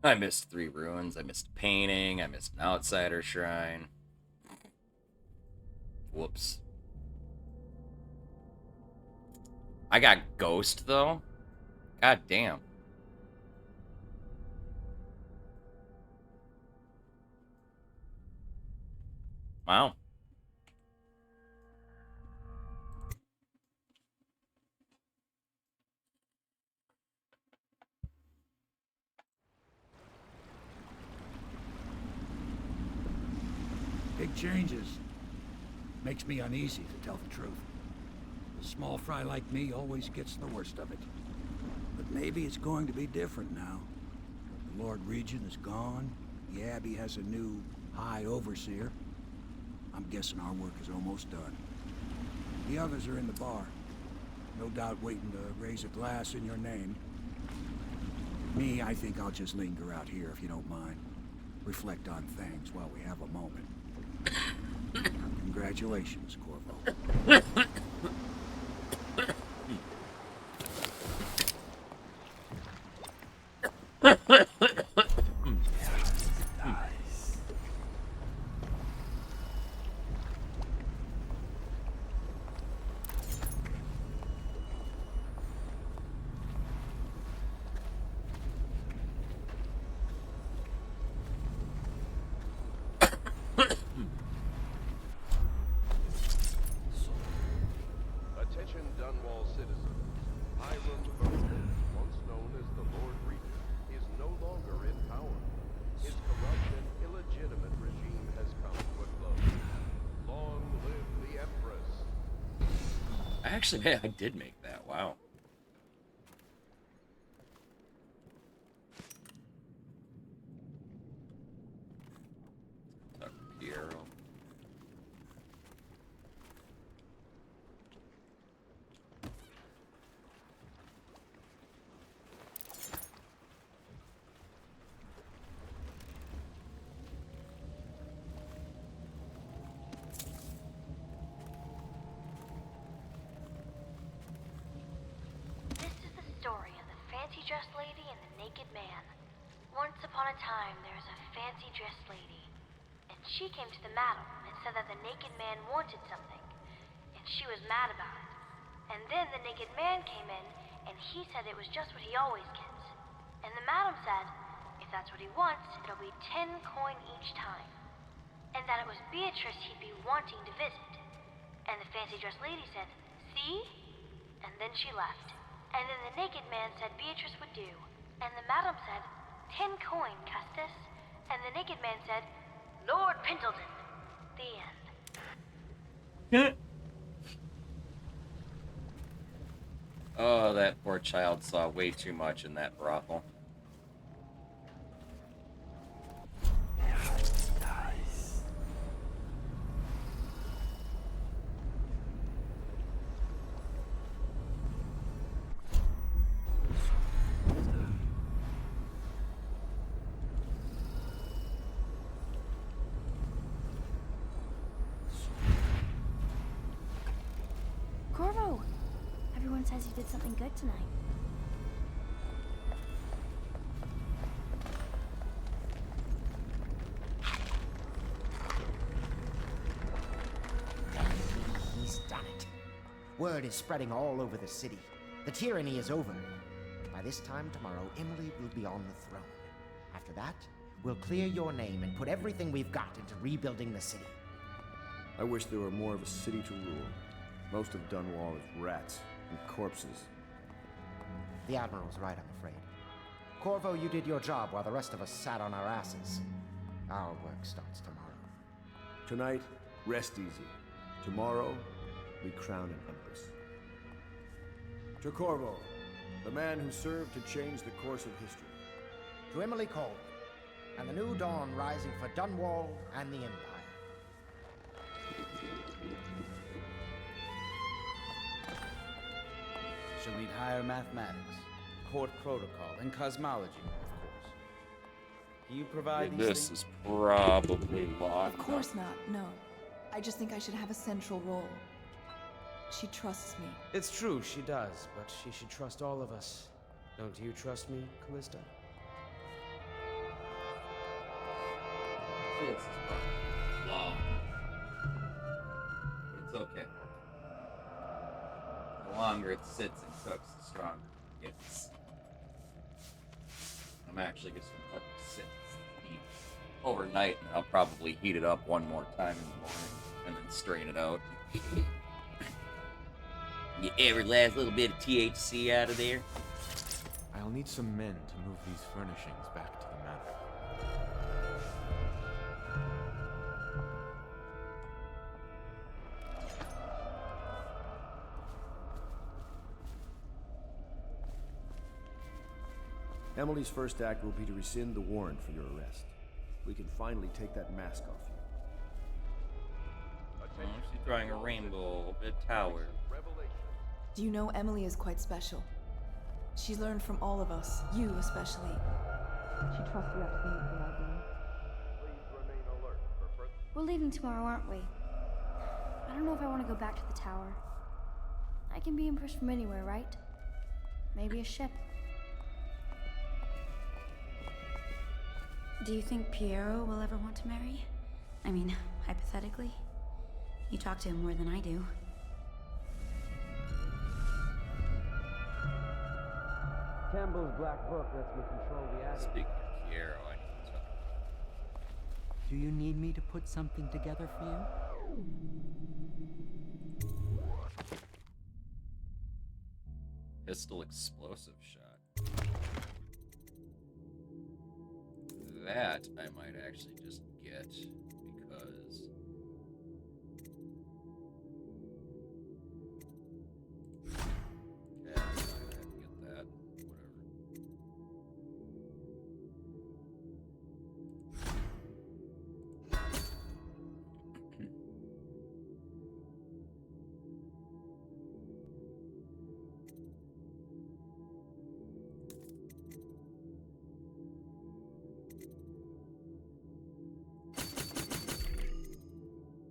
I missed 3 ruins. I missed a painting. I missed an outsider shrine. Whoops. I got Ghost, though? God damn. Wow. Big changes. Makes me uneasy, to tell the truth. A small fry like me always gets the worst of it. But maybe it's going to be different now. The Lord Regent is gone. The Abbey has a new High Overseer. I'm guessing our work is almost done. The others are in the bar. No doubt waiting to raise a glass in your name. Me, I think I'll just linger out here if you don't mind. Reflect on things while we have a moment. Congratulations, Corvo. Attention Dunwall citizens. Hiram Boyle, once known as the Lord Regent, is no longer in power. His corrupt and illegitimate regime has come to a close. Long live the Empress. Actually, man, I did make that. Wow. Piero. This is the story of the fancy-dressed lady and the naked man. Once upon a time, there was a fancy-dressed lady, and she came to the madam and said that the naked man wanted something, and she was mad about it. And then the naked man came in, and he said it was just what he always gets. And the madam said, if that's what he wants, it'll be 10 coin each time. And that it was Beatrice he'd be wanting to visit. And the fancy-dressed lady said, see? And then she left. And then the naked man said Beatrice would do. And the madam said, 10 coin, Custis. And the naked man said, Lord Pendleton. The end. Oh, that poor child saw way too much in that brothel. Corvo! Everyone says you did something good tonight. He's done it. Word is spreading all over the city. The tyranny is over. By this time tomorrow, Emily will be on the throne. After that, we'll clear your name and put everything we've got into rebuilding the city. I wish there were more of a city to rule. Most of Dunwall is rats and corpses. The Admiral's right, I'm afraid. Corvo, you did your job while the rest of us sat on our asses. Our work starts tomorrow. Tonight, rest easy. Tomorrow, we crown an empress. To Corvo, the man who served to change the course of history. To Emily Colby, and the new dawn rising for Dunwall and the Empire. She'll need higher mathematics, court protocol, and cosmology, of course. Do you provide these This things? is probably locked. Of course not, no. I just think I should have a central role. She trusts me. It's true, she does, but she should trust all of us. Don't you trust me, Callista? It's okay. The longer it sits and cooks, the stronger it gets. I'm actually just gonna let it sit and heat overnight, and I'll probably heat it up one more time in the morning, and then strain it out. Get every last little bit of THC out of there. I'll need some men to move these furnishings back to the manor. Emily's first act will be to rescind the warrant for your arrest. We can finally take that mask off you. Oh, she's drawing a rainbow over the tower. Do you know Emily is quite special? She's learned from all of us, you especially. She trusts you up to me for our game. We're leaving tomorrow, aren't we? I don't know if I want to go back to the tower. I can be imprisoned from anywhere, right? Maybe a ship. Do you think Piero will ever want to marry? I mean, hypothetically. You talk to him more than I do. Campbell's black book lets me control the abbey. Speaking of Piero, I need to talk. Do you need me to put something together for you? Pistol explosive shot. That I might actually just get because okay, that's fine, I have to get that. Whatever.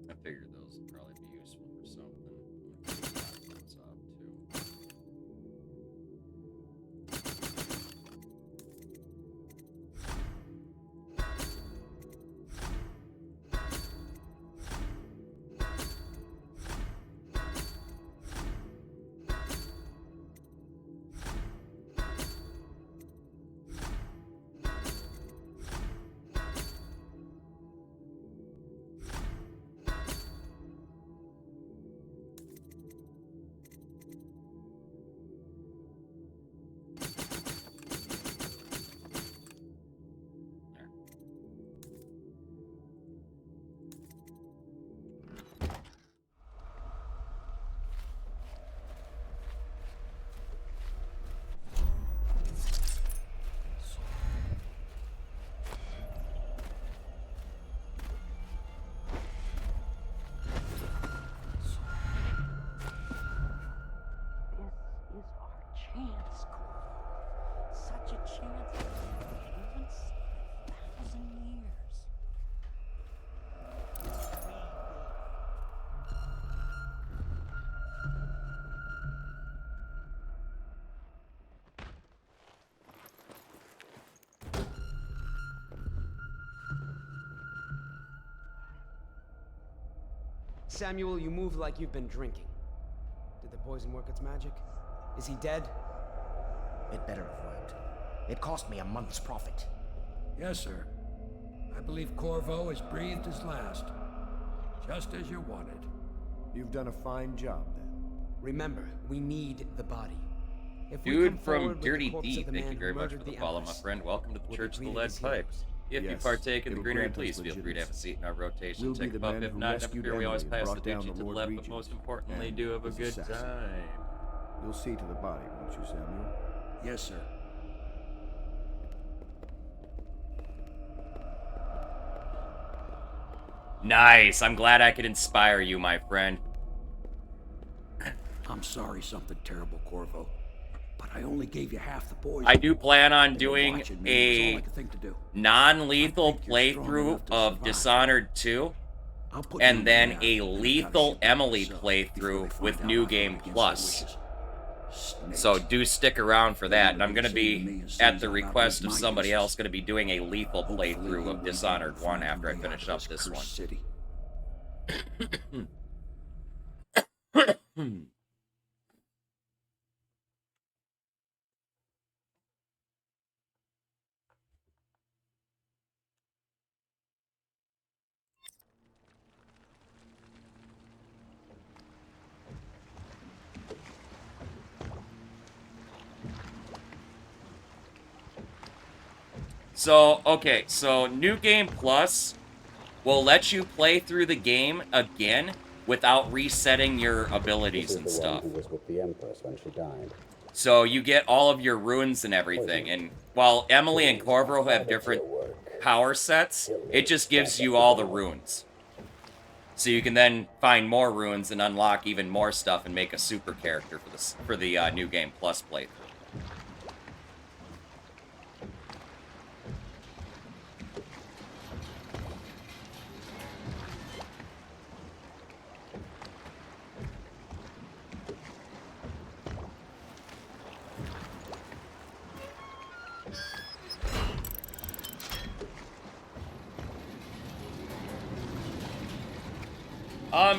I figured those would probably be useful for something. I'm gonna knock those off too. This is our chance, Corvo. Such a chance in once in 1,000 years. Samuel, you move like you've been drinking. Did the poison work its magic? Is he dead? It better have worked. It cost me a month's profit. Yes, sir. I believe Corvo has breathed his last. Just as you wanted. You've done a fine job, then. Remember, we need the body. If we Dude come from forward with Dirty the corpse of Deep, the thank man you who very much for murdered the follow, my Empress, friend. Welcome to the we'll Church of be the treated Lead as Pipes. heroes. If you Yes, partake in the it'll greenery, grant us please feel free to have a legitimacy. seat in our rotation. We'll be Take a the puff. men If who not, never rescued fear, we always Emily and pass the brought down duchy the to the Lord left, but Regent most importantly, and do have a his good assassin. time. You'll see to the body, won't you, Samuel? Yes, sir. Nice. I'm glad I could inspire you, my friend. I'm sorry something terrible, Corvo. But I only gave you half the poison. I do plan on And you're doing watching me. That's all I a could think to do. non-lethal I think you're strong playthrough enough to of survive. Dishonored 2, I'll put you and on then the a map, and I lethal gotta ship Emily myself before they playthrough find with out New I Game fought against their Plus. wishes. Snakes. So do stick around for that, and I'm going to Say to be, me as soon at as the I've request outlived of my somebody uses. else, going to be doing a lethal Hopefully playthrough you'll of one Dishonored day 1 find a after I way out finish of up this this one. cursed city. So, okay, so New Game Plus will let you play through the game again without resetting your abilities and stuff. Who was with the Empress when she died. So you get all of your runes and everything, and while Emily and Corvo have different power sets, it just gives you all the runes. So you can then find more runes and unlock even more stuff and make a super character for the New Game Plus playthrough.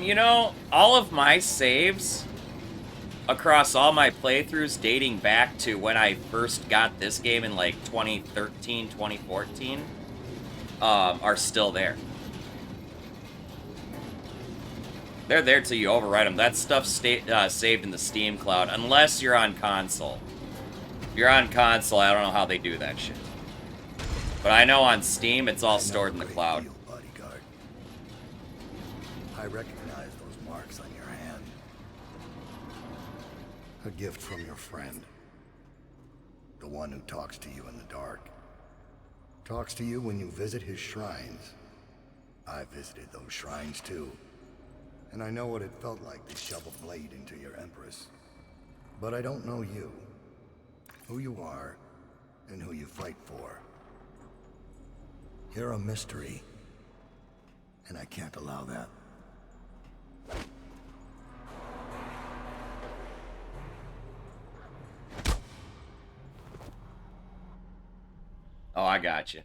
You know, all of my saves across all my playthroughs dating back to when I first got this game in like 2013, 2014, are still there. They're there till you overwrite them. That stuff's saved in the Steam cloud, unless you're on console. If you're on console, I don't know how they do that shit. But I know on Steam, it's all stored in the cloud. Bodyguard. I recognize those marks on your hand. A gift from your friend. The one who talks to you in the dark. Talks to you when you visit his shrines. I visited those shrines too. And I know what it felt like to shove a blade into your Empress. But I don't know you. Who you are, and who you fight for. You're a mystery. And I can't allow that. Oh, I got you.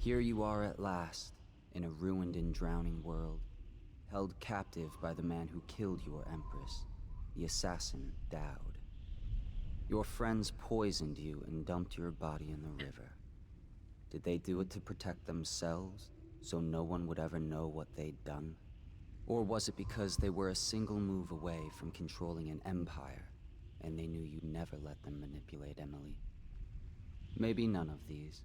Here you are at last, in a ruined and drowning world, held captive by the man who killed your Empress, the assassin Dowd. Your friends poisoned you and dumped your body in the river. Did they do it to protect themselves, so no one would ever know what they'd done? Or was it because they were a single move away from controlling an empire, and they knew you'd never let them manipulate Emily? Maybe none of these.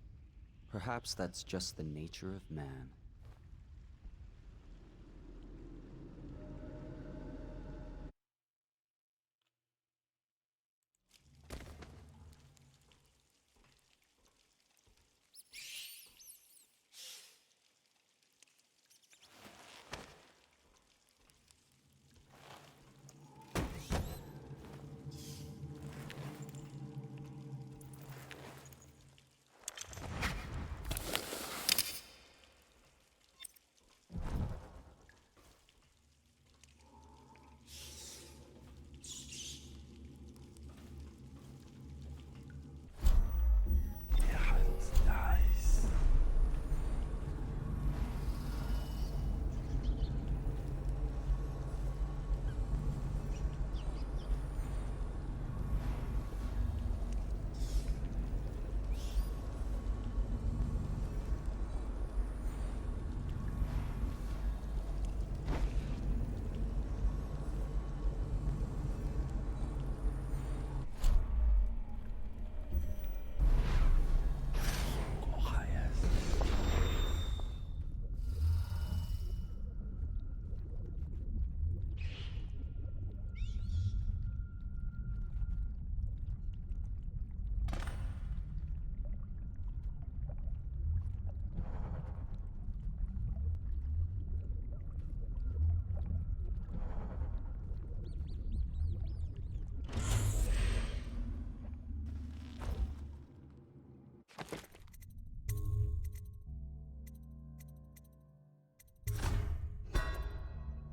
Perhaps that's just the nature of man.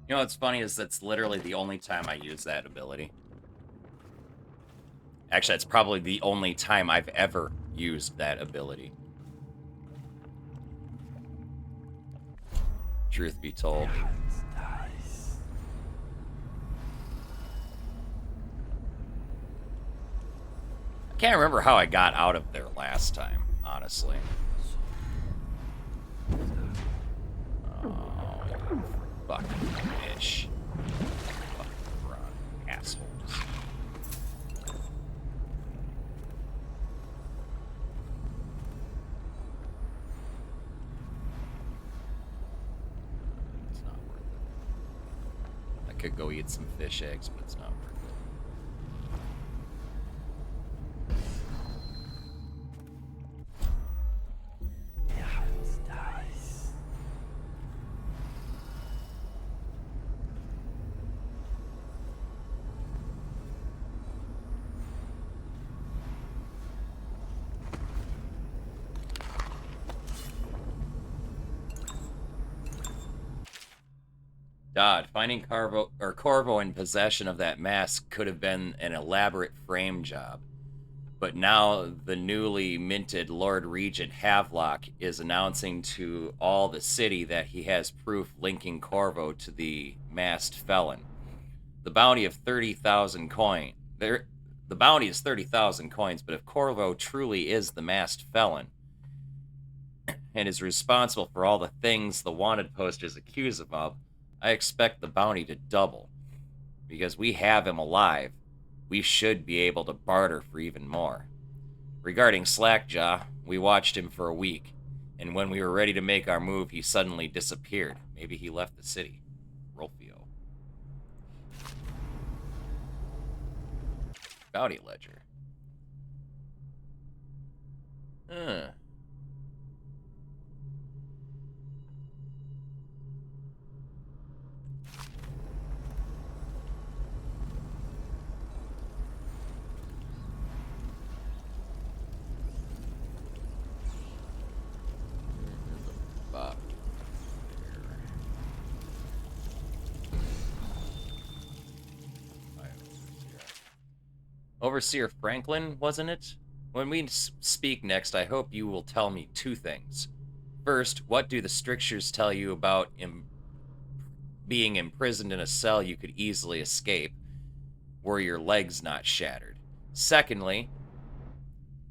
You know what's funny is that's literally the only time I use that ability. Actually, it's probably the only time I've ever used that ability. Truth be told. I can't remember how I got out of there last time, honestly. Fucking fish. Fucking prawn assholes. It's not worth it. I could go eat some fish eggs, but it's not worth it. God, finding Corvo in possession of that mask could have been an elaborate frame job. But now the newly minted Lord Regent Havelock is announcing to all the city that he has proof linking Corvo to the masked felon. The bounty of 30,000 coin. The bounty is 30,000 coins, but if Corvo truly is the masked felon and is responsible for all the things the wanted posters accuse him of, I expect the bounty to double. Because we have him alive, we should be able to barter for even more. Regarding Slackjaw, we watched him for a week, and when we were ready to make our move, he suddenly disappeared. Maybe he left the city. Rolfio. Bounty ledger. Huh. Overseer Franklin, wasn't it? When we speak next, I hope you will tell me two things. First, what do the strictures tell you about being imprisoned in a cell you could easily escape, were your legs not shattered? Secondly,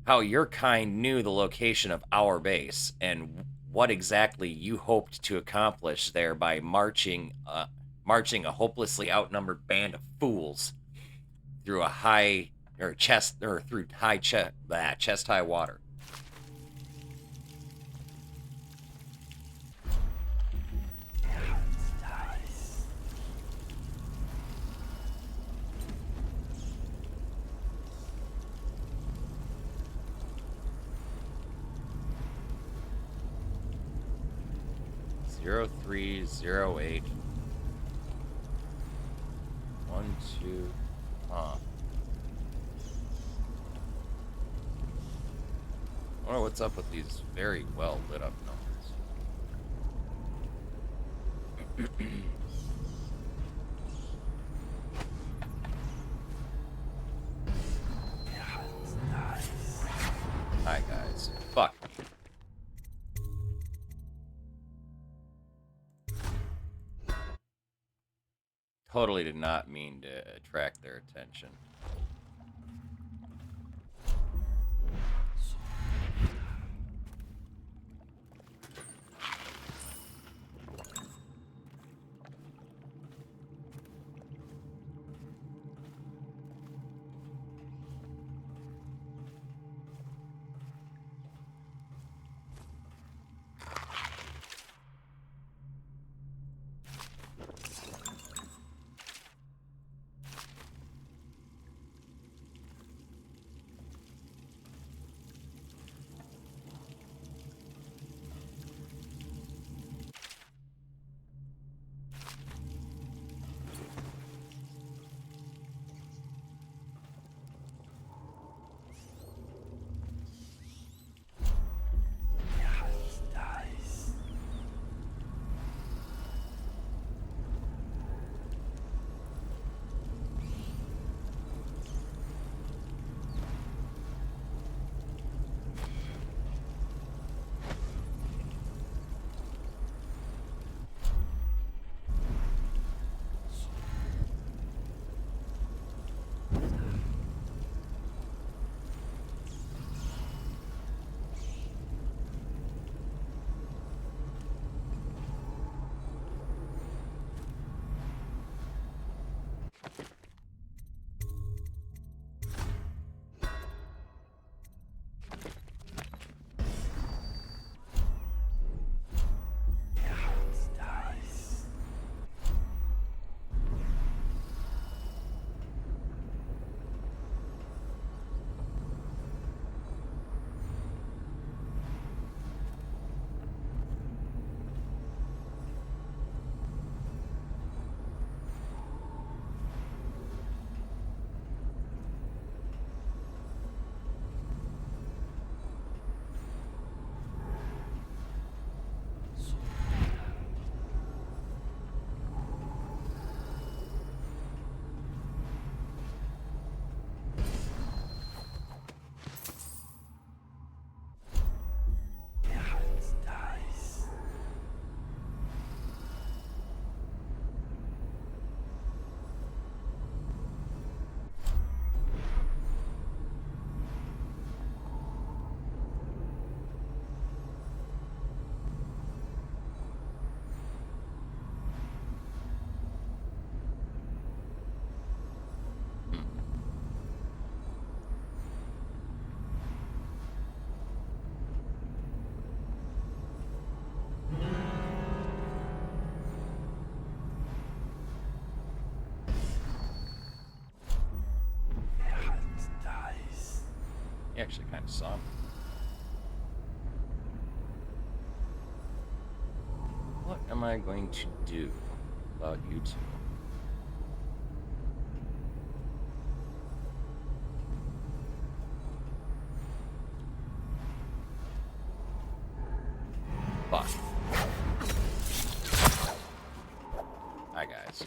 how your kind knew the location of our base, and what exactly you hoped to accomplish there by marching a hopelessly outnumbered band of fools through chest high water. Zero 0308 12. I wonder what's up with these very well lit up numbers. Hi guys. Fuck. Totally did not mean to attract their attention. You actually kind of saw him. What am I going to do about you two? Fuck. Hi, guys.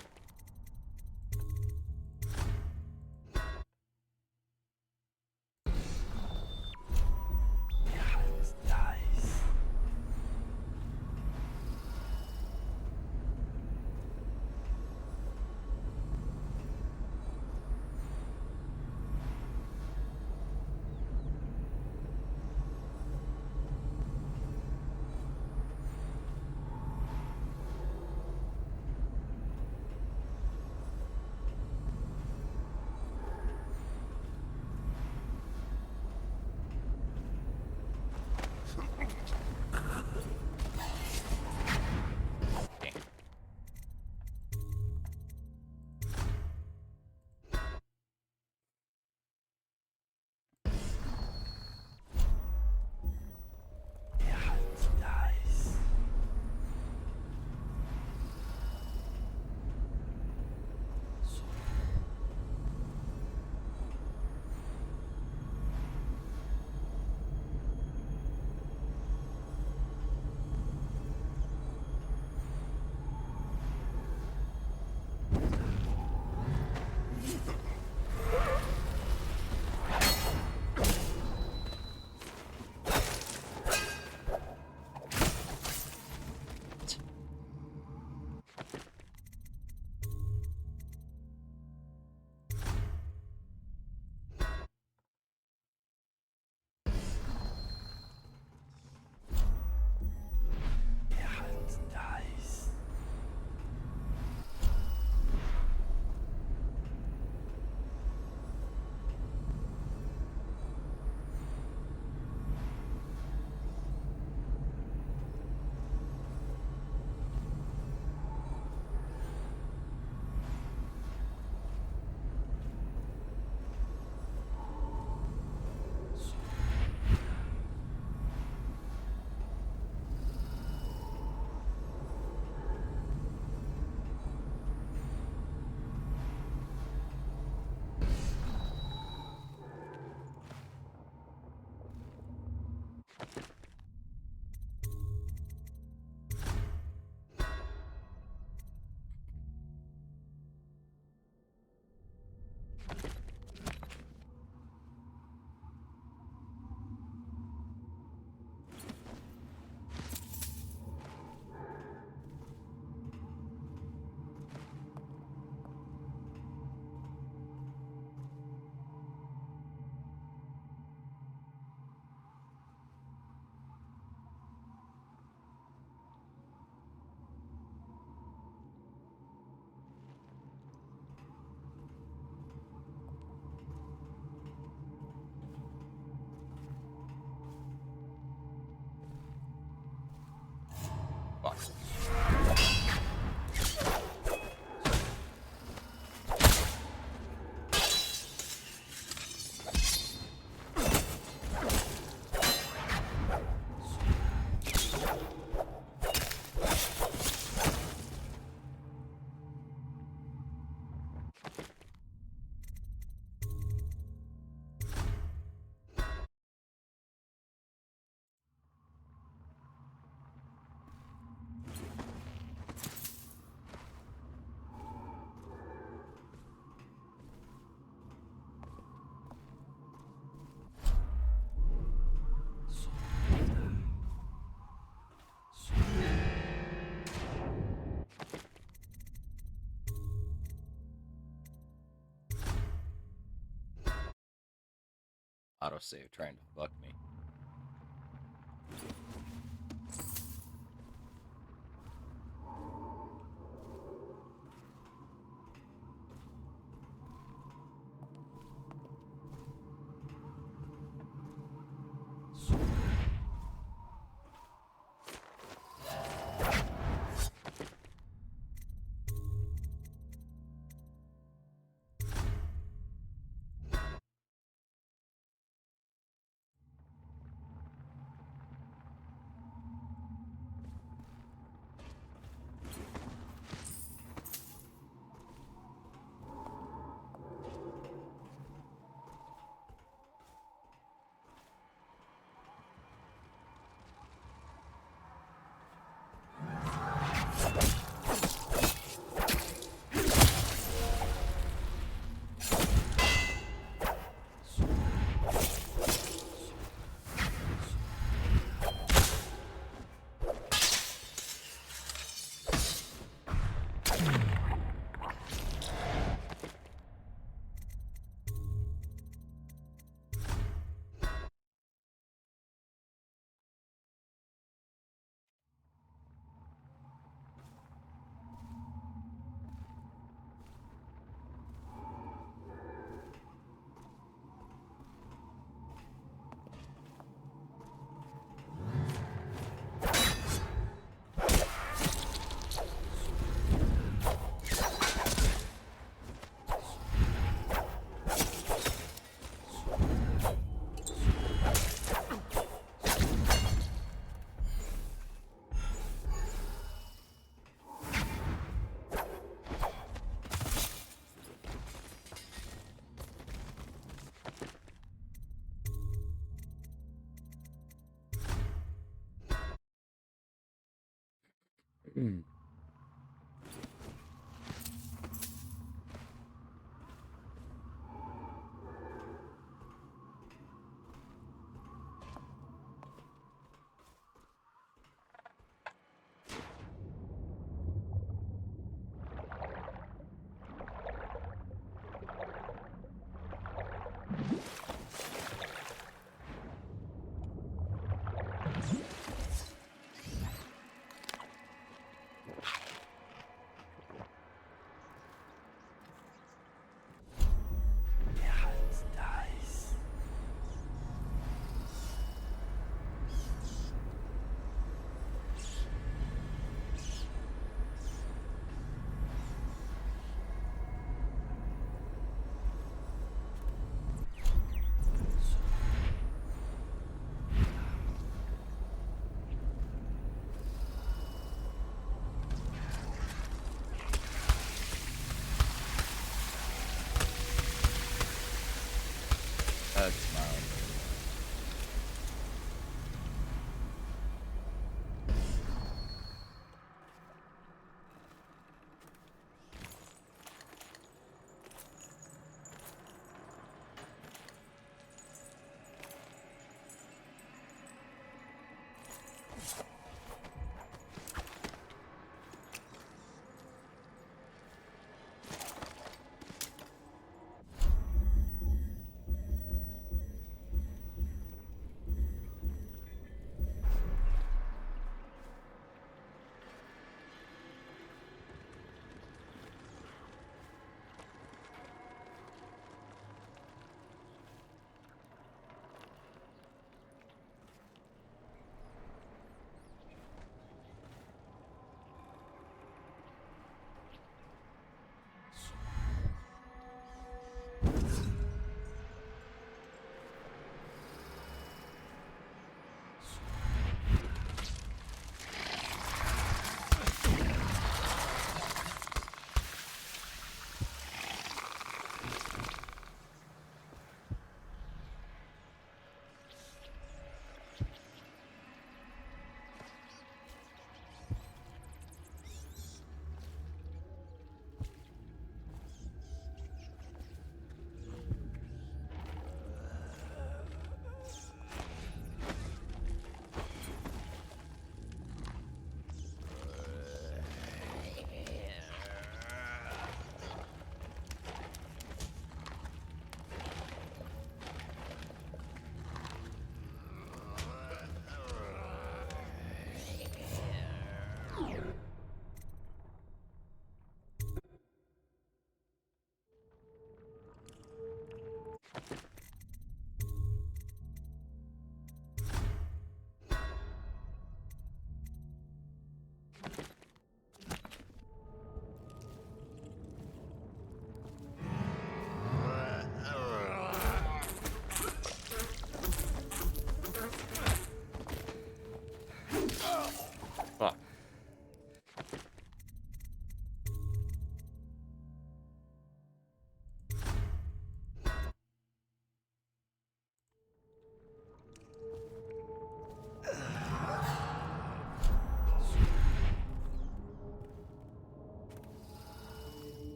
Autosave trying to fuck me.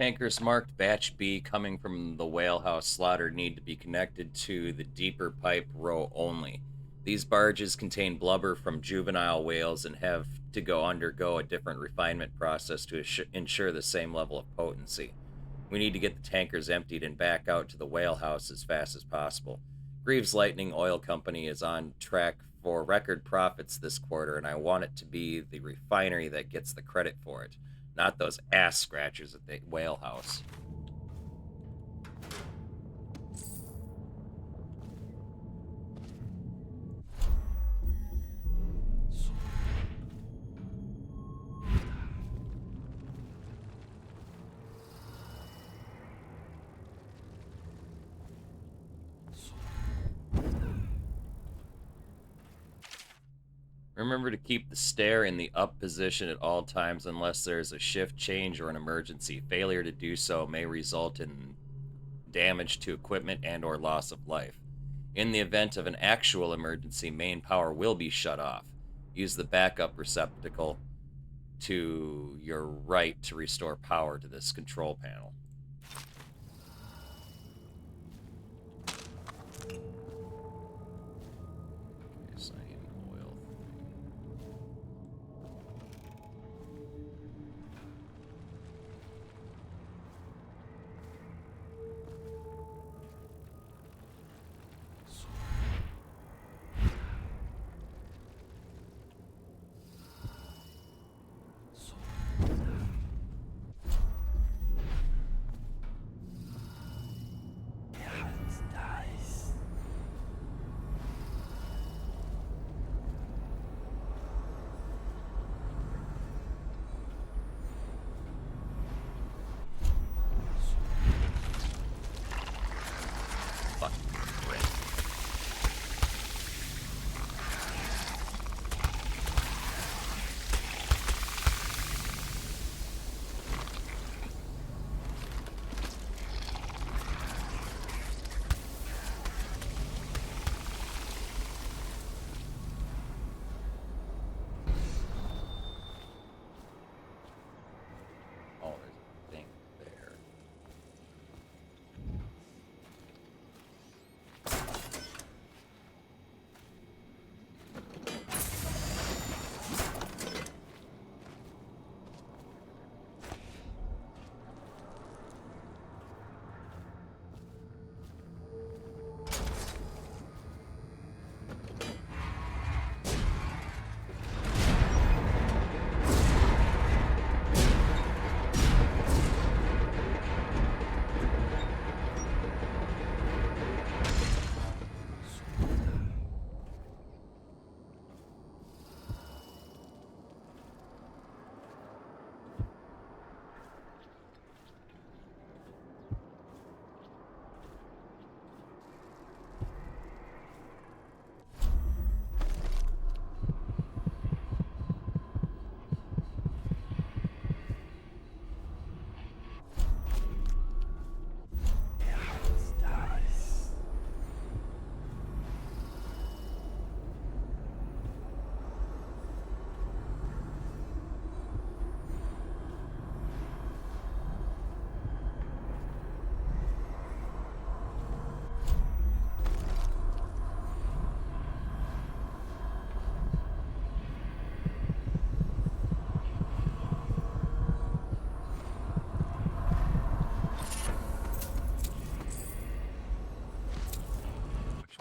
Tankers marked Batch B coming from the whalehouse slaughter need to be connected to the deeper pipe row only. These barges contain blubber from juvenile whales and have to undergo a different refinement process to ensure the same level of potency. We need to get the tankers emptied and back out to the whalehouse as fast as possible. Greaves Lightning Oil Company is on track for record profits this quarter, and I want it to be the refinery that gets the credit for it, not those ass scratchers at the whalehouse. Remember to keep the stair in the up position at all times unless there is a shift change or an emergency. Failure to do so may result in damage to equipment and or loss of life. In the event of an actual emergency, main power will be shut off. Use the backup receptacle to your right to restore power to this control panel.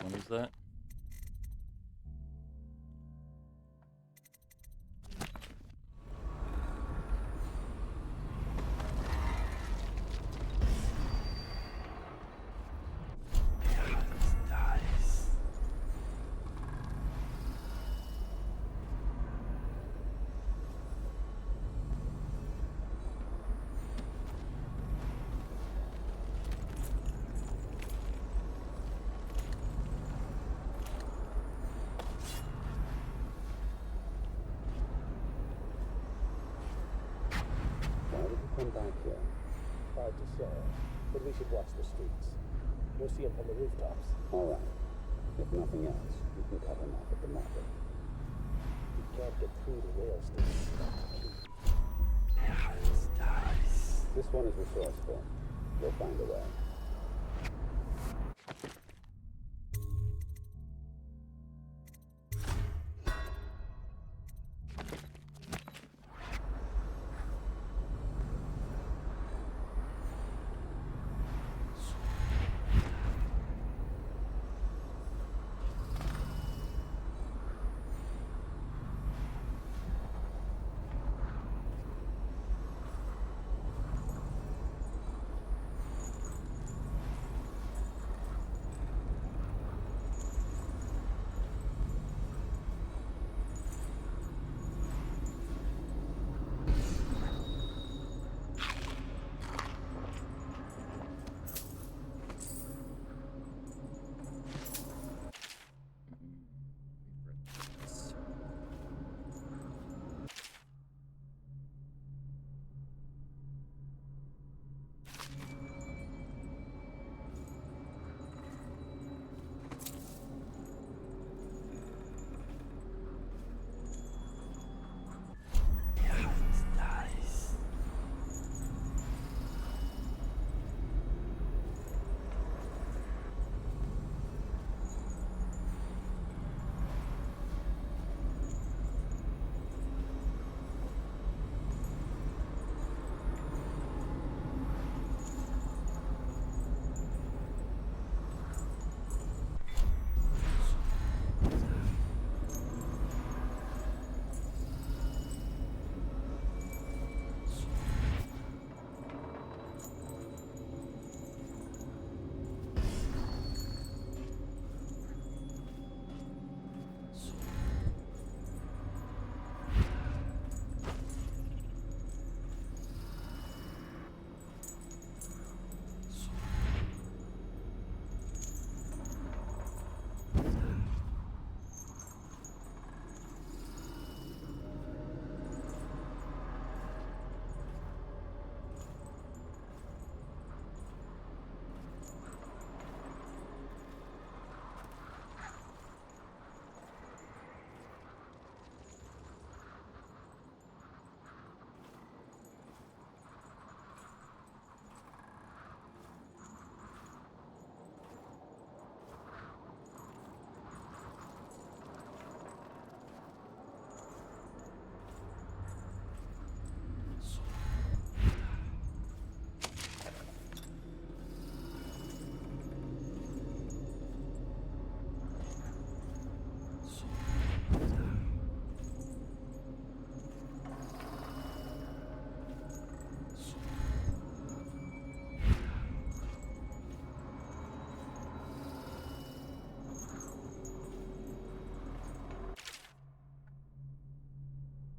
What is that? Come back here. Hard to say, but we should watch the streets. We'll see him from the rooftops. All right. If nothing else, you can cut him off at the market. We can't get through the rail station without the key. This one is resourceful. We'll find a way.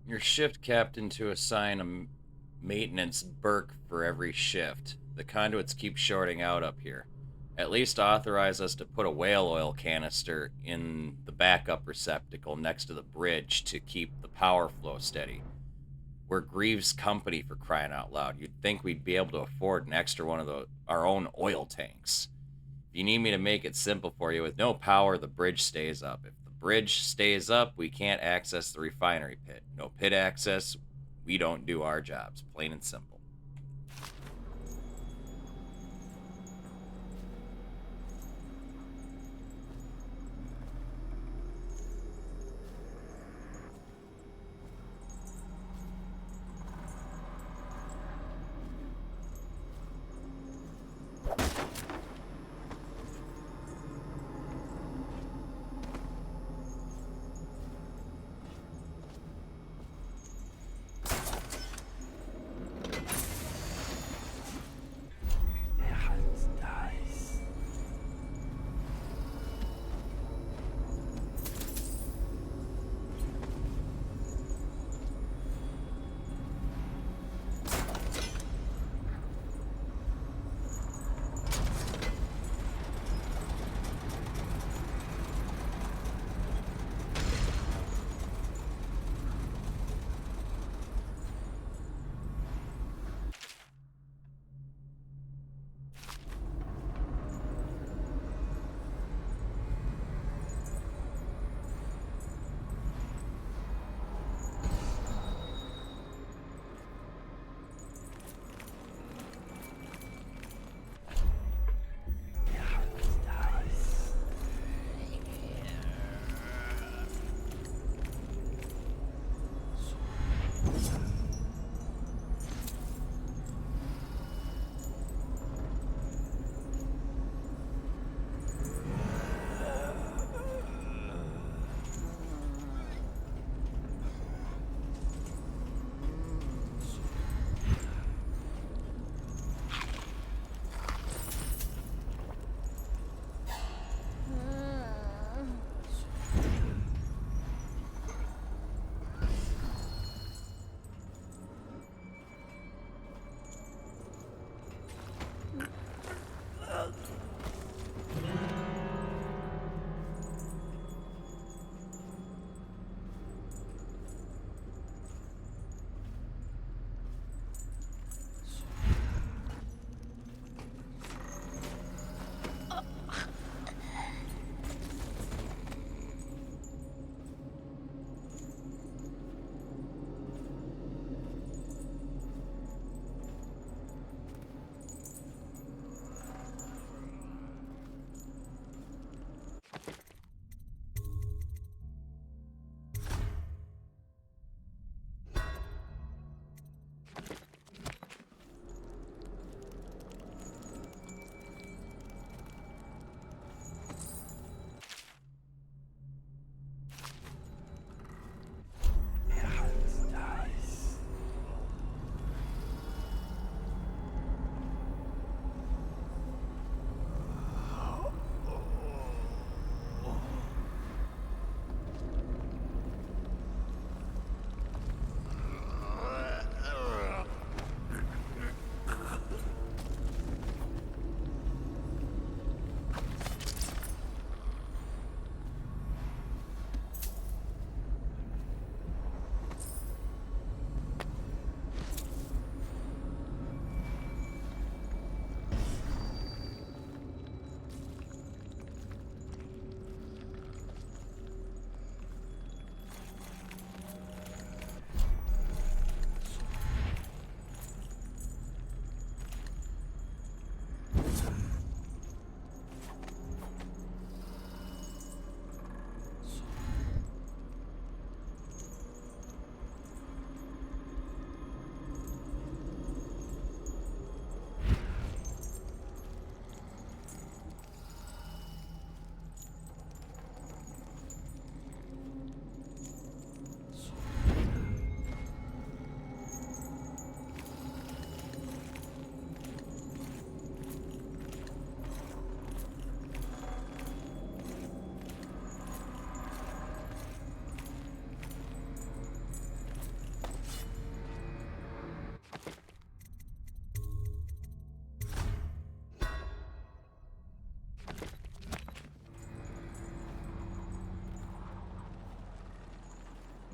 Your shift captain to assign a maintenance Burke for every shift. The conduits keep shorting out up here. At least authorize us to put a whale oil canister in the backup receptacle next to the bridge to keep the power flow steady. We're Greaves' company, for crying out loud. You'd think we'd be able to afford an extra one of our own oil tanks. If you need me to make it simple for you, with no power, the bridge stays up. If the bridge stays up, we can't access the refinery pit. No pit access, we don't do our jobs. Plain and simple.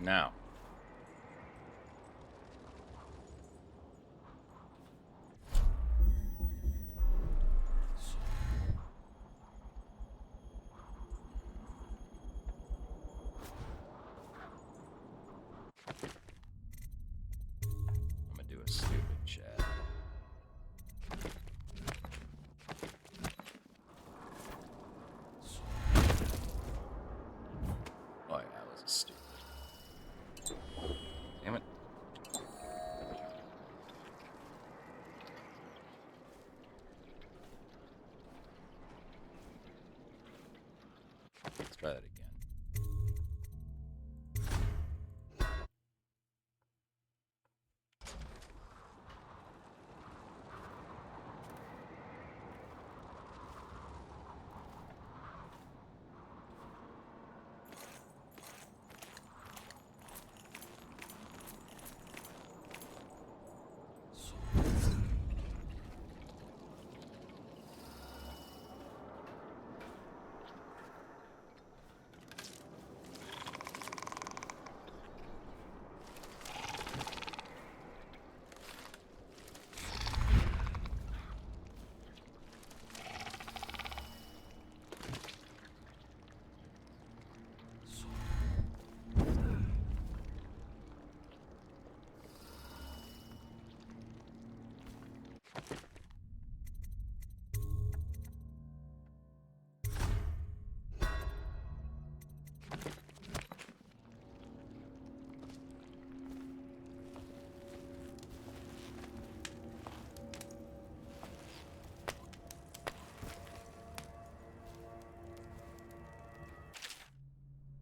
Now. I'm gonna do a stupid chat. Oh yeah, that was stupid. Damn it. Let's try that again.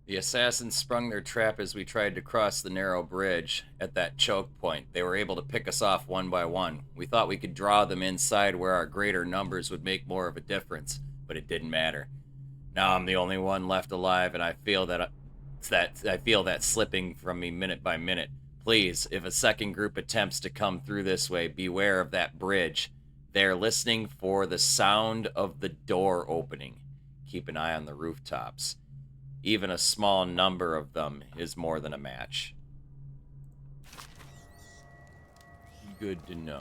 The assassins sprung their trap as we tried to cross the narrow bridge. At that choke point, they were able to pick us off one by one. We thought we could draw them inside where our greater numbers would make more of a difference, but it didn't matter. Now I'm the only one left alive, and I feel that slipping from me minute by minute. Please, if a second group attempts to come through this way, beware of that bridge. They're listening for the sound of the door opening. Keep an eye on the rooftops. Even a small number of them is more than a match. Good to know.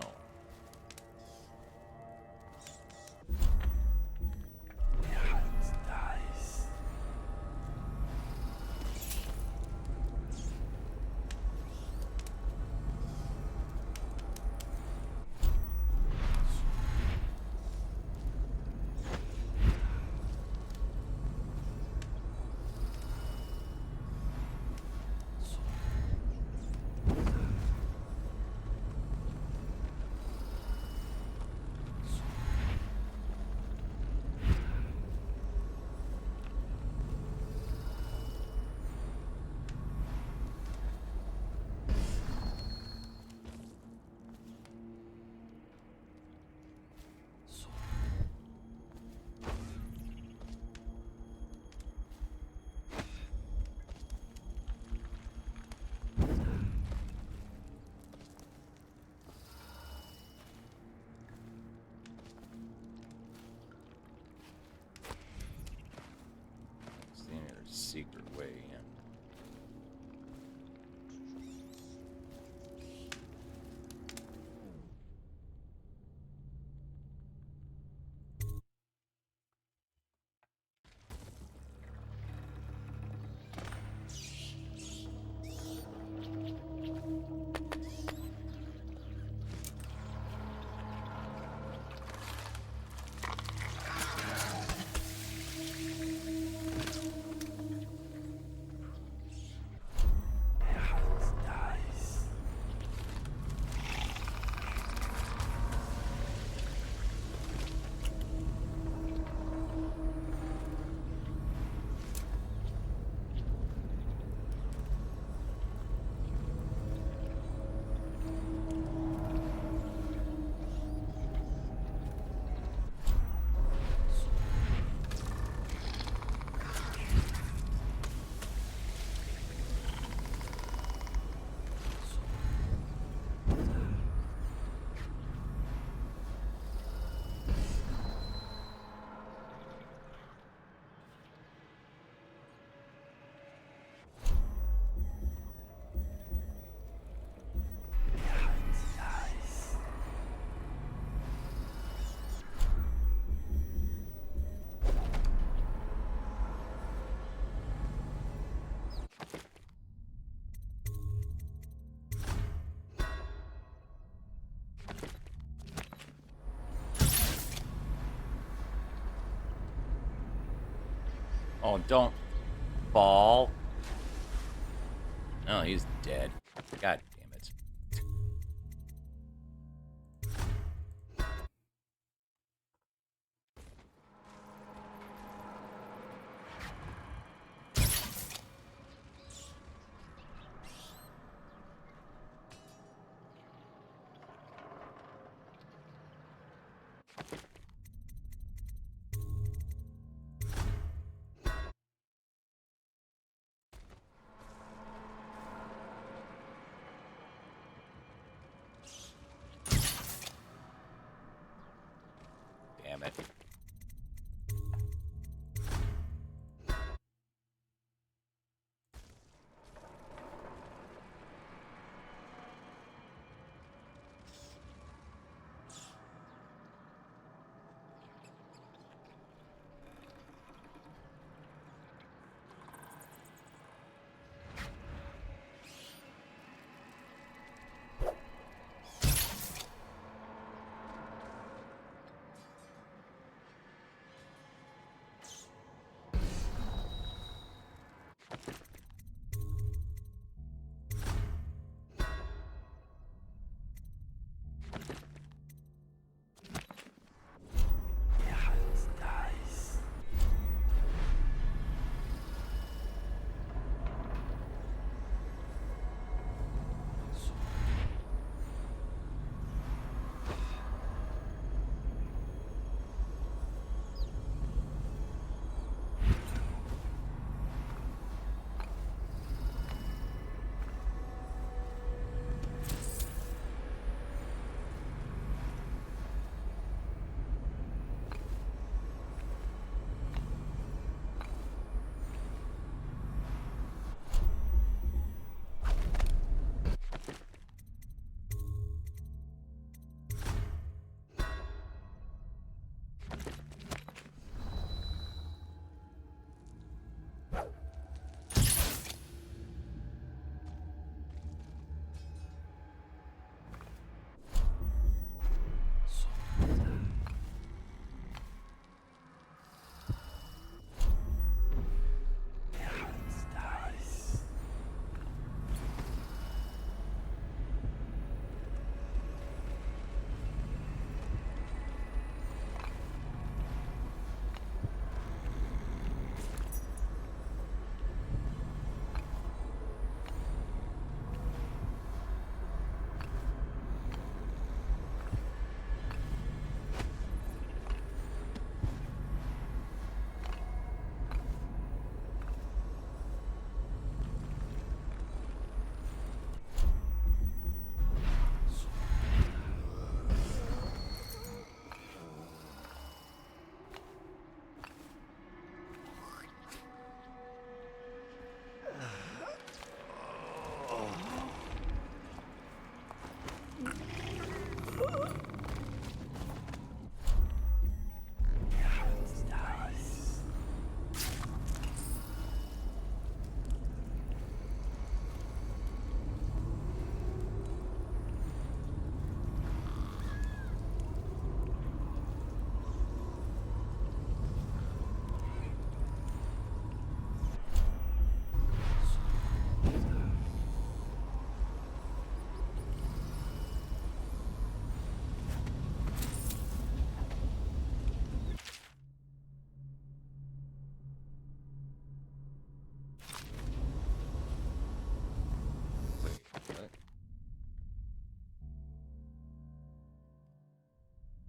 Secret way in. Oh, don't fall. Oh, he's dead. God damn it. Damn it.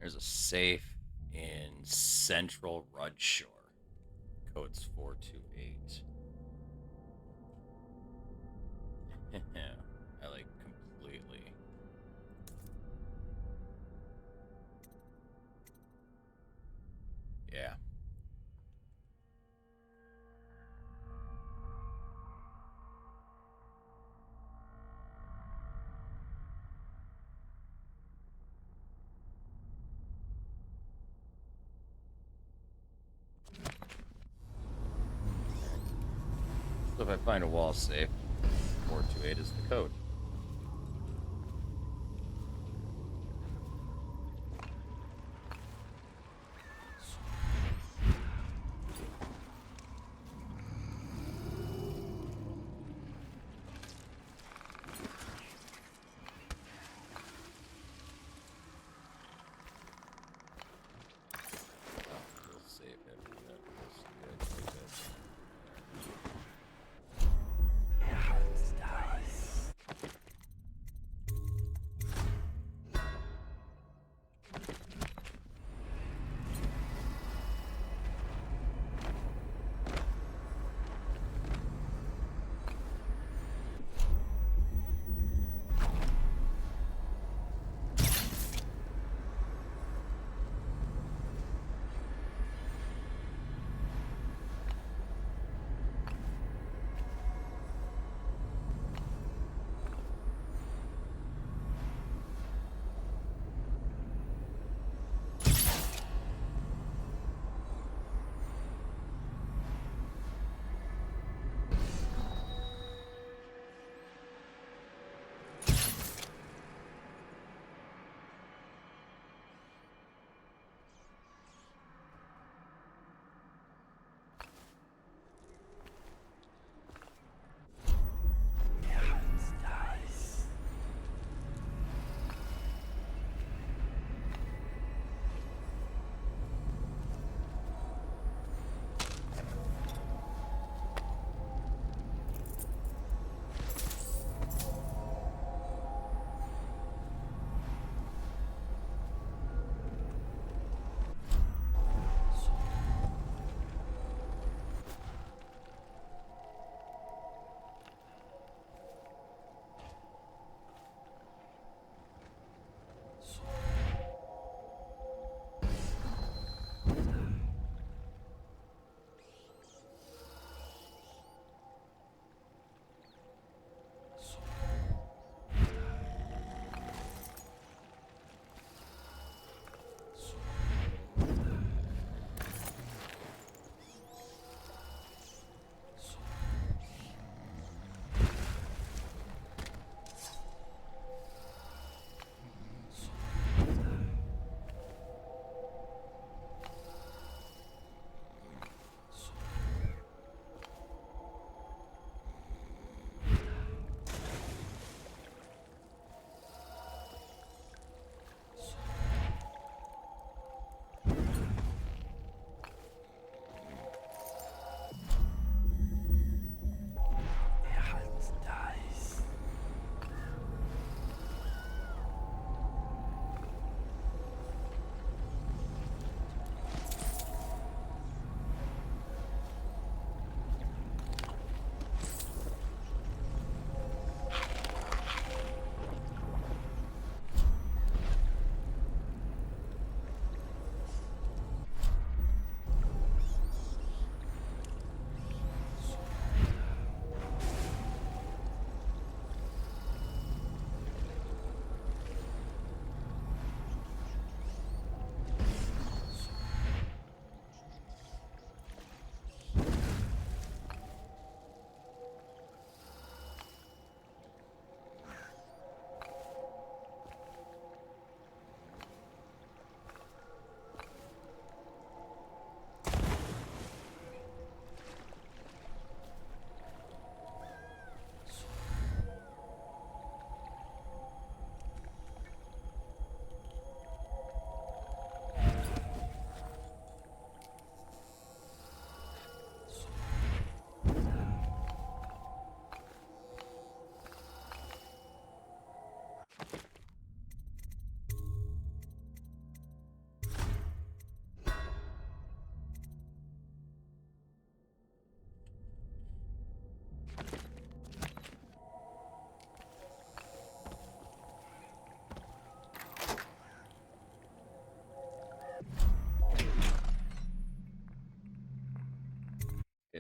There's a safe in Central Rudshore. Code's 428. I like completely. Yeah. So if I find a wall safe, 428 is the code.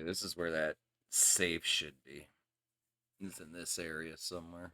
this is where that safe should be. It's in this area somewhere.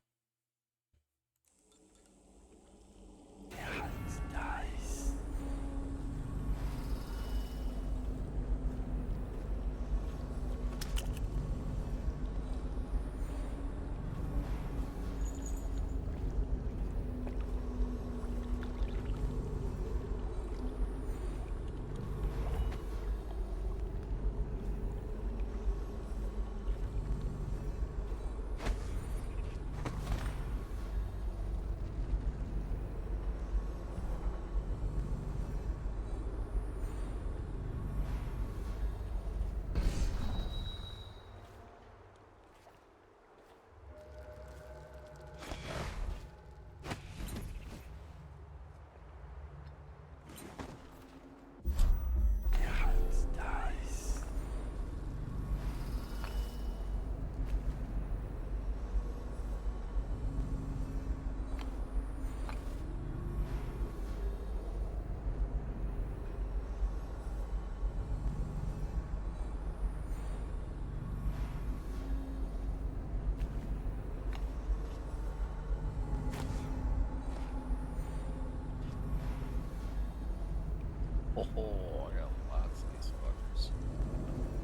Oh, I got lots of these fuckers.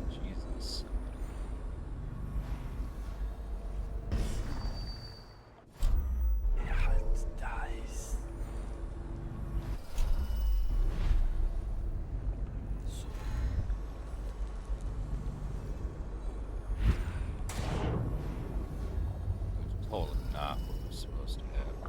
Jesus. Dice. Totally not what we're supposed to have.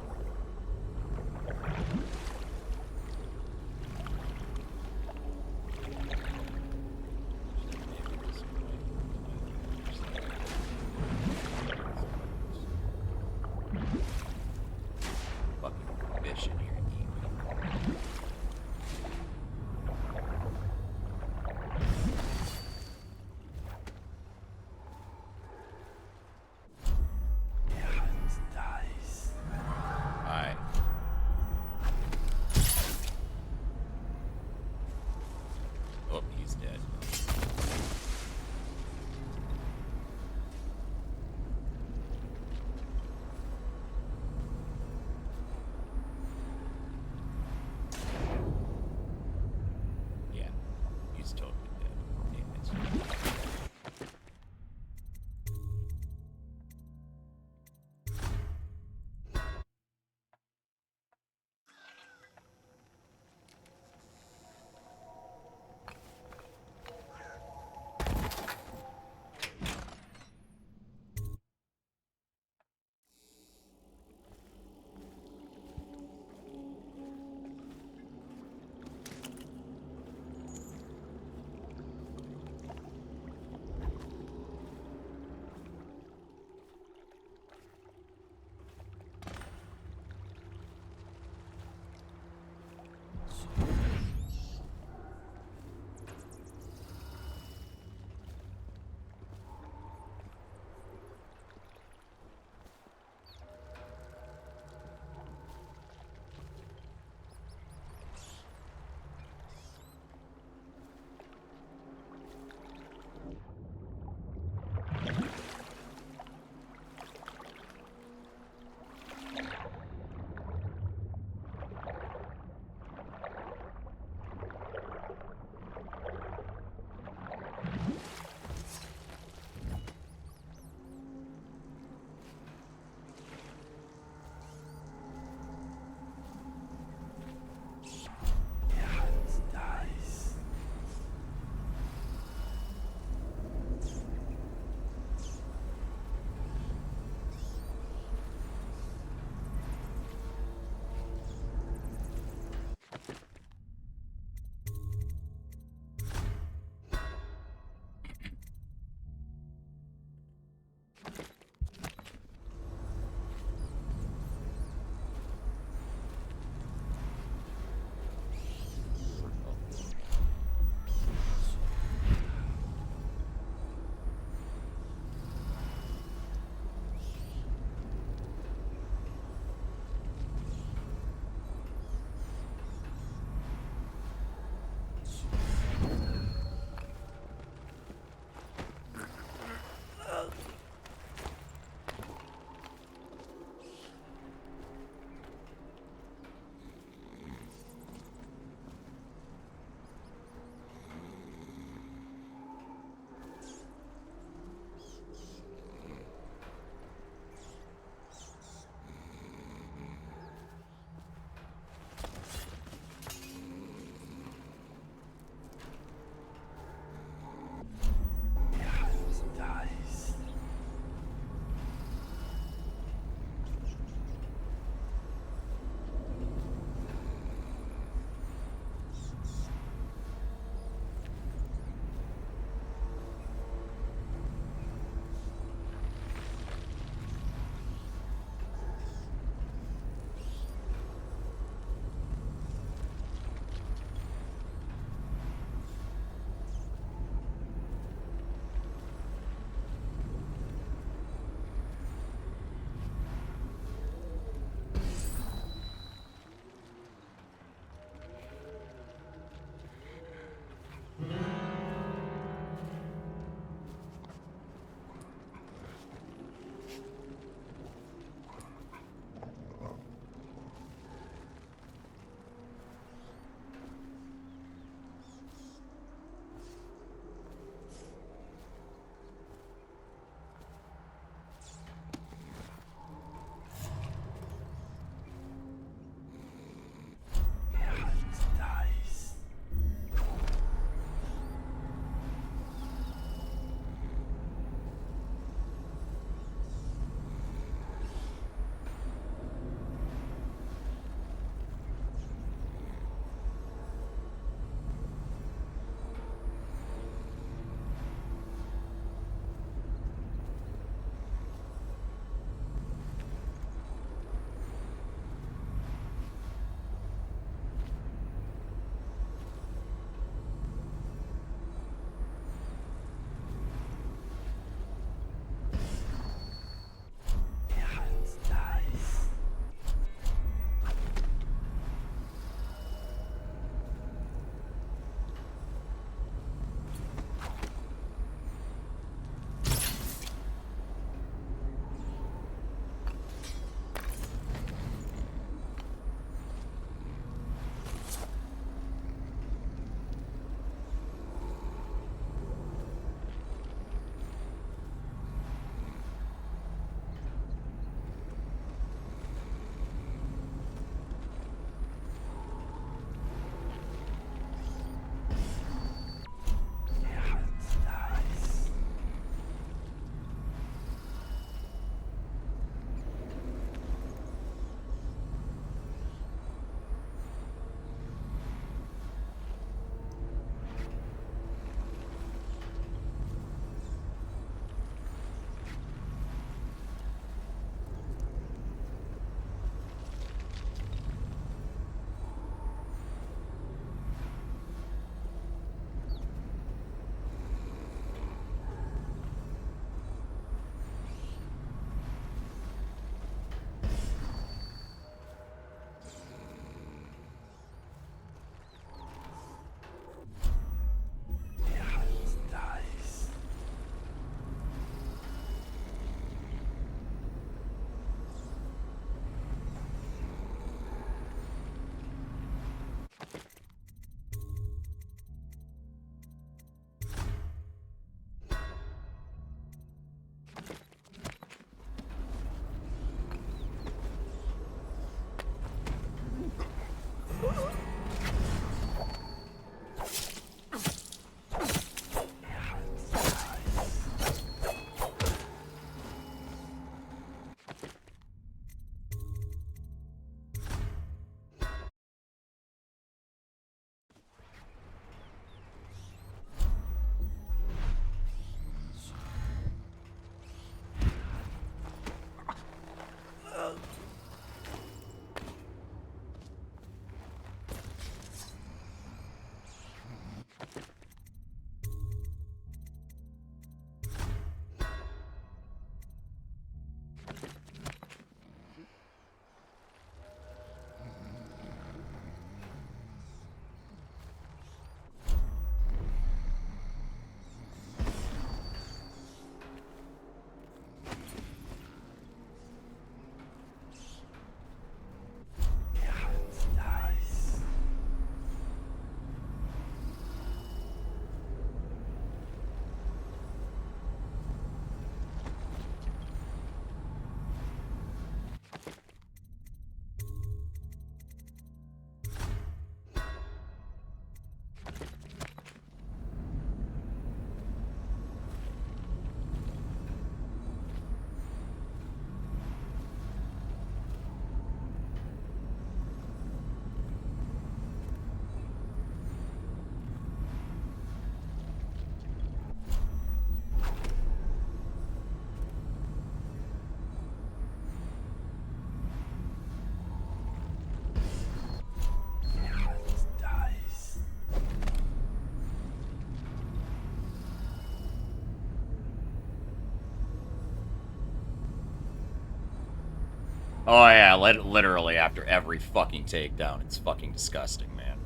Oh yeah, literally after every fucking takedown. It's fucking disgusting, man.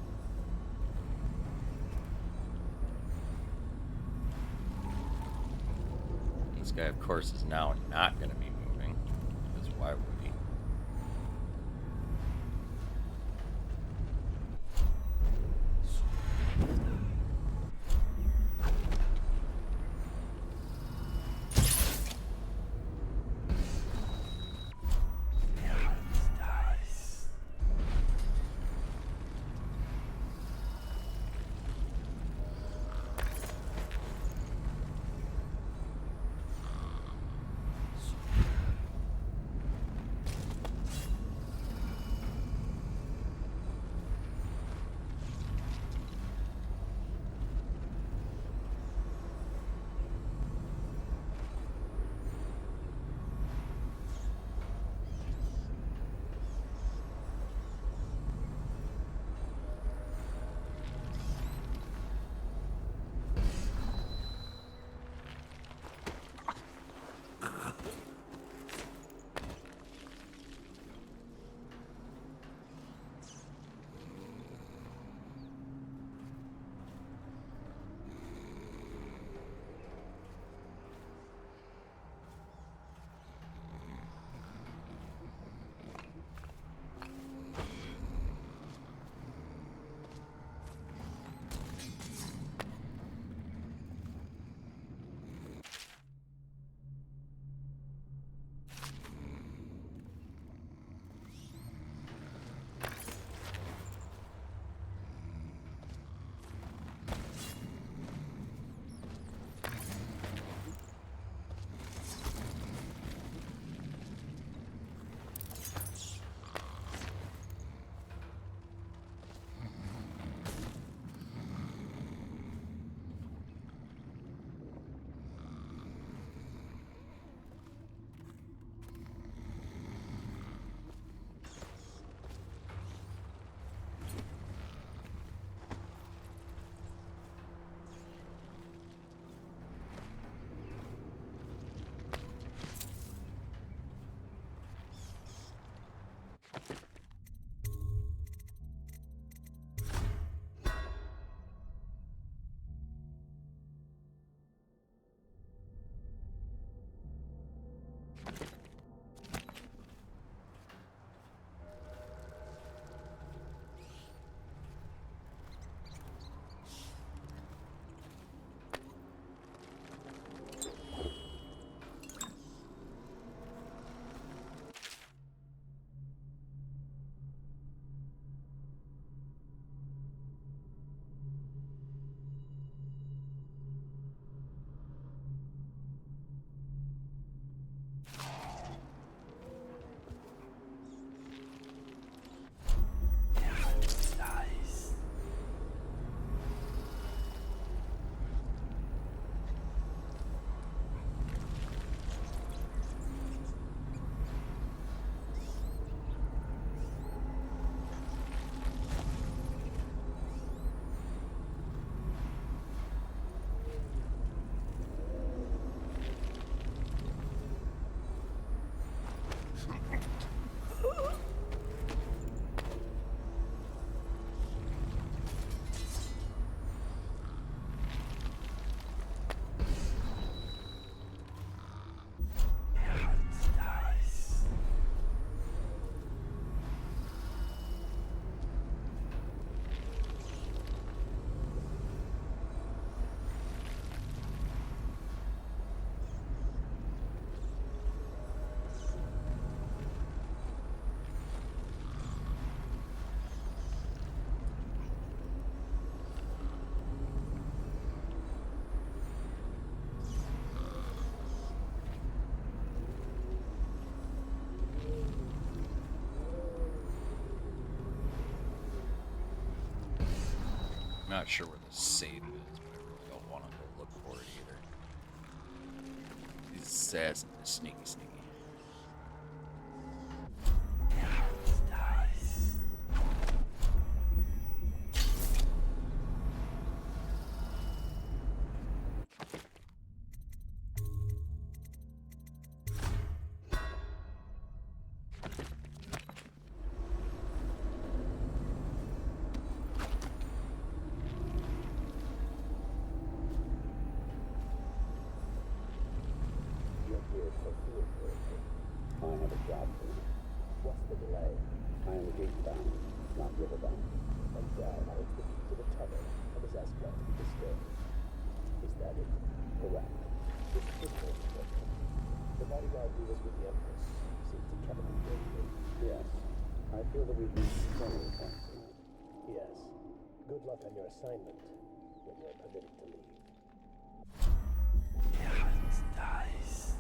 This guy, of course, is now not going to be moving. Because why would he? Not sure where the save is, but I really don't want to go look for it either. These assassins are sneaky, sneaky. I have a job for you. What's the delay? I am gate-bound, not river-bound. And Dad holds the key to the tether of his escort to the stairs. Is that it? Correct. This is the bodyguard who was with the Empress seems to keep him lately. Yes. I feel that we've reached a turning point tonight. Yes. Good luck on your assignment when you're permitted to leave. Yeah, it's nice.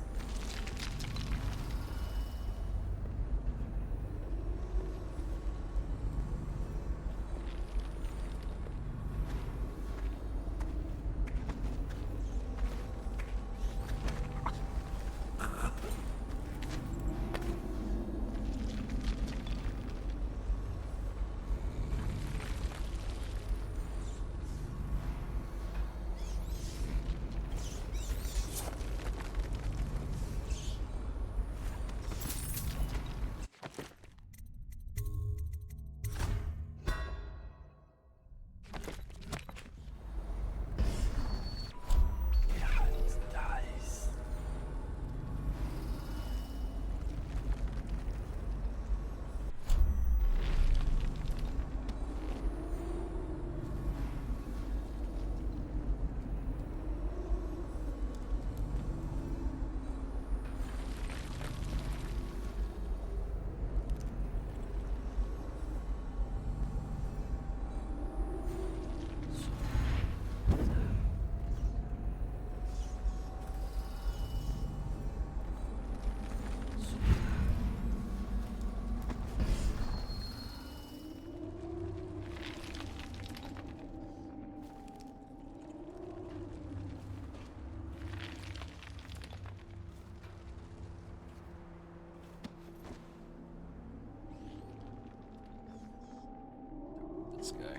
This guy.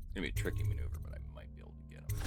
It's gonna be a tricky maneuver, but I might be able to get him.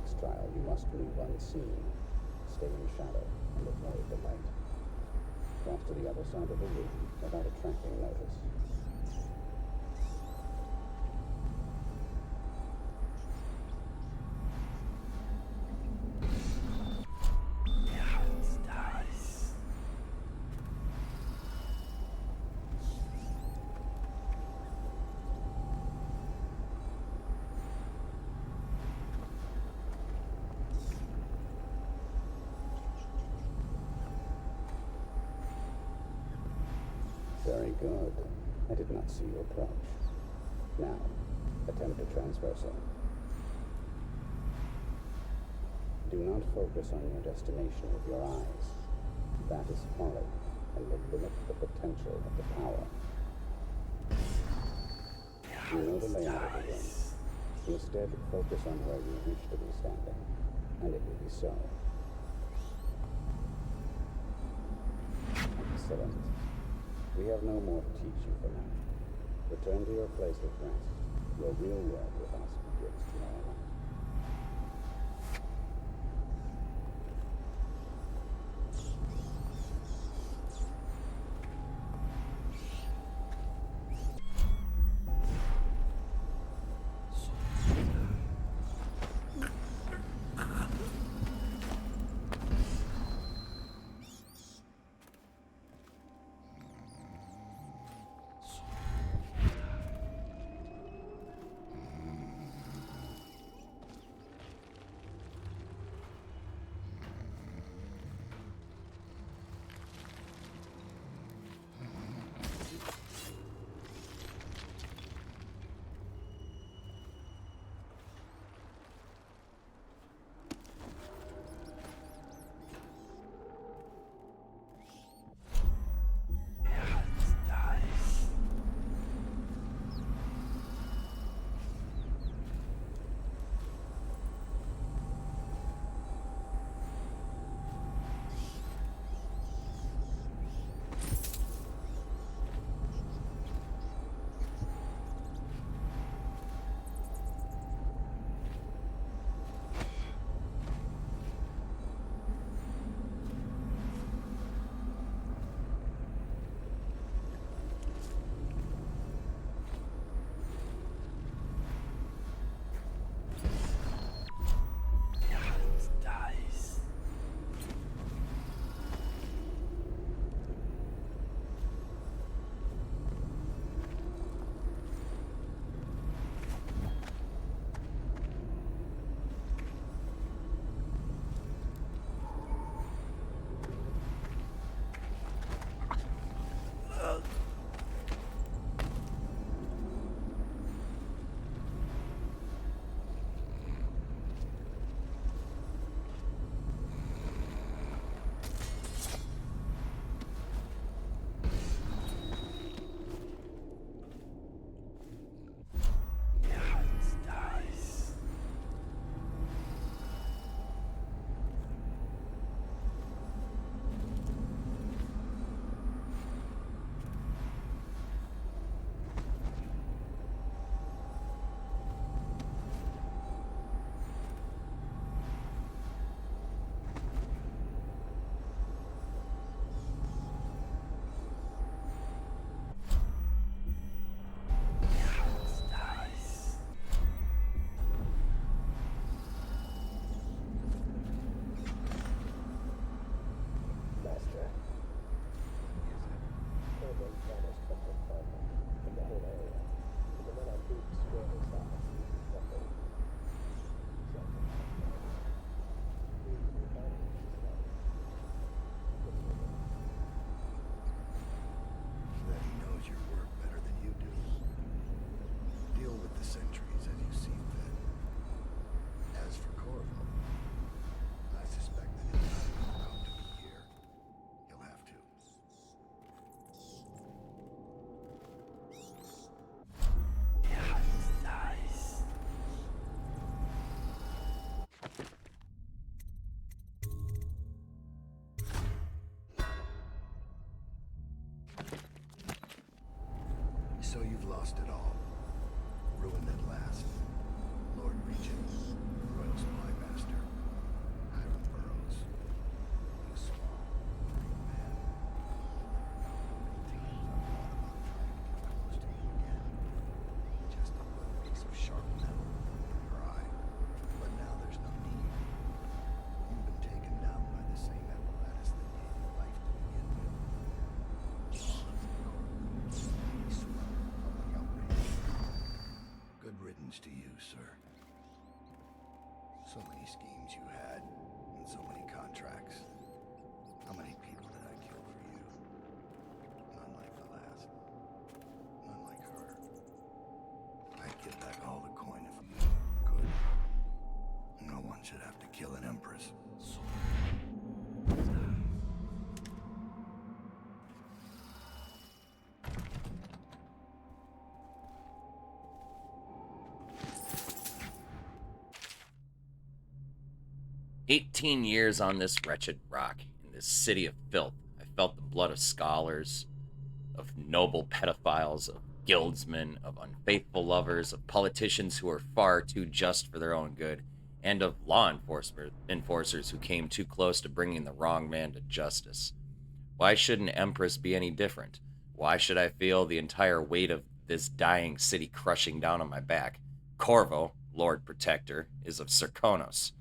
next trial, you must move unseen. Stay in shadow and avoid the light. Cross to the other side of the room without attracting notice. Very good. I did not see you approach. Now, attempt a transversal. Do not focus on your destination with your eyes. That is folly, and will limit the potential of the power. You know the layout of the room. Instead, focus on where you wish to be standing, and it will be so. Excellent. We have no more to teach you for now. Return to your place of rest. Your real work with us begins tomorrow night. So many schemes you had, and so many contracts. How many people did I kill for you? None like the last. None like her. I'd give back all the coin if you could. No one should have to kill an empress. 18 years on this wretched rock, in this city of filth. I felt the blood of scholars, of noble pedophiles, of guildsmen, of unfaithful lovers, of politicians who are far too just for their own good, and of law enforcers who came too close to bringing the wrong man to justice. Why should an empress be any different? Why should I feel the entire weight of this dying city crushing down on my back? Corvo, Lord Protector, is of Serkonos,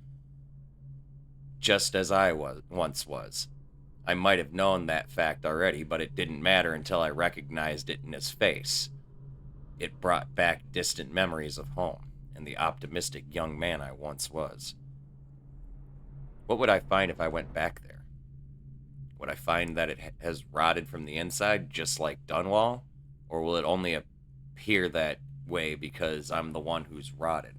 just as I once was. I might have known that fact already, but it didn't matter until I recognized it in his face. It brought back distant memories of home and the optimistic young man I once was. What would I find if I went back there? Would I find that it has rotted from the inside, just like Dunwall? Or will it only appear that way because I'm the one who's rotted?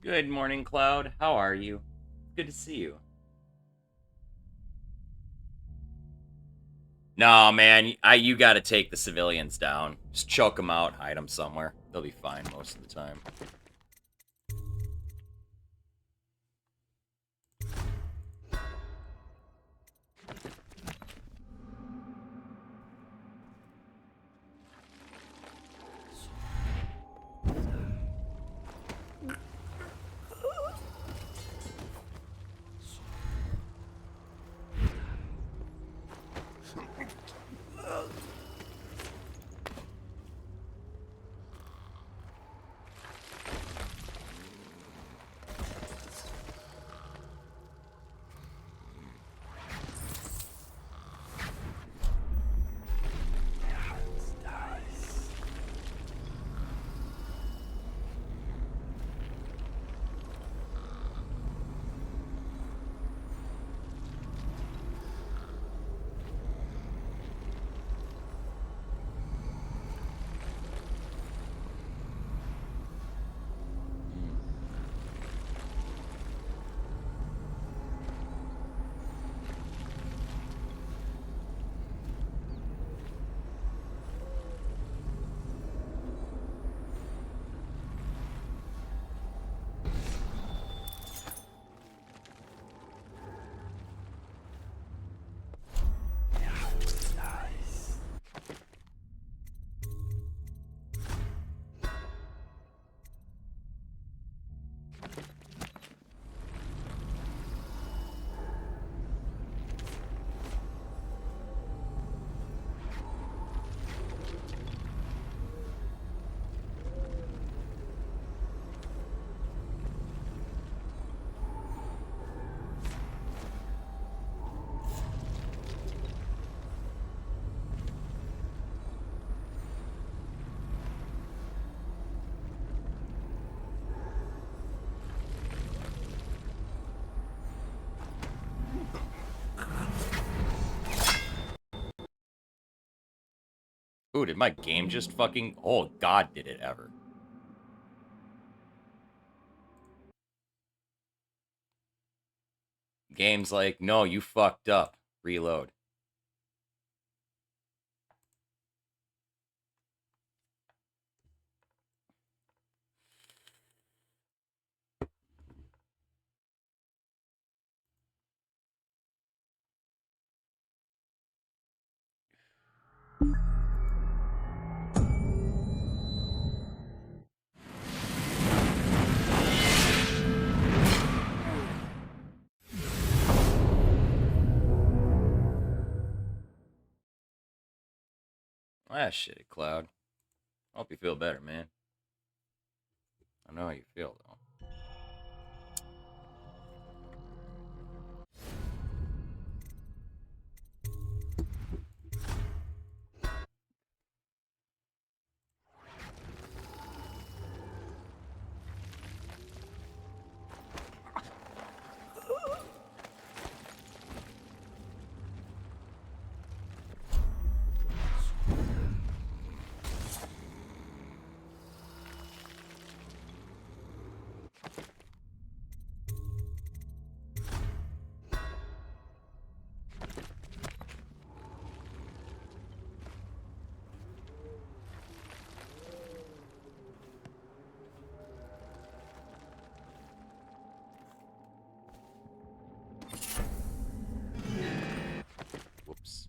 Good morning, Cloud. How are you? Good to see you. No, man, you gotta take the civilians down. Just choke them out, hide them somewhere. They'll be fine most of the time. Ooh, did my game just fucking... Oh, God, did it ever. Game's like, no, you fucked up. Reload. Ah, shit, Cloud. I hope you feel better, man. I know how you feel, though. Whoops.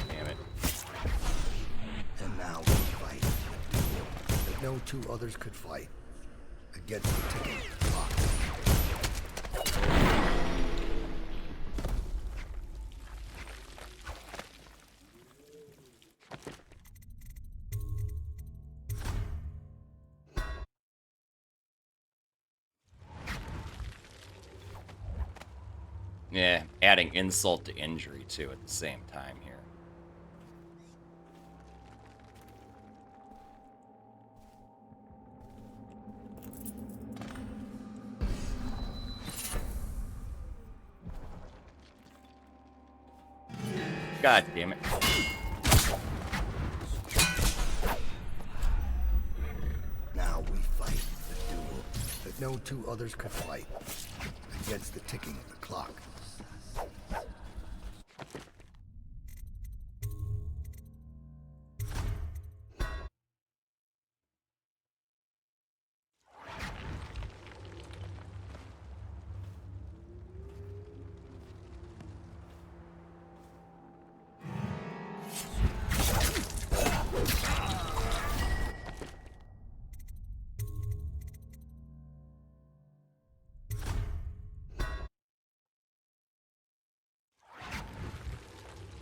Damn it. And now we fight the duel that no two others could fight against the ticking clock. Yeah, adding insult to injury, too, at the same time here. God damn it. Now we fight the duel that no two others could fight against the ticking of the clock.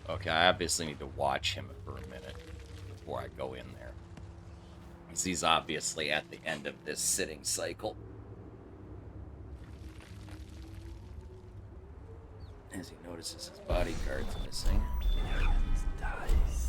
Okay, I obviously need to watch him for a minute before I go in there. Because he's obviously at the end of this sitting cycle. As he notices his bodyguard's missing. Dice.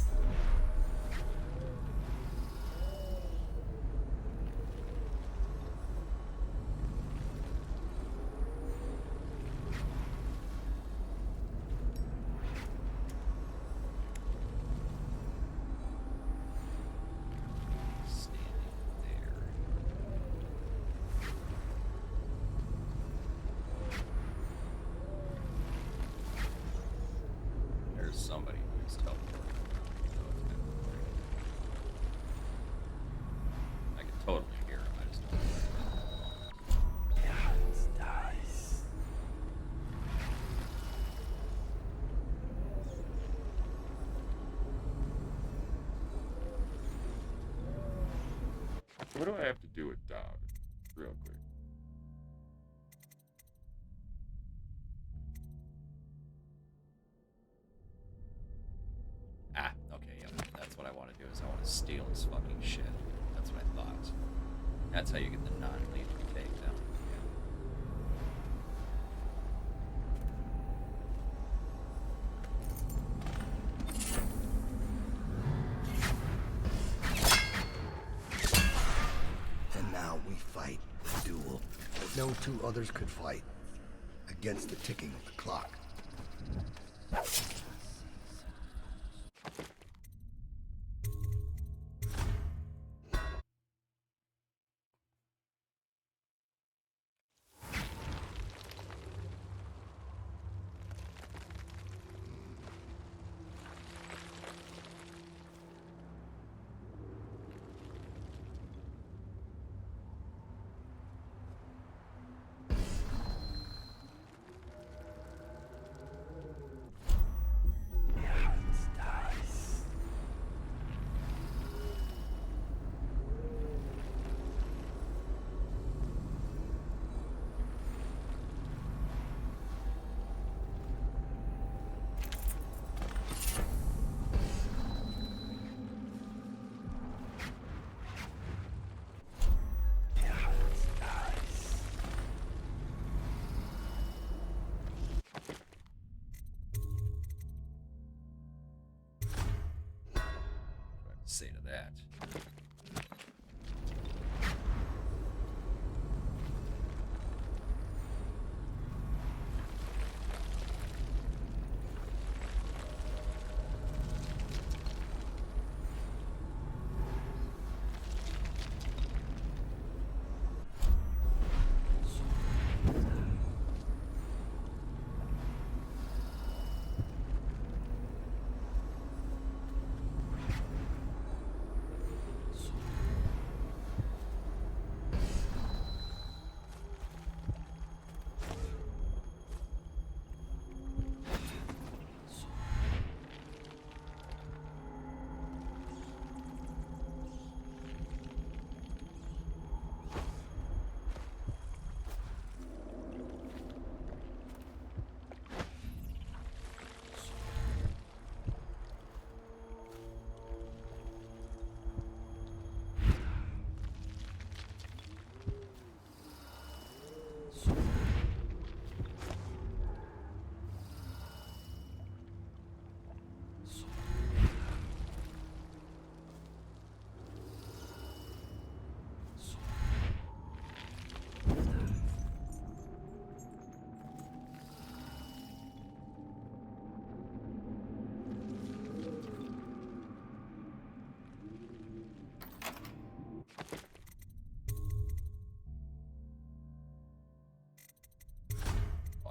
There's somebody who's teleporting. I can totally hear him. I just don't know. Dice. What do I have to do with Dowd? Real quick. Ah, okay, yeah. That's what I want to do, is I want to steal his fucking shit. That's what I thought. That's how you get the non-lethal takedown. no two others could fight against the ticking of the clock. Say to that.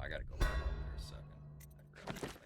I gotta go back up there a second. I forgot one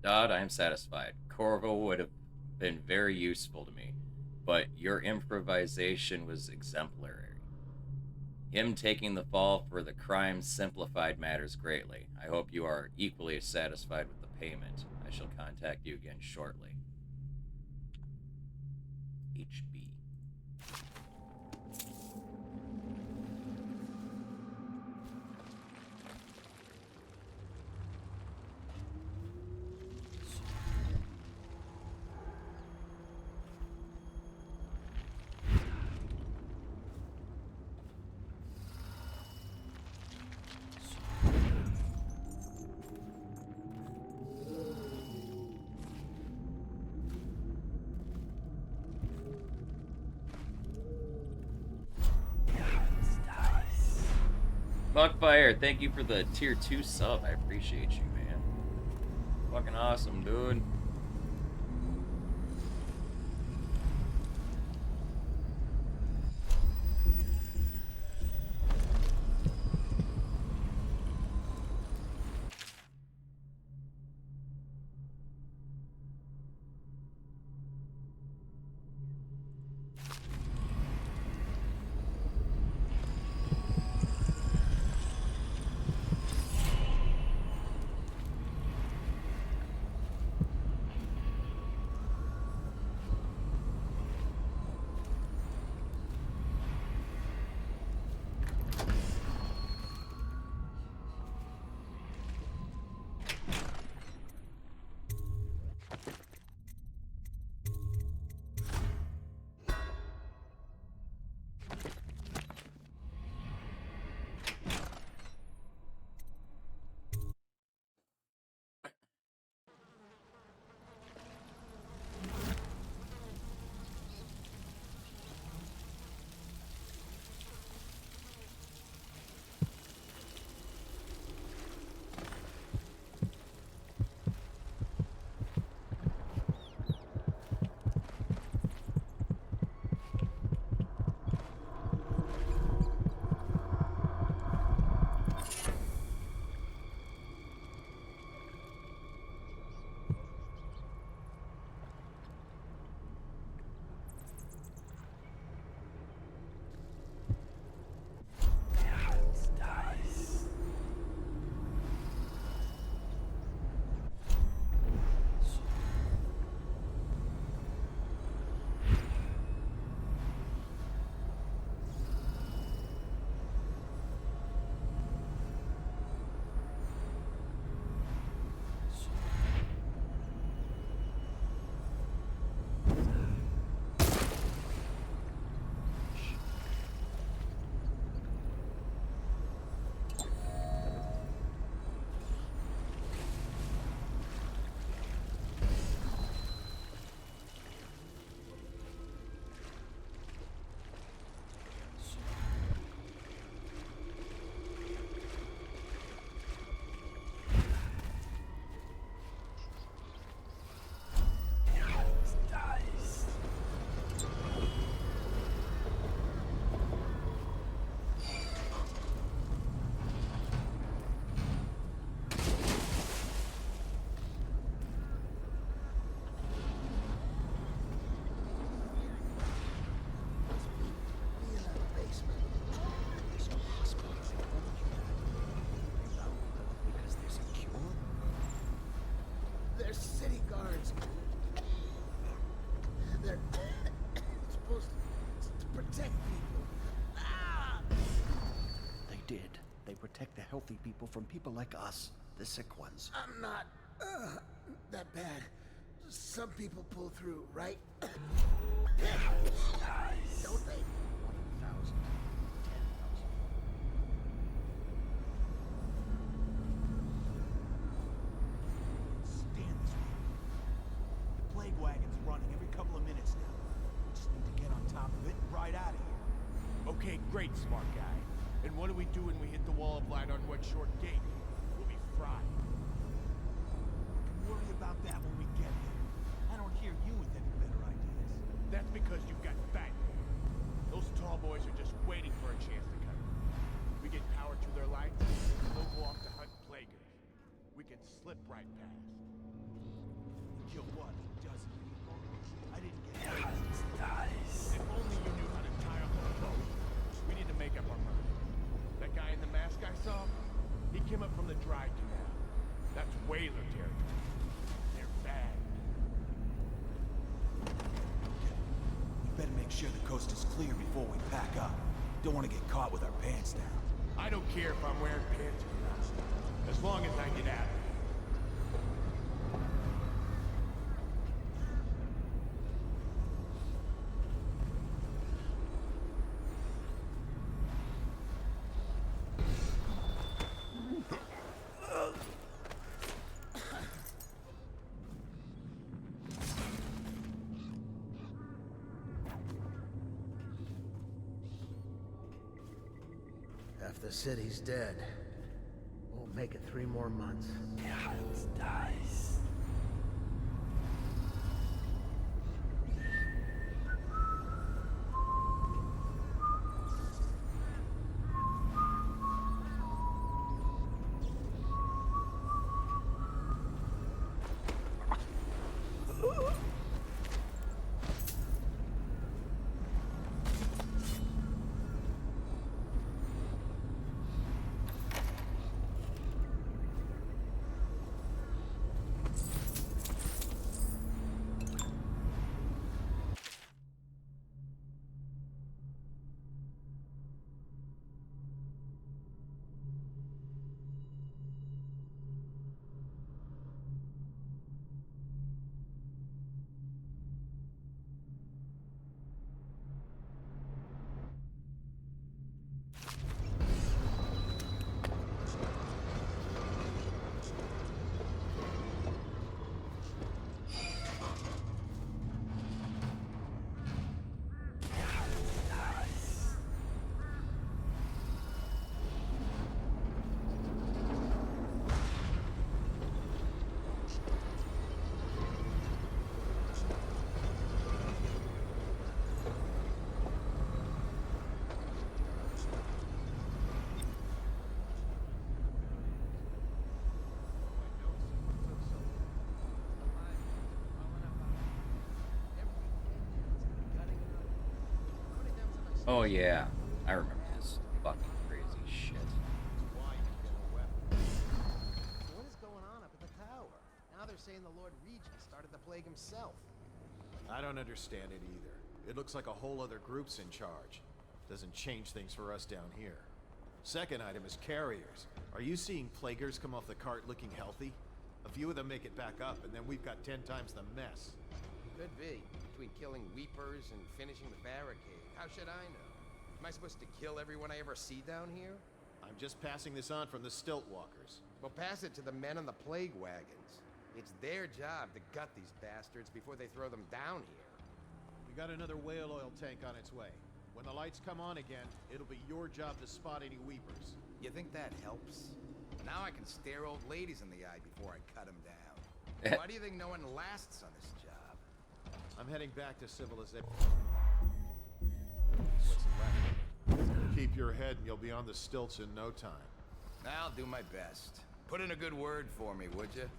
Dodd, I am satisfied. Corvo would have been very useful to me, but your improvisation was exemplary. Him taking the fall for the crime simplified matters greatly. I hope you are equally as satisfied with the payment. I shall contact you again shortly. HB. Buckfire, thank you for the tier 2 sub. I appreciate you, man. Fucking awesome, dude. healthy people from people like us, the sick ones. I'm not, that bad. Some people pull through, right? Don't they? 1,000. 10,000. Stand this way. The plague wagon's running every couple of minutes now. We just need to get on top of it and ride out of here. Okay, great, smart guy. And what do we do when we hit the wall of light on Wet Short Gate? We'll be fried. We can worry about that when we get there. I don't hear you with any better ideas. That's because you've got back hair. Those tall boys are just waiting for a chance to cut it. We get power to their lights, and they'll go off to hunt plaguers. We can slip right past. Kill what? A dozen people? I didn't get it. If only you knew how to tie up a boat. We need to make up our mind. That guy in the mask I saw, he came up from the dry canal. That's whaler territory. They're bad. We better make sure the coast is clear before we pack up. Don't want to get caught with our pants down. I don't care if I'm wearing pants or not. As long as I get out of here. Half the city's dead. Won't make it 3 more months. Oh yeah, I remember this fucking crazy shit. What is going on up at the tower? Now they're saying the Lord Regent started the plague himself. I don't understand it either. It looks like a whole other group's in charge. Doesn't change things for us down here. Second item is carriers. Are you seeing plaguers come off the cart looking healthy? A few of them make it back up, and then we've got 10 times the mess. Could be. Between killing weepers and finishing the barricade. How should I know? Am I supposed to kill everyone I ever see down here? I'm just passing this on from the stilt walkers. Well, pass it to the men on the plague wagons. It's their job to gut these bastards before they throw them down here. We got another whale oil tank on its way. When the lights come on again, it'll be your job to spot any weepers. You think that helps? Now I can stare old ladies in the eye before I cut them down. Why do you think no one lasts on this job? I'm heading back to civilization. What's left? Keep your head and you'll be on the stilts in no time. I'll do my best. Put in a good word for me, would you?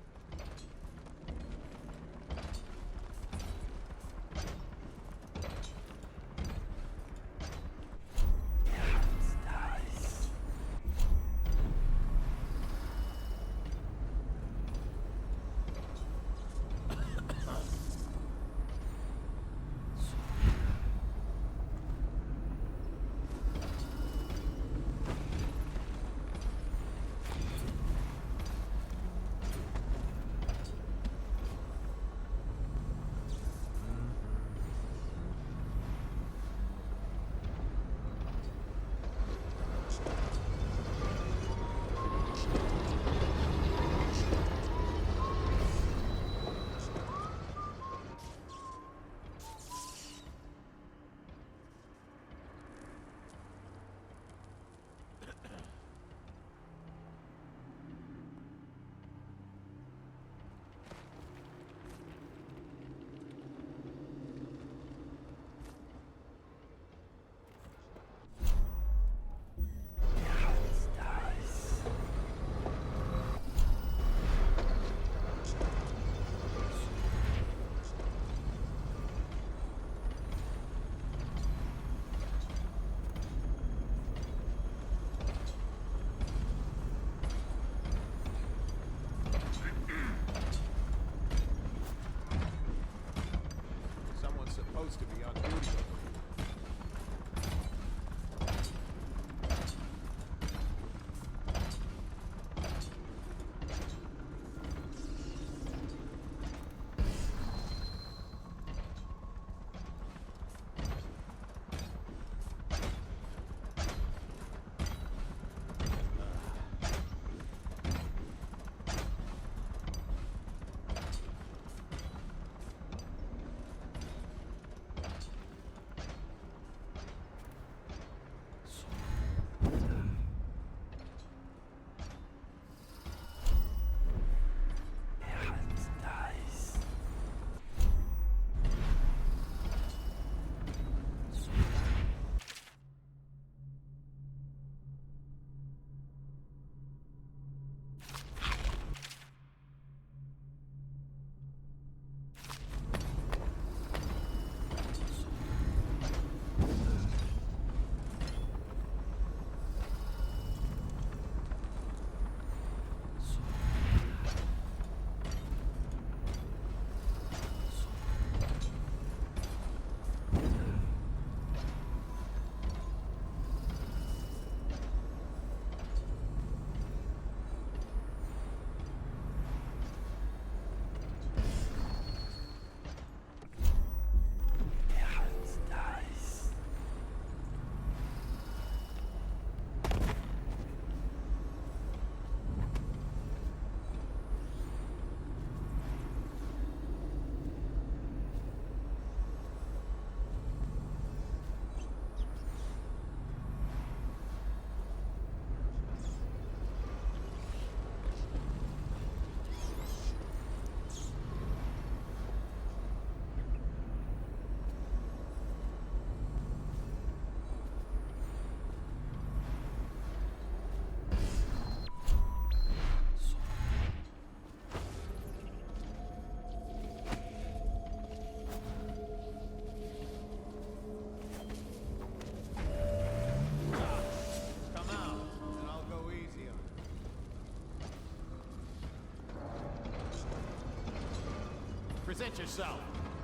Present yourself.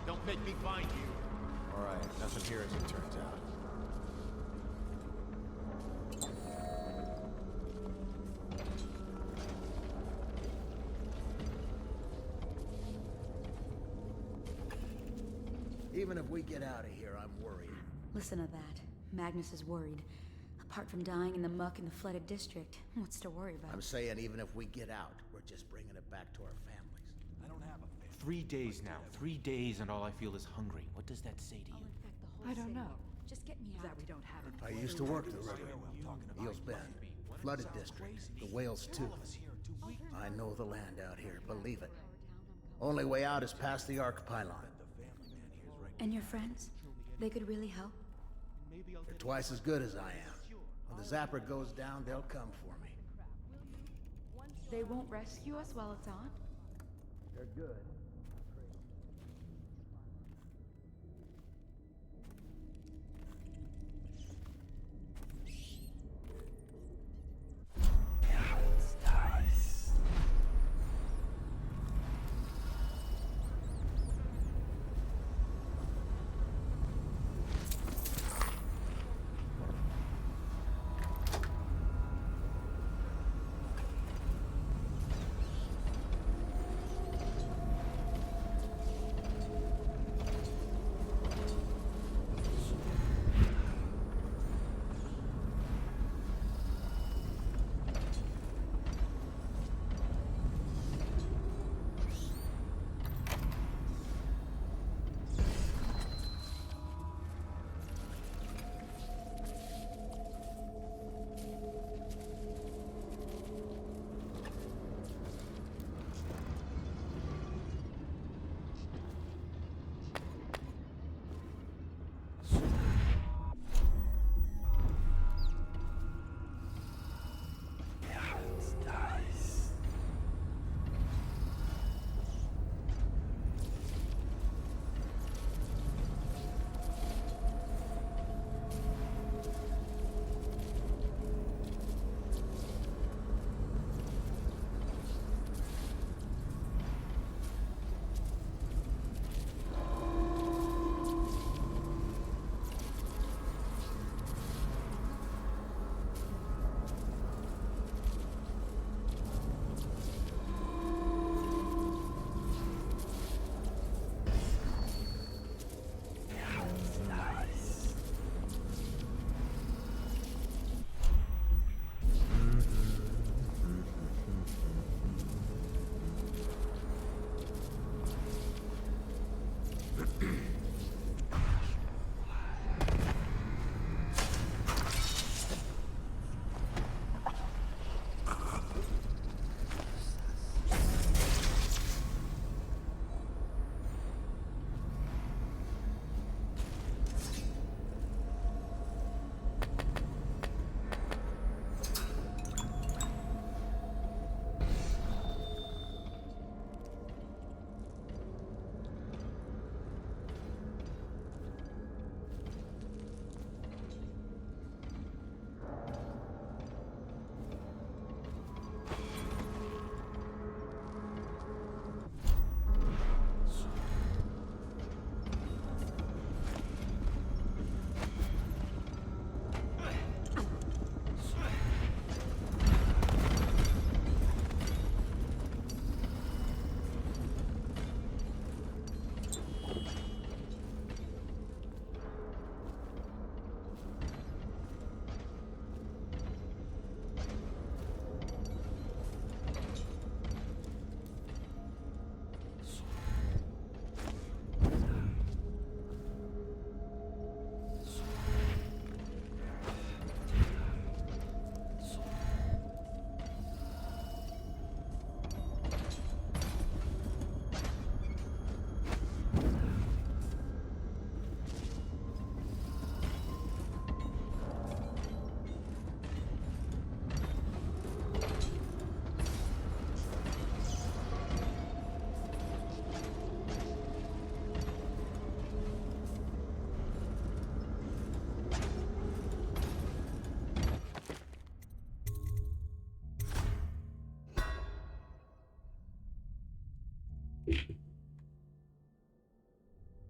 Don't make me find you. All right, nothing here as it turns out. Even if we get out of here, I'm worried. Listen to that. Magnus is worried. Apart from dying in the muck in the flooded district, what's to worry about? I'm saying even if we get out, we're just bringing it back to our families. I don't have a 3 days now. 3 days and all I feel is hungry. What does that say to you? I don't know. Just get me out. That we don't have it. I used to work the river. Eels Bend. Flooded district. The whales too. I know the land out here, believe it. Only way out is past the Arc Pylon. And your friends? They could really help? They're twice as good as I am. When the zapper goes down, they'll come for me. They won't rescue us while it's on? They're good.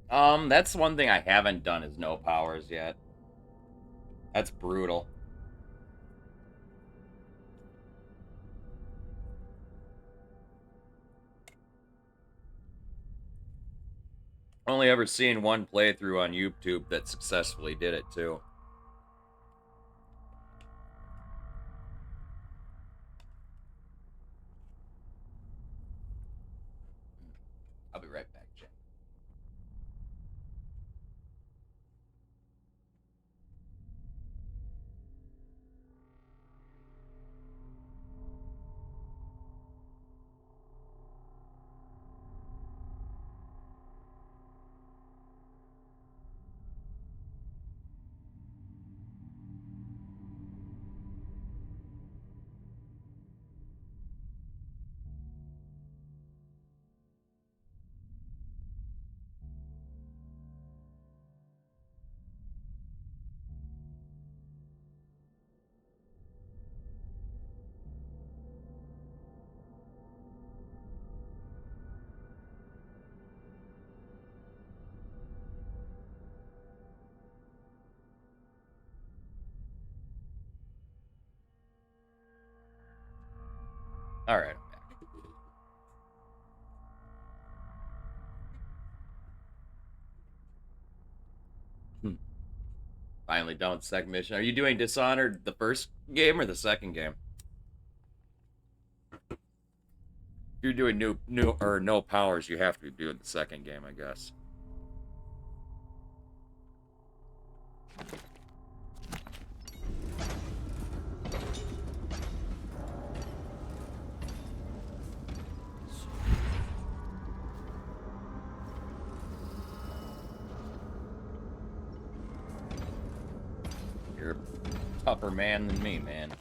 That's one thing I haven't done is no powers yet. That's brutal. Only ever seen one playthrough on YouTube that successfully did it too. I'll be right back, Jim. All right. Finally done with the second mission. Are you doing Dishonored the first game or the second game? If you're doing new or no powers, you have to do the second game, I guess. You're a tougher man than me, man.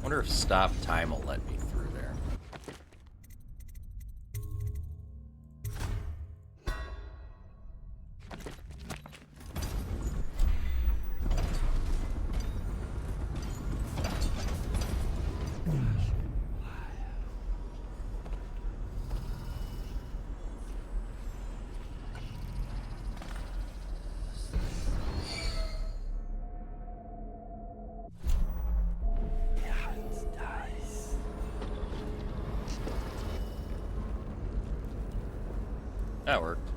wonder if stop time will let me through there. That worked.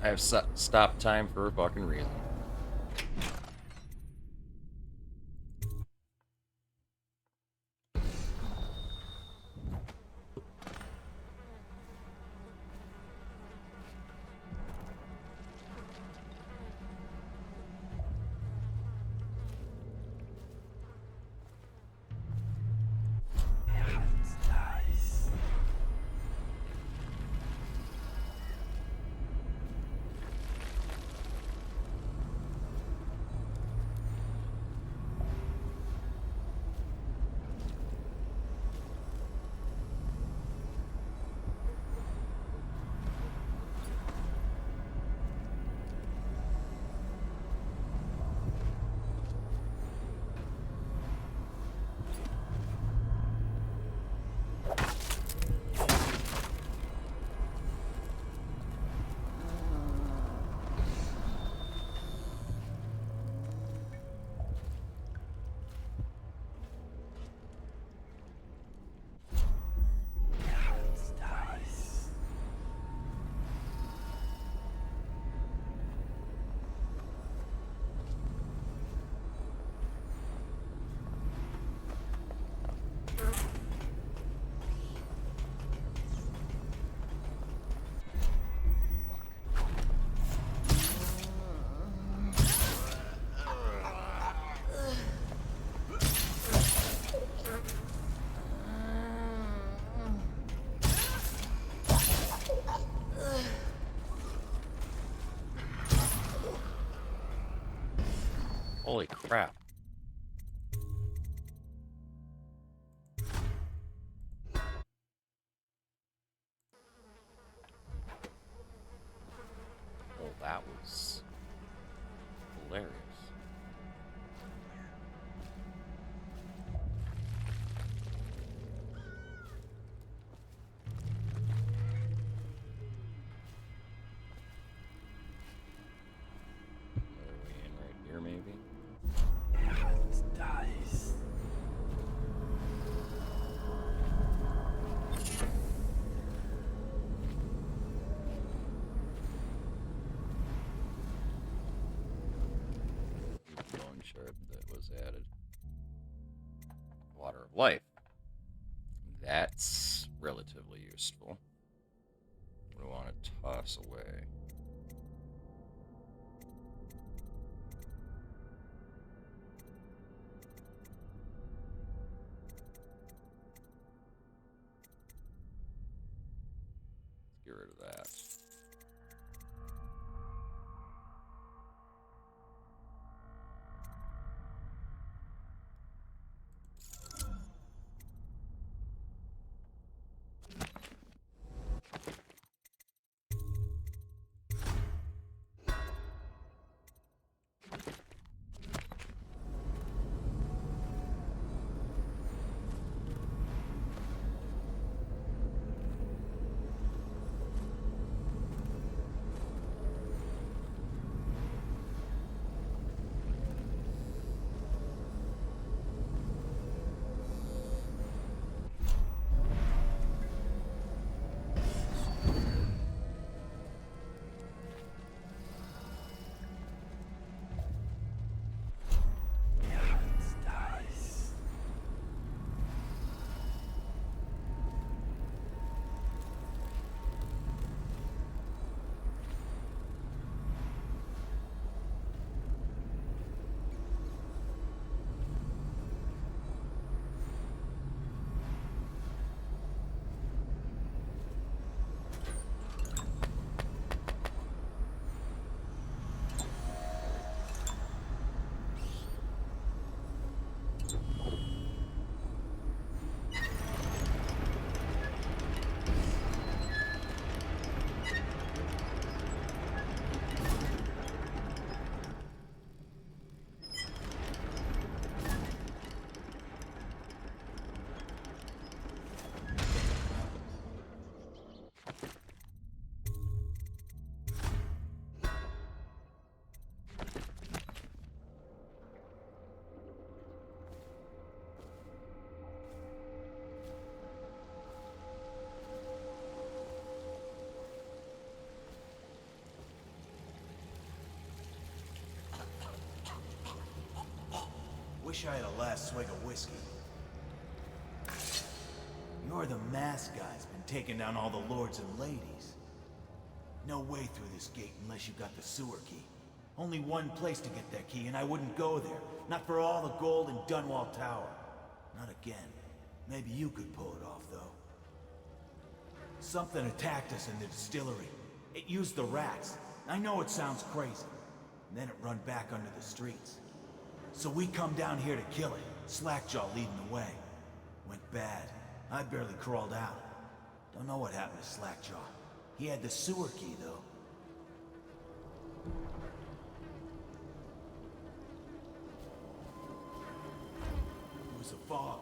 I have stop time for a fucking reason. Holy crap. Well, that was hilarious. Another way in right here, maybe? Dice. Bone shard that was added. Water of life. That's relatively useful. What do I want to toss away? Let's get rid of that. Wish I had a last swig of whiskey. You're the masked guy's been taking down all the lords and ladies. No way through this gate unless you got the sewer key. Only one place to get that key, and I wouldn't go there. Not for all the gold in Dunwall Tower. Not again. Maybe you could pull it off, though. Something attacked us in the distillery. It used the rats. I know it sounds crazy. And then it run back under the streets. So we come down here to kill it. Slackjaw leading the way. Went bad. I barely crawled out. Don't know what happened to Slackjaw. He had the sewer key, though. It was a fog.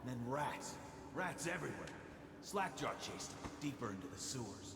And then rats. Rats everywhere. Slackjaw chased him deeper into the sewers.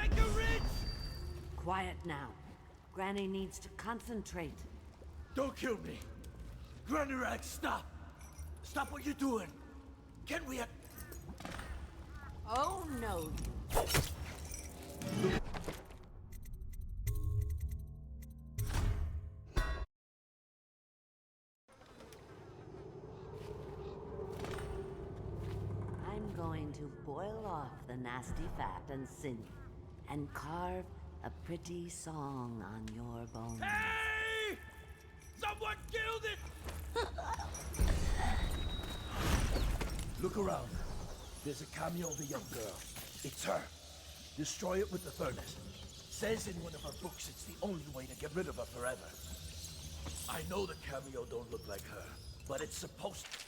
make you rich! Quiet now. Granny needs to concentrate. Don't kill me. Granny Rag, stop. Stop what you're doing. Can we... Oh, no. I'm going to boil off the nasty fat and sin, and carve a pretty song on your bones. Hey! Someone killed it! Look around. There's a cameo of a young girl. It's her. Destroy it with the furnace. Says in one of her books it's the only way to get rid of her forever. I know the cameo don't look like her, but it's supposed to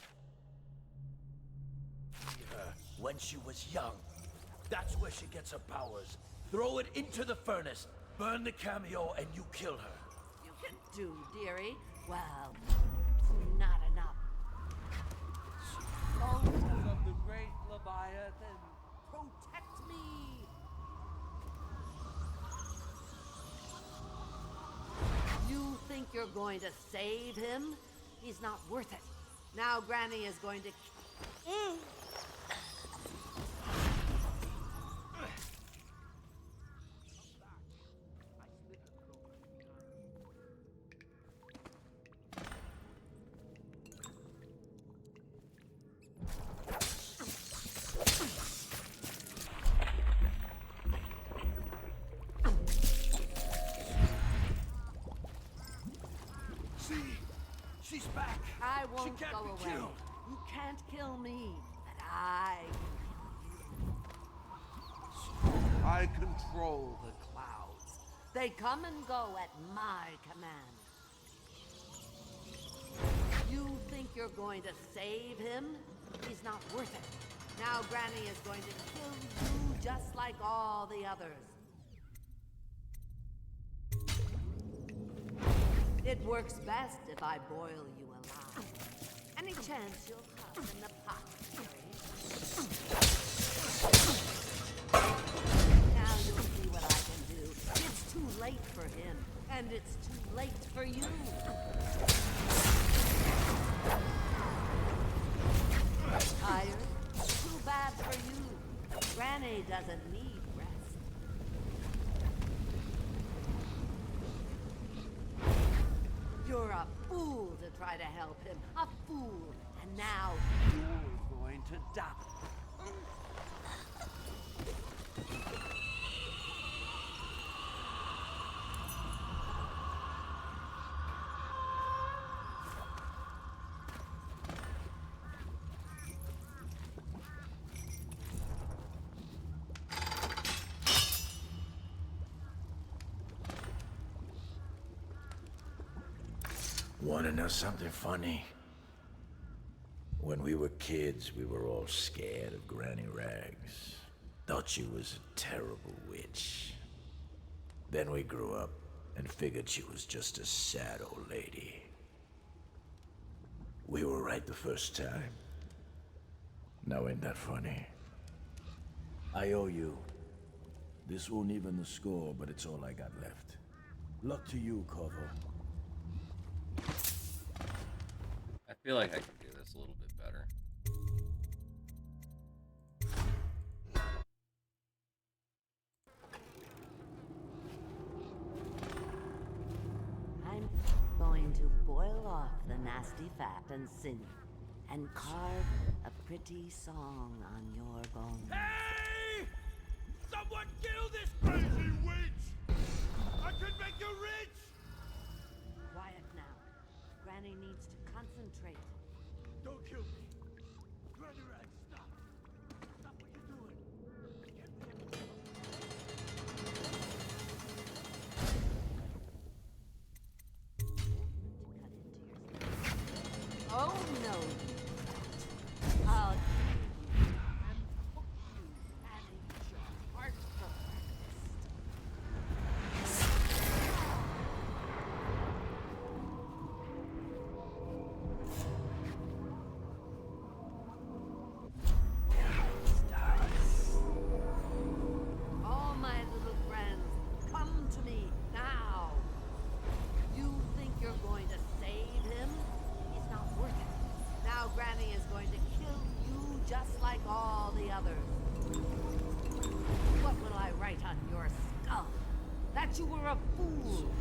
be her when she was young. That's where she gets her powers. Throw it into the furnace, burn the cameo, and you kill her. You can do, dearie. Well, not enough. Soldiers of the great Leviathan, protect me! You think you're going to save him? He's not worth it. Now Granny is going to... She's back. I won't she can't go be away. killed. You can't kill me, but I can kill you. I control the clouds. They come and go at my command. You think you're going to save him? He's not worth it. Now Granny is going to kill you just like all the others. It works best if I boil you alive. Any chance you'll huff in the pot, dearie? Now you'll see what I can do. It's too late for him, and it's too late for you. Tired? Too bad for you. Granny doesn't need rest. You're a fool to try to help him. A fool. And now you're going to die. Wanna know something funny? When we were kids, we were all scared of Granny Rags. Thought she was a terrible witch. Then we grew up and figured she was just a sad old lady. We were right the first time. Now ain't that funny? I owe you. This won't even the score, but it's all I got left. Luck to you, Corvo. I feel like I could do this a little bit better. I'm going to boil off the nasty fat and sin, and carve a pretty song on your bones. Hey! Someone kill this crazy witch! I could make you rich! Quiet now. Granny needs to concentrate. Don't kill me. Granny Rag, stop. Stop what you're doing. Oh no! I'll kill you and hook you and eat your heart for breakfast. others. What will I write on your skull? That you were a fool.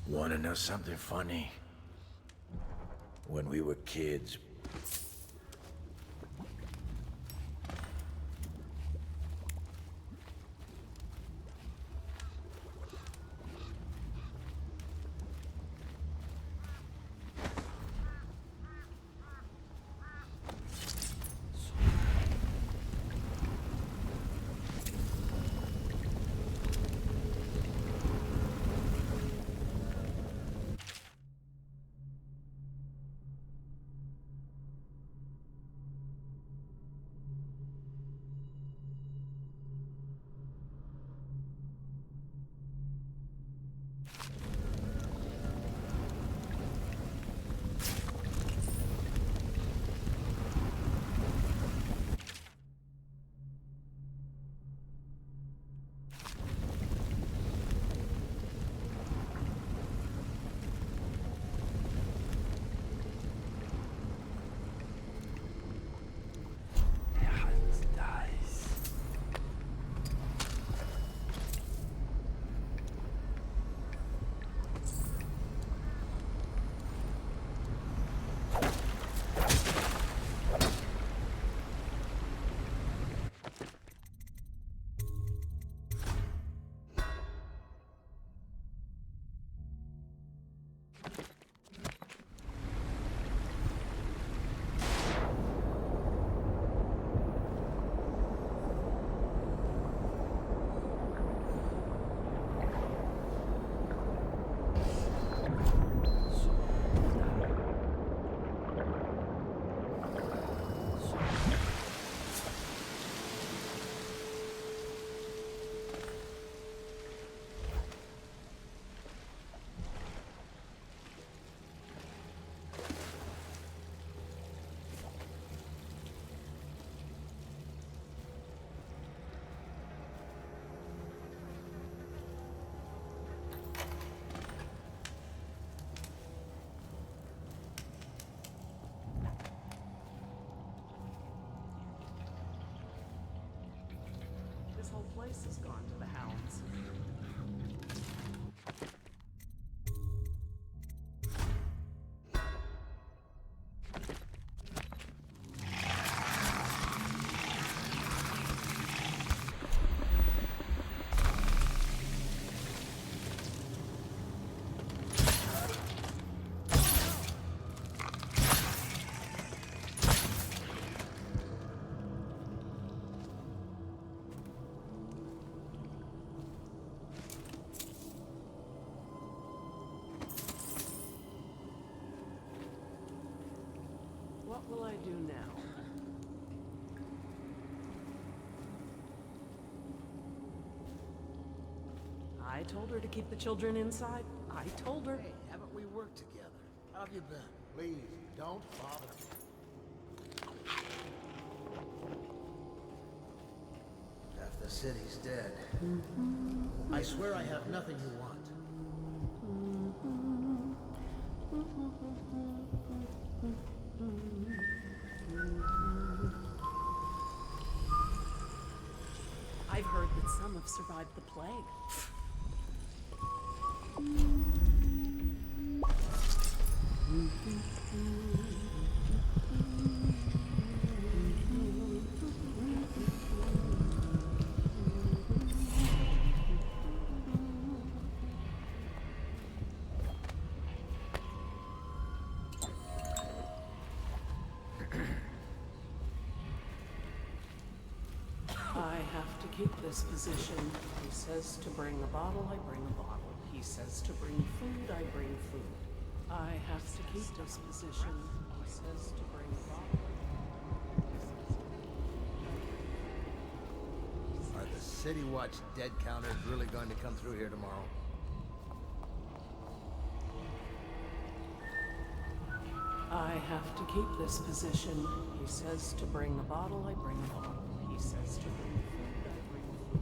Wanna know something funny? When we were kids, This whole place has gone to the hounds. What will I do now? I told her to keep the children inside. I told her. Hey, haven't we worked together? How have you been? Please, don't bother me. Half the city's dead. I swear I have nothing you want. I've heard that some have survived the plague. I have to keep this position. He says to bring a bottle, I bring a bottle. He says to bring food, I bring food. I have to keep this position. He says to bring a bottle. Are the City Watch dead counter is really going to come through here tomorrow? I have to keep this position. He says to bring a bottle, I bring a bottle. He says to bring food, I bring food.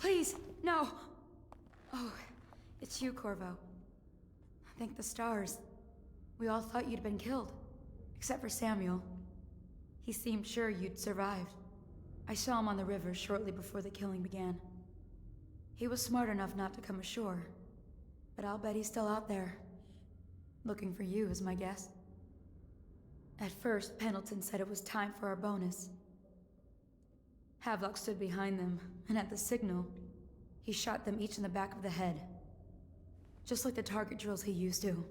Please, no! Oh, it's you, Corvo. Thank the stars. We all thought you'd been killed. Except for Samuel. He seemed sure you'd survived. I saw him on the river shortly before the killing began. He was smart enough not to come ashore. But I'll bet he's still out there. Looking for you, is my guess. At first, Pendleton said it was time for our bonus. Havelock stood behind them, and at the signal, he shot them each in the back of the head. just like the target drills he used to.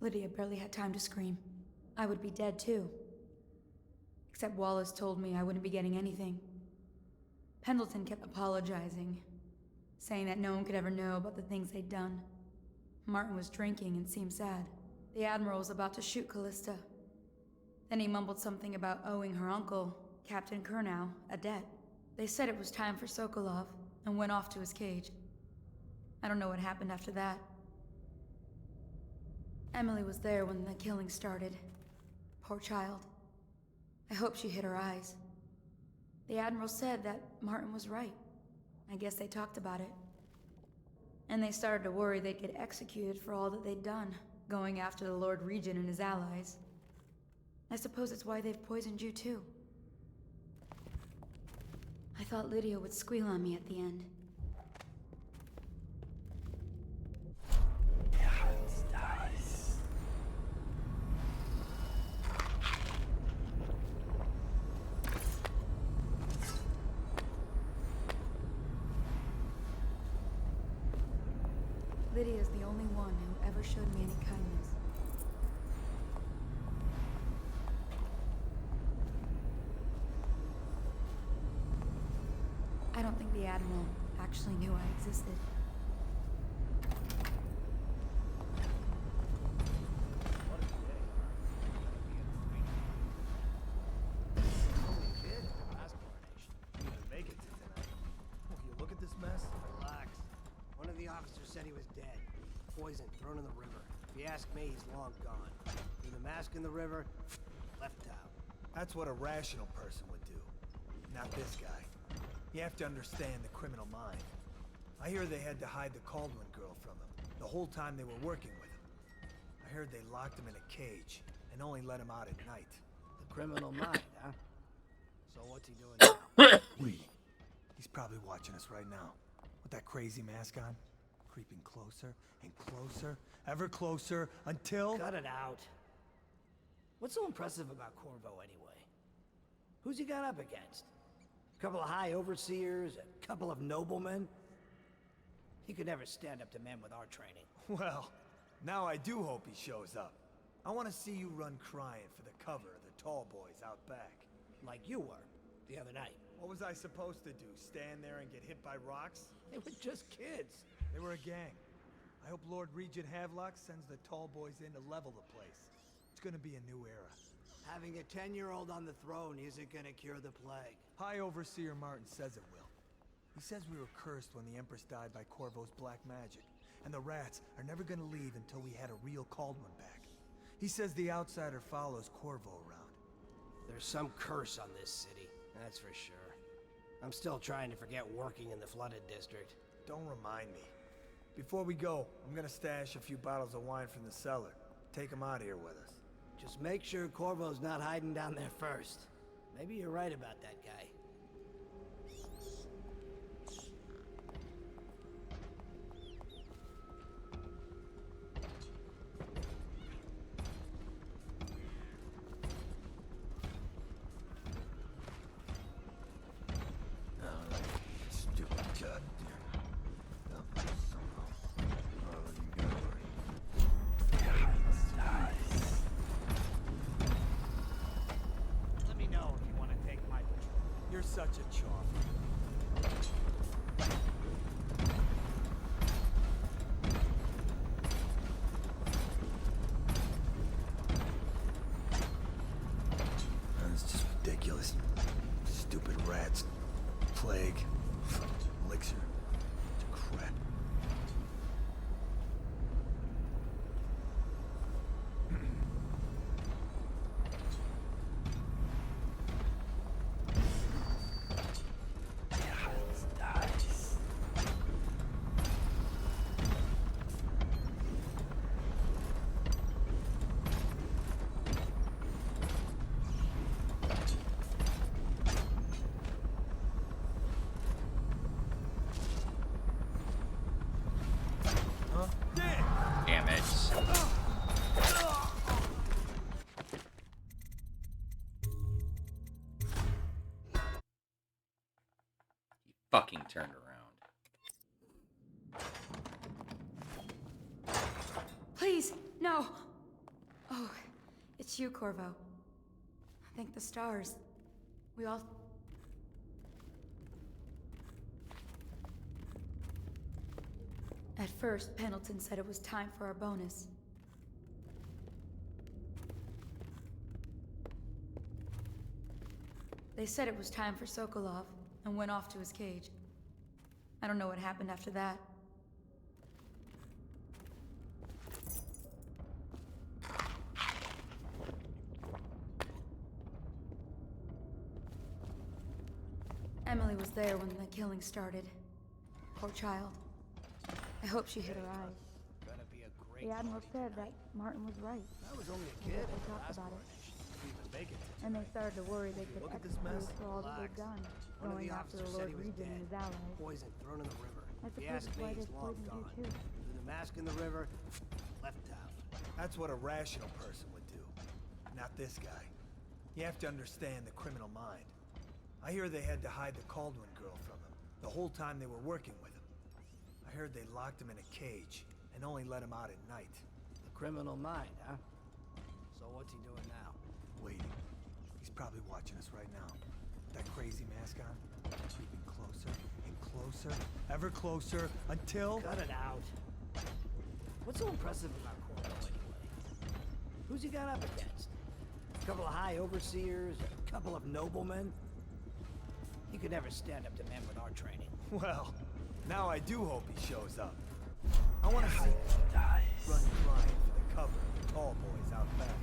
Lydia barely had time to scream. I would be dead too. Except Wallace told me I wouldn't be getting anything. Pendleton kept apologizing, saying that no one could ever know about the things they'd done. Martin was drinking and seemed sad. The Admiral was about to shoot Callista. Then he mumbled something about owing her uncle, Captain Kurnow, a debt. They said it was time for Sokolov, and went off to his cage. I don't know what happened after that. Emily was there when the killing started. Poor child. I hope she hid her eyes. The Admiral said that Martin was right. I guess they talked about it. And they started to worry they'd get executed for all that they'd done, going after the Lord Regent and his allies. I suppose it's why they've poisoned you too. I thought Lydia would squeal on me at the end. Lydia's the only one who ever showed me any kindness. I don't think the Admiral actually knew I existed. Make it to tonight. Will you look at this mess? Relax. One of the officers said he was dead. Poisoned, thrown in the river. If you ask me, he's long gone. Threw the mask in the river, left town. That's what a rational person would do. Not this guy. You have to understand the criminal mind. I hear they had to hide the Caldwin girl from him, the whole time they were working with him. I heard they locked him in a cage, and only let him out at night. The criminal mind, huh? So what's he doing now? Wait. He's probably watching us right now. With that crazy mask on. Creeping closer and closer, ever closer, until... Cut it out. What's so impressive about Corvo anyway? Who's he got up against? A couple of high overseers, a couple of noblemen? He could never stand up to men with our training. Well, now I do hope he shows up. I want to see you run crying for the cover of the tall boys out back. Like you were, the other night. What was I supposed to do, stand there and get hit by rocks? They were just kids. They were a gang. I hope Lord Regent Havelock sends the tall boys in to level the place. It's gonna be a new era. Having a 10-year-old on the throne isn't gonna cure the plague. High Overseer Martin says it will. He says we were cursed when the Empress died by Corvo's black magic, and the rats are never gonna leave until we had a real Caldwin back. He says the outsider follows Corvo around. There's some curse on this city, that's for sure. I'm still trying to forget working in the flooded district. Don't remind me. Before we go, I'm gonna stash a few bottles of wine from the cellar. Take them out here with us. Just make sure Corvo's not hiding down there first. Maybe you're right about that guy. Let me know if you want to take my patrol. You're such a chomp. It's just ridiculous. Stupid rats. Plague. Elixir. Crap. Damn it. He fucking turned around. Please, no! Oh, it's you, Corvo. Thank the stars. We all... At first, Pendleton said it was time for our bonus. They said it was time for Sokolov, and went off to his cage. I don't know what happened after that. Emily was there when the killing started. Poor child. I hope she hit her eyes. Gonna be a great The Admiral said that Martin was right. I was only a They kid. talked about it. Even make it. And they started to worry they could Look at this execute mess. for all that they've Relax. done, One of going the after the officers said Lord he was Regent and dead. his allies. Poison thrown in the river. I If you suppose ask that's me, why he's they long poisoned you gone. too. Threw the mask in the river, left town. That's what a rational person would do. Not this guy. You have to understand the criminal mind. I hear they had to hide the Caldwin girl from him, the whole time they were working with him. I heard they locked him in a cage, and only let him out at night. The criminal mind, huh? So what's he doing now? Waiting. He's probably watching us right now. That crazy mask on, creeping closer and closer, ever closer, until... Cut it out. What's so impressive about Corvo anyway? Who's he got up against? A couple of high overseers, a couple of noblemen? He could never stand up to men with our training. Well, now I do hope he shows up. I want to see run blind for the cover of the tall boys out back.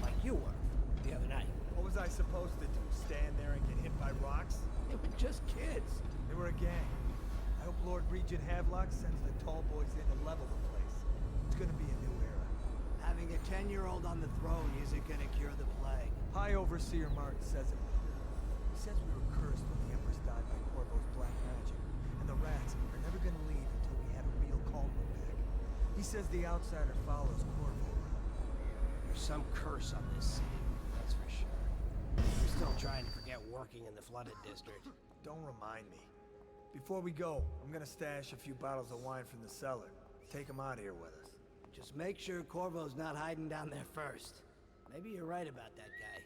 Like you were the other night. What was I supposed to do? Stand there and get hit by rocks? They were just kids. They were a gang. I hope Lord Regent Havelock sends the tall boys in to level the place. It's gonna be a new era. Having a 10-year-old on the throne isn't gonna cure the plague. High Overseer Martin says it will. He says we were cursed when the Empress died by Corvo's black magic, and the rats are never gonna leave until we have a real Caldwin back. He says the outsider follows Corvo. There's some curse on this city, that's for sure. We're still trying to forget working in the flooded district. Don't remind me. Before we go, I'm gonna stash a few bottles of wine from the cellar. Take them out here with us. Just make sure Corvo's not hiding down there first. Maybe you're right about that guy.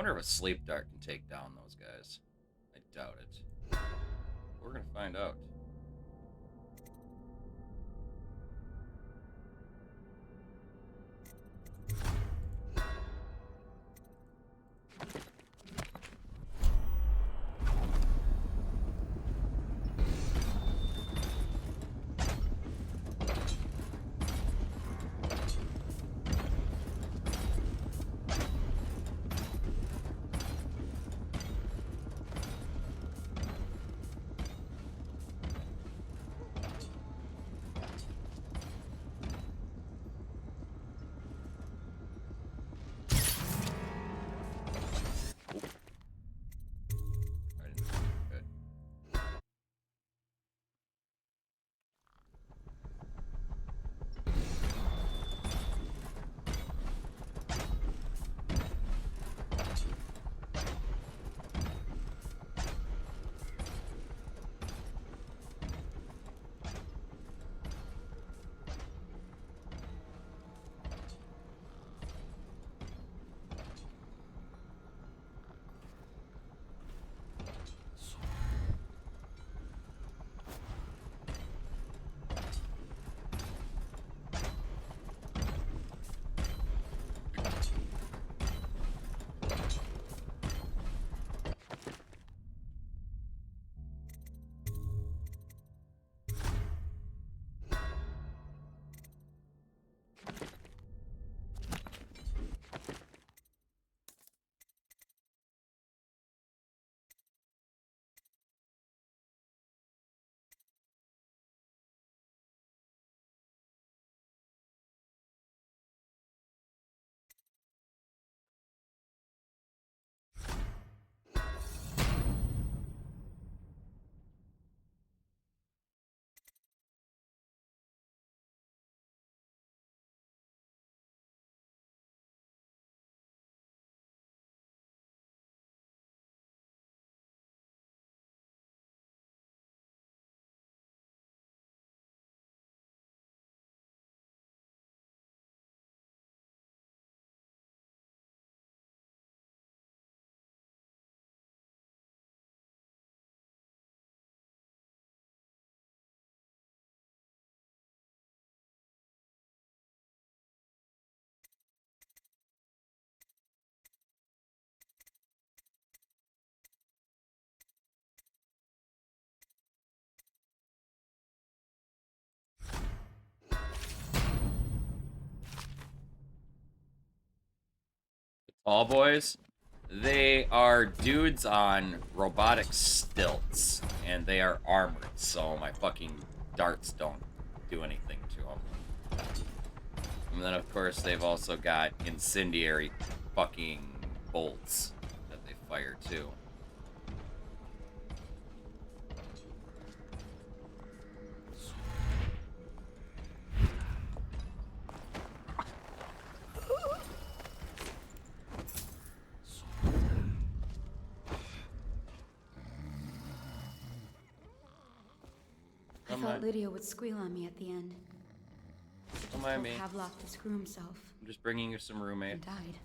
wonder if a sleep dart can take down those guys. I doubt it. We're gonna find out. All boys, they are dudes on robotic stilts, and they are armored, so my fucking darts don't do anything to them. And then, of course, they've also got incendiary fucking bolts that they fire, too. I thought Lydia would squeal on me at the end. Don't mind me. Havelock to screw himself. I'm just bringing you some roommate. And died.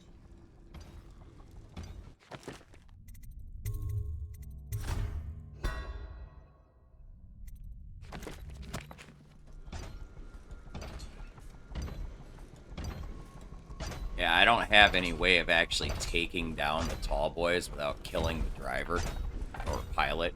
Yeah, I don't have any way of actually taking down the tall boys without killing the driver or pilot.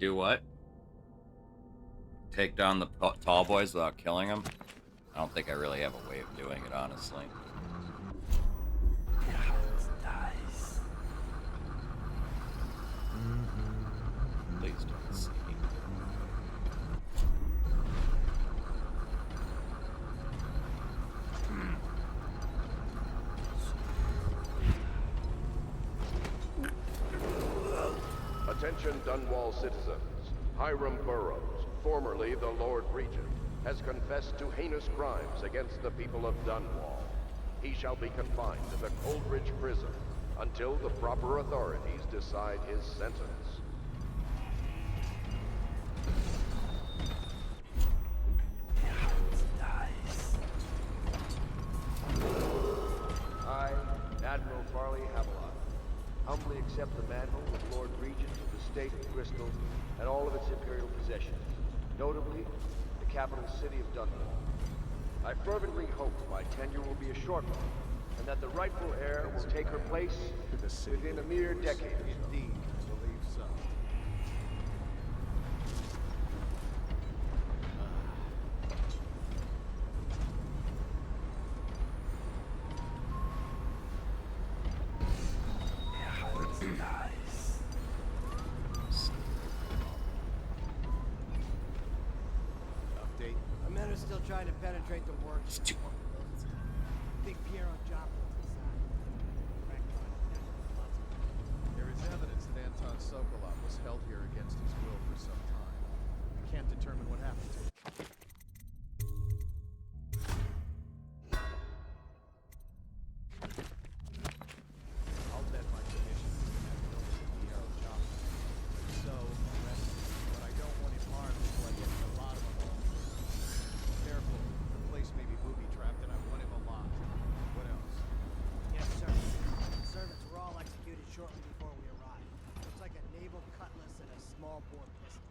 Do what? Take down the tall boys without killing them? I don't think I really have a way of doing it, honestly. Please don't see. Attention Dunwall citizens. Hiram Burroughs, formerly the Lord Regent, has confessed to heinous crimes against the people of Dunwall. He shall be confined to the Coldridge prison until the proper authorities decide his sentence. I, Admiral Farley Havelock, humbly accept the mantle of Lord Regent of the State of Bristol and all of its imperial possessions, notably the capital city of Dunwall. I fervently hope my tenure will be a short one, and that the rightful heir will take her place within a mere decade or so. Indeed, I believe so. Update. Our men are still trying to penetrate the works. Big Piero Joplin inside. There is evidence that Anton Sokolov was held here against his will for some time. We can't determine what happened to him. I'll bet my commission to Piero Joplin. So, arrest him. But I don't want him harmed until I get to the bottom of all this. Careful. The place may be booby-trapped and I want him alive. What else? Yes, sir. Servants were all executed shortly before we arrived. Looks like a naval cutlass and a small bore pistol.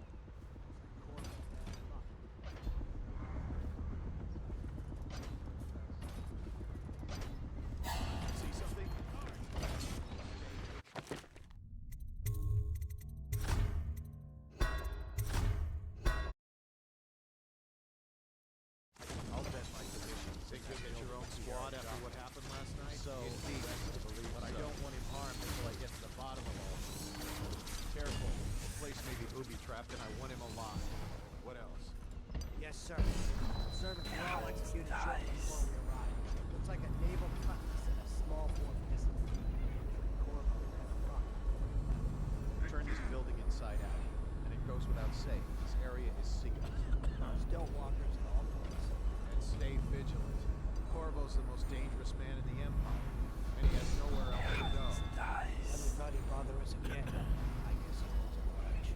See something? I'll bet my position. Think you'll get your own squad after what happened last night? So, but I don't want him harmed until I get to the bottom of all this. Careful. The place may be booby-trapped and I want him alive. What else? Yes, sir. Servants were all executed shortly before we arrived. Looks like a naval cutlass and a small bore pistol. Turn this building inside out. And it goes without saying, this area is sealed. Still walkers and all things. And stay vigilant. Corvo's the most dangerous man in the Empire. And he has nowhere else to go. Never thought he'd bother us again. I guess he holds a grudge.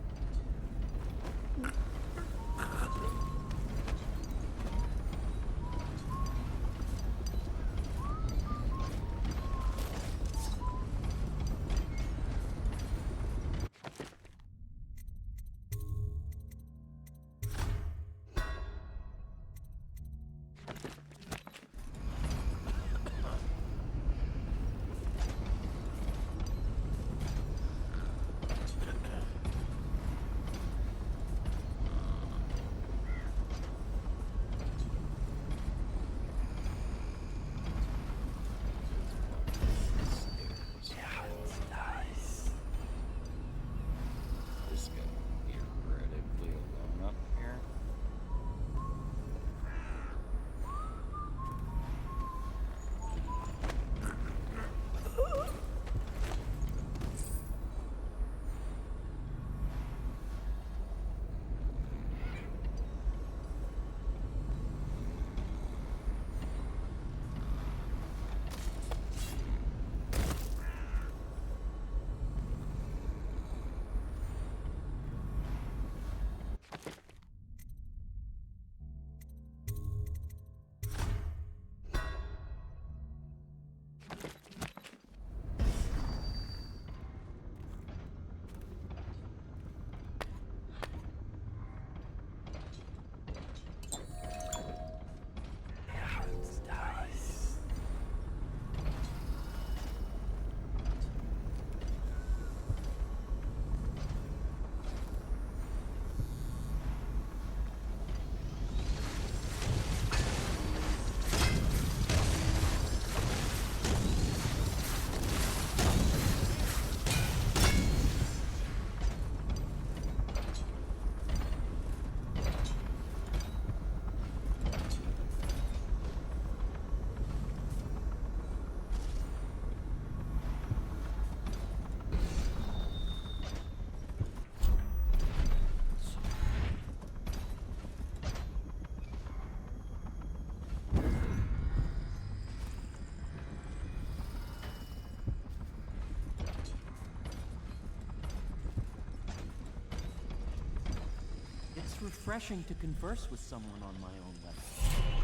refreshing to converse with someone on my own level.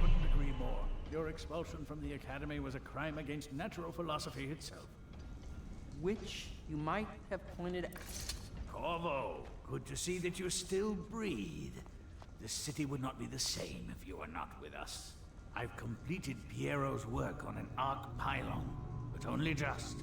Couldn't agree more. Your expulsion from the Academy was a crime against natural philosophy itself. Which you might have pointed out. Corvo, good to see that you still breathe. The city would not be the same if you were not with us. I've completed Piero's work on an arc pylon, but only just.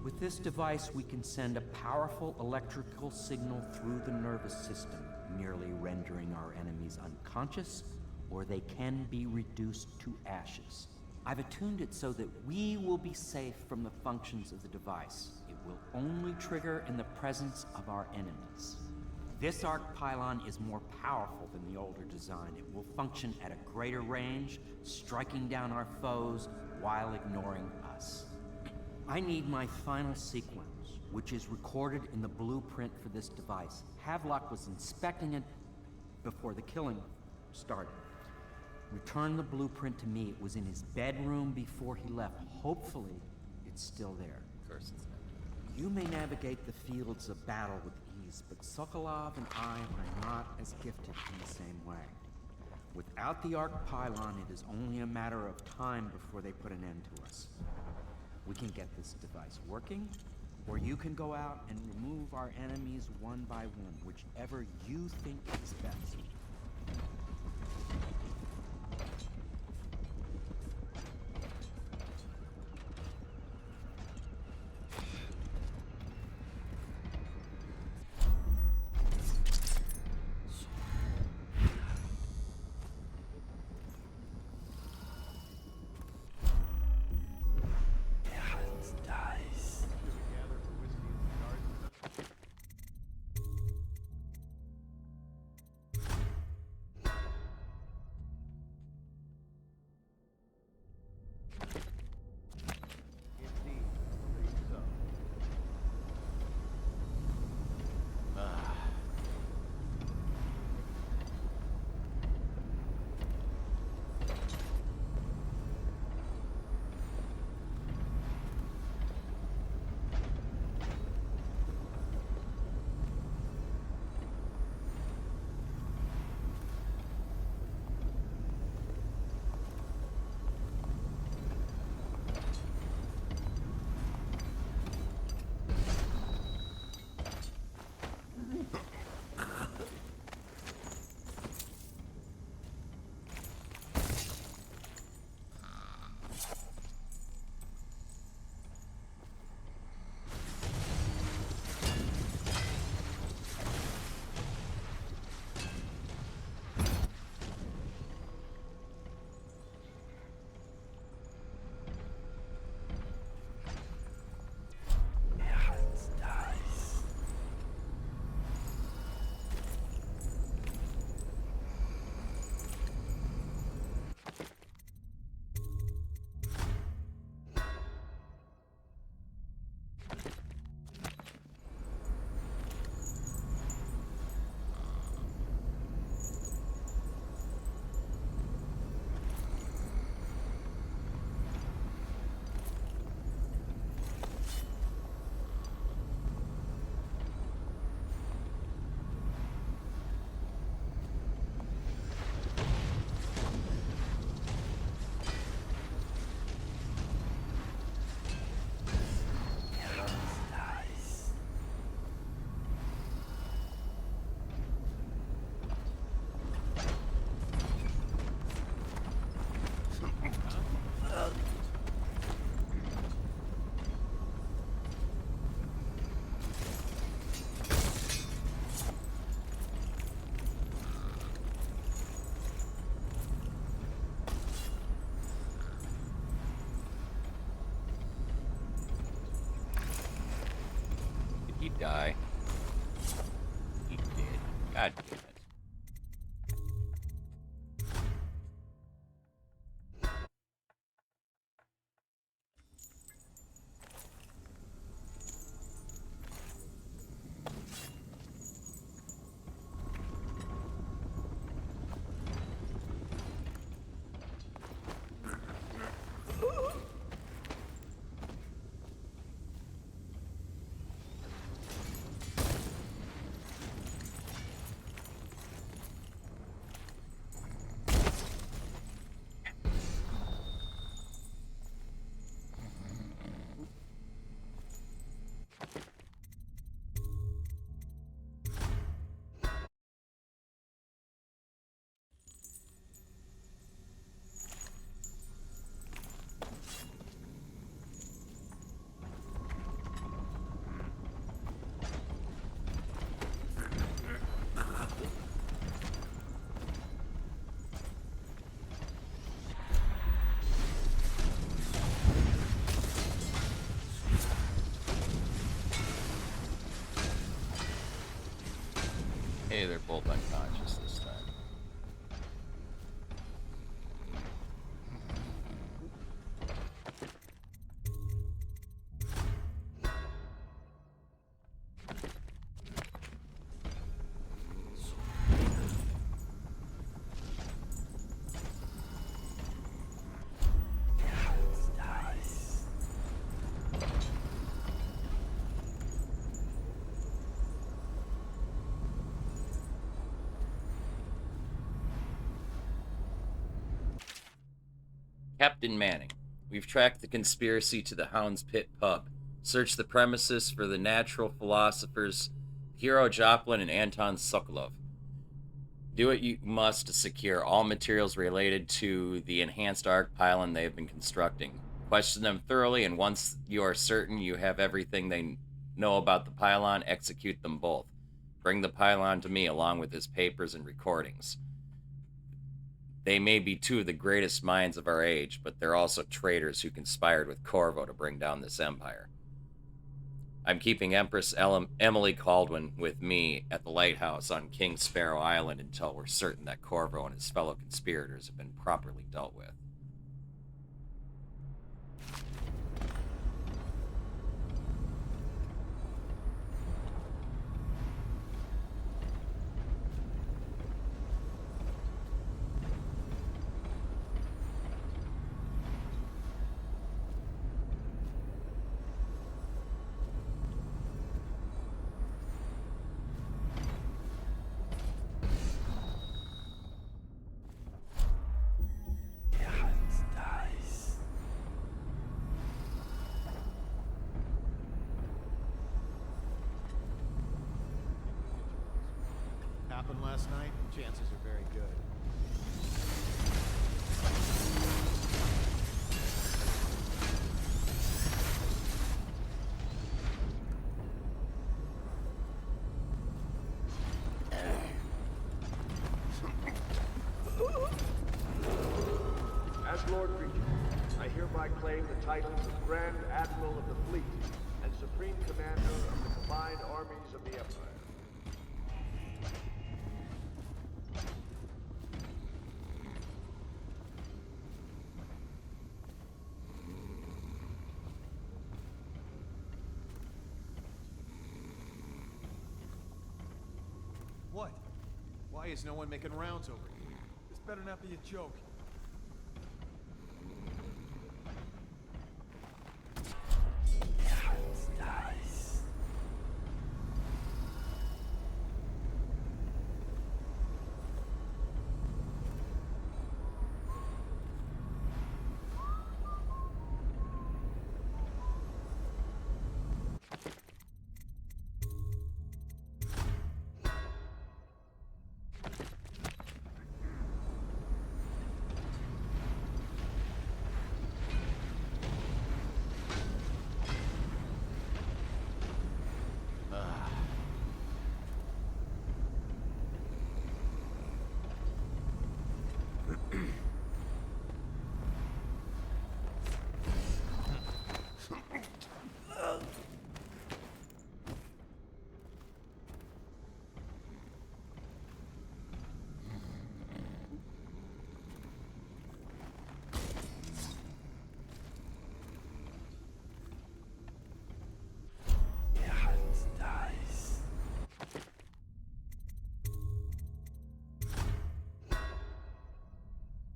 With this device, we can send a powerful electrical signal through the nervous system, merely rendering our enemies unconscious, or they can be reduced to ashes. I've attuned it so that we will be safe from the functions of the device. It will only trigger in the presence of our enemies. This arc pylon is more powerful than the older design. It will function at a greater range, striking down our foes while ignoring us. I need my final sequence, which is recorded in the blueprint for this device. Havelock was inspecting it before the killing started. Return the blueprint to me. It was in his bedroom before he left. Hopefully, it's still there. Of course it's not. You may navigate the fields of battle with ease, but Sokolov and I are not as gifted in the same way. Without the arc pylon, it is only a matter of time before they put an end to us. We can get this device working, or you can go out and remove our enemies one by one, whichever you think is best. Did he die? He did. God damn it. Hey, they're both unconscious this time. Captain Manning, we've tracked the conspiracy to the Hound's Pit pub, searched the premises for the natural philosophers Hero Joplin and Anton Sokolov. Do what you must to secure all materials related to the enhanced arc pylon they have been constructing. Question them thoroughly, and once you are certain you have everything they know about the pylon, execute them both. Bring the pylon to me along with his papers and recordings. They may be two of the greatest minds of our age, but they're also traitors who conspired with Corvo to bring down this empire. I'm keeping Empress Emily Caldwin with me at the lighthouse on King Sparrow Island until we're certain that Corvo and his fellow conspirators have been properly dealt with. Happened last night? Chances are very good. As Lord Regent, I hereby claim the titles of Grand Admiral of the Fleet and Supreme Commander of the Combined Armies of the Empire. What? Why is no one making rounds over here? This better not be a joke.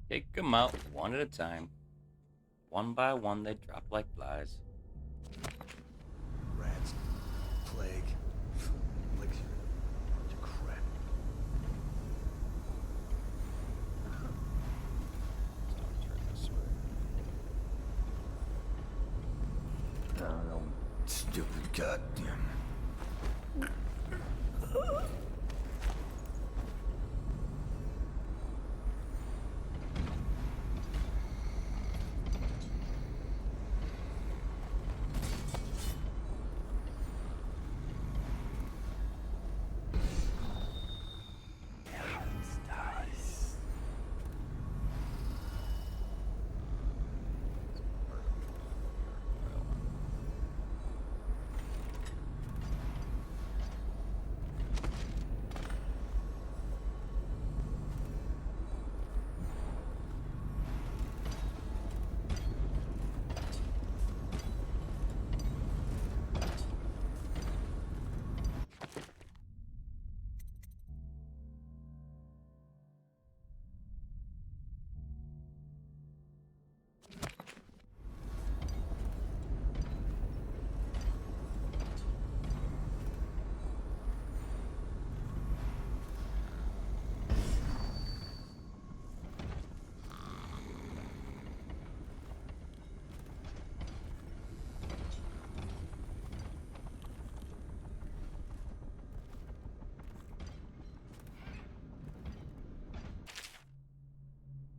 Take them out one at a time. One by one, they drop like flies. Rats. Plague. Elixir. Bunch of crap. Oh, stupid goddamn.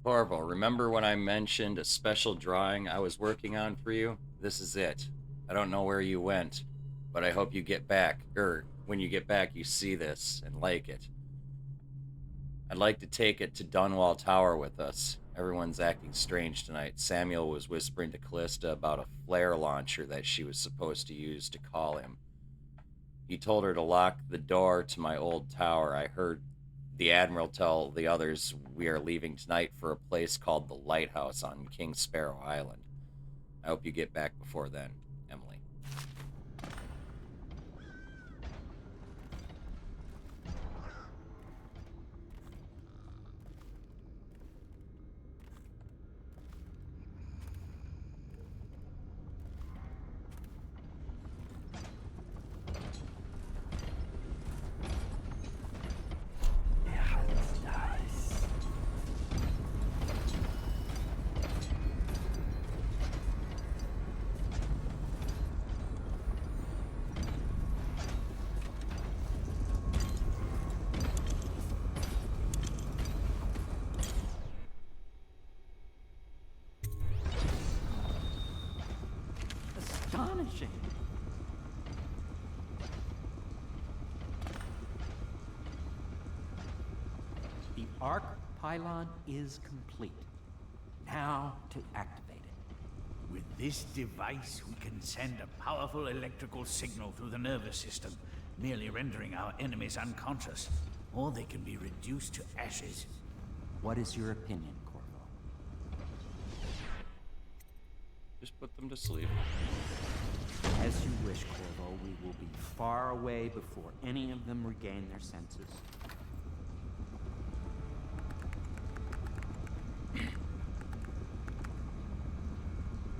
Corvo, remember when I mentioned a special drawing I was working on for you? This is it. I don't know where you went, but I hope you get back, when you get back you see this and like it. I'd like to take it to Dunwall Tower with us. Everyone's acting strange tonight. Samuel was whispering to Callista about a flare launcher that she was supposed to use to call him. He told her to lock the door to my old tower. I heard the Admiral tell the others we are leaving tonight for a place called the Lighthouse on King Sparrow Island. I hope you get back before then, Emily. Astonishing. The arc pylon is complete. Now to activate it. With this device, we can send a powerful electrical signal through the nervous system, merely rendering our enemies unconscious, or they can be reduced to ashes. What is your opinion, Corvo? Just put them to sleep. As you wish, Corvo. We will be far away before any of them regain their senses.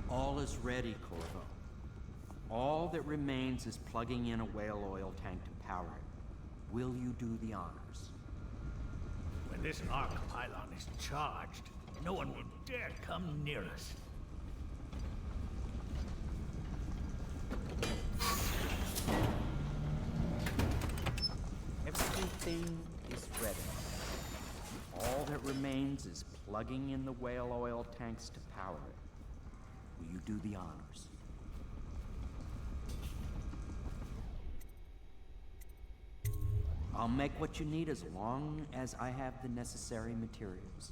All is ready, Corvo. All that remains is plugging in a whale oil tank to power it. Will you do the honors? When this arc pylon is charged, no one will dare come near us. Everything is ready. All that remains is plugging in the whale oil tanks to power it. Will you do the honors? I'll make what you need as long as I have the necessary materials.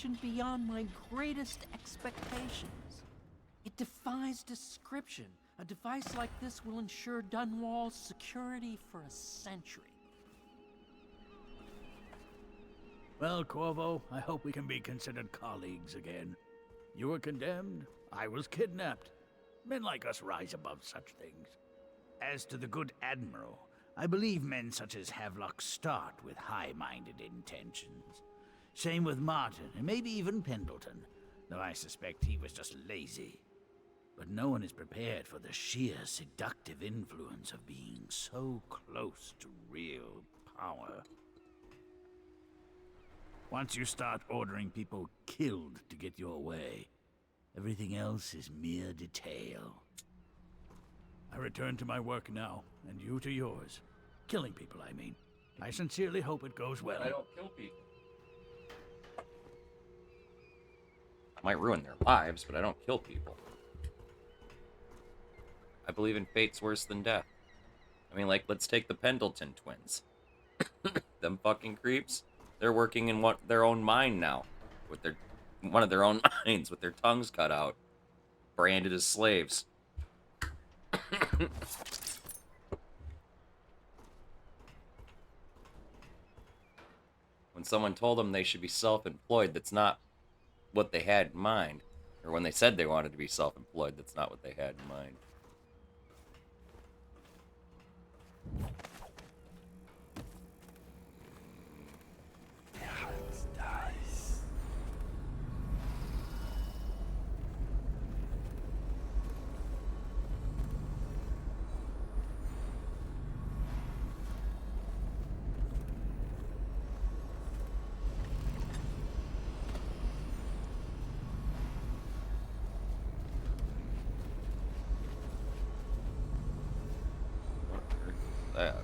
functioned beyond my greatest expectations. It defies description. A device like this will ensure Dunwall's security for a century. Well, Corvo, I hope we can be considered colleagues again. You were condemned, I was kidnapped. Men like us rise above such things. As to the good Admiral, I believe men such as Havelock start with high-minded intentions. Same with Martin, and maybe even Pendleton, though I suspect he was just lazy. But no one is prepared for the sheer seductive influence of being so close to real power. Once you start ordering people killed to get your way, everything else is mere detail. I return to my work now, and you to yours. Killing people, I mean. I sincerely hope it goes well. I don't kill people. I might ruin their lives, but I don't kill people. I believe in fate's worse than death. I mean, like, let's take the Pendleton twins. Them fucking creeps. They're working in their own mind now. With one of their own minds, with their tongues cut out. Branded as slaves. When someone told them they should be self-employed, that's not what they had in mind. Or when they said they wanted to be self-employed, that's not what they had in mind. That.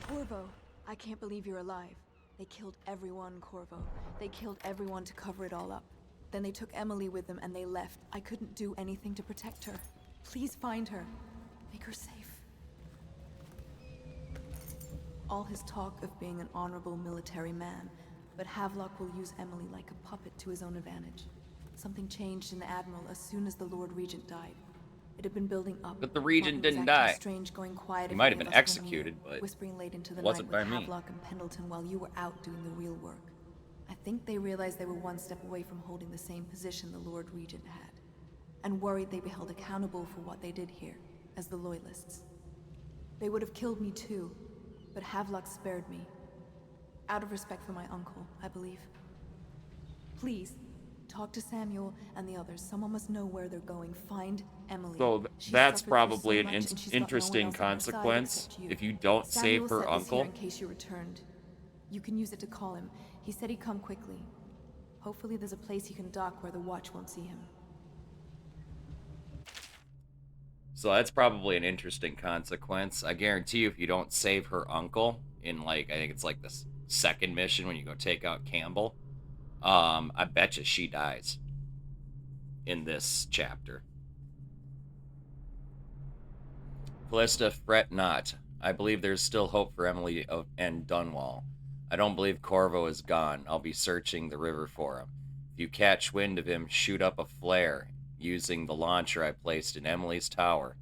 Corvo, I can't believe you're alive. They killed everyone, Corvo. They killed everyone to cover it all up. Then they took Emily with them and they left. I couldn't do anything to protect her. Please find her. Make her safe. All his talk of being an honorable military man, but Havelock will use Emily like a puppet to his own advantage. Something changed in the Admiral as soon as the Lord Regent died. It had been building up. But the Regent didn't die. Strange going quiet. He might have been executed, but whispering late into the wasn't night by with me. Havelock and Pendleton while you were out doing the real work. I think they realized they were one step away from holding the same position the Lord Regent had, and worried they'd be held accountable for what they did here, as the Loyalists. They would have killed me too, but Havelock spared me. Out of respect for my uncle, I believe. Please, talk to Samuel and the others. Someone must know where they're going. Find Emily. So that's probably an interesting consequence if you don't save her uncle. In case you returned. You can use it to call him. He said he'd come quickly. Hopefully there's a place he can dock where the watch won't see him. So that's probably an interesting consequence. I guarantee you if you don't save her uncle in, like, I think it's like the second mission when you go take out Campbell, I bet you she dies in this chapter. Callista, fret not. I believe there's still hope for Emily and Dunwall. I don't believe Corvo is gone. I'll be searching the river for him. If you catch wind of him, shoot up a flare using the launcher I placed in Emily's tower,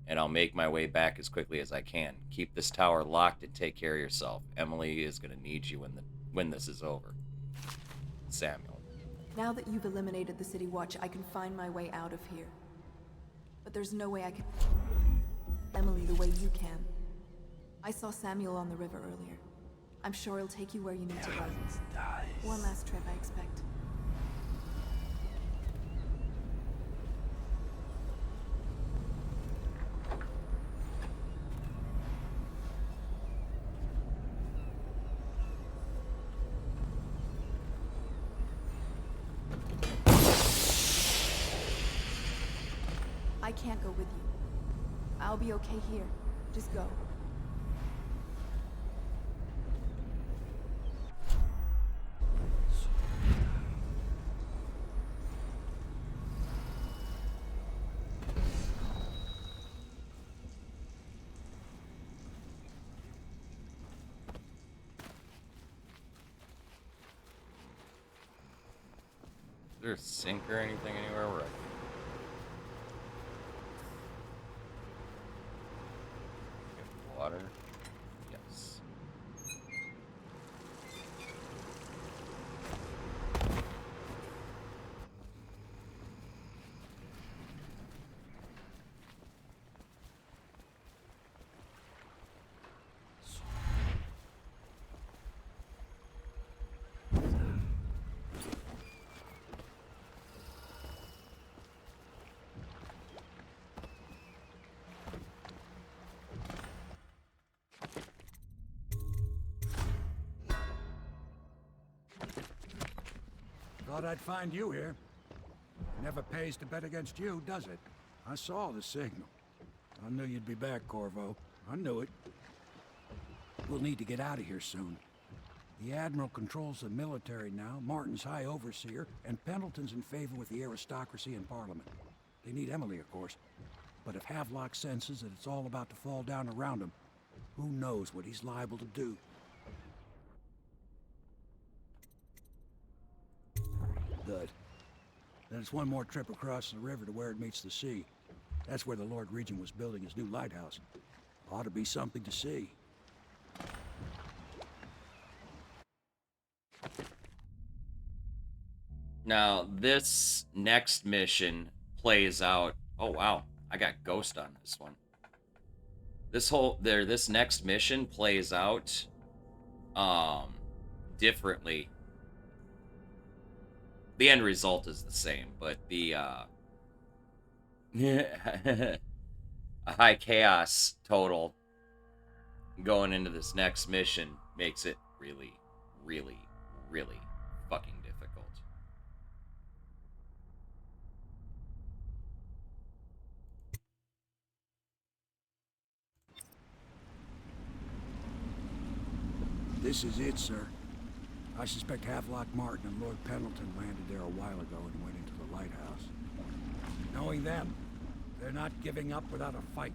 and I'll make my way back as quickly as I can. Keep this tower locked and take care of yourself. Emily is going to need you when this is over. Samuel. Now that you've eliminated the City Watch, I can find my way out of here. But there's no way I can... Emily the way you can. I saw Samuel on the river earlier. I'm sure he'll take you where you need to go. One last trip, I expect. I can't go with you. I'll be okay here. Just go. Is there a sink or anything anywhere where I can... Get water? Yes. Thought I'd find you here. Never pays to bet against you, does it? I saw the signal. I knew you'd be back, Corvo. I knew it. We'll need to get out of here soon. The Admiral controls the military now, Martin's High Overseer, and Pendleton's in favor with the aristocracy and Parliament. They need Emily, of course. But if Havelock senses that it's all about to fall down around him, who knows what he's liable to do? Good. Then it's one more trip across the river to where it meets the sea. That's where the Lord Regent was building his new lighthouse. Ought to be something to see. Now, this next mission plays out... Oh, wow. I got Ghost on this one. This next mission plays out differently. The end result is the same, but the a high chaos total going into this next mission makes it really, really, really fucking difficult. This is it, sir. I suspect Havelock Martin and Lord Pendleton landed there a while ago and went into the lighthouse. Knowing them, they're not giving up without a fight.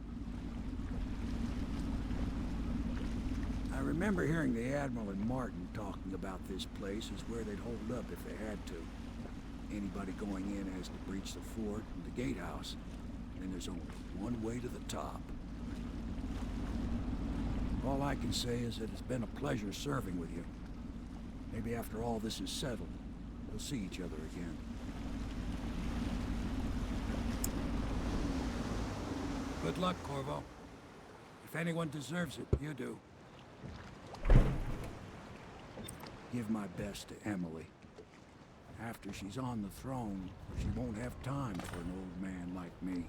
I remember hearing the Admiral and Martin talking about this place as where they'd hold up if they had to. Anybody going in has to breach the fort and the gatehouse. And there's only one way to the top. All I can say is that it's been a pleasure serving with you. Maybe after all this is settled, we'll see each other again. Good luck, Corvo. If anyone deserves it, you do. Give my best to Emily. After she's on the throne, she won't have time for an old man like me.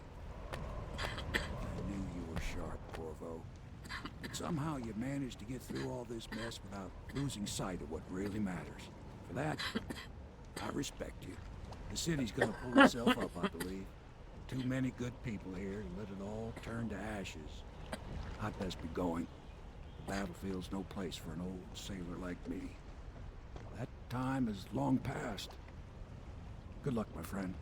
I knew you were sharp, Corvo. But somehow you managed to get through all this mess without losing sight of what really matters. For that, I respect you. The city's gonna pull itself up, I believe. Too many good people here to let it all turn to ashes. I'd best be going. The battlefield's no place for an old sailor like me. That time is long past. Good luck, my friend.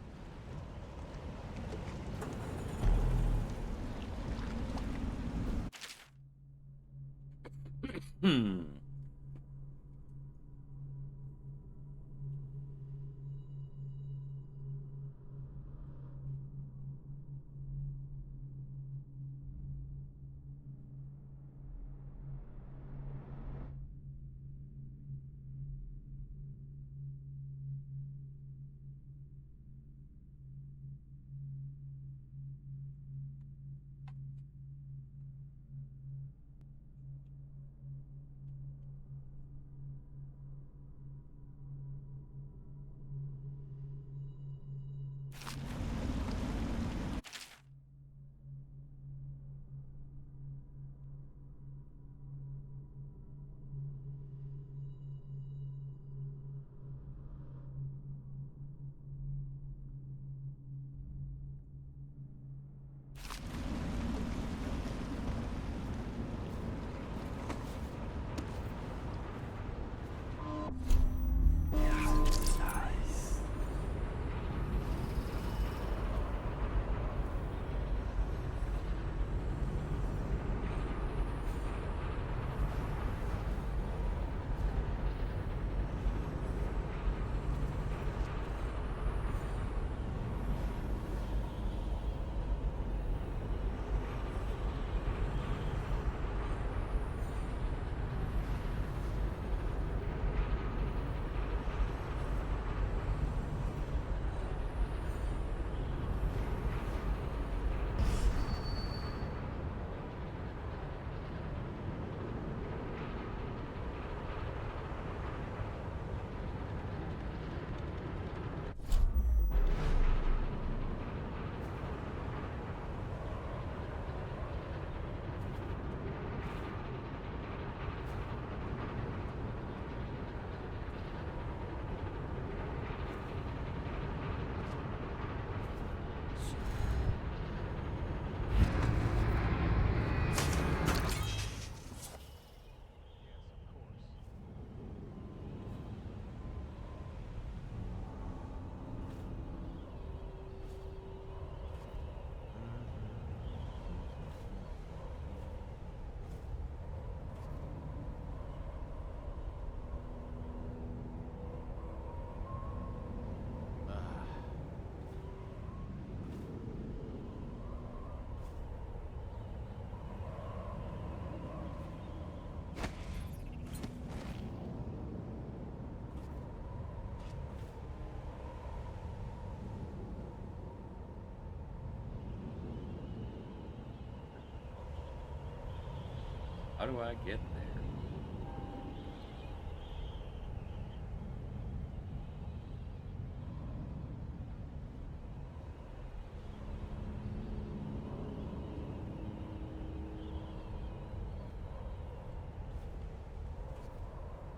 How do I get there?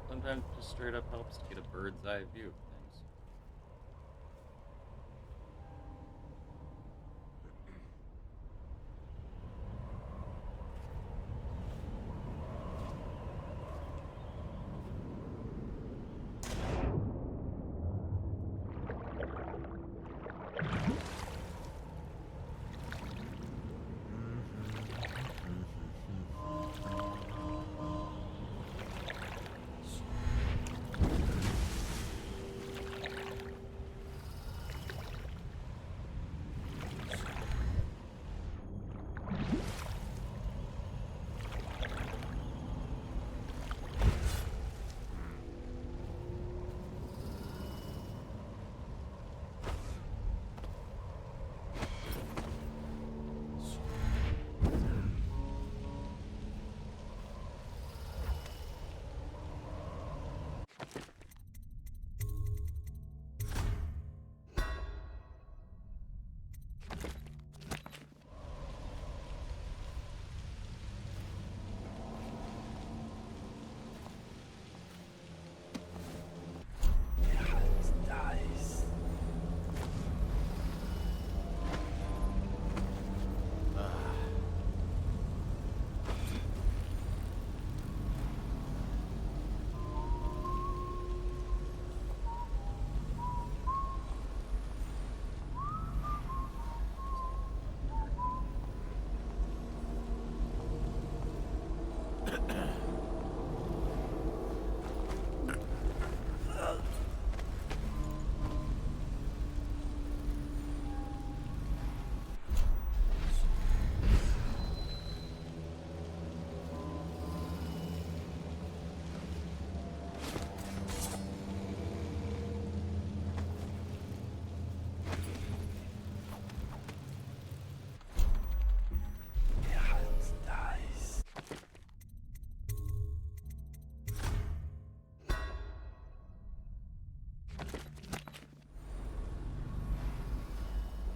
Sometimes it just straight up helps to get a bird's eye view of things.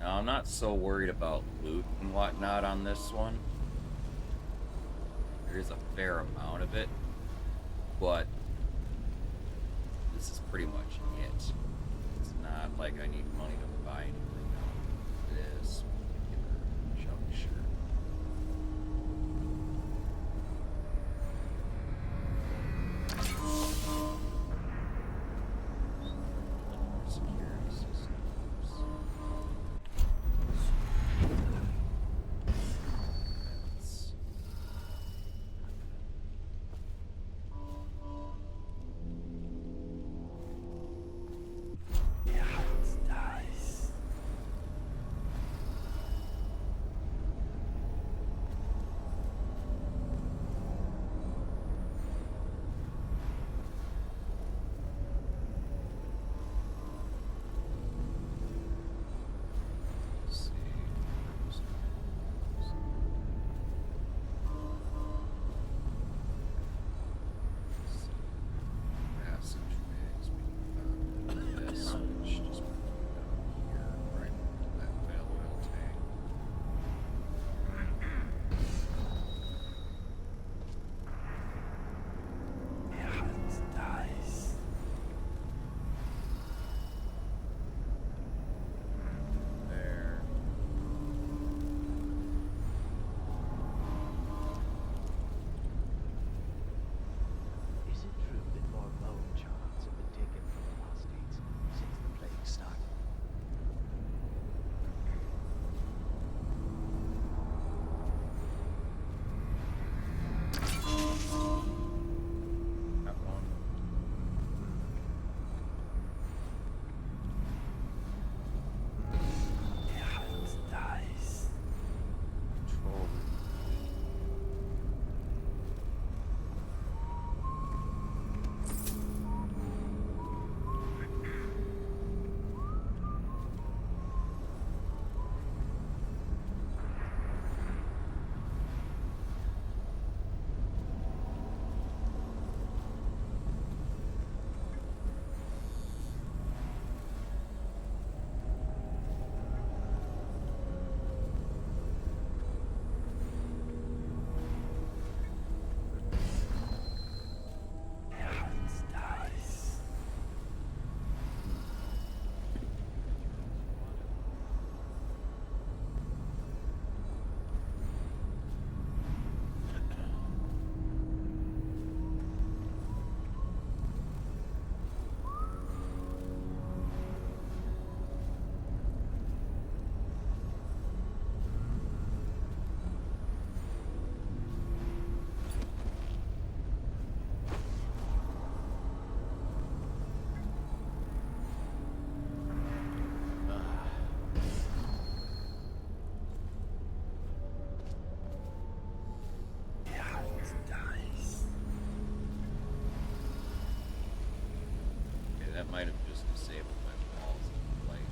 Now, I'm not so worried about loot and whatnot on this one. There is a fair amount of it, but this is pretty much it. It's not like I need money to buy anything out of this particular juncture. Security systems. That's... Is it true that more bone charms have been taken from apostates since the plague started? That one. Control. Okay, that might have just disabled my walls of light.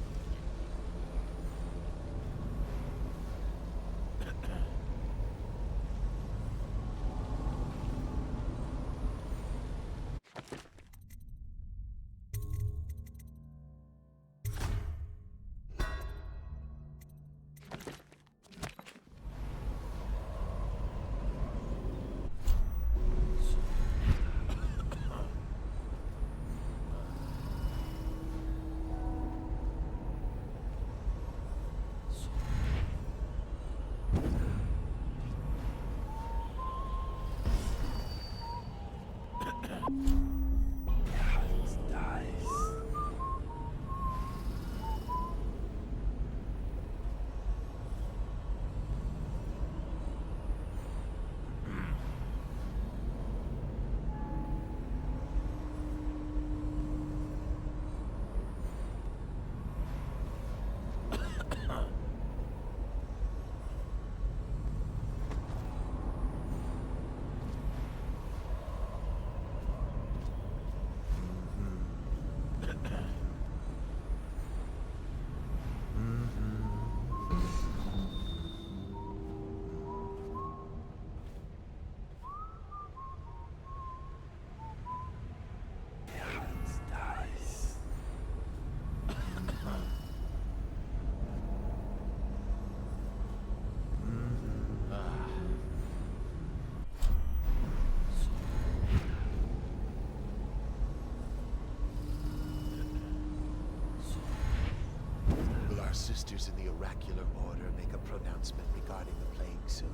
our sisters in the oracular order make a pronouncement regarding the plague soon.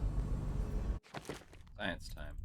Science time.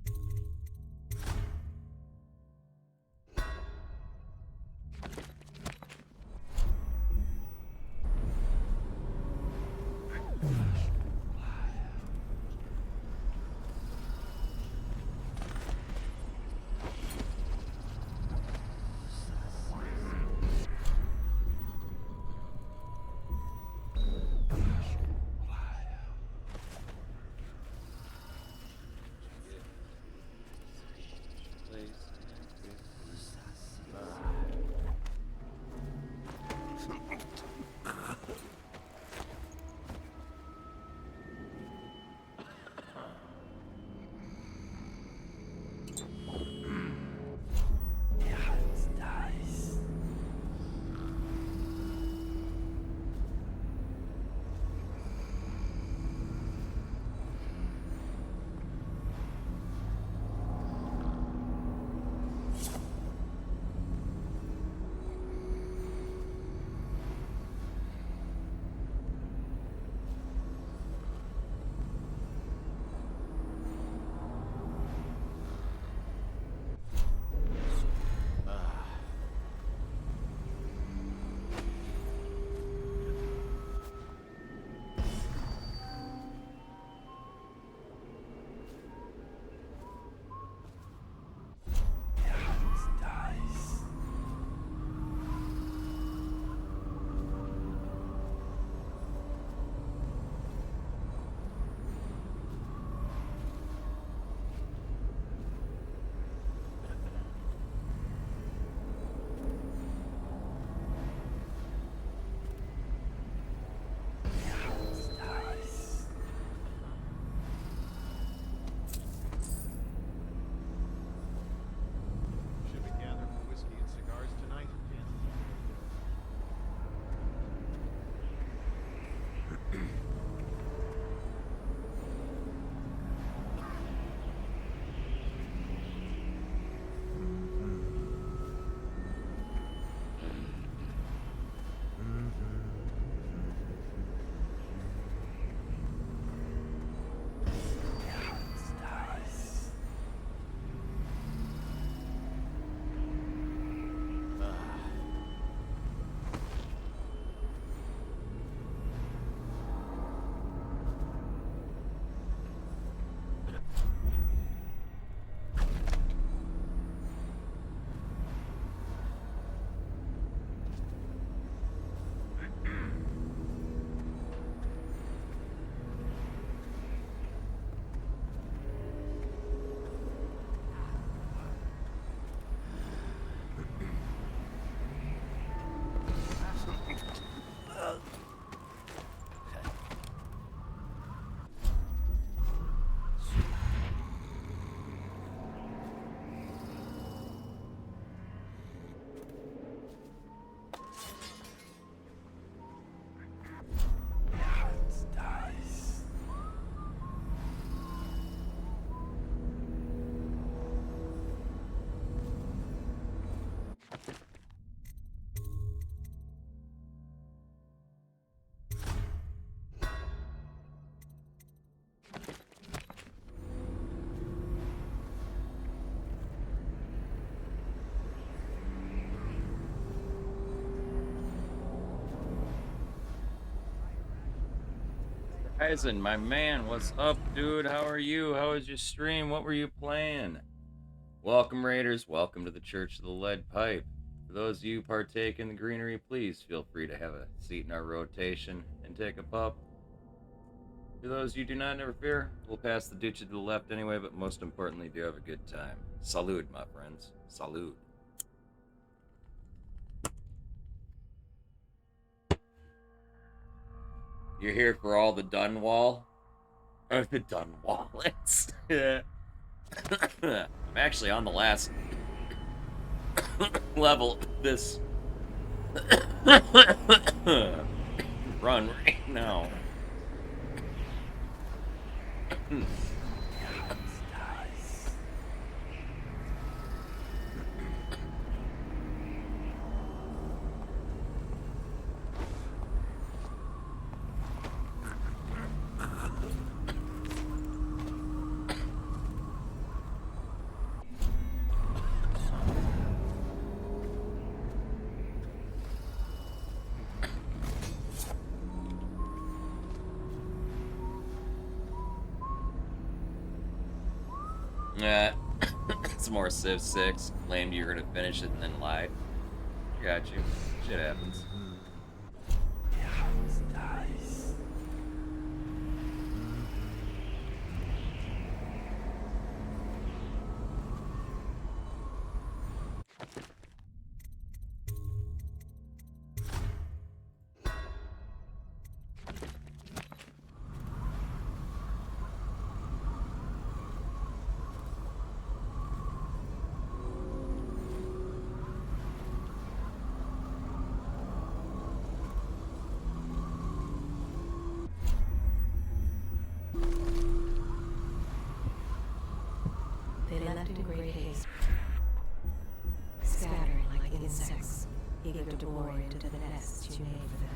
Should we gather for whiskey and cigars tonight? Eisen, my man, what's up, dude? How are you? How was your stream? What were you playing? Welcome, Raiders. Welcome to the Church of the Lead Pipe. For those of you who partake in the greenery, please feel free to have a seat in our rotation and take a pup. For those of you who do not, never fear. We'll pass the ditch to the left anyway, but most importantly, do have a good time. Salud, my friends. Salud. You're here for all the Dunwall? Or the Dunwallets. Yeah. I'm actually on the last level of this run right now. Yeah. It's more Civ 6. Claimed you were gonna finish it and then lied. Got you. Shit happens. They left in great haste, scattering like insects, eager to bore into the nests you made for them.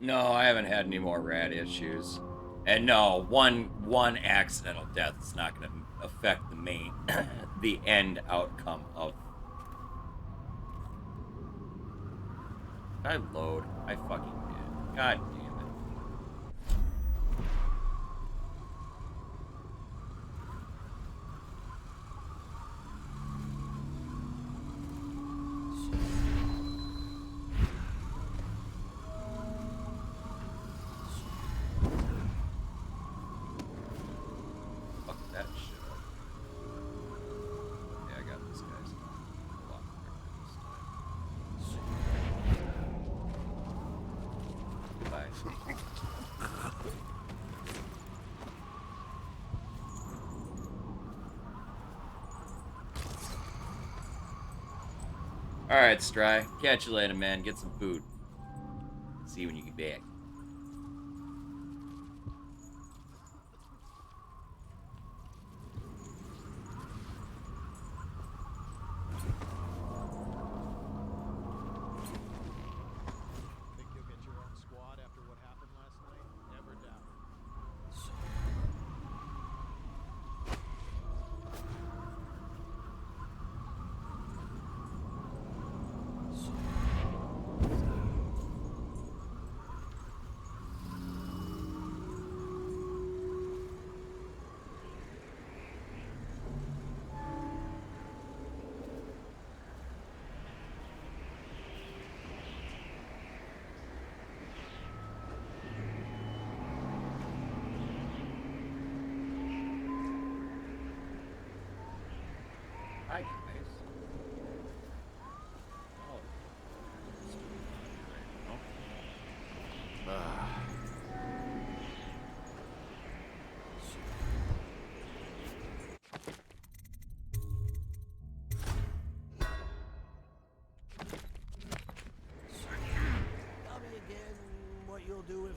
No, I haven't had any more rat issues. And no, one accidental death is not going to affect the main, the end outcome of. Did I load? I fucking did. God damn it. Fuck that shit up. Yeah, I got this, guys. A lot quicker this time. Bye. Alright, Stry. Catch you later, man. Get some food. See you when you get back. Think you'll get your own squad after what happened last night? Never doubt it.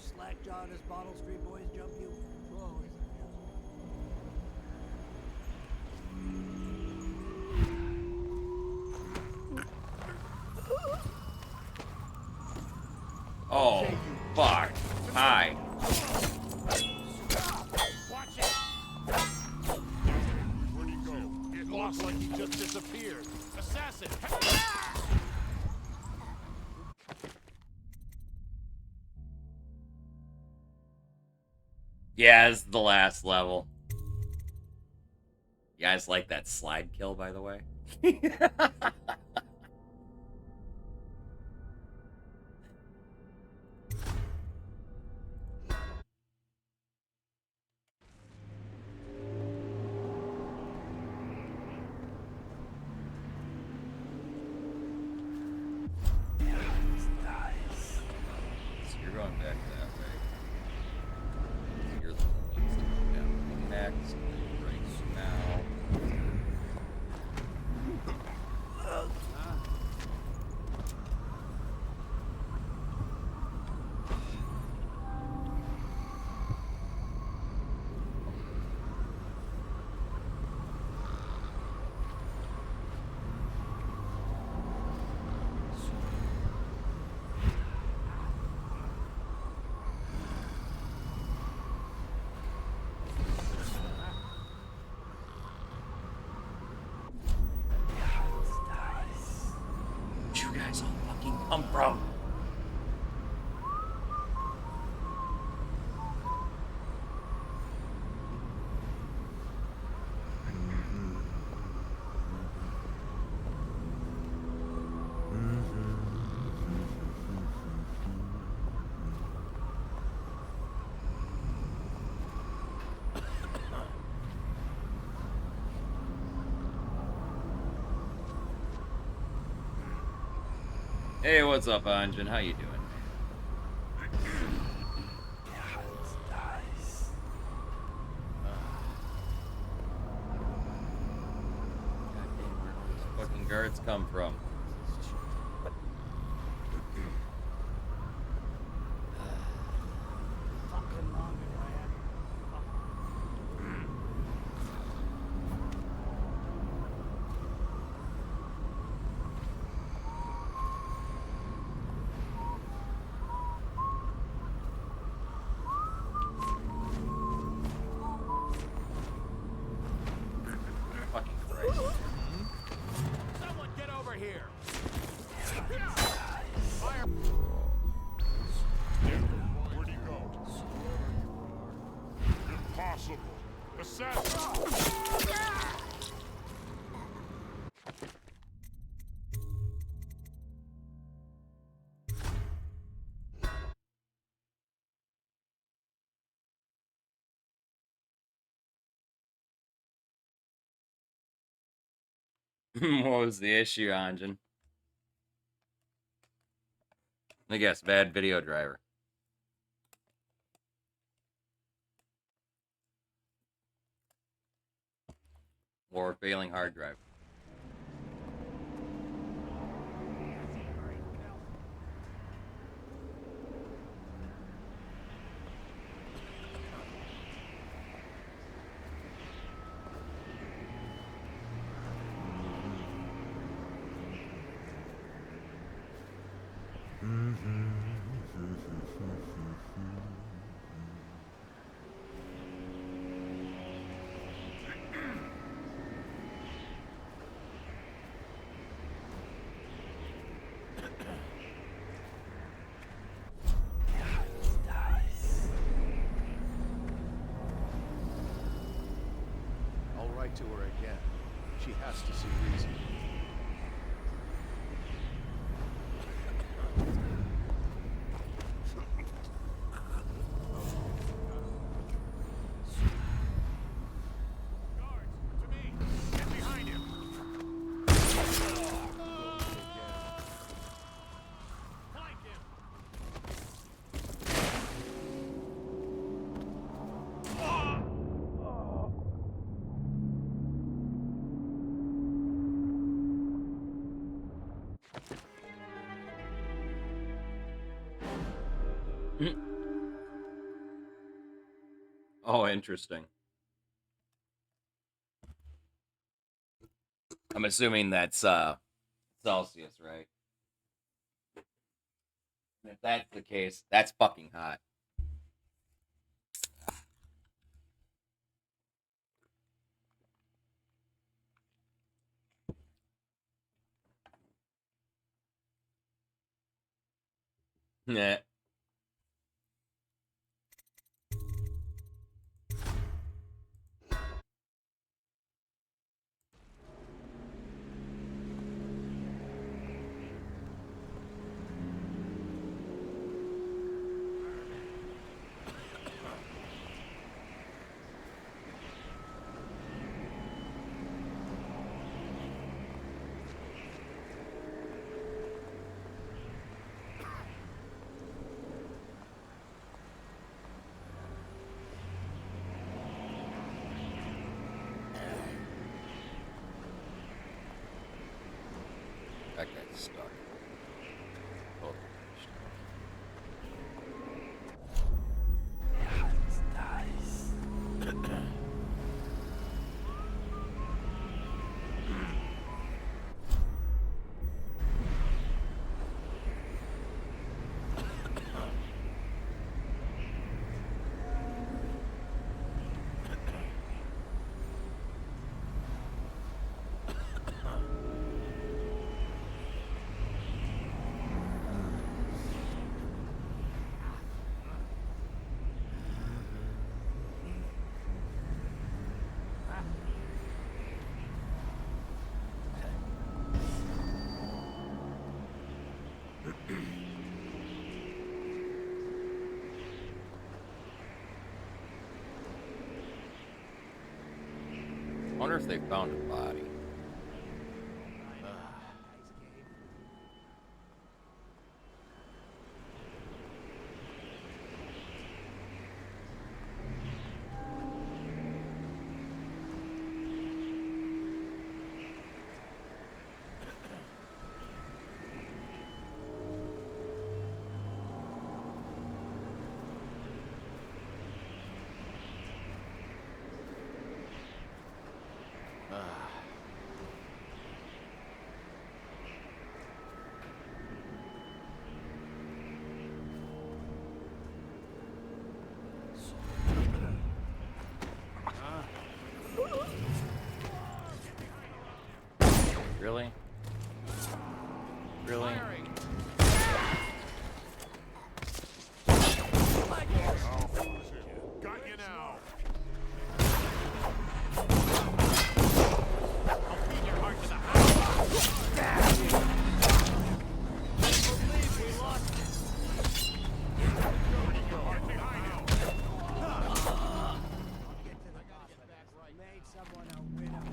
slack-jawed as Bottle Street boys jump you? Whoa. Oh, fuck. Hi. Watch it! Where'd he go? It looks like he just disappeared. Assassin! Yeah, it's the last level. You guys like that slide kill, by the way? So you're going back that way. You're the next. Right now. Where'd you guys all fucking come from? Hey, what's up, Anjan? How you doing? God damn, where all these fucking guards come from? Fucking Christ. Someone get over here! Fire! Where'd he go? Impossible! Assassin! What was the issue, Anjan? I guess bad video driver. Or failing hard drive. I'll write to her again. She has to see reason. Oh, interesting. I'm assuming that's Celsius, right? And if that's the case, that's fucking hot. Yeah. That guy's stuck. Totally I wonder if they found a body. Really? Really? Got you now. Made someone a widow.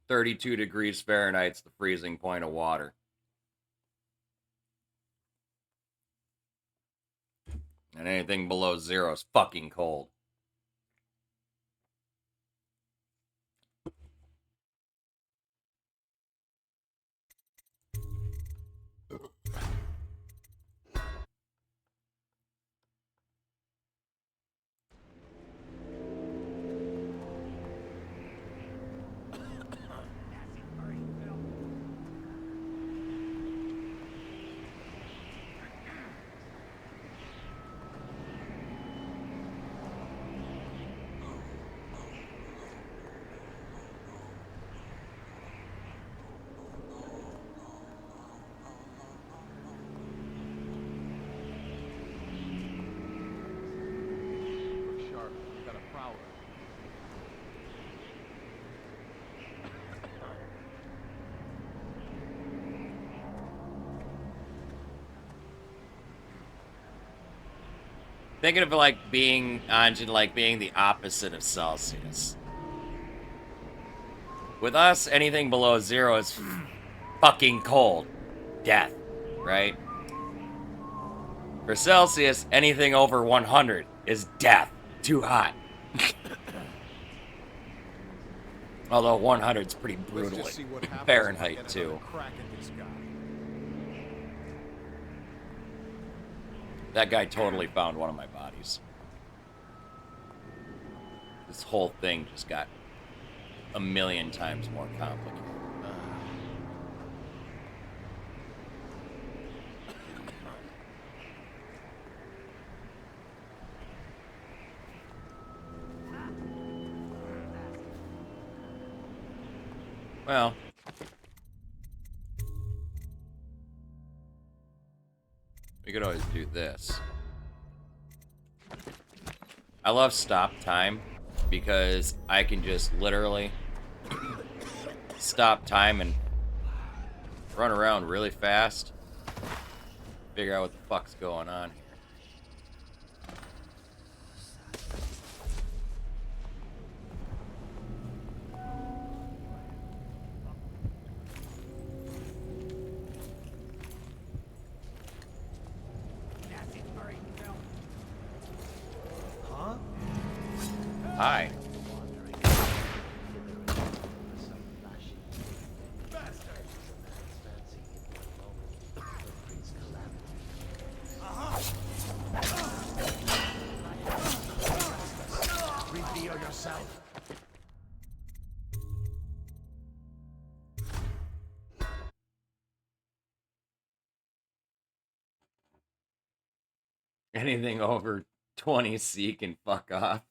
32 degrees Fahrenheit's the freezing point of water. And anything below 0 is fucking cold. Look sharp. We got a prowler. Thinking of it like being Anjin, like being the opposite of Celsius. With us, anything below 0 is fucking cold. Death, right? For Celsius, anything over 100 is death. Too hot. Although 100's pretty Let's brutal just see what in happens if I Fahrenheit get too. another crack at this guy. That guy totally found one of my bodies. This whole thing just got a million times more complicated. Well, we could always do this. I love stop time because I can just literally stop time and run around really fast, figure out what the fuck's going on here. Huh? Hi. Reveal yourself. Anything over 20C can fuck off.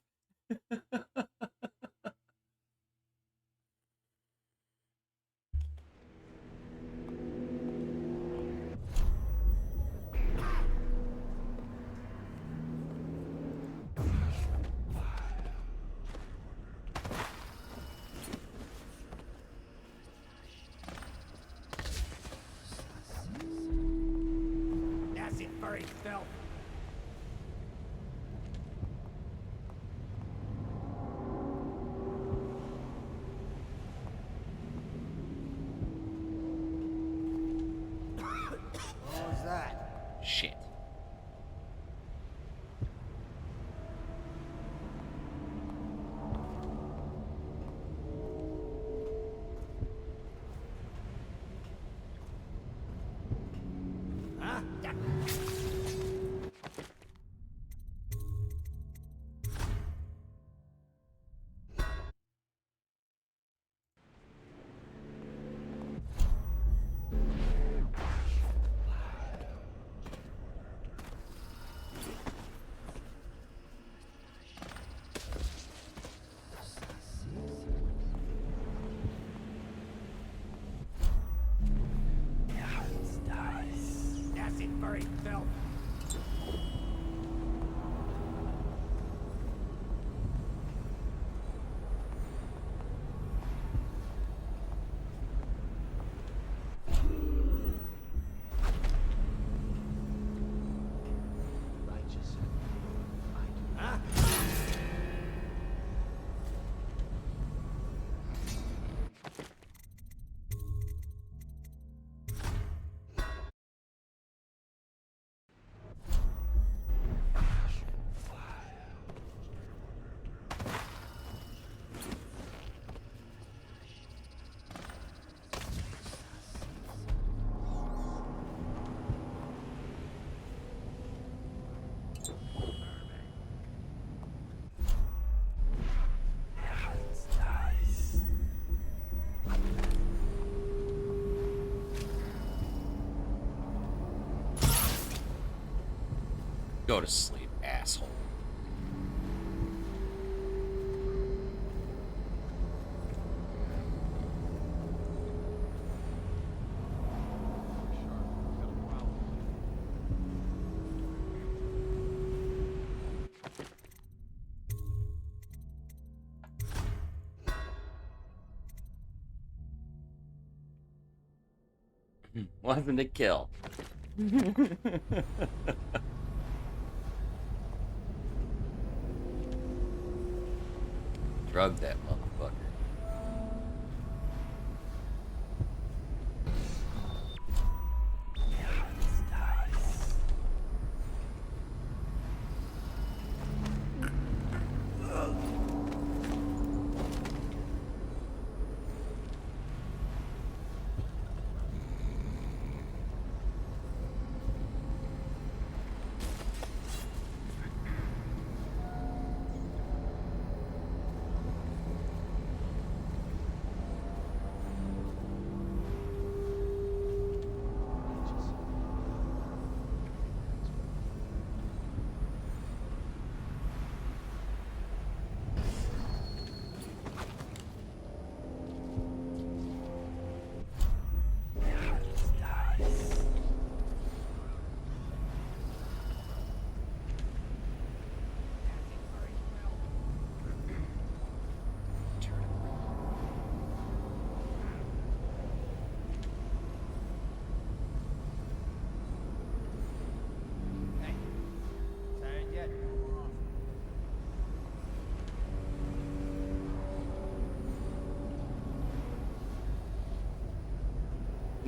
Nasty furry filth. What was that? Shit. Huh? Nasty furry filth. Huh? Go to sleep, asshole. Wasn't a kill. Drug that motherfucker.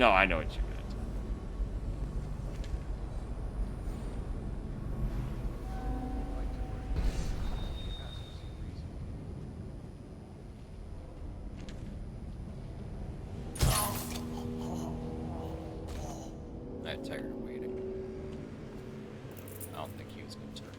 No, I know what you meant. I'm tired of waiting. I don't think he was going to turn.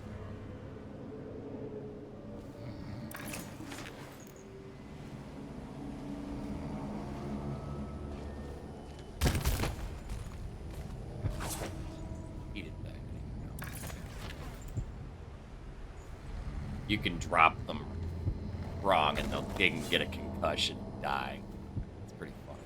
He didn't die. You can drop them wrong and they can get a concussion and die. It's pretty fun.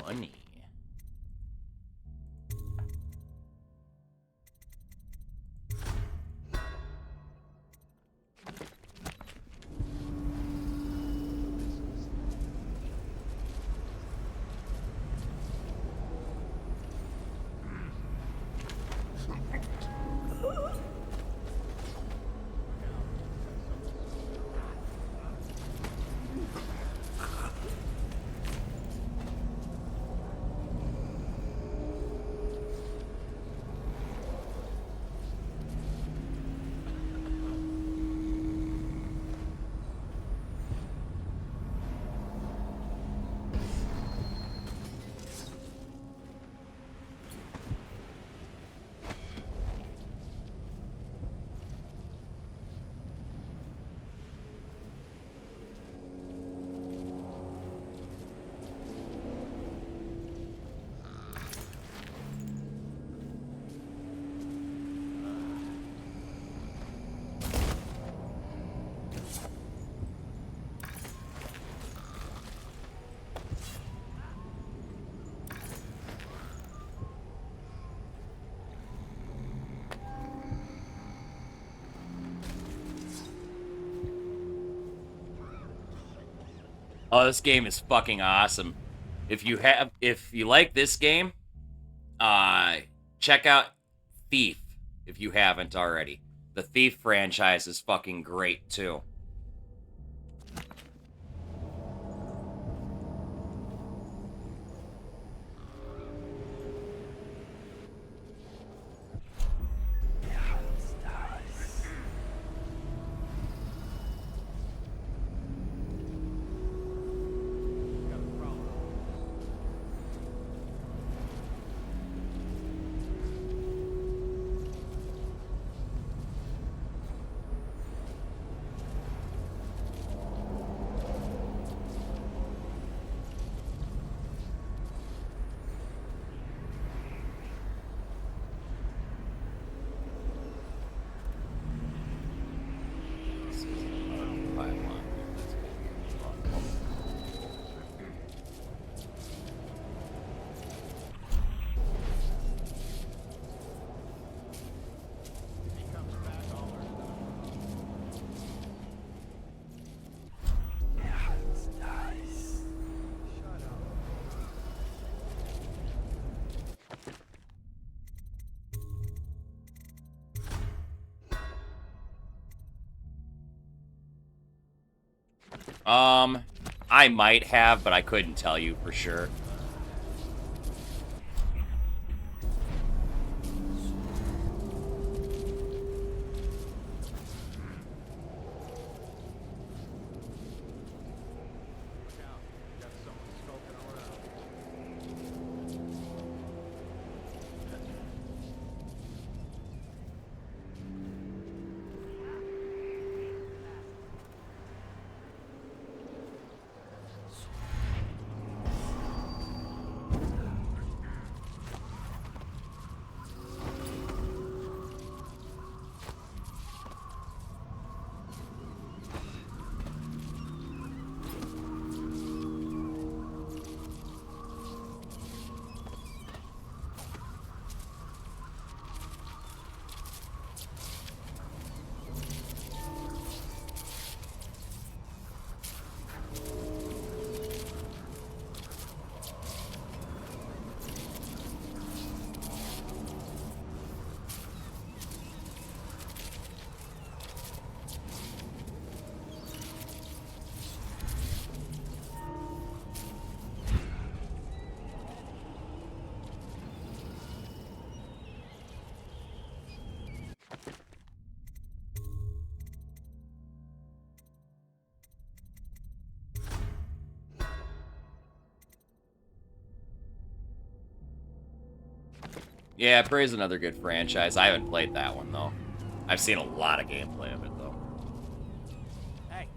Funny. Oh, this game is fucking awesome. If you like this game, check out Thief if you haven't already. The Thief franchise is fucking great too. I might have, but I couldn't tell you for sure. Yeah, Prey's another good franchise. I haven't played that one, though. I've seen a lot of gameplay of it, though. Hey.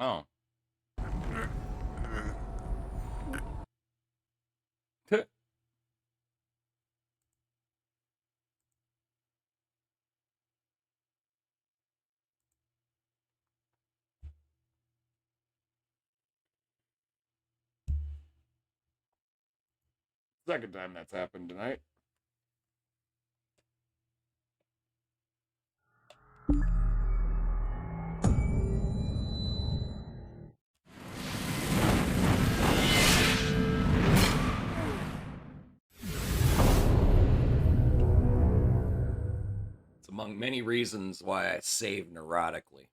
Oh. Second time that's happened tonight. It's among many reasons why I save neurotically.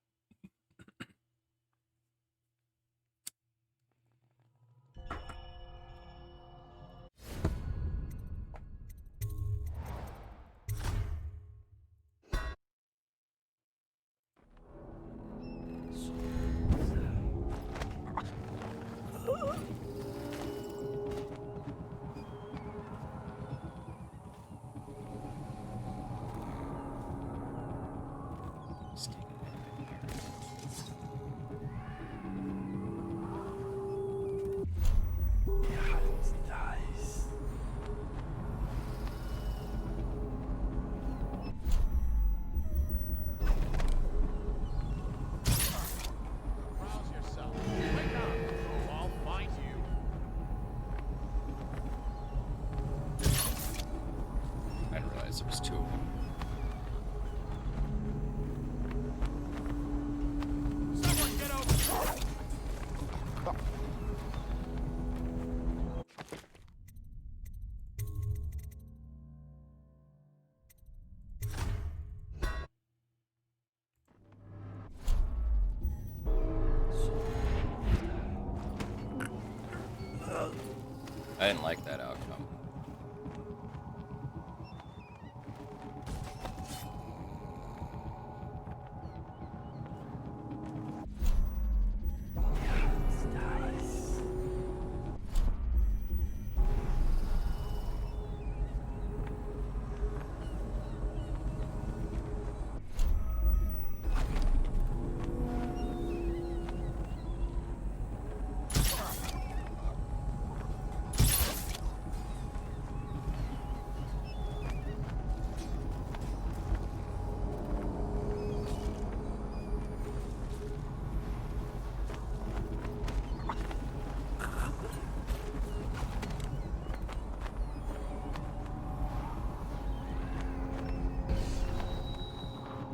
I didn't like that outcome.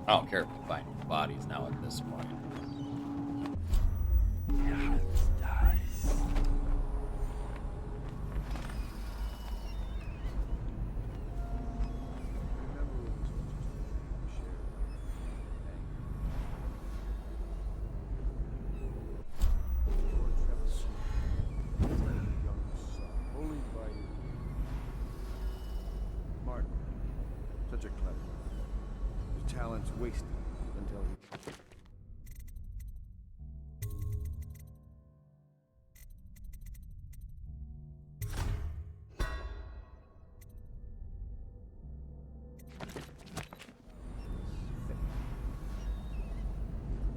I don't care if we find bodies now at this point. Martin, such a clever man. His talent's wasted until he...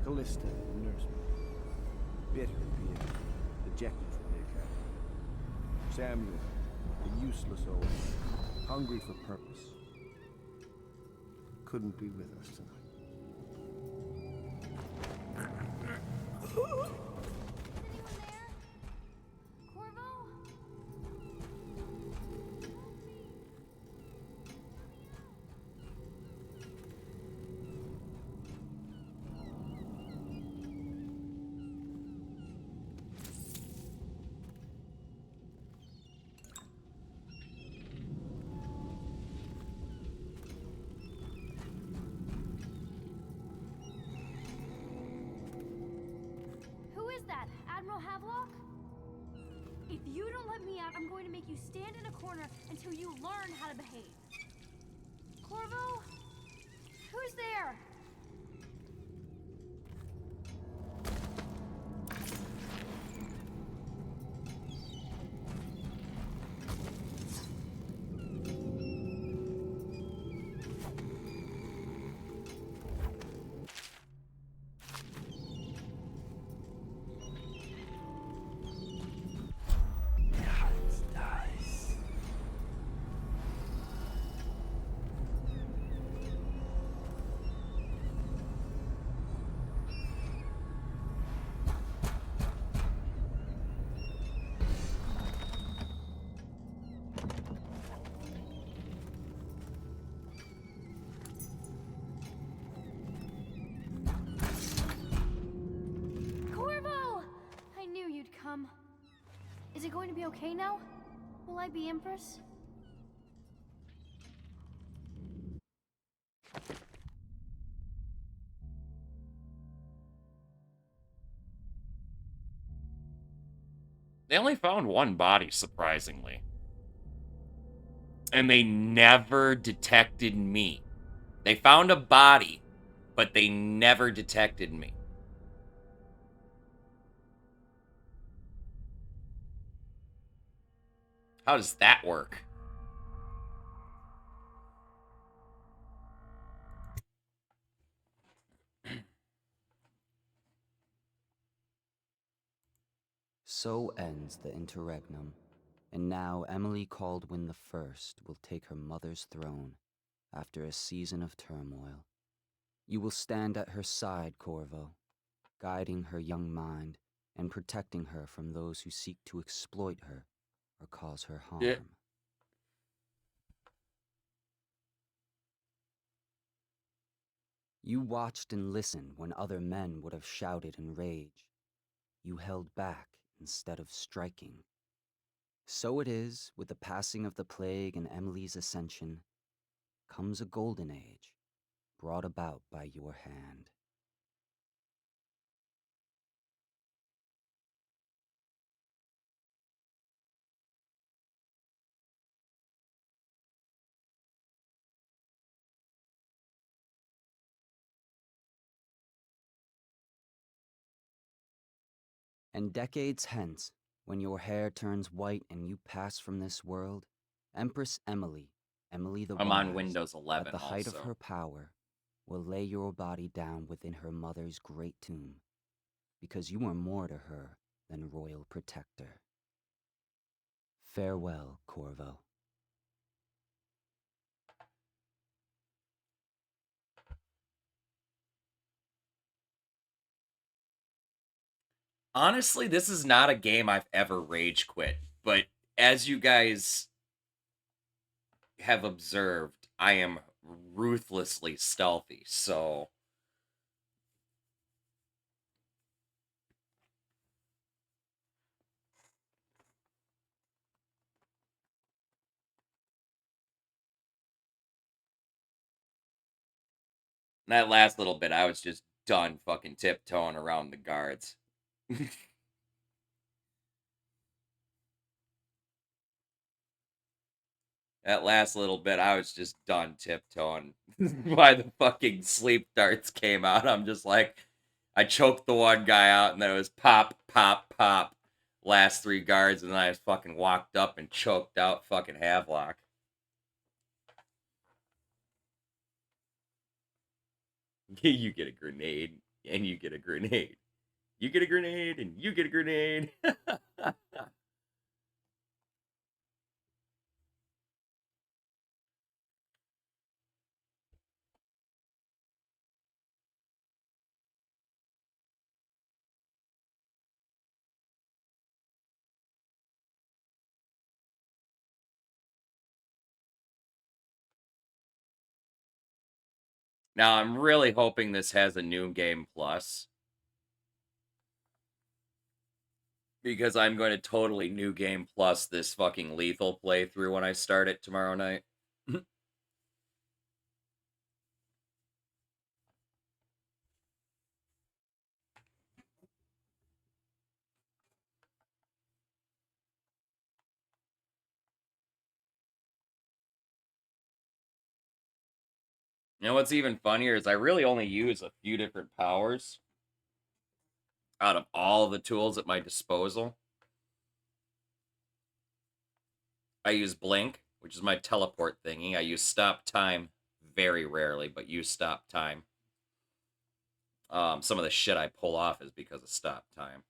Callista, the nursemaid. Bitter Pierre, dejected from the academy. Samuel, the useless old man, hungry for purpose. Couldn't be with us tonight. Who is that? Admiral Havelock? If you don't let me out, I'm going to make you stand in a corner until you learn how to behave. Corvo? Who's there? Corvo! I knew you'd come. Is it going to be okay now? Will I be Empress? They only found one body, surprisingly. And they never detected me. They found a body, but they never detected me. How does that work? So ends the interregnum, and now Emily Caldwin I will take her mother's throne after a season of turmoil. You will stand at her side, Corvo, guiding her young mind and protecting her from those who seek to exploit her or cause her harm. Yeah. You watched and listened when other men would have shouted in rage. You held back instead of striking. So it is with the passing of the plague and Emily's ascension, comes a golden age, brought about by your hand. And decades hence, when your hair turns white and you pass from this world, Empress Emily, Emily the I'm Wise, on Windows 11 at the height of also. her power, will lay your body down within her mother's great tomb, because you are more to her than royal protector. Farewell, Corvo. Honestly, this is not a game I've ever rage quit, but as you guys have observed, I am ruthlessly stealthy, so that last little bit I was just done fucking tiptoeing around the guards. That last little bit, I was just done tiptoeing. Why the fucking sleep darts came out, I'm just like, I choked the one guy out, and then it was pop, pop, pop. Last 3 guards, and then I just fucking walked up and choked out fucking Havelock. You get a grenade, and you get a grenade. You get a grenade, and you get a grenade. Now, I'm really hoping this has a new game plus. Because I'm going to totally new game plus this fucking lethal playthrough when I start it tomorrow night. You know what's even funnier is I really only use a few different powers out of all the tools at my disposal. I use Blink, which is my teleport thingy. I use Stop Time very rarely, but use Stop Time. Some of the shit I pull off is because of Stop Time.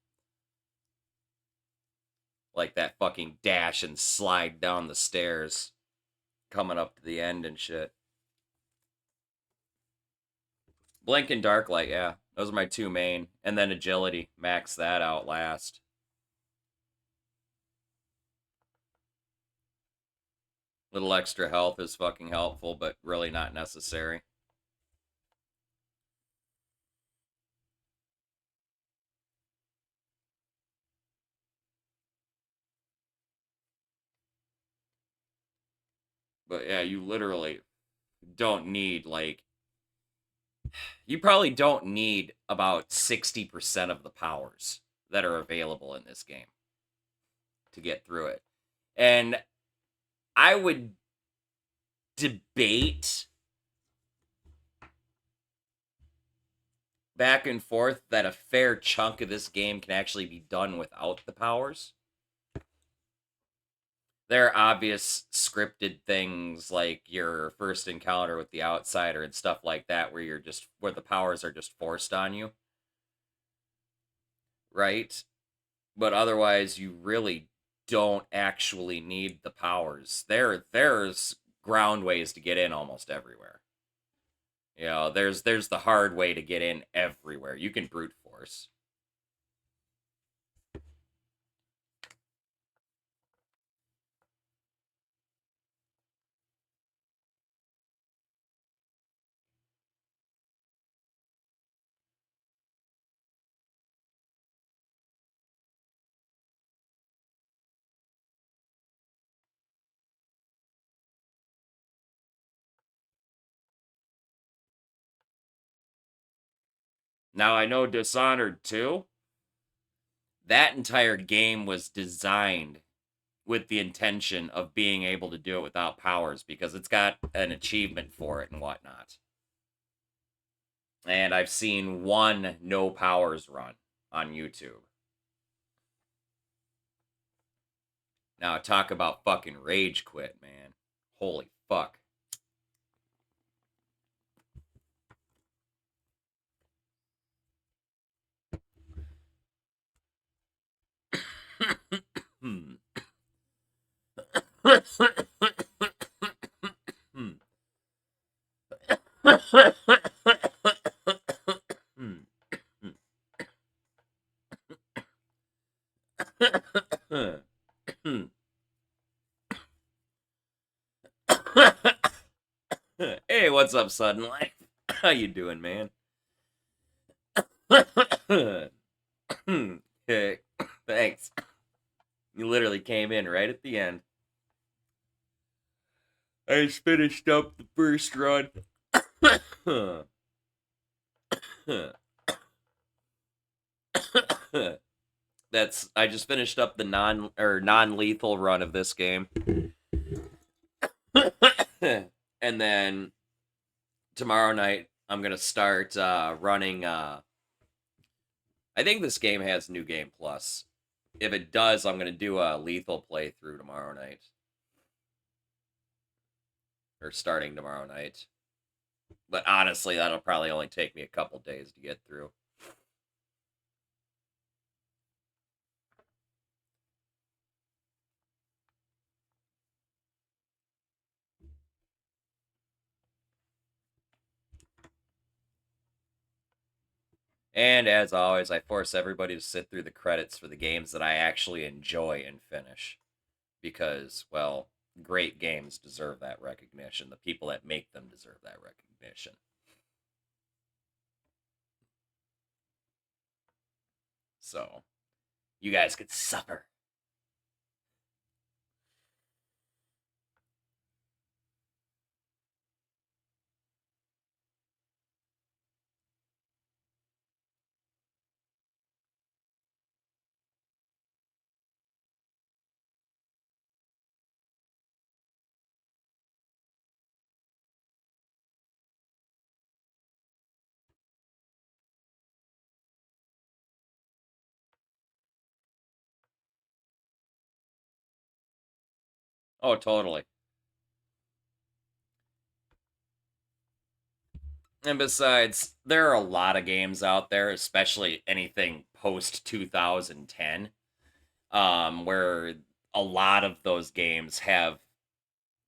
Like that fucking dash and slide down the stairs coming up to the end and shit. Blink and Darklight, yeah. Those are my 2 main. And then Agility. Max that out last. Little extra health is fucking helpful, but really not necessary. But yeah, you literally don't need, like... You probably don't need about 60% of the powers that are available in this game to get through it. And I would debate back and forth that a fair chunk of this game can actually be done without the powers. There are obvious scripted things like your first encounter with the outsider and stuff like that where the powers are just forced on you. Right? But otherwise you really don't actually need the powers. There's ground ways to get in almost everywhere. You know, there's the hard way to get in everywhere. You can brute force. Now I know Dishonored 2, that entire game was designed with the intention of being able to do it without powers because it's got an achievement for it and whatnot. And I've seen one no powers run on YouTube. Now talk about fucking rage quit, man. Holy fuck. Hmm. Hey, what's up, Sudden Life? How you doing, man? Hey, thanks. You literally came in right at the end. I just finished up the first run. I just finished up the non-lethal run of this game. And then tomorrow night I'm gonna start running I think this game has New Game Plus. If it does, I'm gonna do a lethal playthrough tomorrow night. Or starting tomorrow night. But honestly, that'll probably only take me a couple days to get through. And as always, I force everybody to sit through the credits for the games that I actually enjoy and finish. Because, well, great games deserve that recognition. The people that make them deserve that recognition. So, you guys could suffer. Oh, totally. And besides, there are a lot of games out there, especially anything post 2010, where a lot of those games have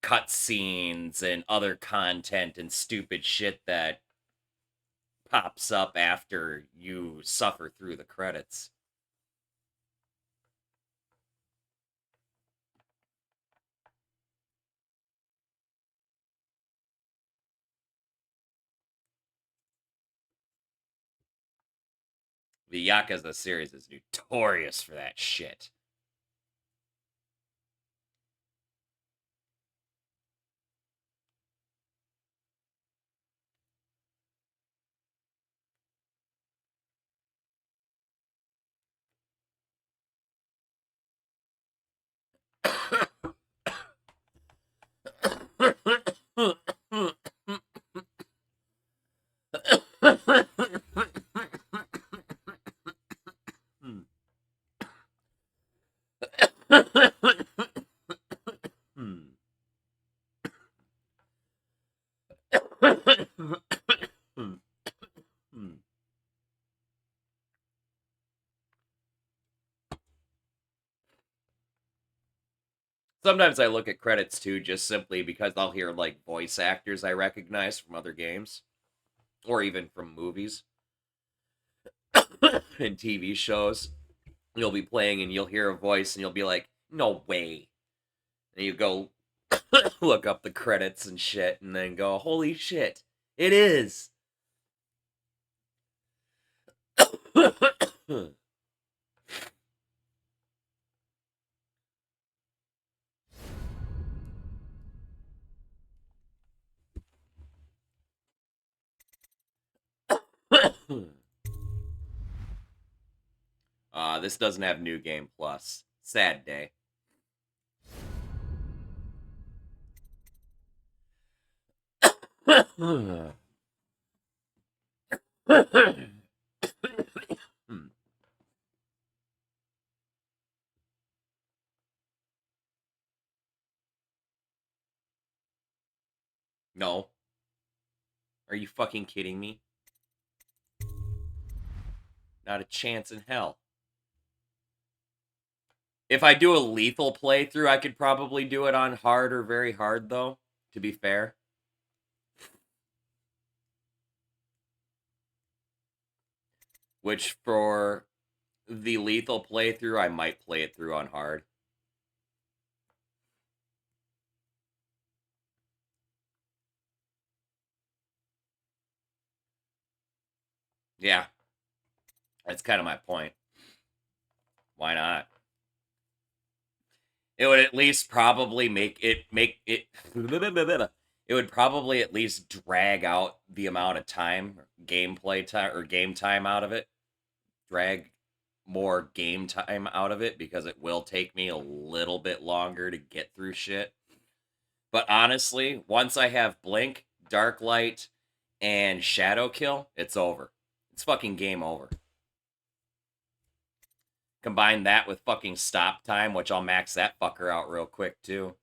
cutscenes and other content and stupid shit that pops up after you suffer through the credits. The Yakuza series is notorious for that shit. Sometimes I look at credits too, just simply because I'll hear like voice actors I recognize from other games, or even from movies and TV shows. You'll be playing and you'll hear a voice and you'll be like, no way. And you go look up the credits and shit and then go, holy shit, it is. This doesn't have New Game Plus. Sad day. No. Are you fucking kidding me? Not a chance in hell. If I do a lethal playthrough, I could probably do it on hard or very hard, though, to be fair. Which, for the lethal playthrough, I might play it through on hard. Yeah. That's kind of my point. Why not? It would at least probably it would probably at least drag out the amount of time, gameplay time, or game time out of it. Drag more game time out of it, because it will take me a little bit longer to get through shit. But honestly, once I have Blink, Dark Light, and Shadow Kill, it's over. It's fucking game over. Combine that with fucking stop time, which I'll max that fucker out real quick, too.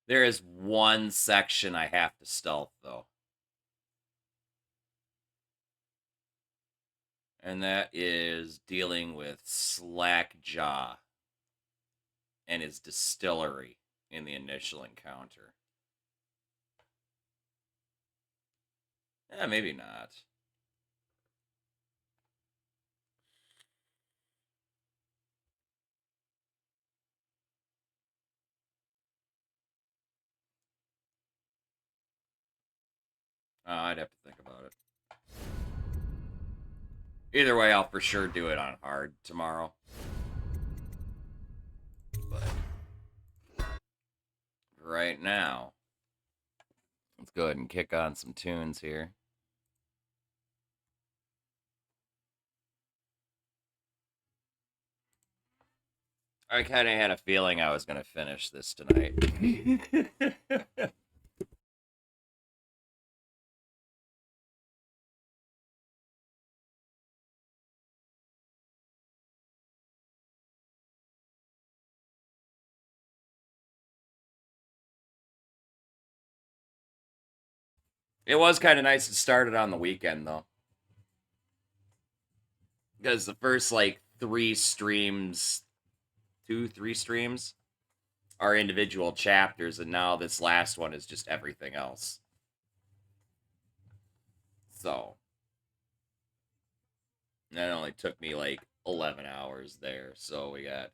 There is one section I have to stealth, though. And that is dealing with Slackjaw and his distillery in the initial encounter. Maybe not. I'd have to think about it. Either way, I'll for sure do it on hard tomorrow. But right now, let's go ahead and kick on some tunes here. I kind of had a feeling I was going to finish this tonight. It was kind of nice to start it on the weekend, though. Because the first, like, 3 streams, 2-3 streams, are individual chapters, and now this last one is just everything else. So, that only took me, like, 11 hours there, so we got...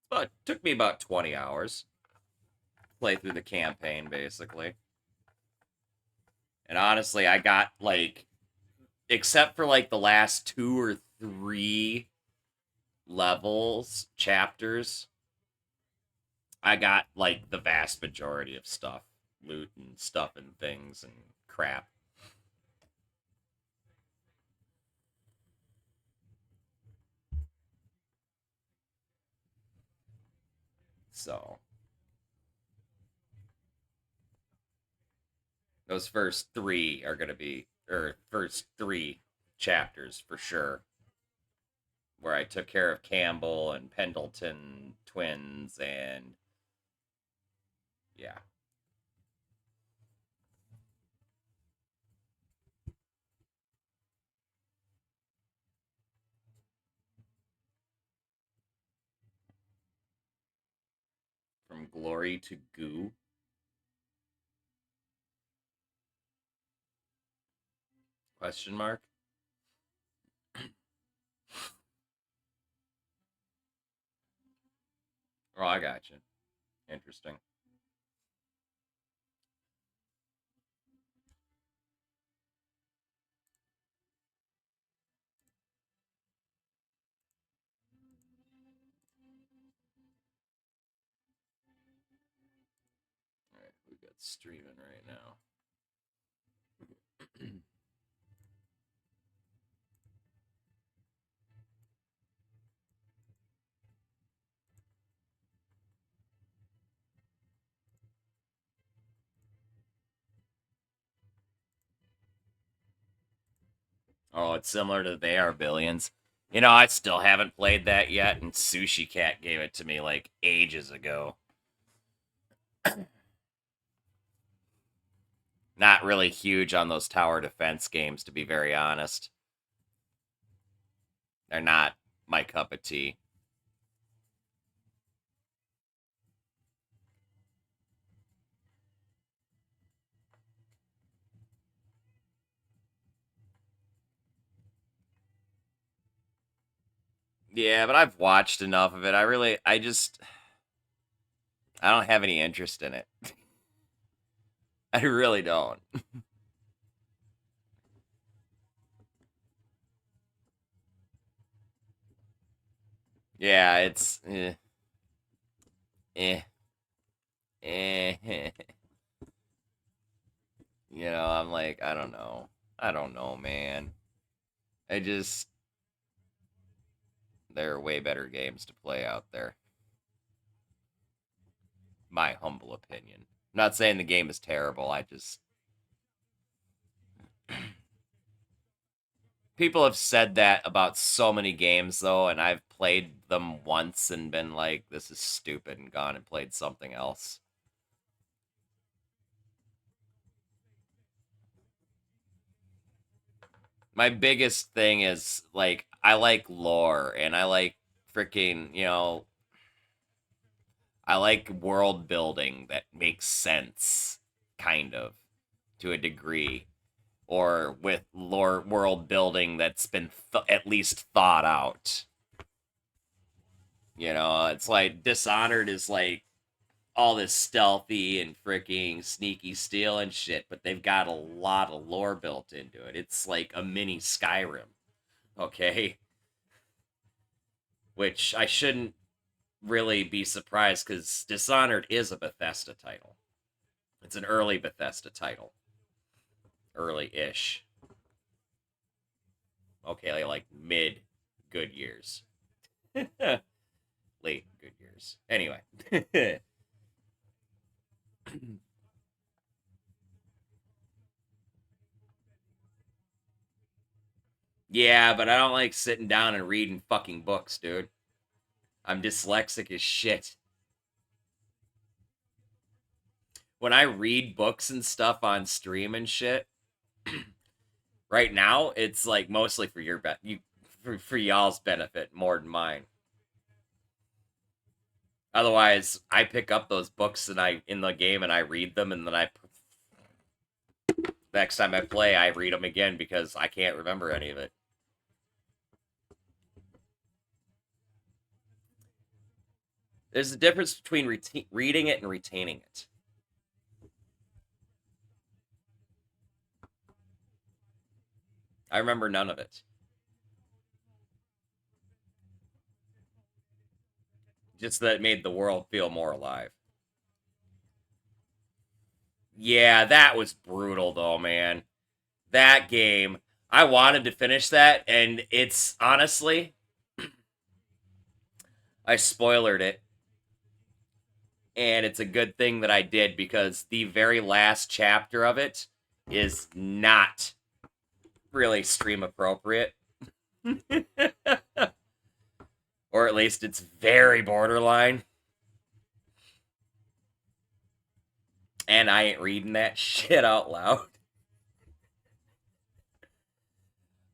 But it took me about 20 hours. Play through the campaign, basically. And honestly, I got, like... Except for, like, the last 2 or 3 levels, chapters, I got, like, the vast majority of stuff. Loot and stuff and things and crap. So... Those first 3 are going to be... Or, first 3 chapters, for sure. Where I took care of Campbell and Pendleton twins and... Yeah. From glory to goo. Question mark? Oh, I got you. Interesting. it's streaming right now. Oh, it's similar to They Are Billions. You know, I still haven't played that yet, and Sushi Cat gave it to me like ages ago. Not really huge on those tower defense games, to be very honest. They're not my cup of tea. Yeah, but I've watched enough of it. I don't have any interest in it. I really don't. Yeah, it's eh, eh. You know, I'm like, I don't know. I don't know, man. I just there are way better games to play out there. My humble opinion. I'm not saying the game is terrible. I just people have said that about so many games though, and I've played them once and been like, this is stupid, and gone and played something else. My biggest thing is like I like lore and I like freaking, you know, I like world building that makes sense, kind of, to a degree, or with lore world building that's been at least thought out. You know, it's like Dishonored is like all this stealthy and freaking sneaky steal and shit, but they've got a lot of lore built into it. It's like a mini Skyrim, okay? Which I shouldn't really be surprised because Dishonored is a Bethesda title. It's an early Bethesda title. Early-ish. Okay, like mid good years. Late good years. Anyway. Yeah, but I don't like sitting down and reading fucking books, dude. I'm dyslexic as shit. When I read books and stuff on stream and shit, right now it's like mostly for your for y'all's benefit more than mine. Otherwise, I pick up those books and I in the game and I read them, and then next time I play I read them again because I can't remember any of it. There's a difference between reading it and retaining it. I remember none of it. Just that it made the world feel more alive. Yeah, that was brutal though, man. That game, I wanted to finish that, and it's honestly, I spoilered it. And it's a good thing that I did because the very last chapter of it is not really stream appropriate. Or at least it's very borderline. And I ain't reading that shit out loud.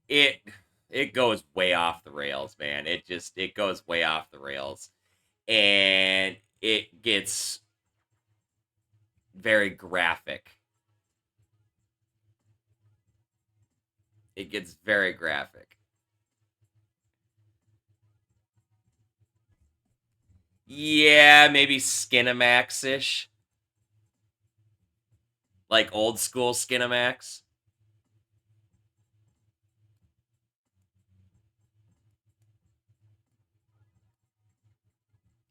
It goes way off the rails, man. It goes way off the rails. And it gets very graphic. It gets very graphic. Yeah, maybe Skinamax-ish. Like old school Skinamax.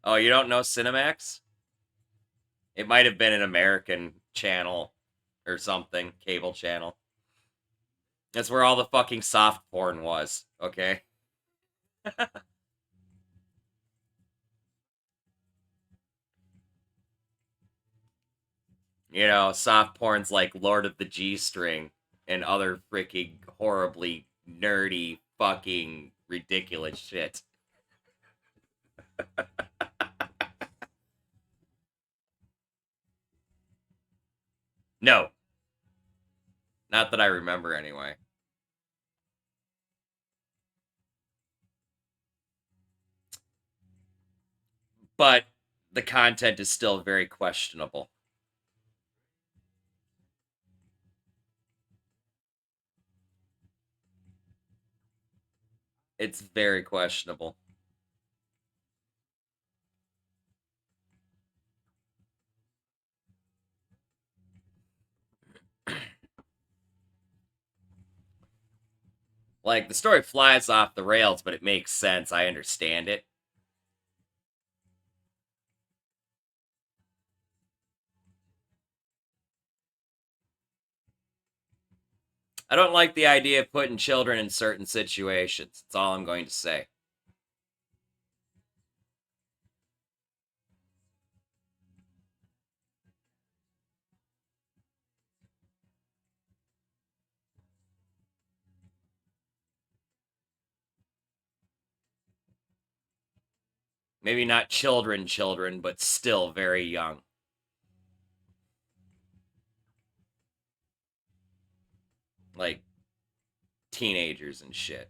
Oh, you don't know Cinemax? It might have been an American channel or something, cable channel. That's where all the fucking soft porn was, okay? You know, soft porn's like Lord of the G-String and other freaking horribly nerdy fucking ridiculous shit. No. Not that I remember anyway. But the content is still very questionable. It's very questionable. Like, the story flies off the rails, but it makes sense. I understand it. I don't like the idea of putting children in certain situations. That's all I'm going to say. Maybe not children, but still very young. Like, teenagers and shit.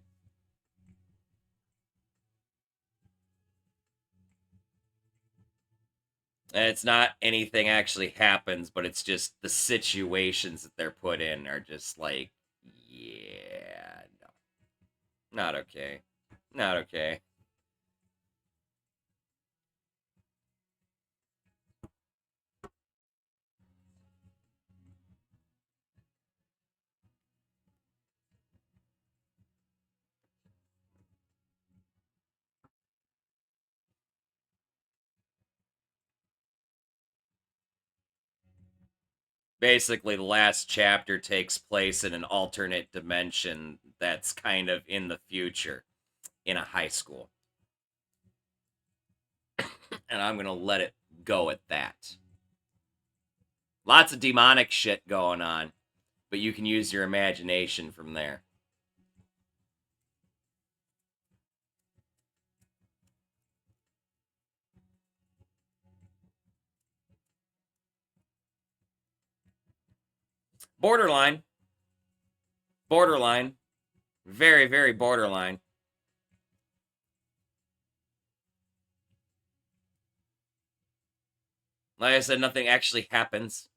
And it's not anything actually happens, but it's just the situations that they're put in are just like, yeah, no. Not okay. Not okay. Basically, the last chapter takes place in an alternate dimension that's kind of in the future, in a high school. And I'm going to let it go at that. Lots of demonic shit going on, but you can use your imagination from there. Borderline. Borderline. Very, very borderline. Like I said, nothing actually happens.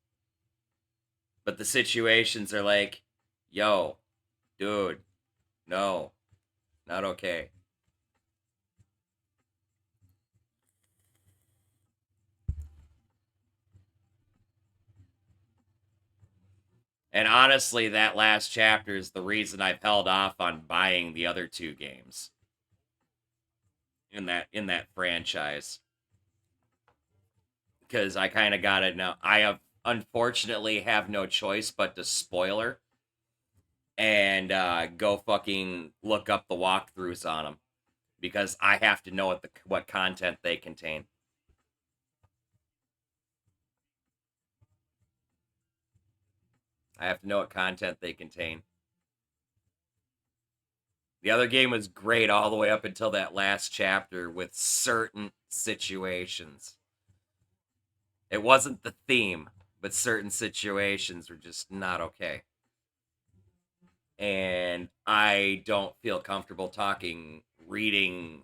But the situations are like, yo, dude, no, not okay. And honestly, that last chapter is the reason I've held off on buying the other two games in that franchise. Because I kind of got it now. I have unfortunately have no choice but to spoiler and go fucking look up the walkthroughs on them because I have to know what content they contain. I have to know what content they contain. The other game was great all the way up until that last chapter with certain situations. It wasn't the theme, but certain situations were just not okay. And I don't feel comfortable reading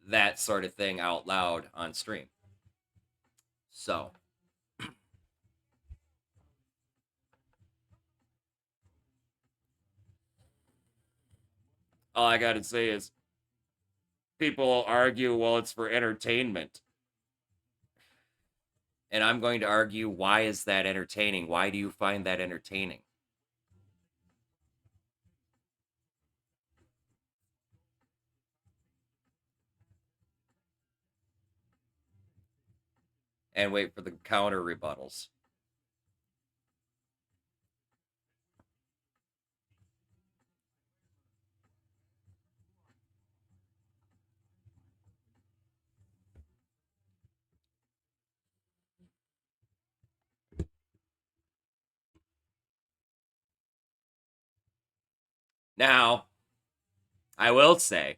that sort of thing out loud on stream. So, all I gotta say is people argue, well, it's for entertainment. And I'm going to argue, why is that entertaining? Why do you find that entertaining? And wait for the counter rebuttals. Now, I will say,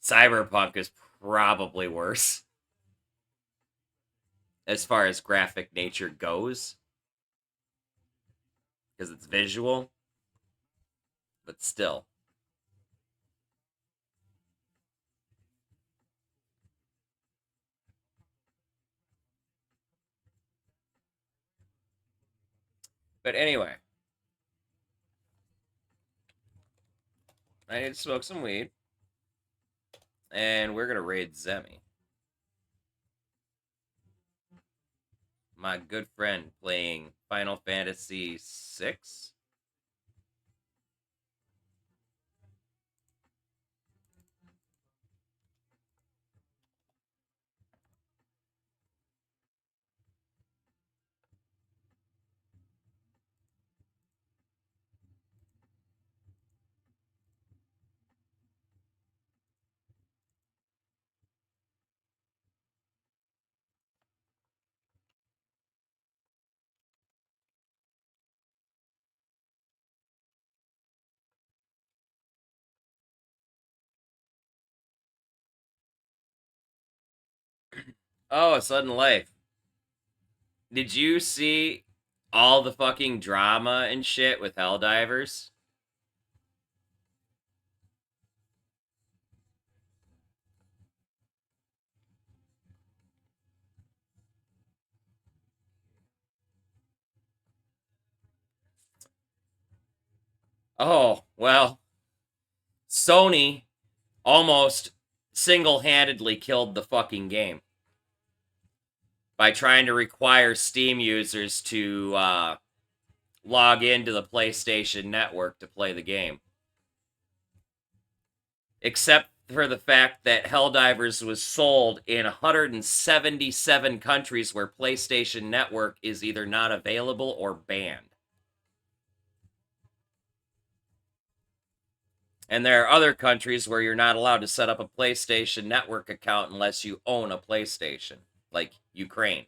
Cyberpunk is probably worse as far as graphic nature goes, because it's visual, but still. But anyway, I need to smoke some weed, and we're gonna raid Zemi, my good friend, playing Final Fantasy VI. Oh, A Sudden Life. Did you see all the fucking drama and shit with Helldivers? Oh, well, Sony almost single-handedly killed the fucking game by trying to require Steam users to log into the PlayStation Network to play the game. Except for the fact that Helldivers was sold in 177 countries where PlayStation Network is either not available or banned. And there are other countries where you're not allowed to set up a PlayStation Network account unless you own a PlayStation, like Ukraine.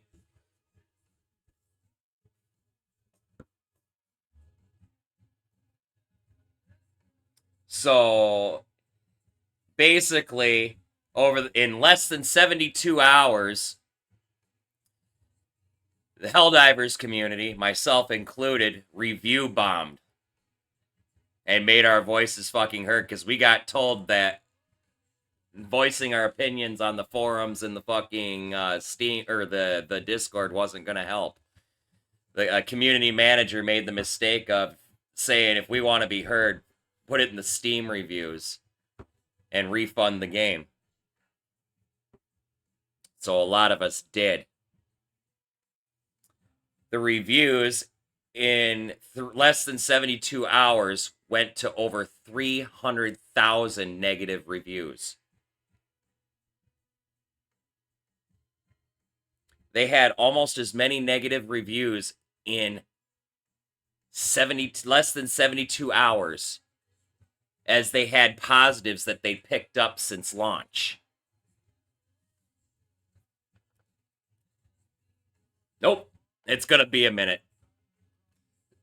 So basically, in less than 72 hours, the Helldivers community, myself included, review bombed and made our voices fucking heard, because we got told that voicing our opinions on the forums and the fucking Steam or the Discord wasn't going to help. The community manager made the mistake of saying, if we want to be heard, put it in the Steam reviews and refund the game. So a lot of us did. The reviews in less than 72 hours went to over 300,000 negative reviews. They had almost as many negative reviews in less than 72 hours as they had positives that they picked up since launch. Nope, it's gonna be a minute.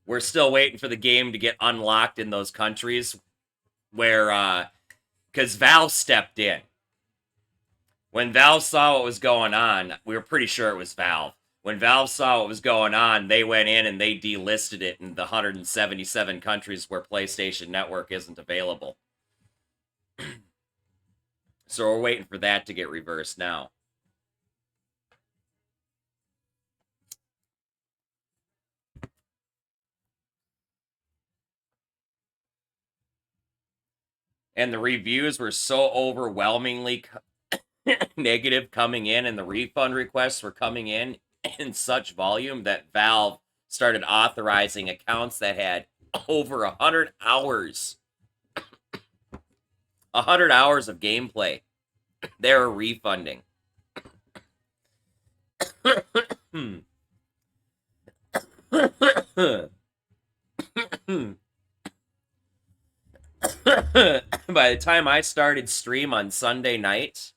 We're still waiting for the game to get unlocked in those countries where, because Valve stepped in. When Valve saw what was going on, we were pretty sure it was Valve. When Valve saw what was going on, they went in and they delisted it in the 177 countries where PlayStation Network isn't available. So we're waiting for that to get reversed now. And the reviews were so overwhelmingly negative coming in, and the refund requests were coming in such volume that Valve started authorizing accounts that had over 100 hours. 100 hours of gameplay. They were refunding. By the time I started stream on Sunday night,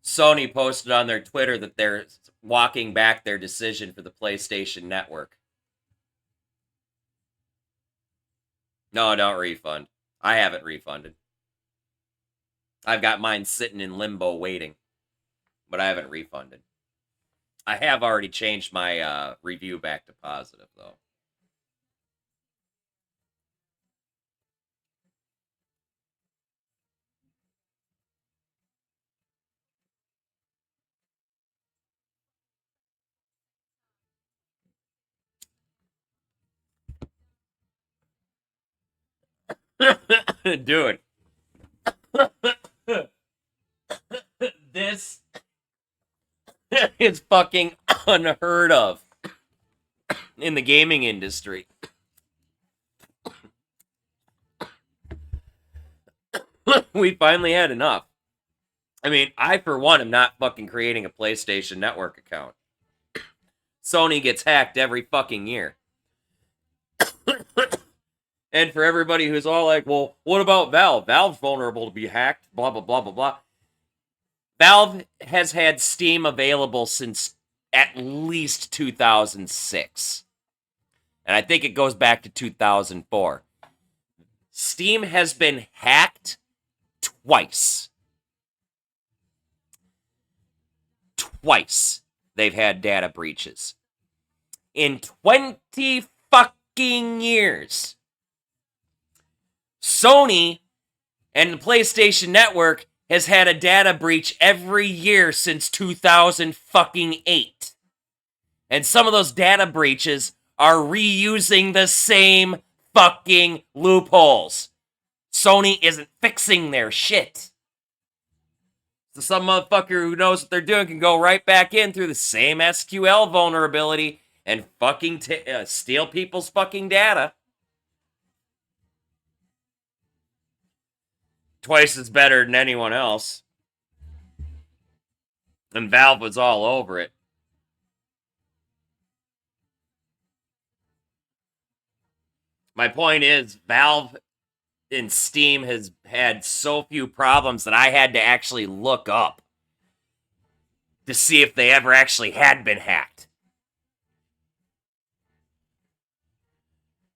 Sony posted on their Twitter that they're walking back their decision for the PlayStation Network. No, don't refund. I haven't refunded. I've got mine sitting in limbo waiting, but I haven't refunded. I have already changed my review back to positive, though. Dude. This is fucking unheard of in the gaming industry. We finally had enough. I mean, I, for one, am not fucking creating a PlayStation Network account. Sony gets hacked every fucking year. And for everybody who's all like, well, what about Valve? Valve's vulnerable to be hacked, blah, blah, blah, blah, blah. Valve has had Steam available since at least 2006. And I think it goes back to 2004. Steam has been hacked twice. Twice they've had data breaches. In 20 fucking years. Sony and the PlayStation Network has had a data breach every year since 2008. And some of those data breaches are reusing the same fucking loopholes. Sony isn't fixing their shit. So some motherfucker who knows what they're doing can go right back in through the same SQL vulnerability and fucking steal people's fucking data. Twice as better than anyone else. And Valve was all over it. My point is, Valve and Steam has had so few problems that I had to actually look up to see if they ever actually had been hacked.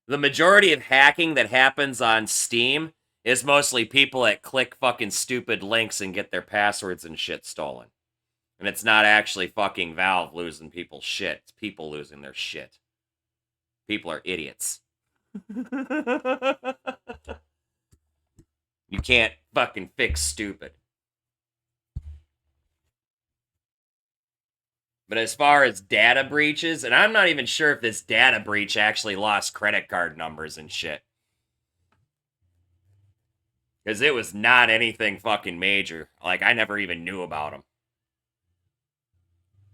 The majority of hacking that happens on Steam is mostly people that click fucking stupid links and get their passwords and shit stolen. And it's not actually fucking Valve losing people's shit. It's people losing their shit. People are idiots. You can't fucking fix stupid. But as far as data breaches, and I'm not even sure if this data breach actually lost credit card numbers and shit. Because it was not anything fucking major. Like, I never even knew about them.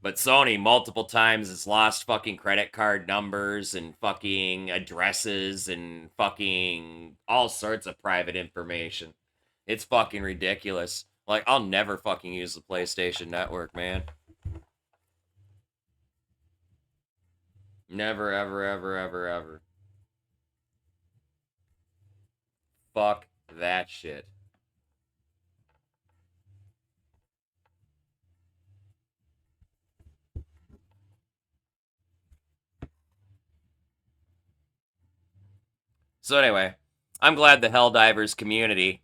But Sony multiple times has lost fucking credit card numbers and fucking addresses and fucking all sorts of private information. It's fucking ridiculous. Like, I'll never fucking use the PlayStation Network, man. Never, ever, ever, ever, ever. Fuck that shit. So anyway, I'm glad the Helldivers community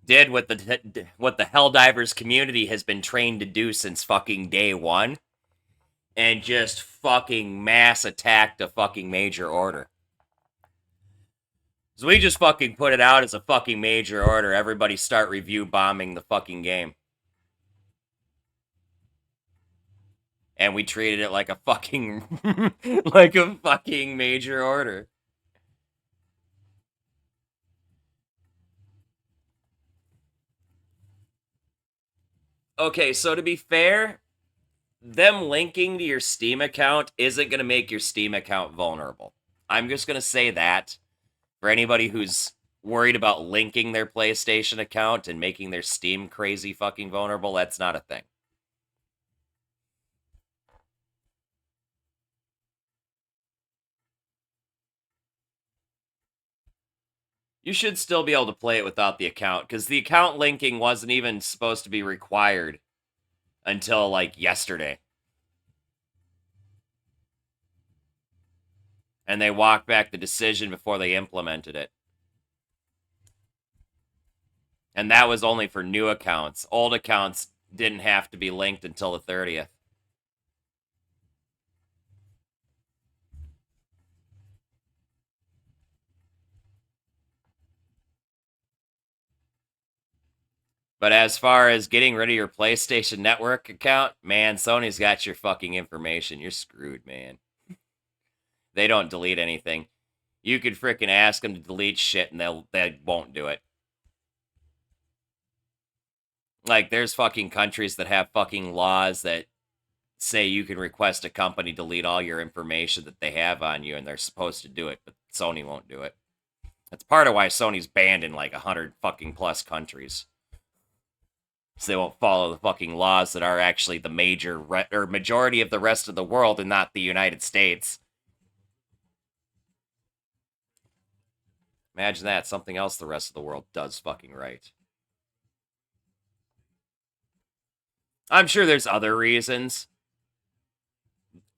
did what the Helldivers community has been trained to do since fucking day one, and just fucking mass attacked a fucking major order. So we just fucking put it out as a fucking major order. Everybody start review bombing the fucking game. And we treated it like a fucking like a fucking major order. Okay, so to be fair, them linking to your Steam account isn't going to make your Steam account vulnerable. I'm just going to say that for anybody who's worried about linking their PlayStation account and making their Steam crazy fucking vulnerable, that's not a thing. You should still be able to play it without the account, because the account linking wasn't even supposed to be required until, like, yesterday. And they walked back the decision before they implemented it. And that was only for new accounts. Old accounts didn't have to be linked until the 30th. But as far as getting rid of your PlayStation Network account, man, Sony's got your fucking information. You're screwed, man. They don't delete anything. You could freaking ask them to delete shit and they won't do it. Like, there's fucking countries that have fucking laws that say you can request a company delete all your information that they have on you, and they're supposed to do it, but Sony won't do it. That's part of why Sony's banned in like 100 fucking plus countries. So they won't follow the fucking laws that are actually the majority of the rest of the world and not the United States. Imagine that, something else the rest of the world does fucking right. I'm sure there's other reasons.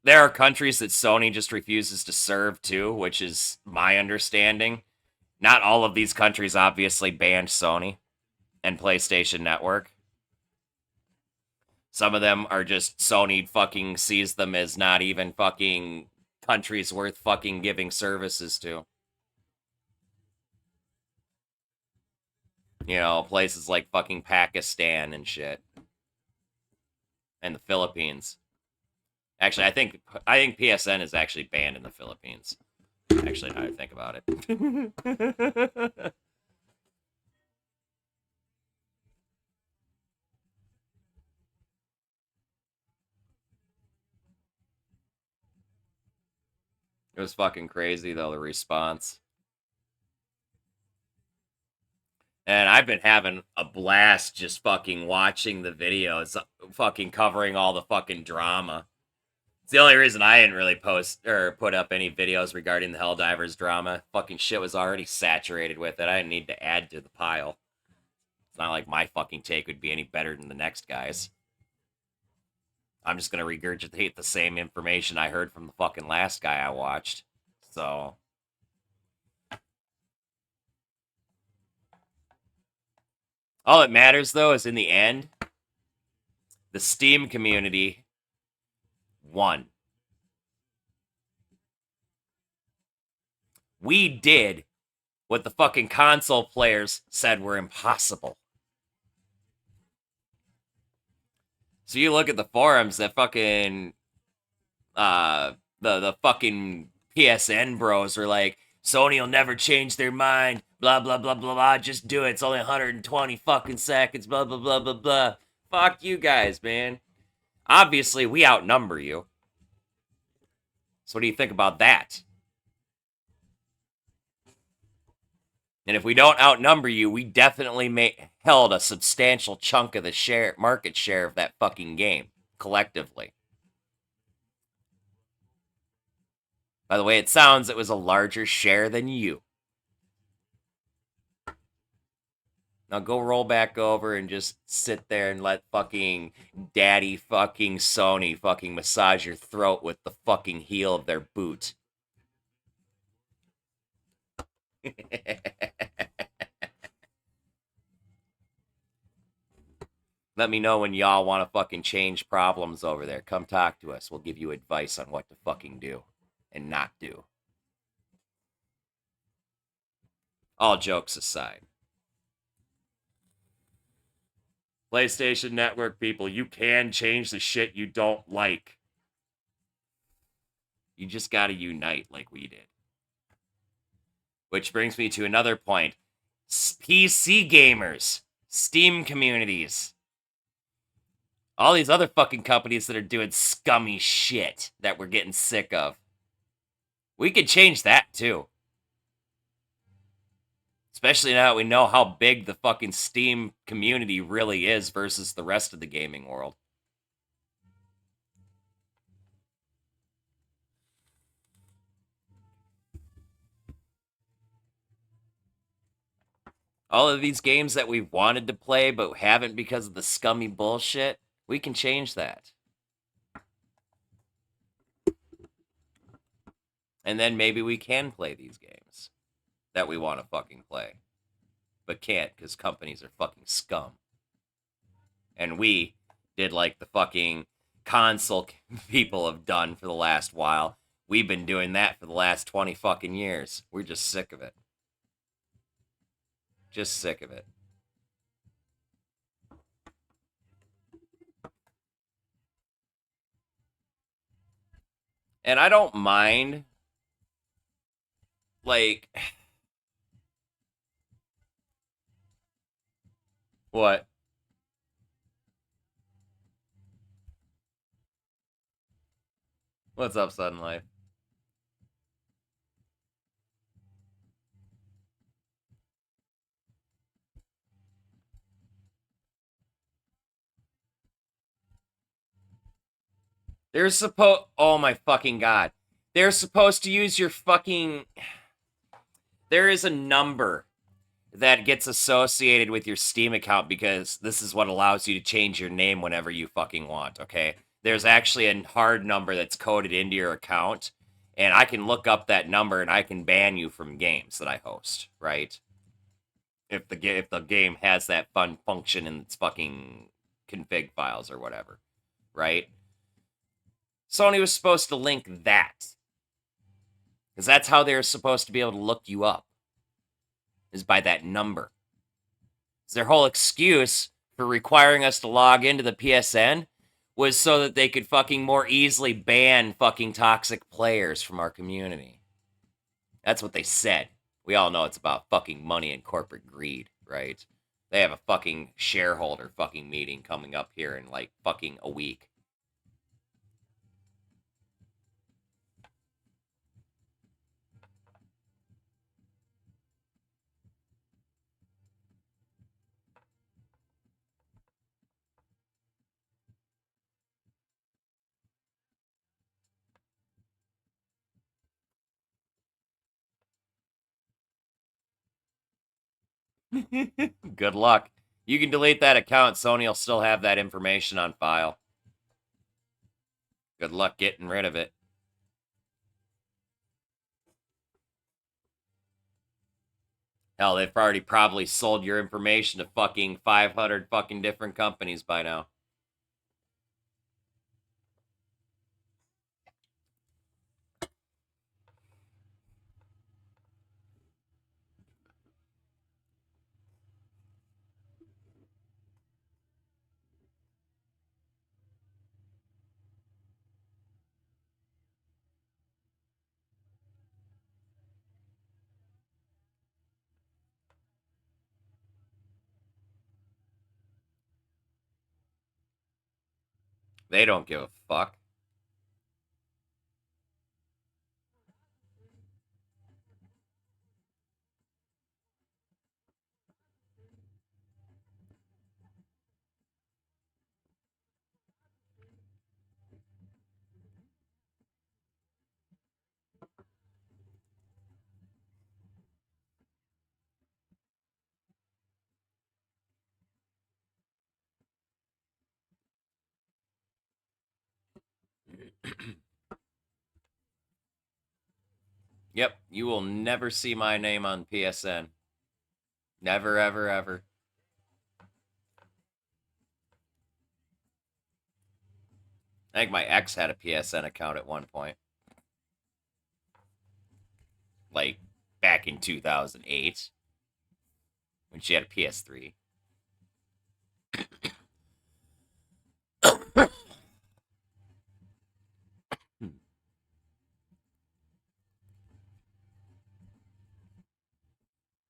There are countries that Sony just refuses to serve too, which is my understanding. Not all of these countries obviously banned Sony and PlayStation Network. Some of them are just Sony fucking sees them as not even fucking countries worth fucking giving services to. You know, places like fucking Pakistan and shit. And the Philippines. Actually, I think PSN is actually banned in the Philippines. Actually, now I think about it. It was fucking crazy, though, the response. And I've been having a blast just fucking watching the videos, fucking covering all the fucking drama. It's the only reason I didn't really post or put up any videos regarding the Helldivers drama. Fucking shit was already saturated with it. I didn't need to add to the pile. It's not like my fucking take would be any better than the next guy's. I'm just gonna regurgitate the same information I heard from the fucking last guy I watched. So... all that matters, though, is in the end, the Steam community won. We did what the fucking console players said were impossible. So you look at the forums that fucking, the fucking PSN bros are like, Sony will never change their mind, blah, blah, blah, blah, blah, just do it, it's only 120 fucking seconds, blah, blah, blah, blah, blah. Fuck you guys, man. Obviously, we outnumber you. So what do you think about that? And if we don't outnumber you, we definitely held a substantial chunk of the market share of that fucking game, collectively. By the way, it sounds it was a larger share than you. Now go roll back over and just sit there and let fucking daddy fucking Sony fucking massage your throat with the fucking heel of their boot. Let me know when y'all want to fucking change problems over there. Come talk to us. We'll give you advice on what to fucking do and not do. All jokes aside. PlayStation Network people, you can change the shit you don't like. You just gotta unite like we did. Which brings me to another point. PC gamers. Steam communities. All these other fucking companies that are doing scummy shit that we're getting sick of. We could change that too. Especially now that we know how big the fucking Steam community really is versus the rest of the gaming world. All of these games that we've wanted to play but haven't because of the scummy bullshit, we can change that. And then maybe we can play these games that we want to fucking play. But can't because companies are fucking scum. And we did like the fucking console people have done for the last while. We've been doing that for the last 20 fucking years. We're just sick of it. Just sick of it. And I don't mind, like, what? What's up, Sudden Life? They're supposed... Oh my fucking god. They're supposed to use your fucking... There is a number that gets associated with your Steam account because this is what allows you to change your name whenever you fucking want, okay? There's actually a hard number that's coded into your account, and I can look up that number and I can ban you from games that I host, right? If the game has that fun function in its fucking config files or whatever, right? Sony was supposed to link that. Because that's how they're supposed to be able to look you up. Is by that number. Their whole excuse for requiring us to log into the PSN was so that they could fucking more easily ban fucking toxic players from our community. That's what they said. We all know it's about fucking money and corporate greed, right? They have a fucking shareholder fucking meeting coming up here in like fucking a week. Good luck. You can delete that account. Sony will still have that information on file. Good luck getting rid of it. Hell, they've already probably sold your information to fucking 500 fucking different companies by now. They don't give a fuck. Yep, you will never see my name on PSN. Never, ever, ever. I think my ex had a PSN account at one point. Like, back in 2008. When she had a PS3.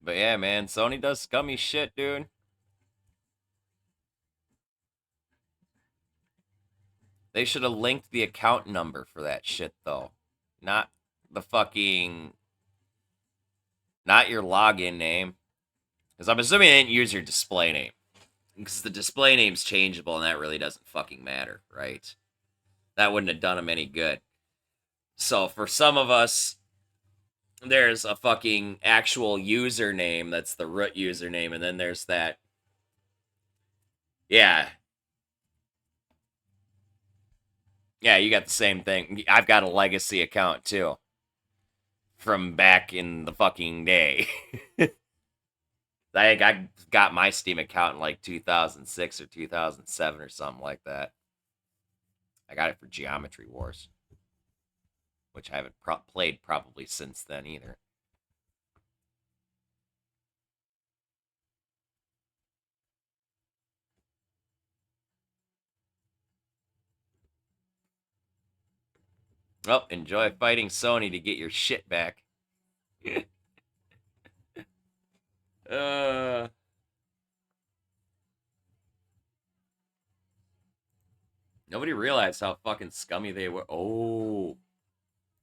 But yeah, man, Sony does scummy shit, dude. They should have linked the account number for that shit, though. Not the fucking... Not your login name. Because I'm assuming they didn't use your display name. Because the display name's changeable, and that really doesn't fucking matter, right? That wouldn't have done them any good. So for some of us, there's a fucking actual username that's the root username, and then there's that... Yeah. Yeah, you got the same thing. I've got a legacy account, too. from back in the fucking day. I got my Steam account in like 2006 or 2007 or something like that. I got it for Geometry Wars, which I haven't played probably since then either. Well, enjoy fighting Sony to get your shit back. uh... Nobody realized how fucking scummy they were. Oh.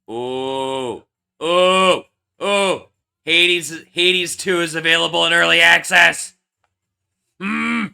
Oh. Oh. Oh. Hades 2 is available in early access. Hmm.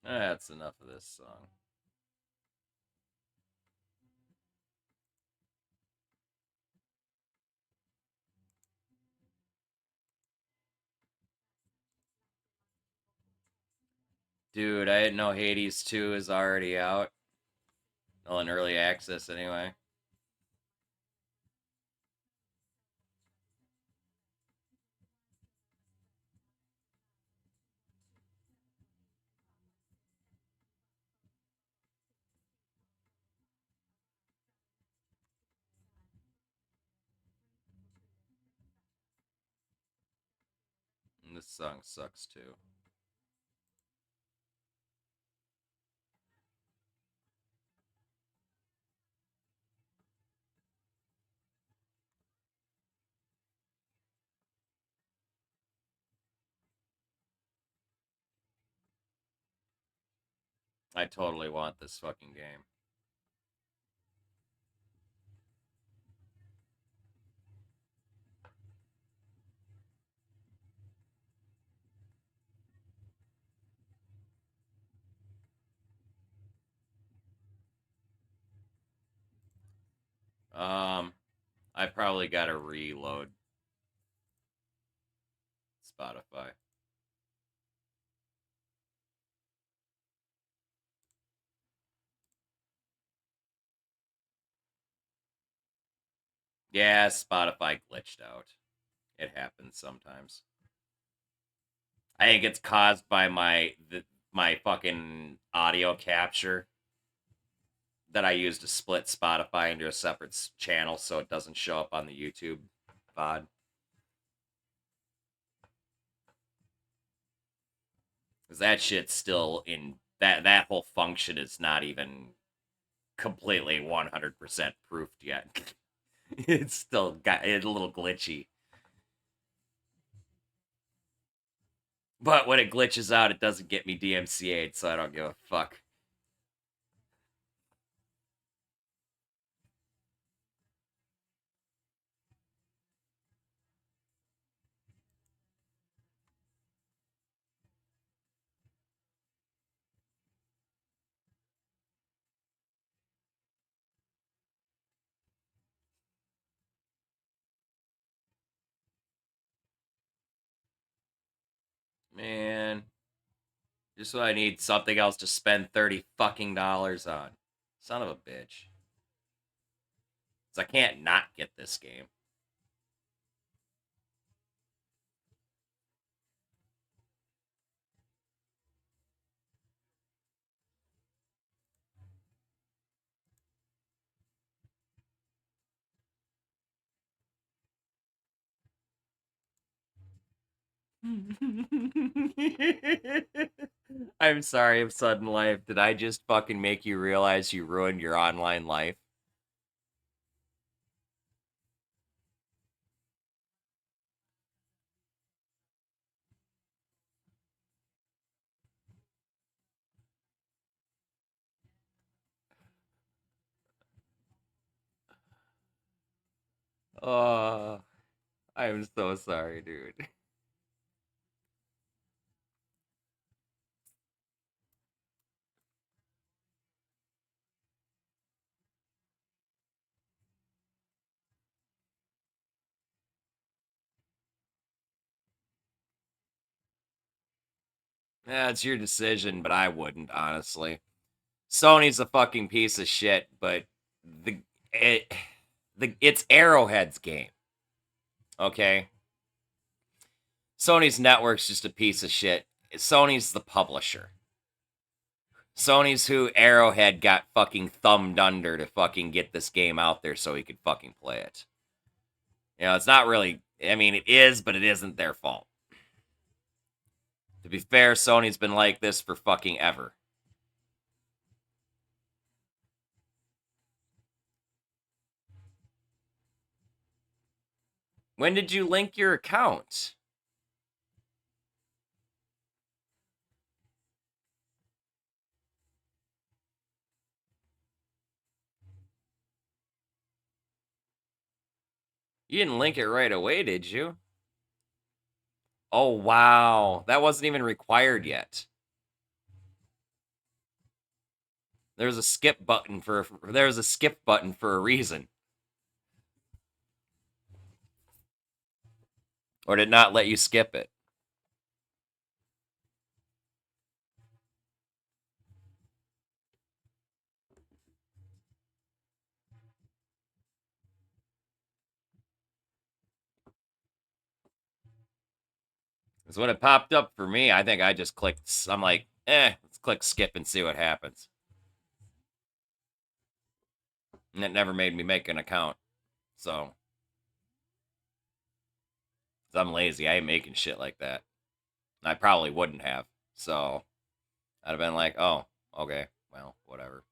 That's enough of this song. Dude, I didn't know Hades 2 is already out. Well, in early access anyway. And this song sucks too. I totally want this fucking game. I probably gotta reload Spotify. Yeah, Spotify glitched out. It happens sometimes. I think it's caused by my fucking audio capture that I use to split Spotify into a separate channel so it doesn't show up on the YouTube VOD. Because that shit's still in that whole function is not even completely 100% proofed yet. It's still got it's a little glitchy. But when it glitches out, it doesn't get me DMCA'd, so I don't give a fuck. Man. Just so I need something else to spend $30 fucking on. Son of a bitch. So I can't not get this game. I'm sorry, Sudden Life. Did I just fucking make you realize you ruined your online life? Oh, I'm so sorry, dude. Yeah, it's your decision, but I wouldn't, honestly. Sony's a fucking piece of shit, but the it, it's Arrowhead's game. Okay? Sony's network's just a piece of shit. Sony's the publisher. Sony's who Arrowhead got fucking thumbed under to fucking get this game out there so he could fucking play it. You know, it's not really, I mean, it is, but it isn't their fault. To be fair, Sony's been like this for fucking ever. When did you link your account? You didn't link it right away, did you? Oh, wow. That wasn't even required yet. There's a skip button for a reason. Or did it not let you skip it? Because when it popped up for me, I think I just clicked. I'm like, let's click skip and see what happens. And it never made me make an account. So. I'm lazy. I ain't making shit like that. I probably wouldn't have. So. I'd have been like, oh, okay. Well, whatever.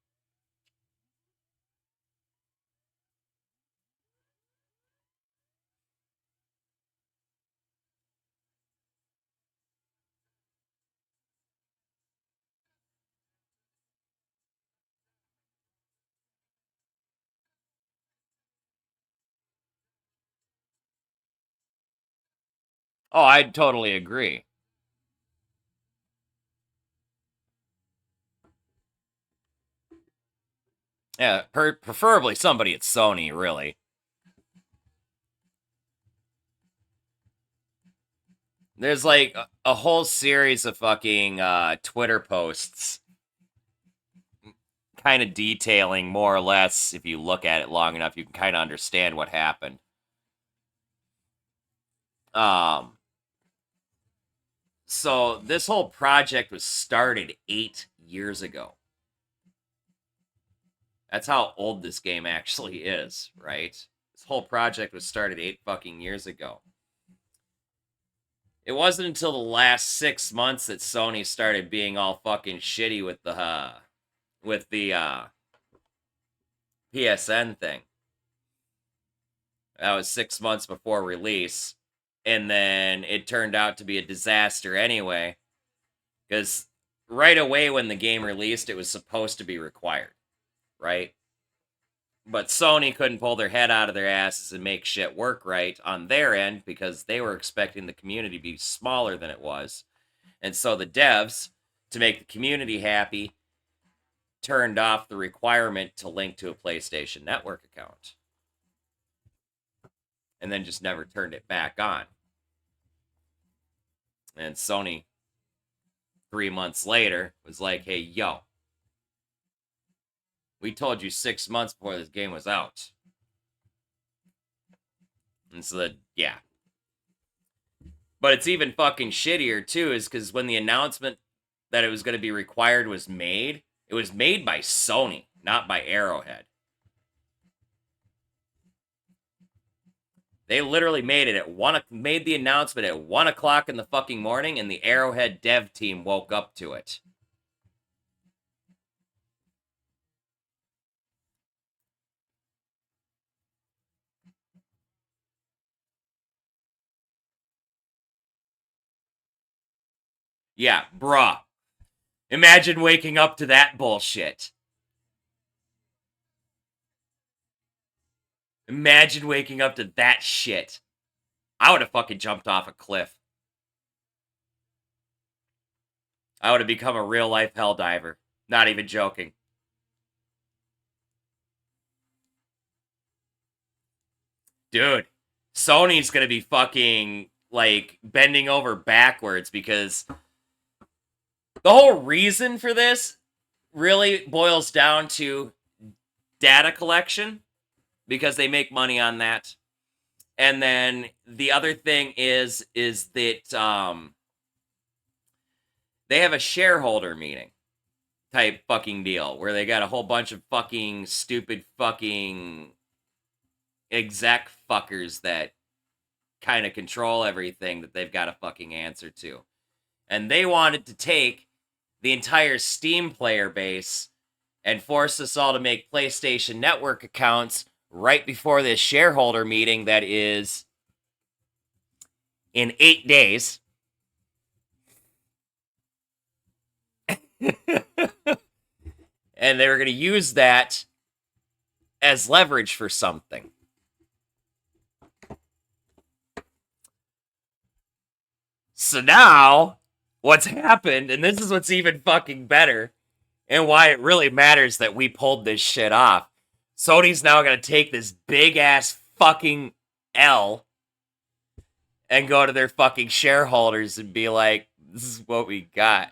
Oh, I'd totally agree. Yeah, preferably somebody at Sony, really. There's like a whole series of fucking Twitter posts kind of detailing more or less, if you look at it long enough, you can kind of understand what happened. So this whole project was started 8 years ago. That's how old this game actually is, right? This whole project was started 8 fucking years ago. It wasn't until the last 6 months that Sony started being all fucking shitty with the PSN thing. That was 6 months before release. And then it turned out to be a disaster anyway. Because right away when the game released, it was supposed to be required. Right? But Sony couldn't pull their head out of their asses and make shit work right on their end because they were expecting the community to be smaller than it was. And so the devs, to make the community happy, turned off the requirement to link to a PlayStation Network account. And then just never turned it back on. And Sony, 3 months later, was like, hey, yo, we told you 6 months before this game was out. And so, yeah. But it's even fucking shittier, too, is because when the announcement that it was going to be required was made, it was made by Sony, not by Arrowhead. They literally made the announcement at 1 o'clock in the fucking morning, and the Arrowhead dev team woke up to it. Yeah, bruh. Imagine waking up to that bullshit. Imagine waking up to that shit. I would have fucking jumped off a cliff. I would have become a real life hell diver. Not even joking. Dude, Sony's gonna be fucking, like, bending over backwards because the whole reason for this really boils down to data collection because they make money on that. And then the other thing is that they have a shareholder meeting type fucking deal where they got a whole bunch of fucking stupid fucking exec fuckers that kind of control everything that they've got to fucking answer to. And they wanted to take the entire Steam player base and force us all to make PlayStation Network accounts right before this shareholder meeting that is in 8 days. And they were going to use that as leverage for something. So now, what's happened, and this is what's even fucking better, and why it really matters that we pulled this shit off. Sony's now going to take this big-ass fucking L and go to their fucking shareholders and be like, this is what we got.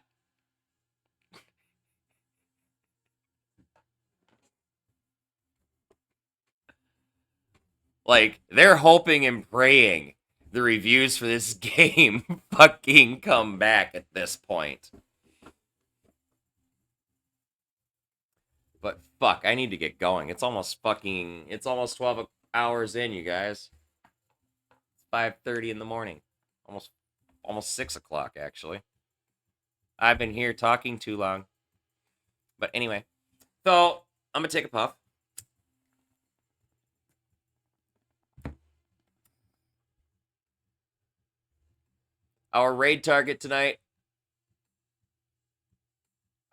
Like, they're hoping and praying the reviews for this game fucking come back at this point. But fuck, I need to get going. It's almost 12 hours in, you guys. It's 5:30 in the morning. Almost 6 o'clock, actually. I've been here talking too long. But anyway, so I'm gonna take a puff. Our raid target tonight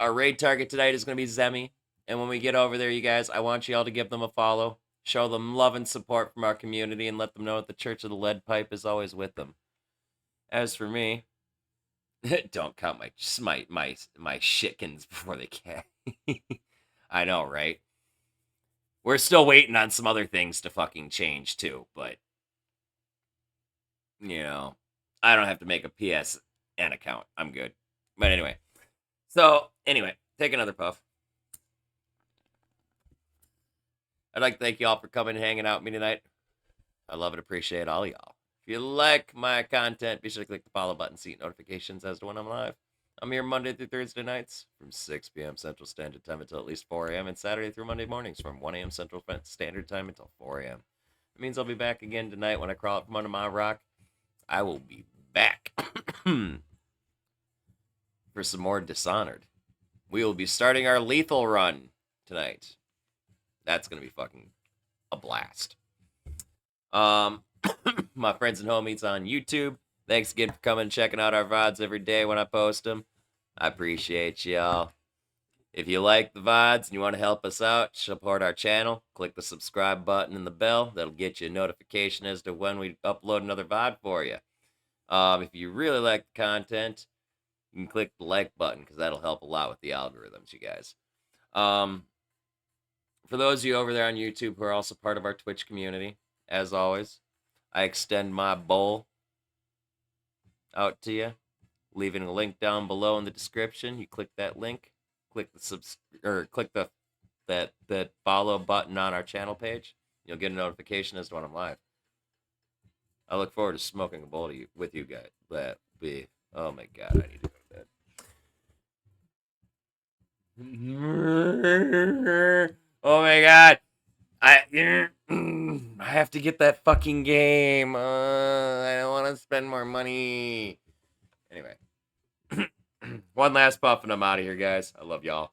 is going to be Zemi. And when we get over there, you guys, I want you all to give them a follow. Show them love and support from our community and let them know that the Church of the Lead Pipe is always with them. As for me, don't count my shitkins before they can. I know, right? We're still waiting on some other things to fucking change, too. But, you know, I don't have to make a PSN account. I'm good. But anyway. So, anyway, take another puff. I'd like to thank y'all for coming and hanging out with me tonight. I love and appreciate all y'all. If you like my content, be sure to click the follow button, see notifications as to when I'm live. I'm here Monday through Thursday nights from 6 p.m. Central Standard Time until at least 4 a.m. and Saturday through Monday mornings from 1 a.m. Central Standard Time until 4 a.m. It means I'll be back again tonight when I crawl out from under my rock. I will be back for some more Dishonored. We will be starting our lethal run tonight. That's going to be fucking a blast. My friends and homies on YouTube, thanks again for coming and checking out our VODs every day when I post them. I appreciate y'all. If you like the VODs and you want to help us out, support our channel, click the subscribe button and the bell. That'll get you a notification as to when we upload another VOD for you. If you really like the content, you can click the like button because that'll help a lot with the algorithms, you guys. For those of you over there on YouTube who are also part of our Twitch community, as always, I extend my bowl out to you, leaving a link down below in the description. You click that link, click the that follow button on our channel page. You'll get a notification as to when I'm live. I look forward to smoking a bowl with you guys. Oh my god, I need to go to bed. Oh my god. I have to get that fucking game. I don't want to spend more money. Anyway. One last puff and I'm out of here, guys. I love y'all.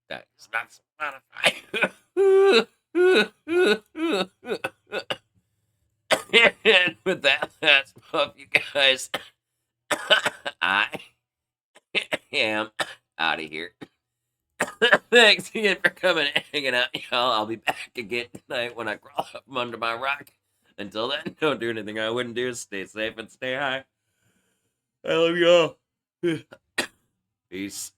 That is not Spotify. with that last puff, you guys, I am out of here. Thanks again for coming and hanging out, y'all. I'll be back again tonight when I crawl up from under my rock. Until then, don't do anything I wouldn't do. Stay safe and stay high. I love y'all. Peace.